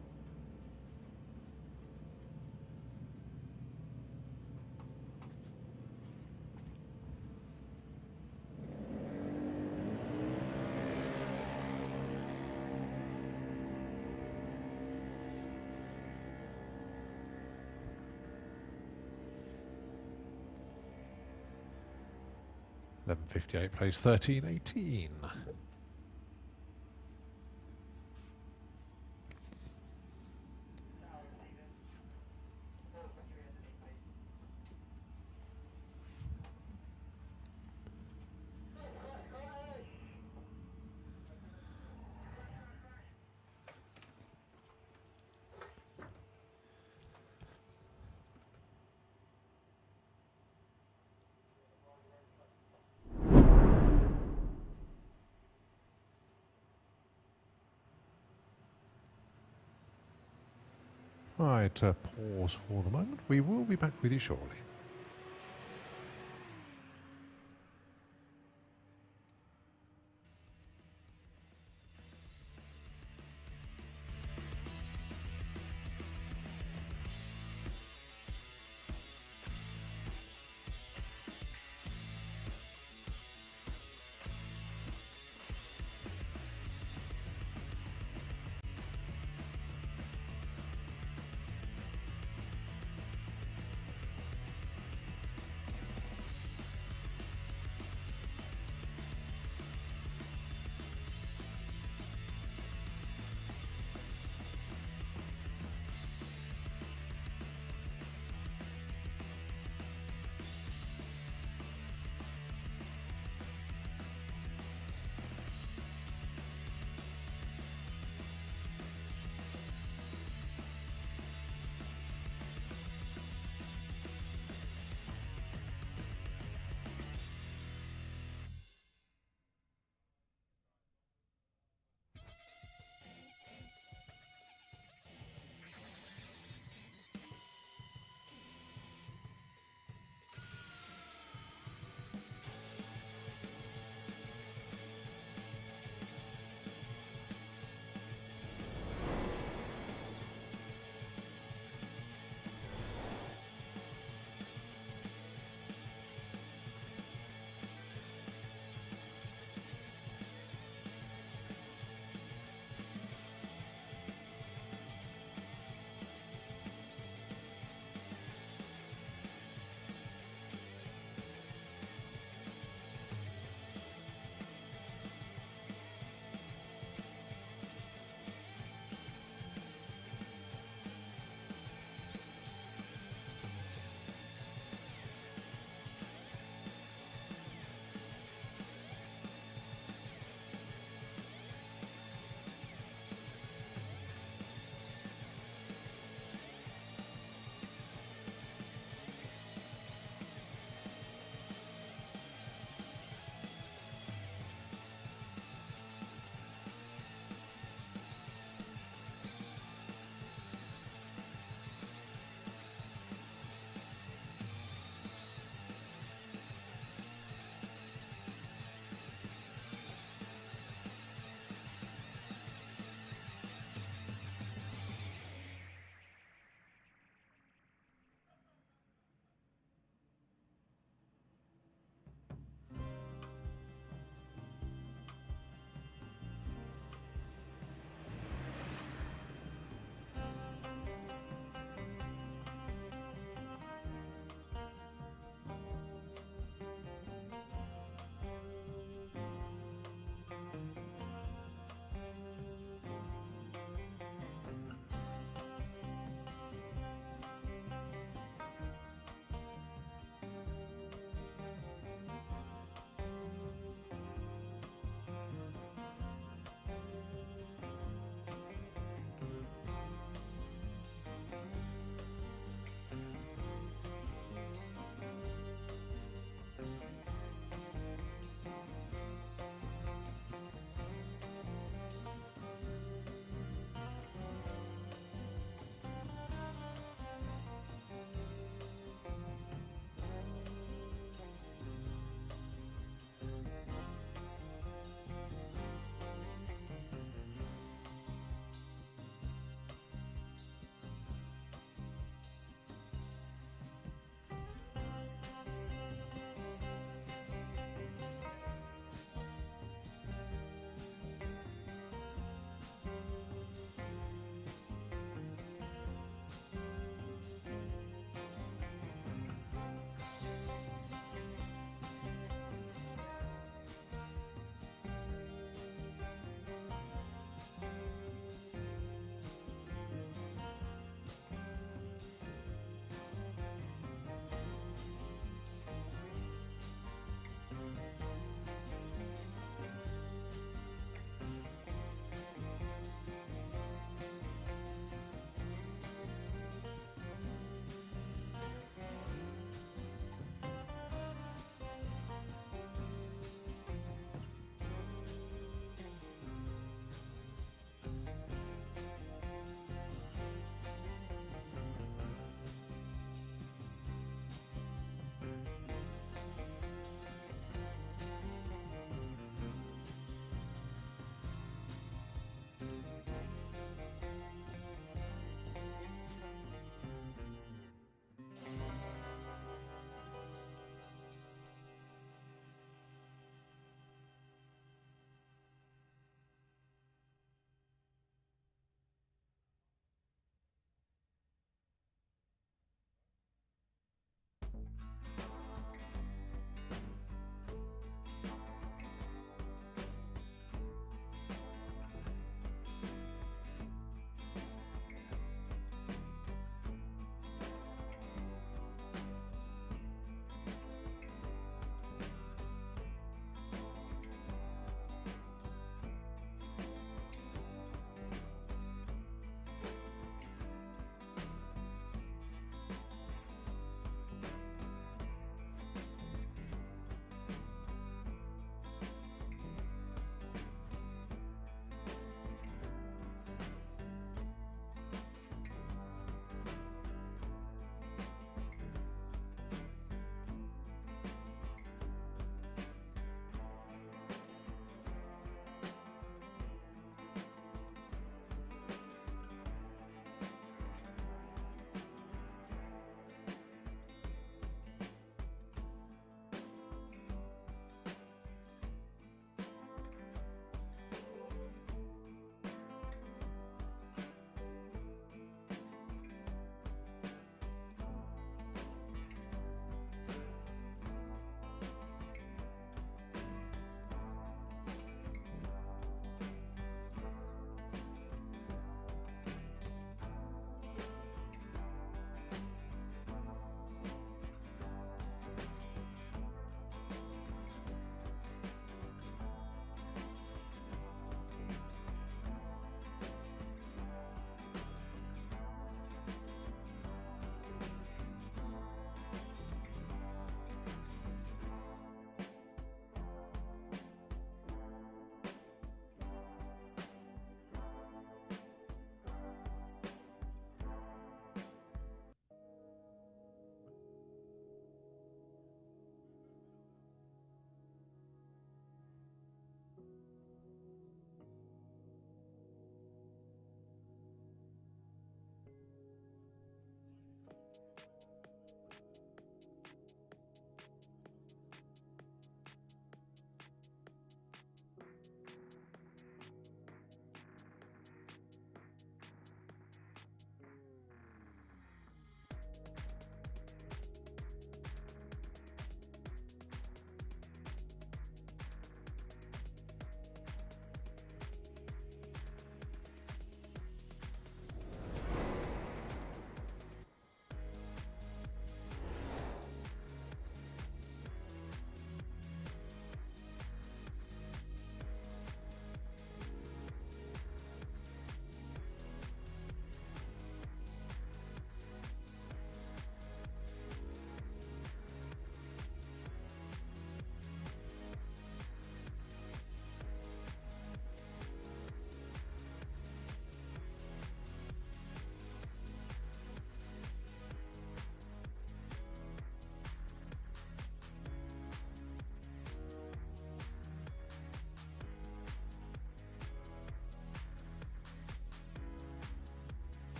.11.58 plays 13.18. Right, pause for the moment. We will be back with you shortly.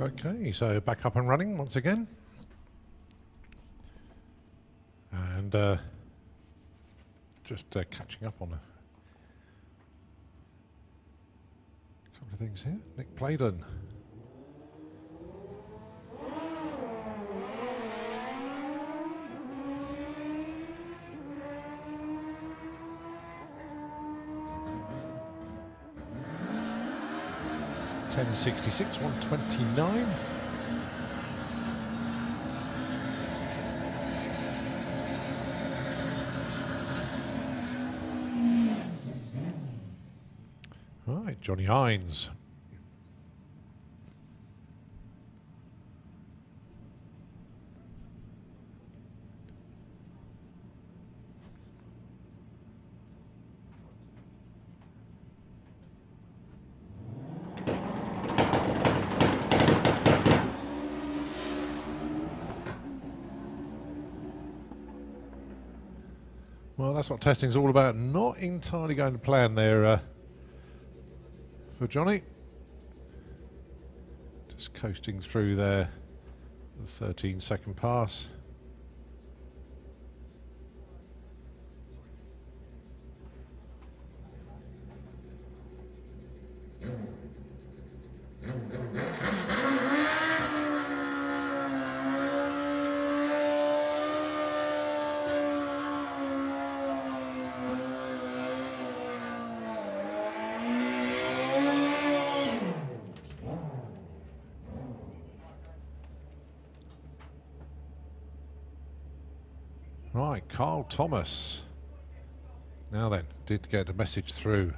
Okay, so back up and running once again. And just catching up on a couple of things here. Nick Playden. $10.66, 129. Right, Johnny Hines. Well, that's what testing's all about. Not entirely going to plan there for Johnny. Just coasting through there, the 13-second pass. Right, Carl Thomas. Now then, did get a message through.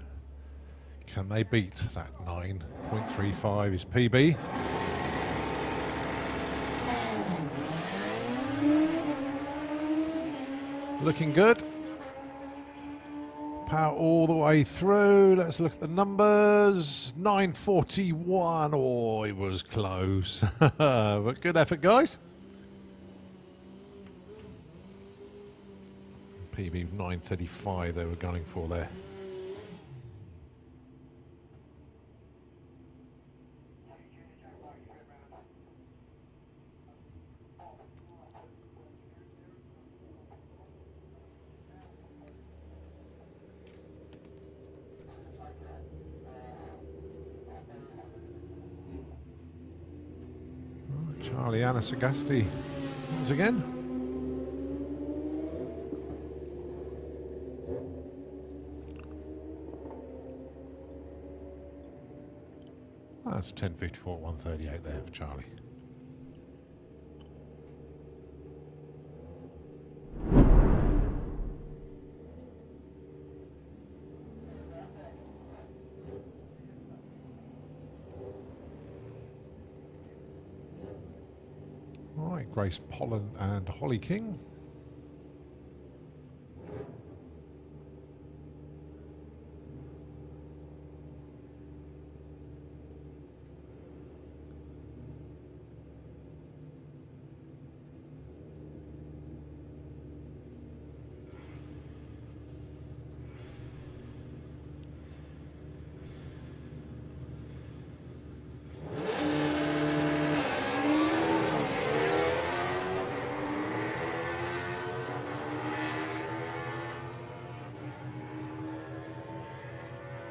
Can they beat that 9.35 is PB? Looking good. Power all the way through. Let's look at the numbers. 9.41. Oh, it was close. But good effort, guys. PB 9.35 they were gunning for there. Charlie Anasagasti once again. That's 10.54, 138 there for Charlie. Right, Grace Pollen and Holly King.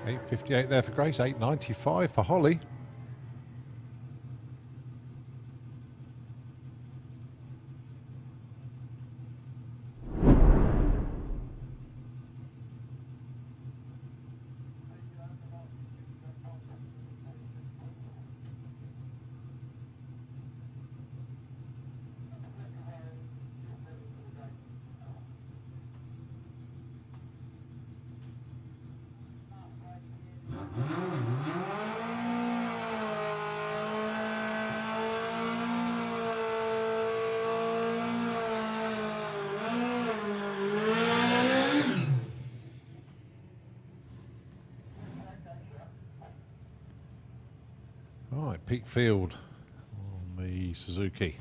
$8.58 there for Grace, $8.95 for Holly. Right, Pete Field on the Suzuki.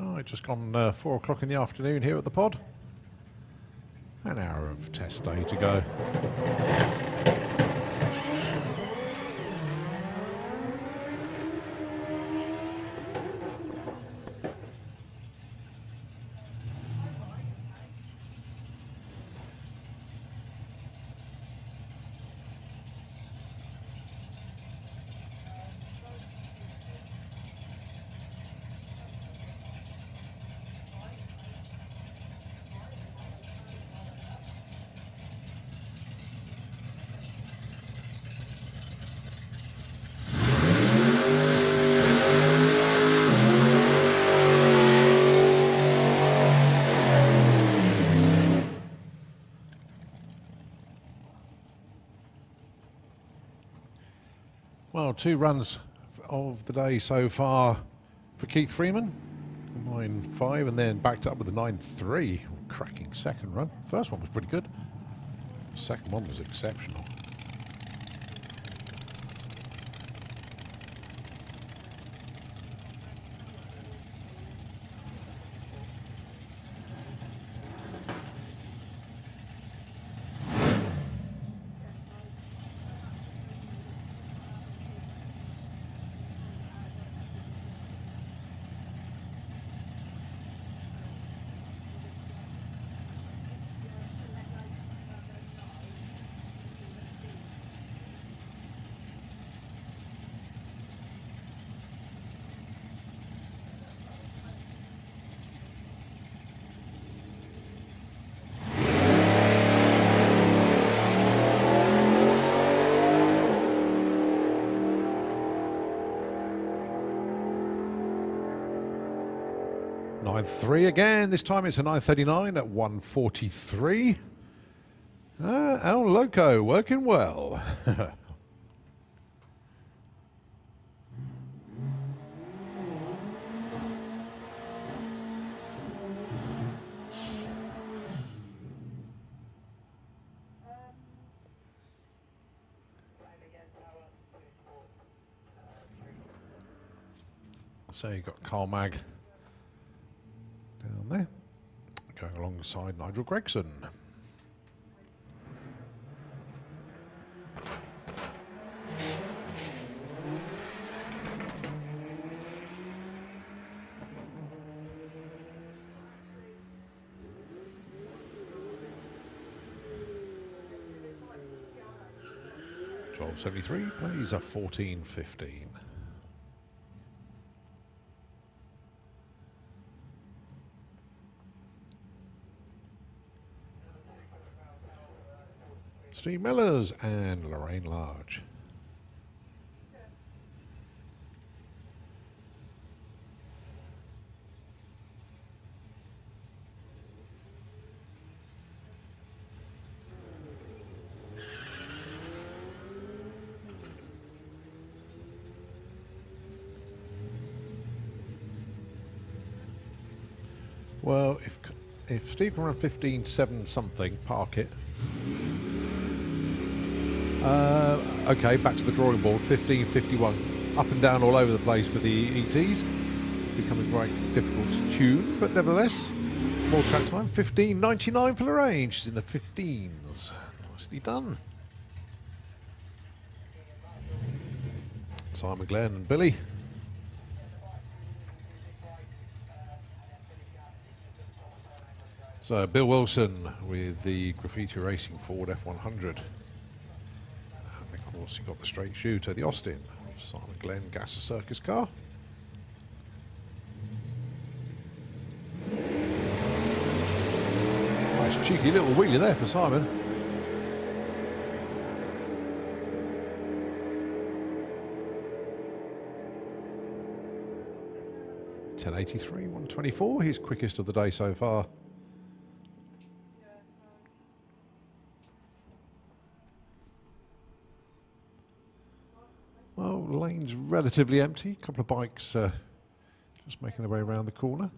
Oh, it's just gone 4 o'clock in the afternoon here at the pod. An hour of test day to go. Well, 2 runs of the day so far for Keith Freeman. 9.5 and then backed up with a 9.3. Cracking second run. First one was pretty good. Second one was exceptional. Three again. This time it's a 9.39 at 1:43. El Loco working well. So you've got Carl Mag down there, going alongside Nigel Gregson. .12.73 plays a 14.15. Steve Millers and Lorraine Large. Well, if Steve can run 15.7 something, park it. Okay, back to the drawing board. 15.51, up and down all over the place with the ETs, becoming quite difficult to tune, but nevertheless, more track time. 15.99 for Lorraine. She's in the 15s. Nicely done. Simon Glenn and Billy. So Bill Wilson with the Graffiti Racing Ford F100. Of course, you got the straight shooter, the Austin, Simon Glenn Gasser Circus car. Nice cheeky little wheelie there for Simon. .1083, 124, his quickest of the day so far. Well, the lane's relatively empty. A couple of bikes just making their way around the corner.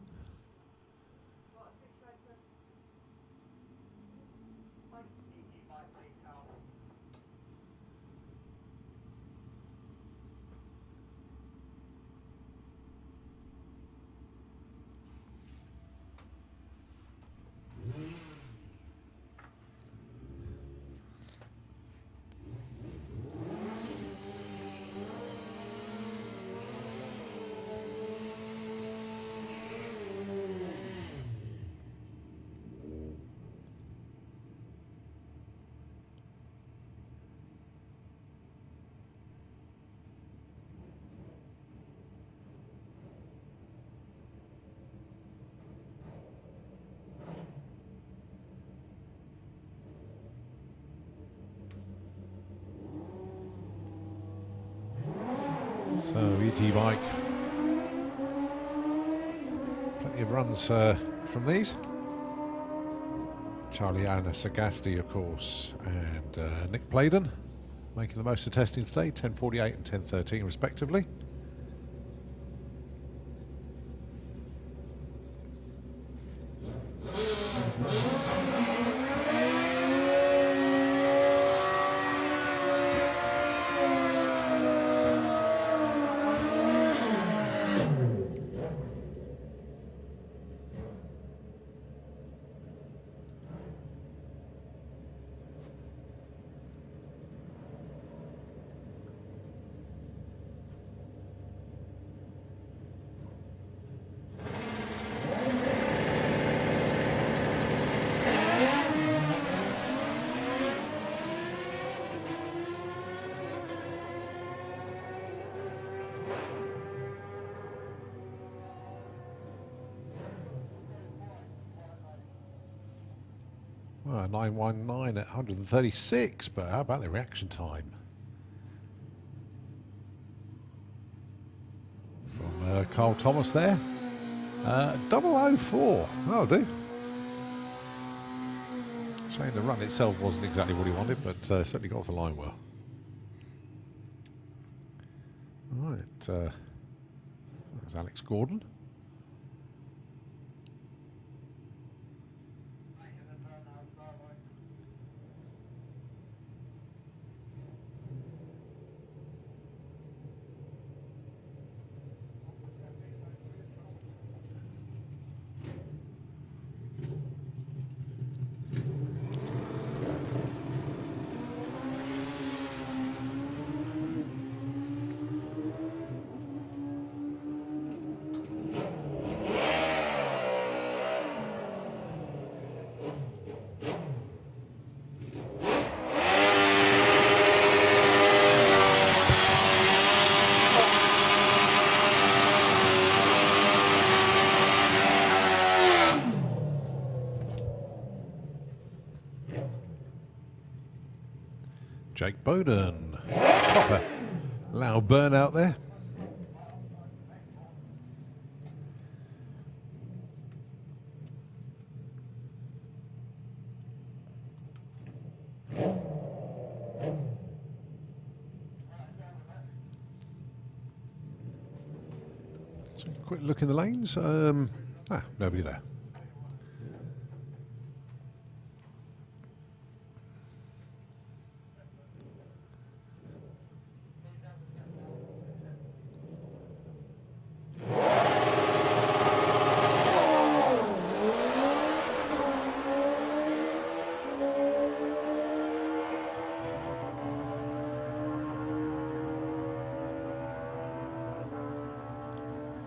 So ET bike. Plenty of runs from these. Charlie Anna Sagasti, of course, and Nick Pladen making the most of testing today, 10:48 and 10:13 respectively. Well, 919 at 136, but how about the reaction time? From Carl Thomas there. 004, that'll do. Shame the run itself wasn't exactly what he wanted, but certainly got off the line well. Right, there's Alex Gordon. Jake Bowden. Proper loud burn out there. So quick look in the lanes. Nobody there.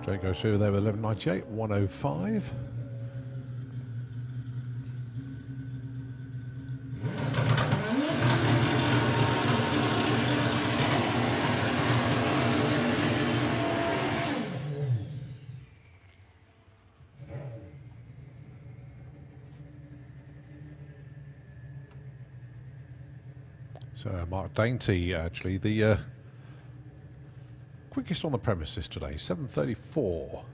Jay goes through there with 1198, 105. So Mark Dainty, actually, the quickest on the premises today, 7:34.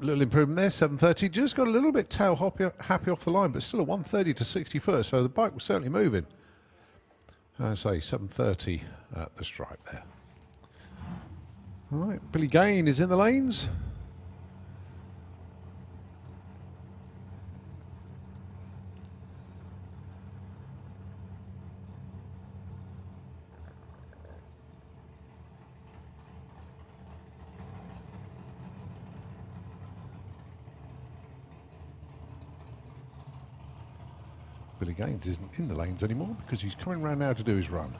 Little improvement there, 7:30. Just got a little bit tail happy off the line, but still a 130 to 61st, so the bike was certainly moving. I say 7:30 at the stripe there. All right, Billy Gain is in the lanes. Billy Gaines isn't in the lanes anymore because he's coming round now to do his run.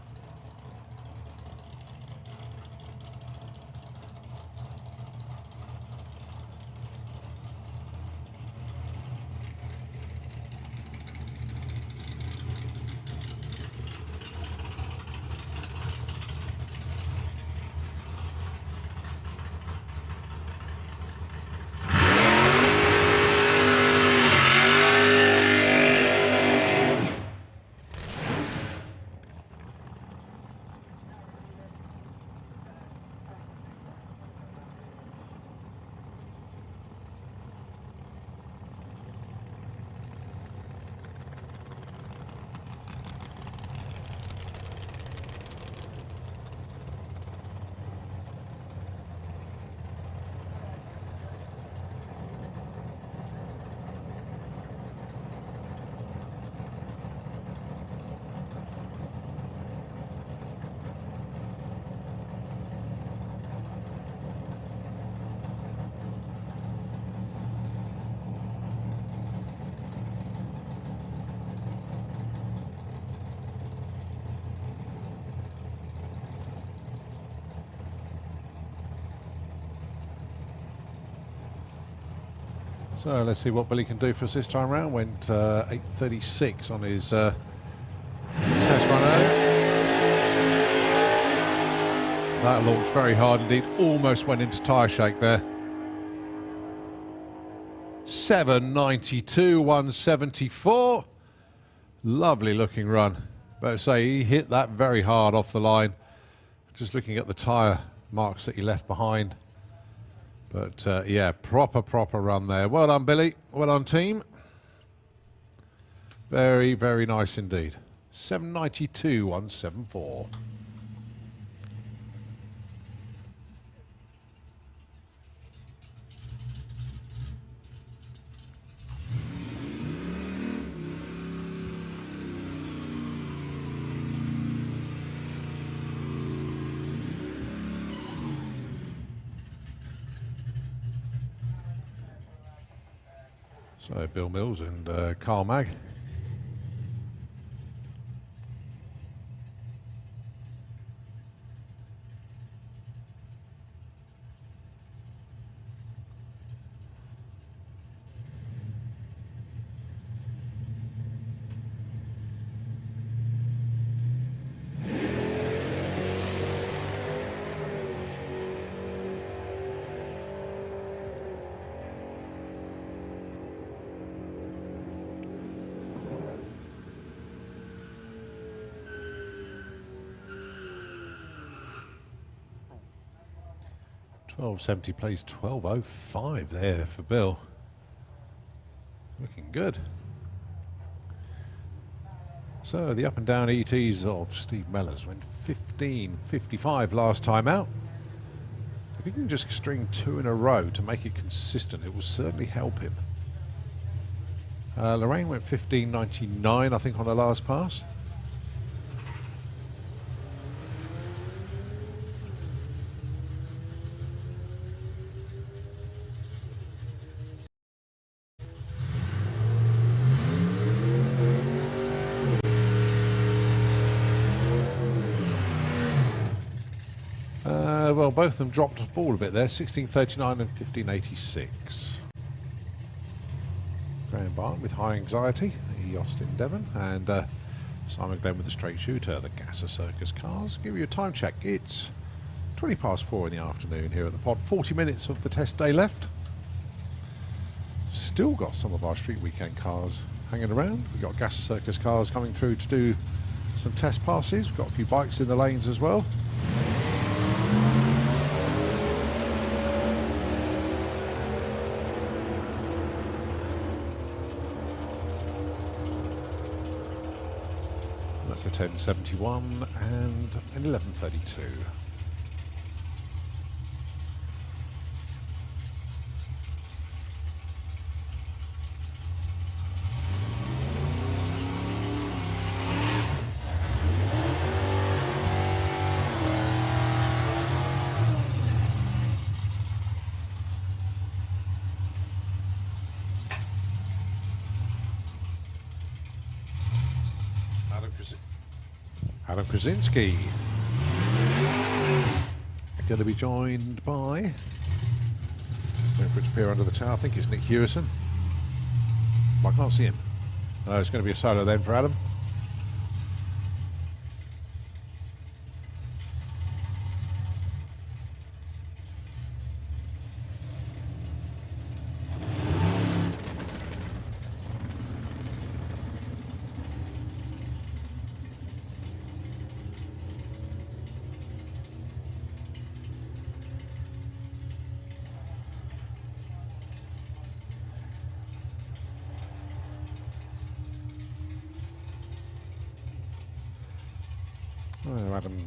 So let's see what Billy can do for us this time round. Went 8:36 on his test run earlier. That launched very hard indeed. Almost went into tyre shake there. 792, 174. Lovely looking run. But say he hit that very hard off the line. Just looking at the tyre marks that he left behind. But yeah, proper run there. Well done, Billy. Well done, team. Very, very nice indeed. 792, 174. So Bill Mills and Carl Mag. .1270 plays 12.05 there for Bill. Looking good. So the up and down ETs of Steve Mellors went 15.55 last time out. If he can just string 2 in a row to make it consistent, it will certainly help him. Lorraine went 15.99, I think, on her last pass. Well, both of them dropped the ball a bit there, 16.39 and 15.86. Graham Barton with high anxiety, the Austin Devon, and Simon Glenn with the straight shooter, the Gasser Circus cars. Give you a time check. It's 4:20 in the afternoon here at the pod. 40 minutes of the test day left. Still got some of our street weekend cars hanging around. We've got Gasser Circus cars coming through to do some test passes. We've got a few bikes in the lanes as well. That's a 1071 and an 1132. Adam Krasinski going to be joined by, waiting for it to appear under the tower, I think it's Nick Hewison. I can't see him. It's going to be a solo then for Adam. Oh, Adam,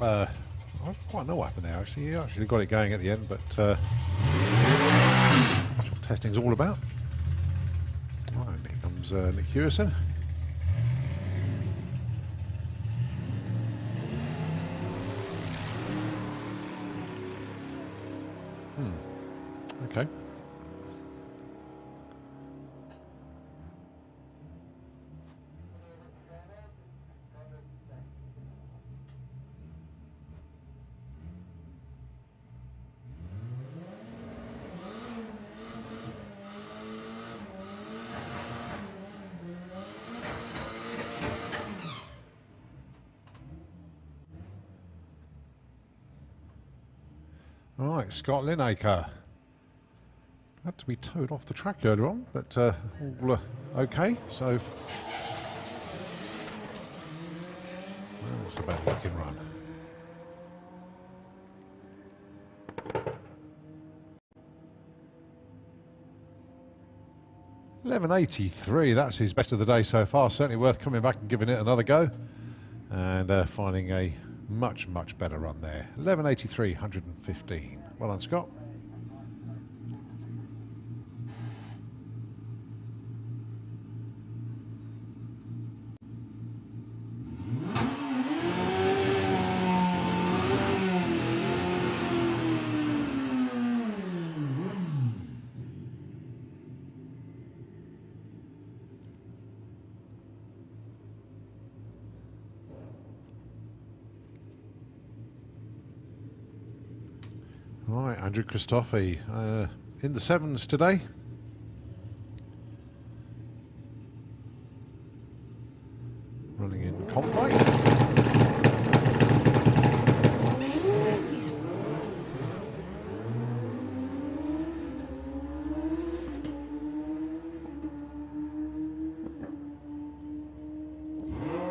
I don't quite know what happened there actually. He actually got it going at the end, but that's what testing's all about. Right, here comes Nick Hewison. Okay. Right, Scott Lineker. Had to be towed off the track earlier on, but all okay. So that's a bad looking run. $11.83, that's his best of the day so far. Certainly worth coming back and giving it another go. And finding a much, much better run there. 11.83, 115. Well done, Scott. Right, Andrew Christophe in the sevens today. Running in comp play.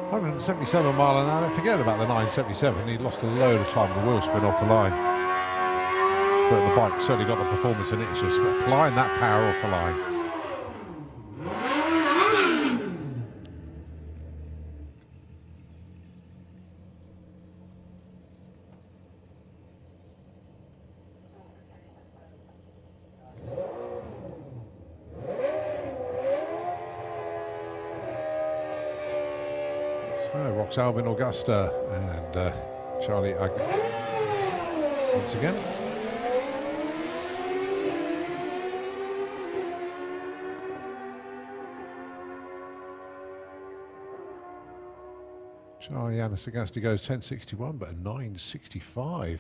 $177 mile an hour. Forget about the 977. He lost a load of time. The wheel spin off the line. But the bike certainly got the performance in it. It's just applying that power off the line. So, Rox Alvin Augusta and Charlie once again. Charlie Anasagasti goes 10.61, but a 9.65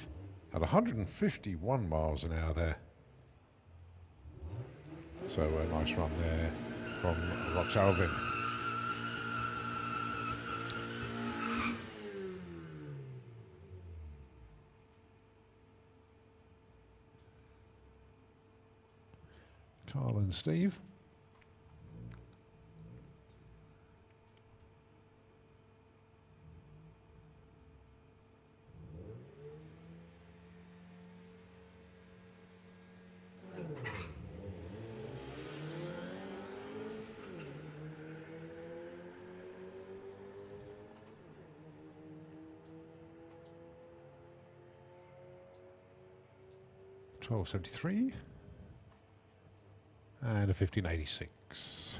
at 151 miles an hour there. So a nice run there from Rox Alvin. Carl and Steve. $12.73 and a 15.86.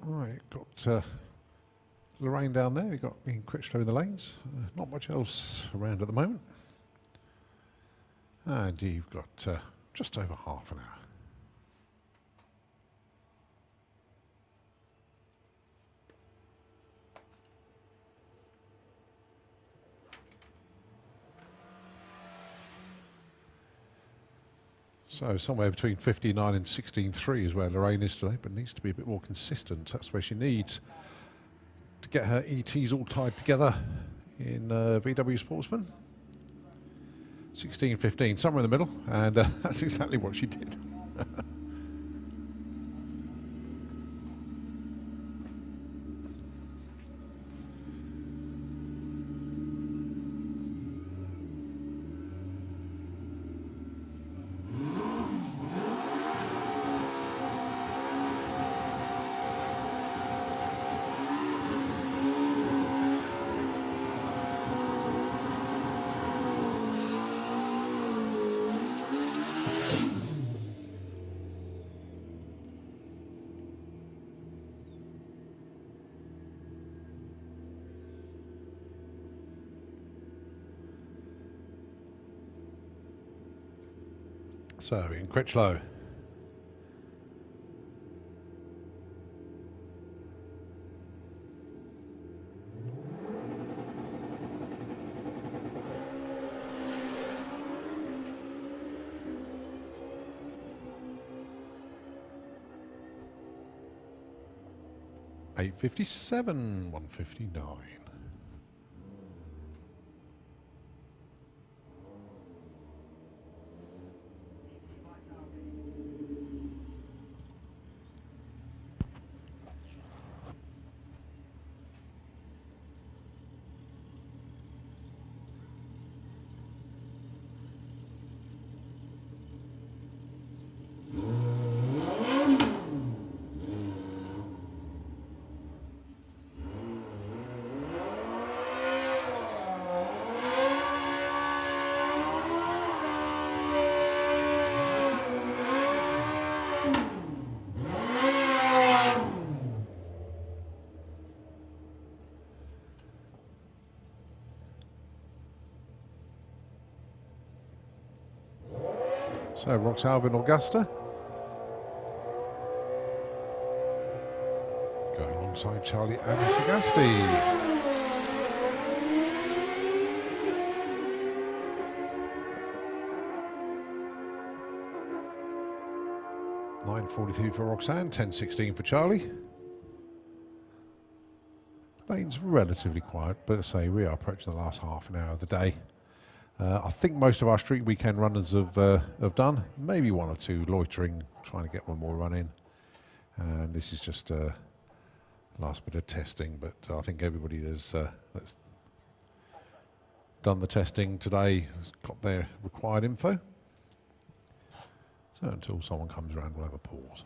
Right, got Lorraine down there. We've got Ian Critchlow in the lanes. Not much else around at the moment. And you've got just over half an hour. So somewhere between 59 and 16.3 is where Lorraine is today, but needs to be a bit more consistent. That's where she needs to get her ETs all tied together in VW Sportsman. 16.15, somewhere in the middle, and that's exactly what she did. So, in Critchlow. $8.57, 159. So Roxalvin Augusta going alongside Charlie Annis Augusti. 9:43 for Roxanne, 10:16 for Charlie. Lane's relatively quiet, but as I say, we are approaching the last half an hour of the day. I think most of our street weekend runners have done. Maybe one or two loitering, trying to get one more run in. And this is just last bit of testing, but I think everybody that's done the testing today has got their required info. So until someone comes around, we'll have a pause.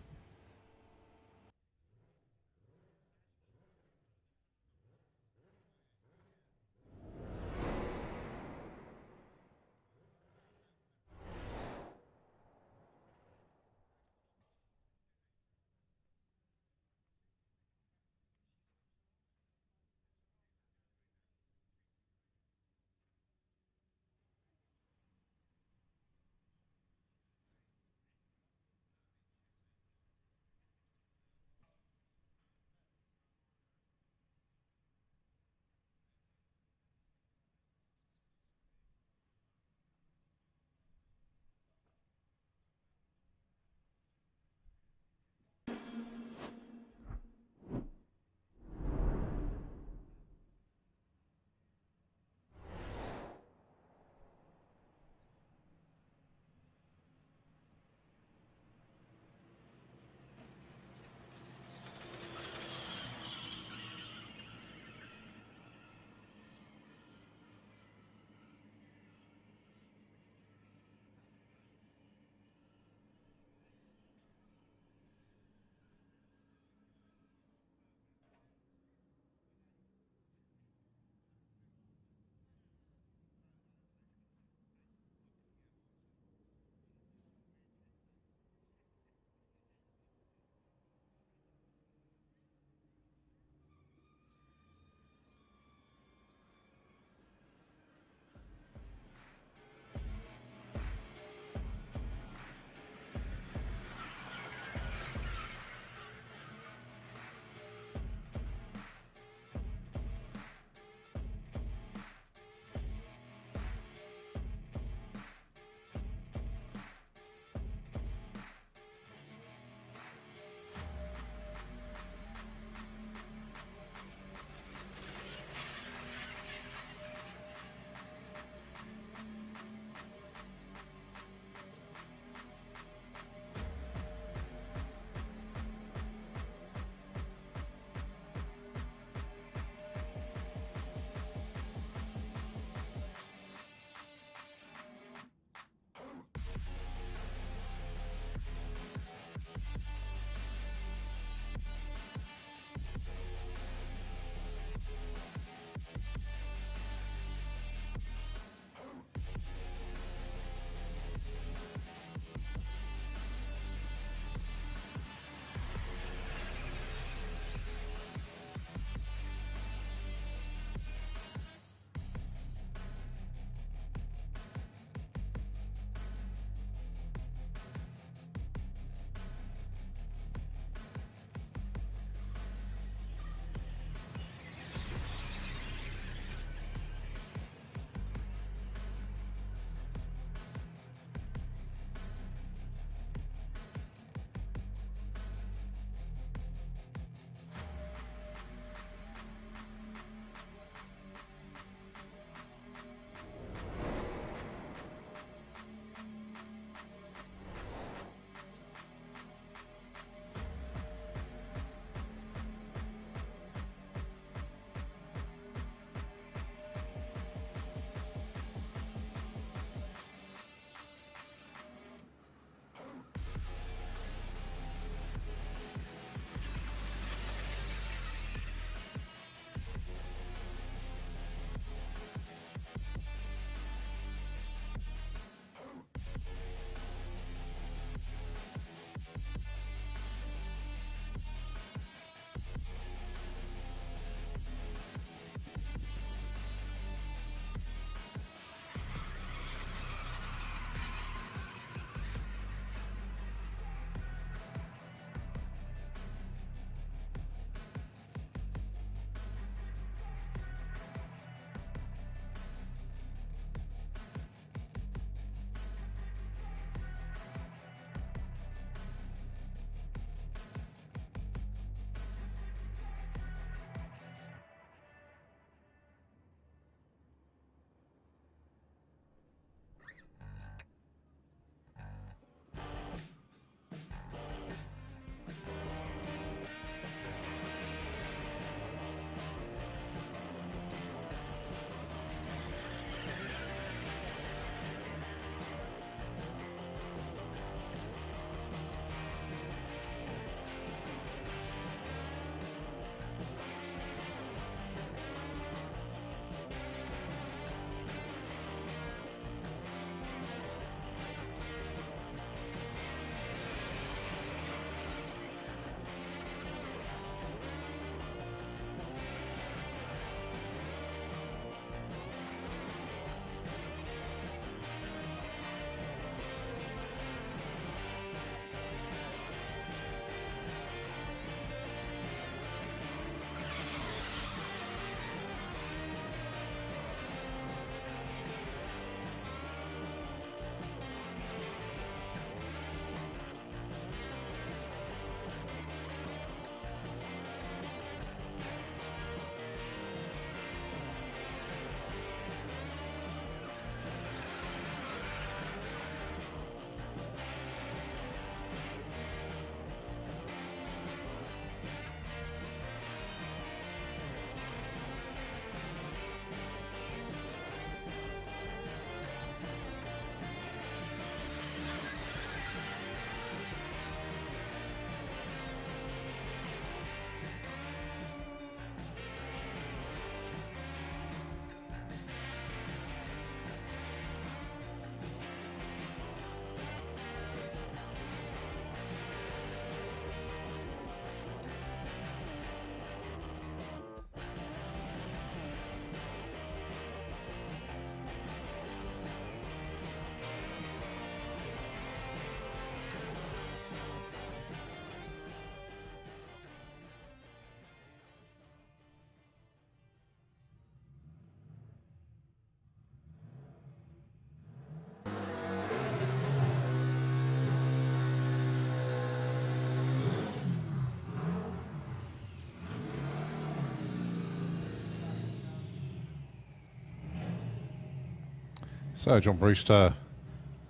So John Brewster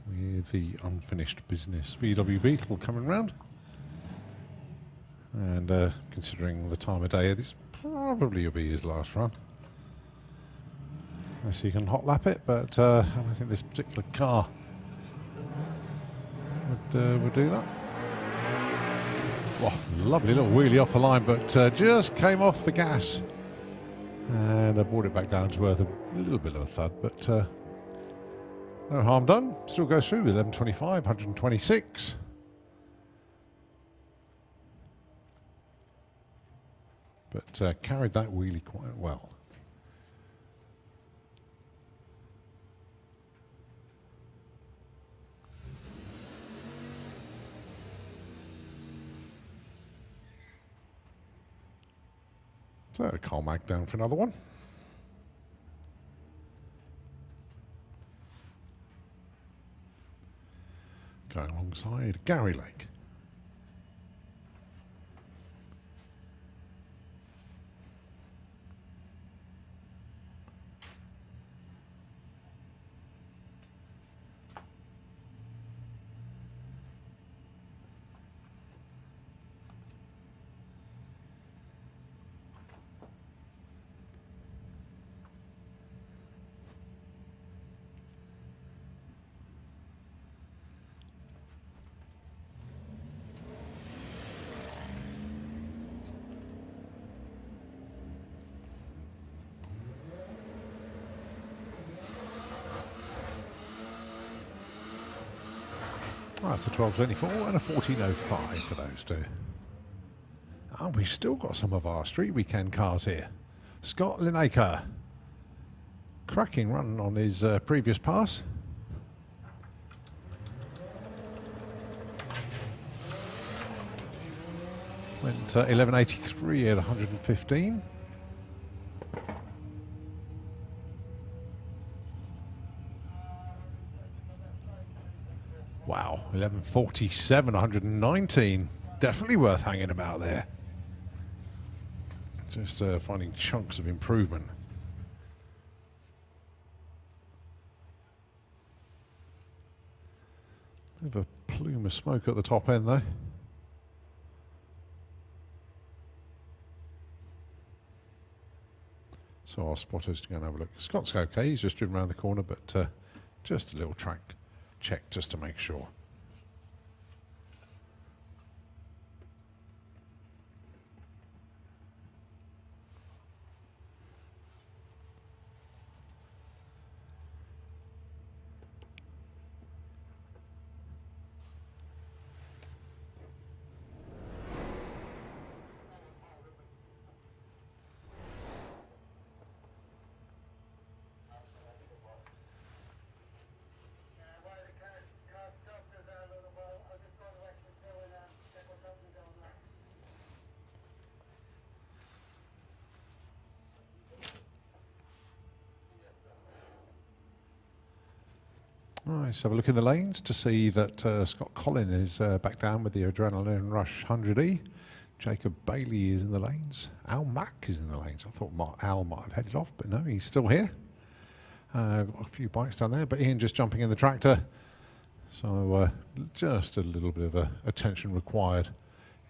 with the unfinished business VW Beetle coming round. And considering the time of day, this probably will be his last run. Unless he can hot lap it, but I don't think this particular car would do that. Wow, lovely little wheelie off the line, but just came off the gas. And I brought it back down to earth, a little bit of a thud, but no harm done. Still goes through with 11.25, 126. But carried that wheelie quite well. So Carl Mack down for another one. Going alongside Gary Lake. That's a 12.24 and a 14.05 for those two. And we've still got some of our street weekend cars here. Scott Lineker, cracking run on his previous pass. Went 11.83 at 115. Wow, 11.47, 119. Definitely worth hanging about there. Just finding chunks of improvement. Bit of a plume of smoke at the top end though. So our spotters to go and have a look. Scott's okay, he's just driven around the corner, but just a little track check just to make sure. Right, let's have a look in the lanes to see that Scott Collin is back down with the Adrenaline Rush 100E. Jacob Bailey is in the lanes. Al Mack is in the lanes. I thought Al might have headed off, but no, he's still here. Got a few bikes down there, but Ian just jumping in the tractor. So just a little bit of attention required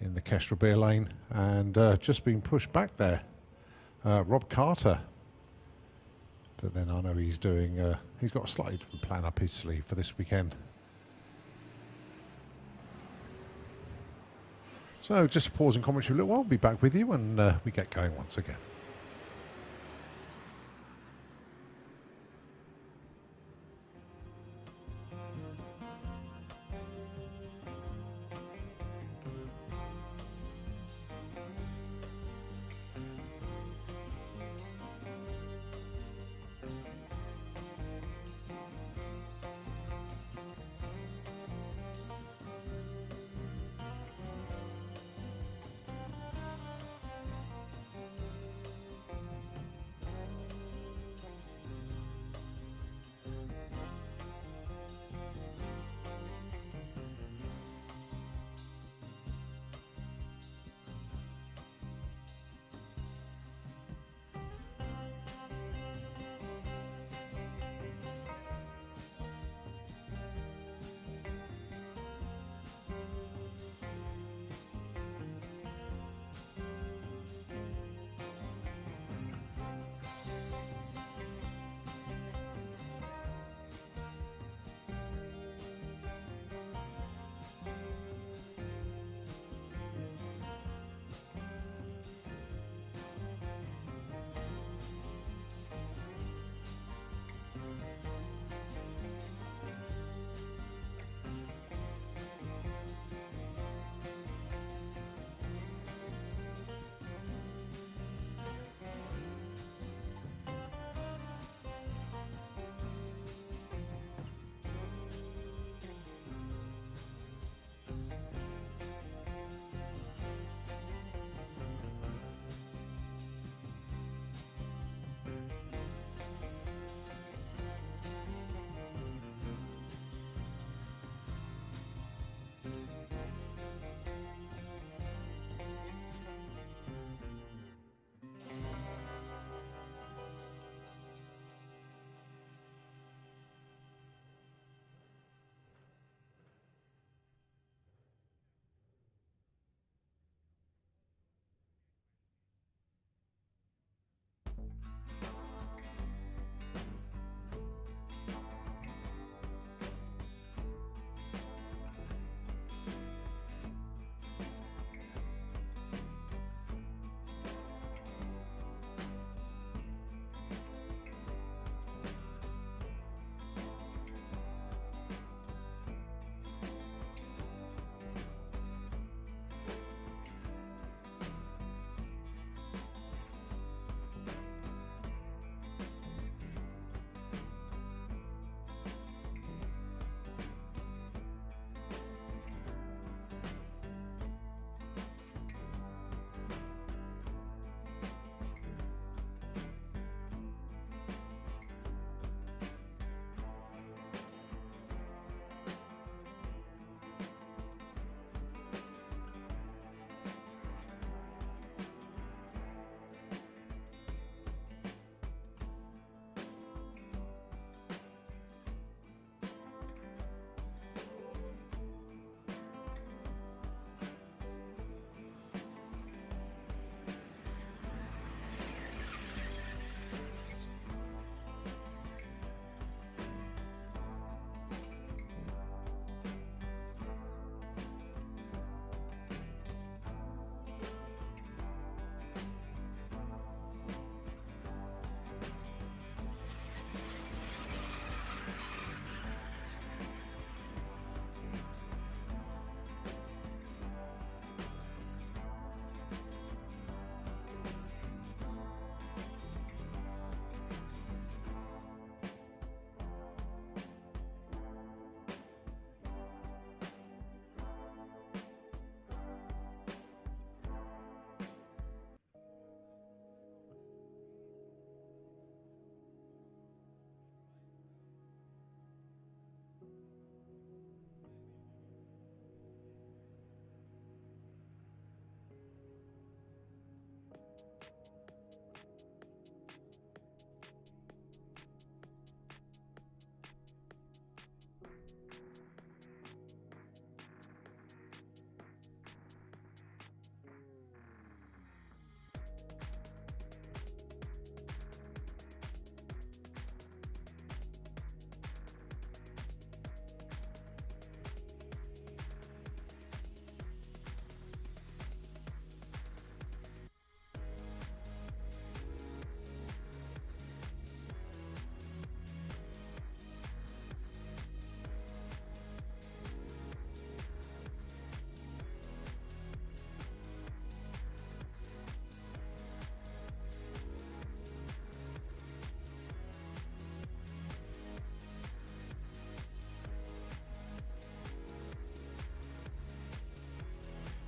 in the Kestrel Beer lane. And just being pushed back there. Rob Carter. But then I know he's doing, he's got a slightly different plan up his sleeve for this weekend. So just a pause and commentary for a little while. We'll be back with you when we get going once again.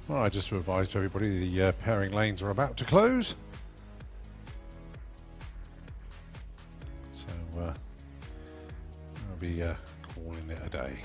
Right, just to advise to everybody, the pairing lanes are about to close. So I'll be calling it a day.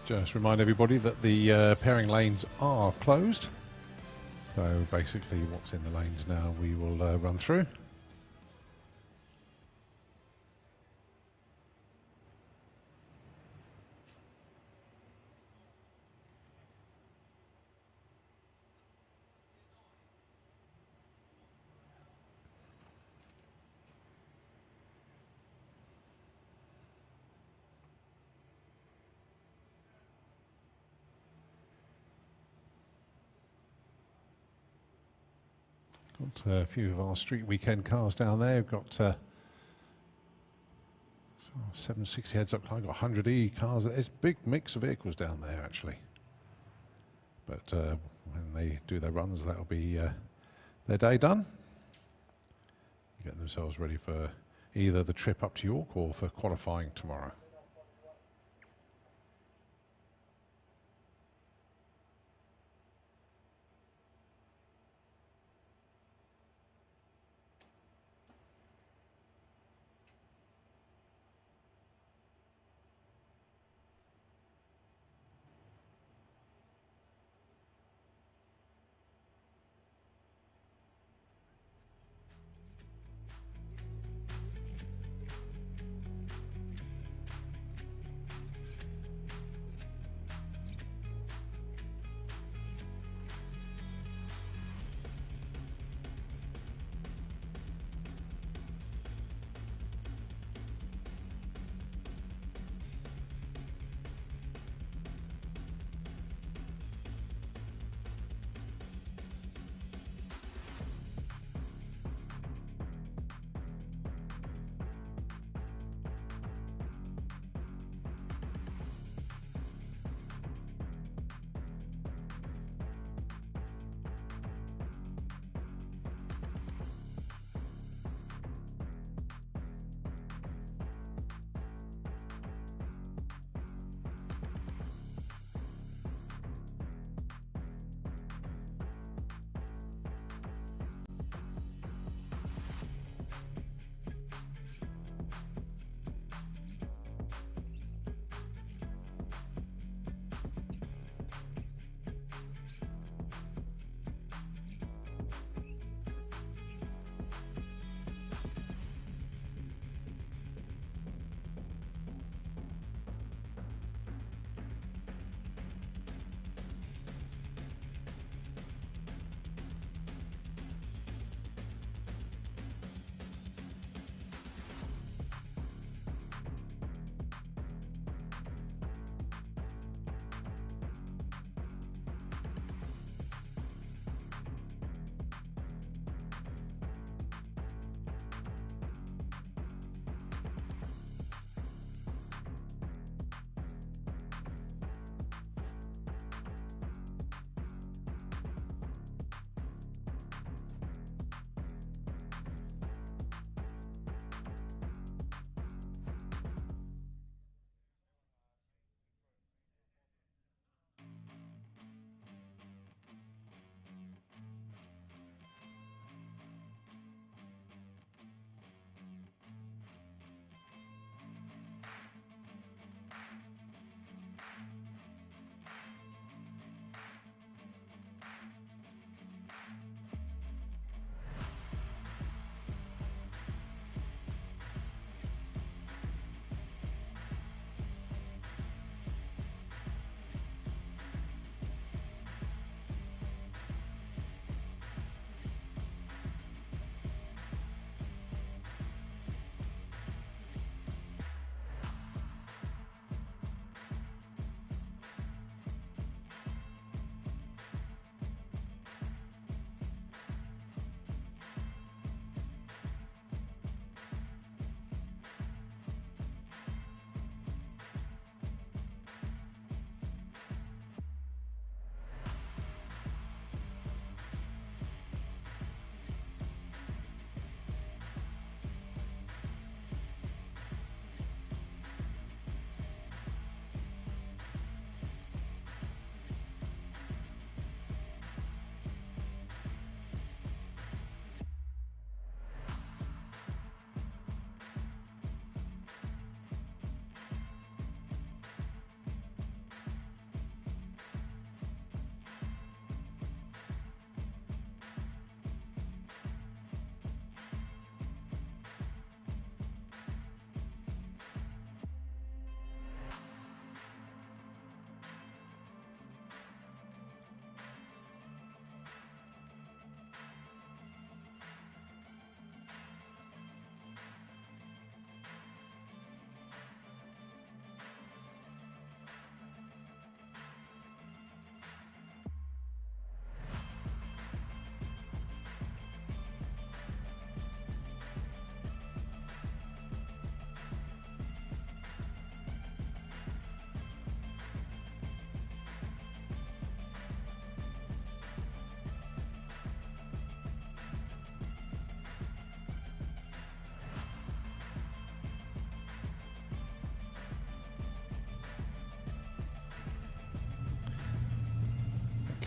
Just remind everybody that the pairing lanes are closed. So basically what's in the lanes now we will run through. Got a few of our street weekend cars down there. We've got 760 heads up. I've got 100E cars. There's a big mix of vehicles down there, actually. But when they do their runs, that'll be their day done. Getting themselves ready for either the trip up to York or for qualifying tomorrow.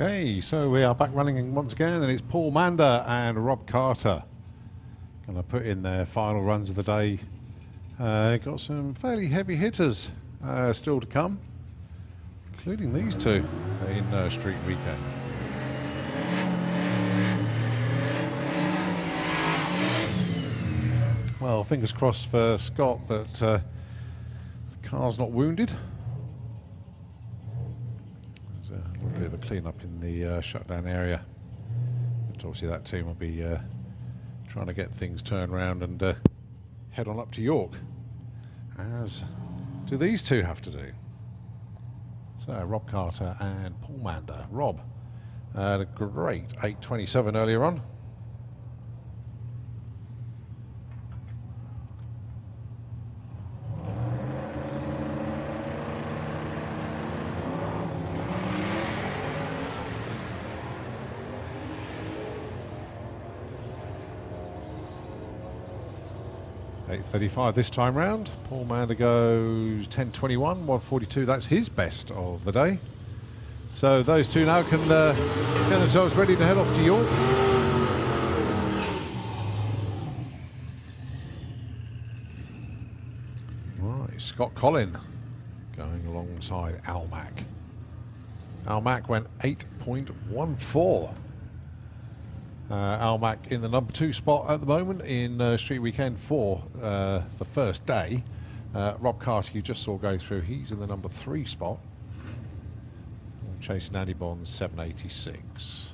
Okay, so we are back running once again, and it's Paul Mander and Rob Carter going to put in their final runs of the day. Got some fairly heavy hitters still to come, including these two in Street Weekend. Well, fingers crossed for Scott that the car's not wounded. There's a little bit of a clean-up in the shutdown area. But obviously that team will be trying to get things turned around and head on up to York, as do these two have to do. So Rob Carter and Paul Mander. Rob had a great 8:27 earlier on. .835 this time round. Paul Mander goes 10:21, 1:42. That's his best of the day. So those two now can get themselves ready to head off to York. Right, Scott Collin going alongside Al Mack. Al Mack went 8.14. Al Mack in the number 2 spot at the moment in Street Weekend for the first day. Rob Carter, you just saw go through, he's in the number 3 spot. Chasing Andy Bond, 786.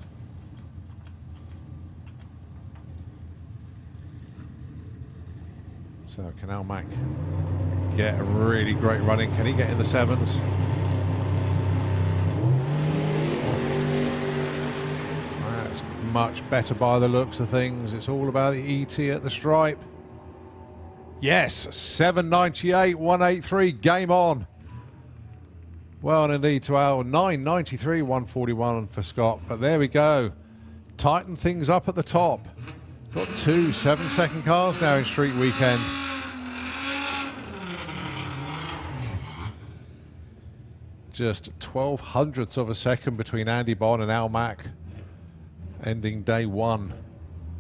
So can Al Mack get a really great running? Can he get in the 7s? Much better by the looks of things. It's all about the ET at the stripe. Yes, 798, 183, game on. Well, indeed to Al, 993, 141 for Scott. But there we go. Tighten things up at the top. Got 2 7-second cars now in Street Weekend. Just 0.12 of a second between Andy Bond and Al Mack, ending day 1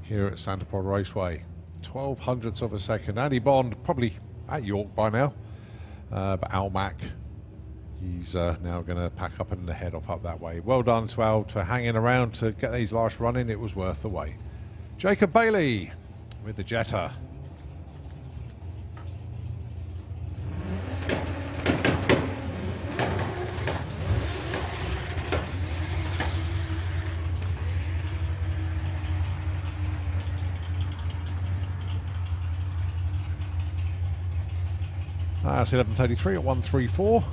here at SantaPod Raceway. 0.12 of a second. Andy Bond probably at York by now, but Al Mack, he's now going to pack up and head off up that way. Well done to Al for hanging around to get these last run in. It was worth the wait. Jacob Bailey with the Jetta. That's 11:33 at 1:34.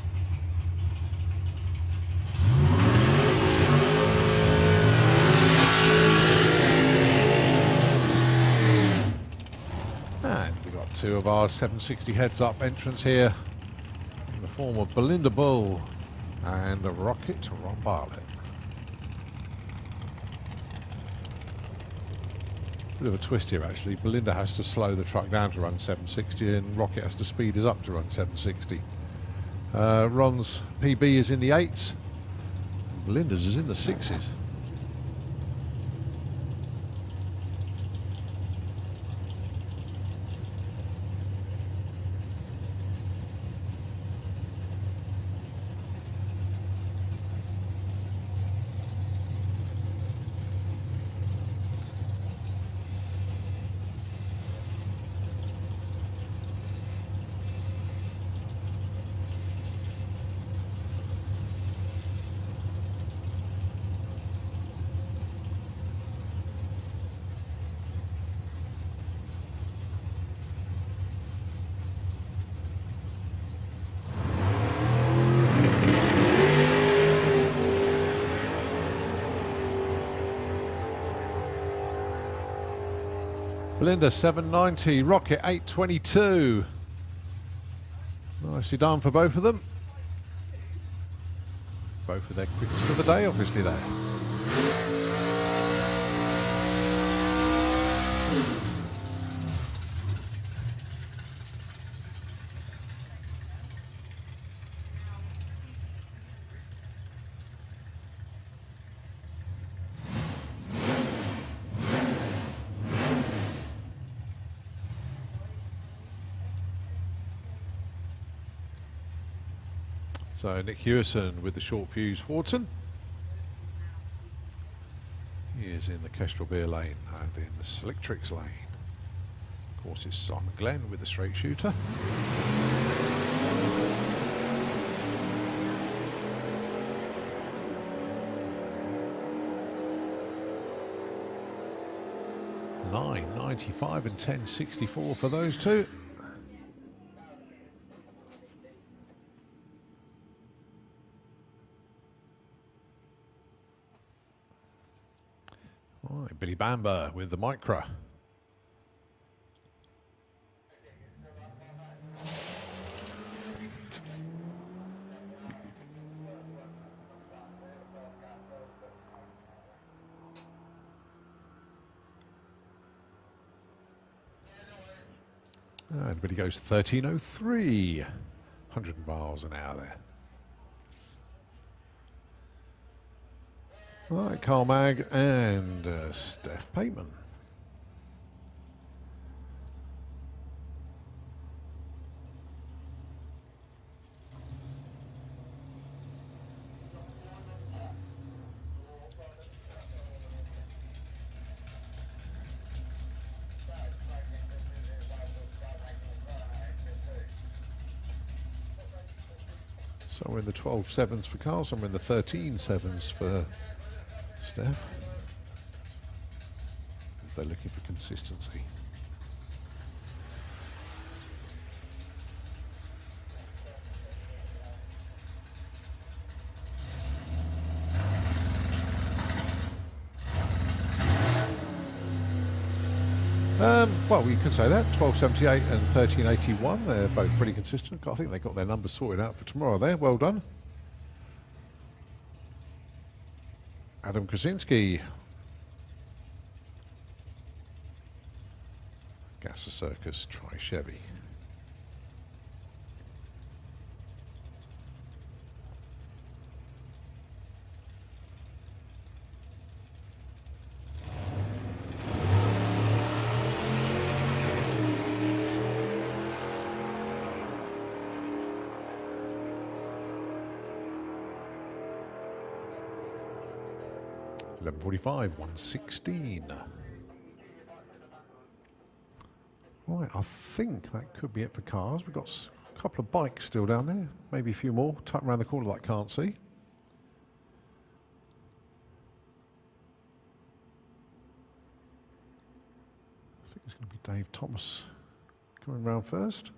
And we've got 2 of our 760 heads up entrants here in the form of Belinda Bull and the Rocket Ron Bartlett. Bit of a twist here actually. Belinda has to slow the truck down to run 760 and Rocket has to speed us up to run 760. Ron's PB is in the 8s. Belinda's is in the 6s. Belinda 790, Rocket 822. Nicely done for both of them. Both of their quickest of the day, obviously there. So Nick Hewison with the short fuse Fordson. He is in the Kestrel Beer lane and in the Selectrix lane. Of course, it's Simon Glenn with the straight shooter. $9.95 and $10.64 for those two. Right, Billy Bamber with the Micra. And Billy goes 13.03, 100 miles an hour there. Right, Carl Mag and Steph Pateman. So we're in the 12 sevens for Carl, so we're in the 13 sevens for Steph. If they're looking for consistency. Well, we could say that 12.78 and 13.81. They're both pretty consistent. I think they got their numbers sorted out for tomorrow there. Well done. Adam Krasinski. Gasser Circus, try Chevy. $11.45, 116. Right, I think that could be it for cars. We've got a couple of bikes still down there, maybe a few more tucked around the corner that I can't see. I think it's going to be Dave Thomas coming round first.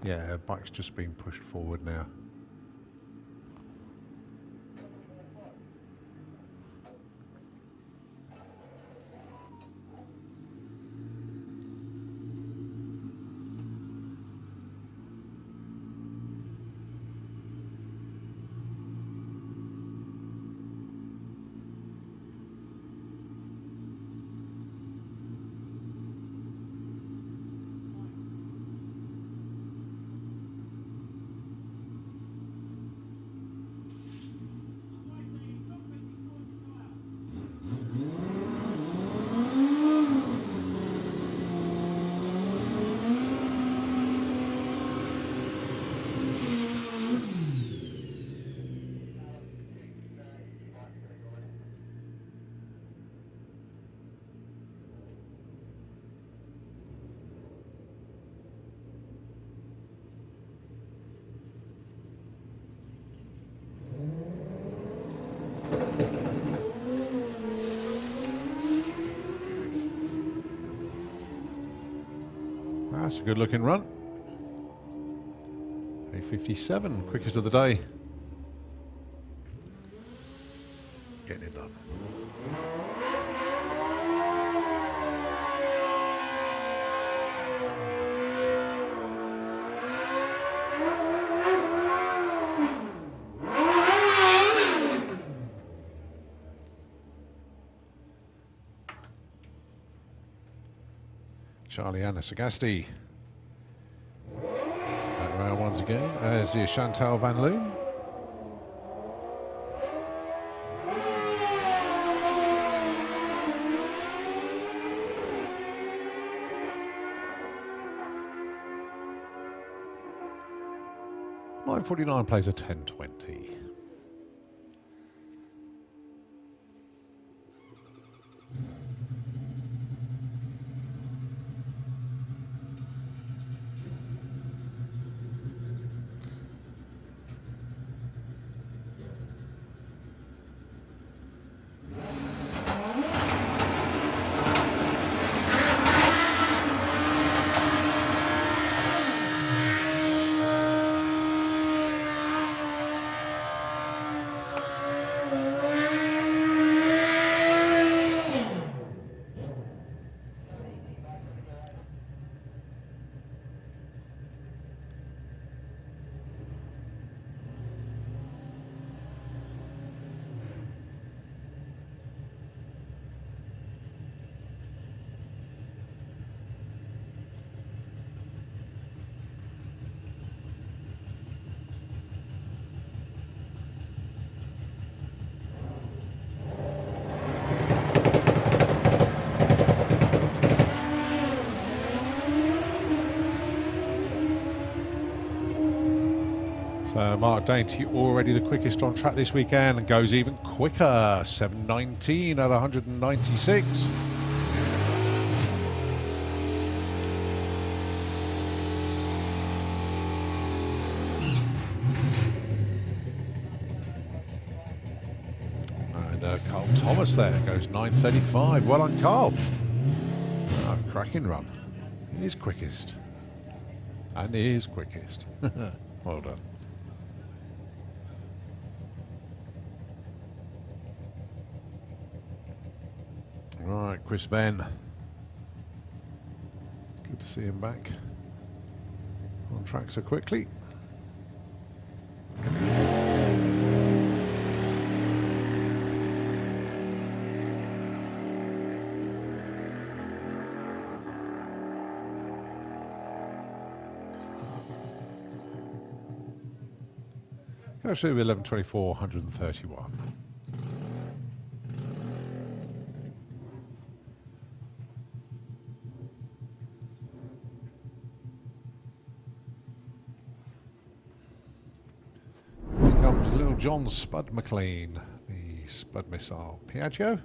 Yeah, bike's just being pushed forward now. That's a good looking run. 8:57, quickest of the day. Getting it done. Charlie Anna Sagasti. Back round once again, as is Chantal Van Loon. 9:49 plays a 10:20. Mark Dainty already the quickest on track this weekend and goes even quicker. 7:19 at 196. And Carl Thomas there goes 9:35. Well on Carl. Cracking run. He is quickest. And he is quickest. Well done. All right, Chris Venn. Good to see him back on track so quickly. Goes through 11:24, 131. Little John Spud McLean, the Spud Missile Piaggio.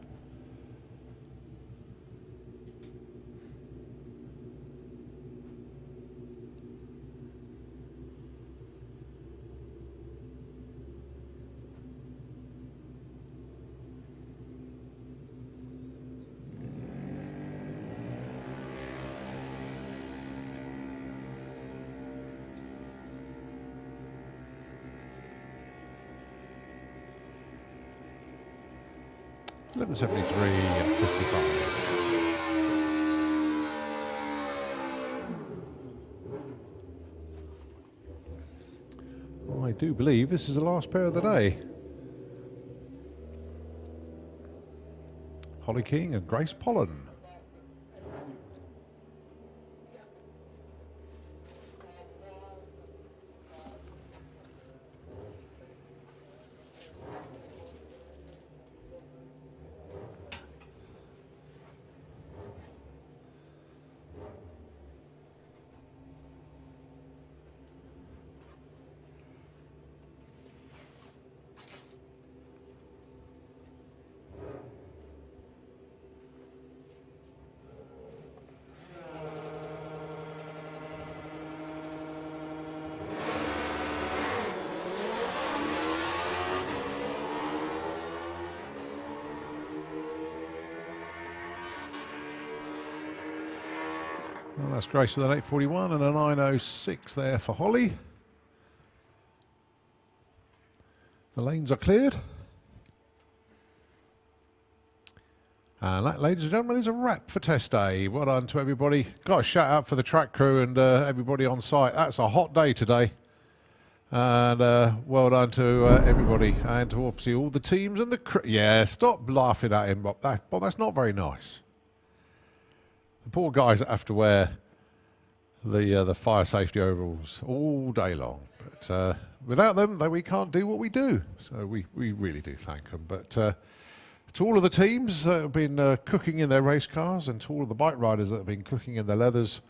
$11.73 and 55. I do believe this is the last pair of the day. Holly King and Grace Pollen. Well, that's Grace with an 8:41 and a 9:06 there for Holly. The lanes are cleared. And that, ladies and gentlemen, is a wrap for test day. Well done to everybody. Got a shout out for the track crew and everybody on site. That's a hot day today. And well done to everybody and to obviously all the teams and the crew. Yeah, stop laughing at him, Bob. That's not very nice. The poor guys that have to wear the fire safety overalls all day long. But without them, we can't do what we do. So we really do thank them. But to all of the teams that have been cooking in their race cars and to all of the bike riders that have been cooking in their leathers,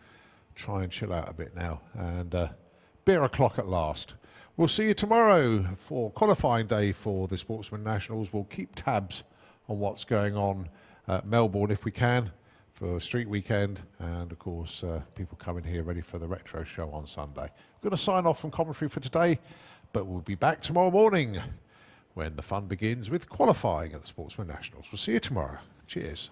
try and chill out a bit now. And beer o'clock at last. We'll see you tomorrow for qualifying day for the Sportsman Nationals. We'll keep tabs on what's going on at Melbourne if we can for Street Weekend, and of course people coming here ready for the Retro Show on Sunday. We're going to sign off from commentary for today, but we'll be back tomorrow morning when the fun begins with qualifying at the Sportsman Nationals. We'll see you tomorrow. Cheers.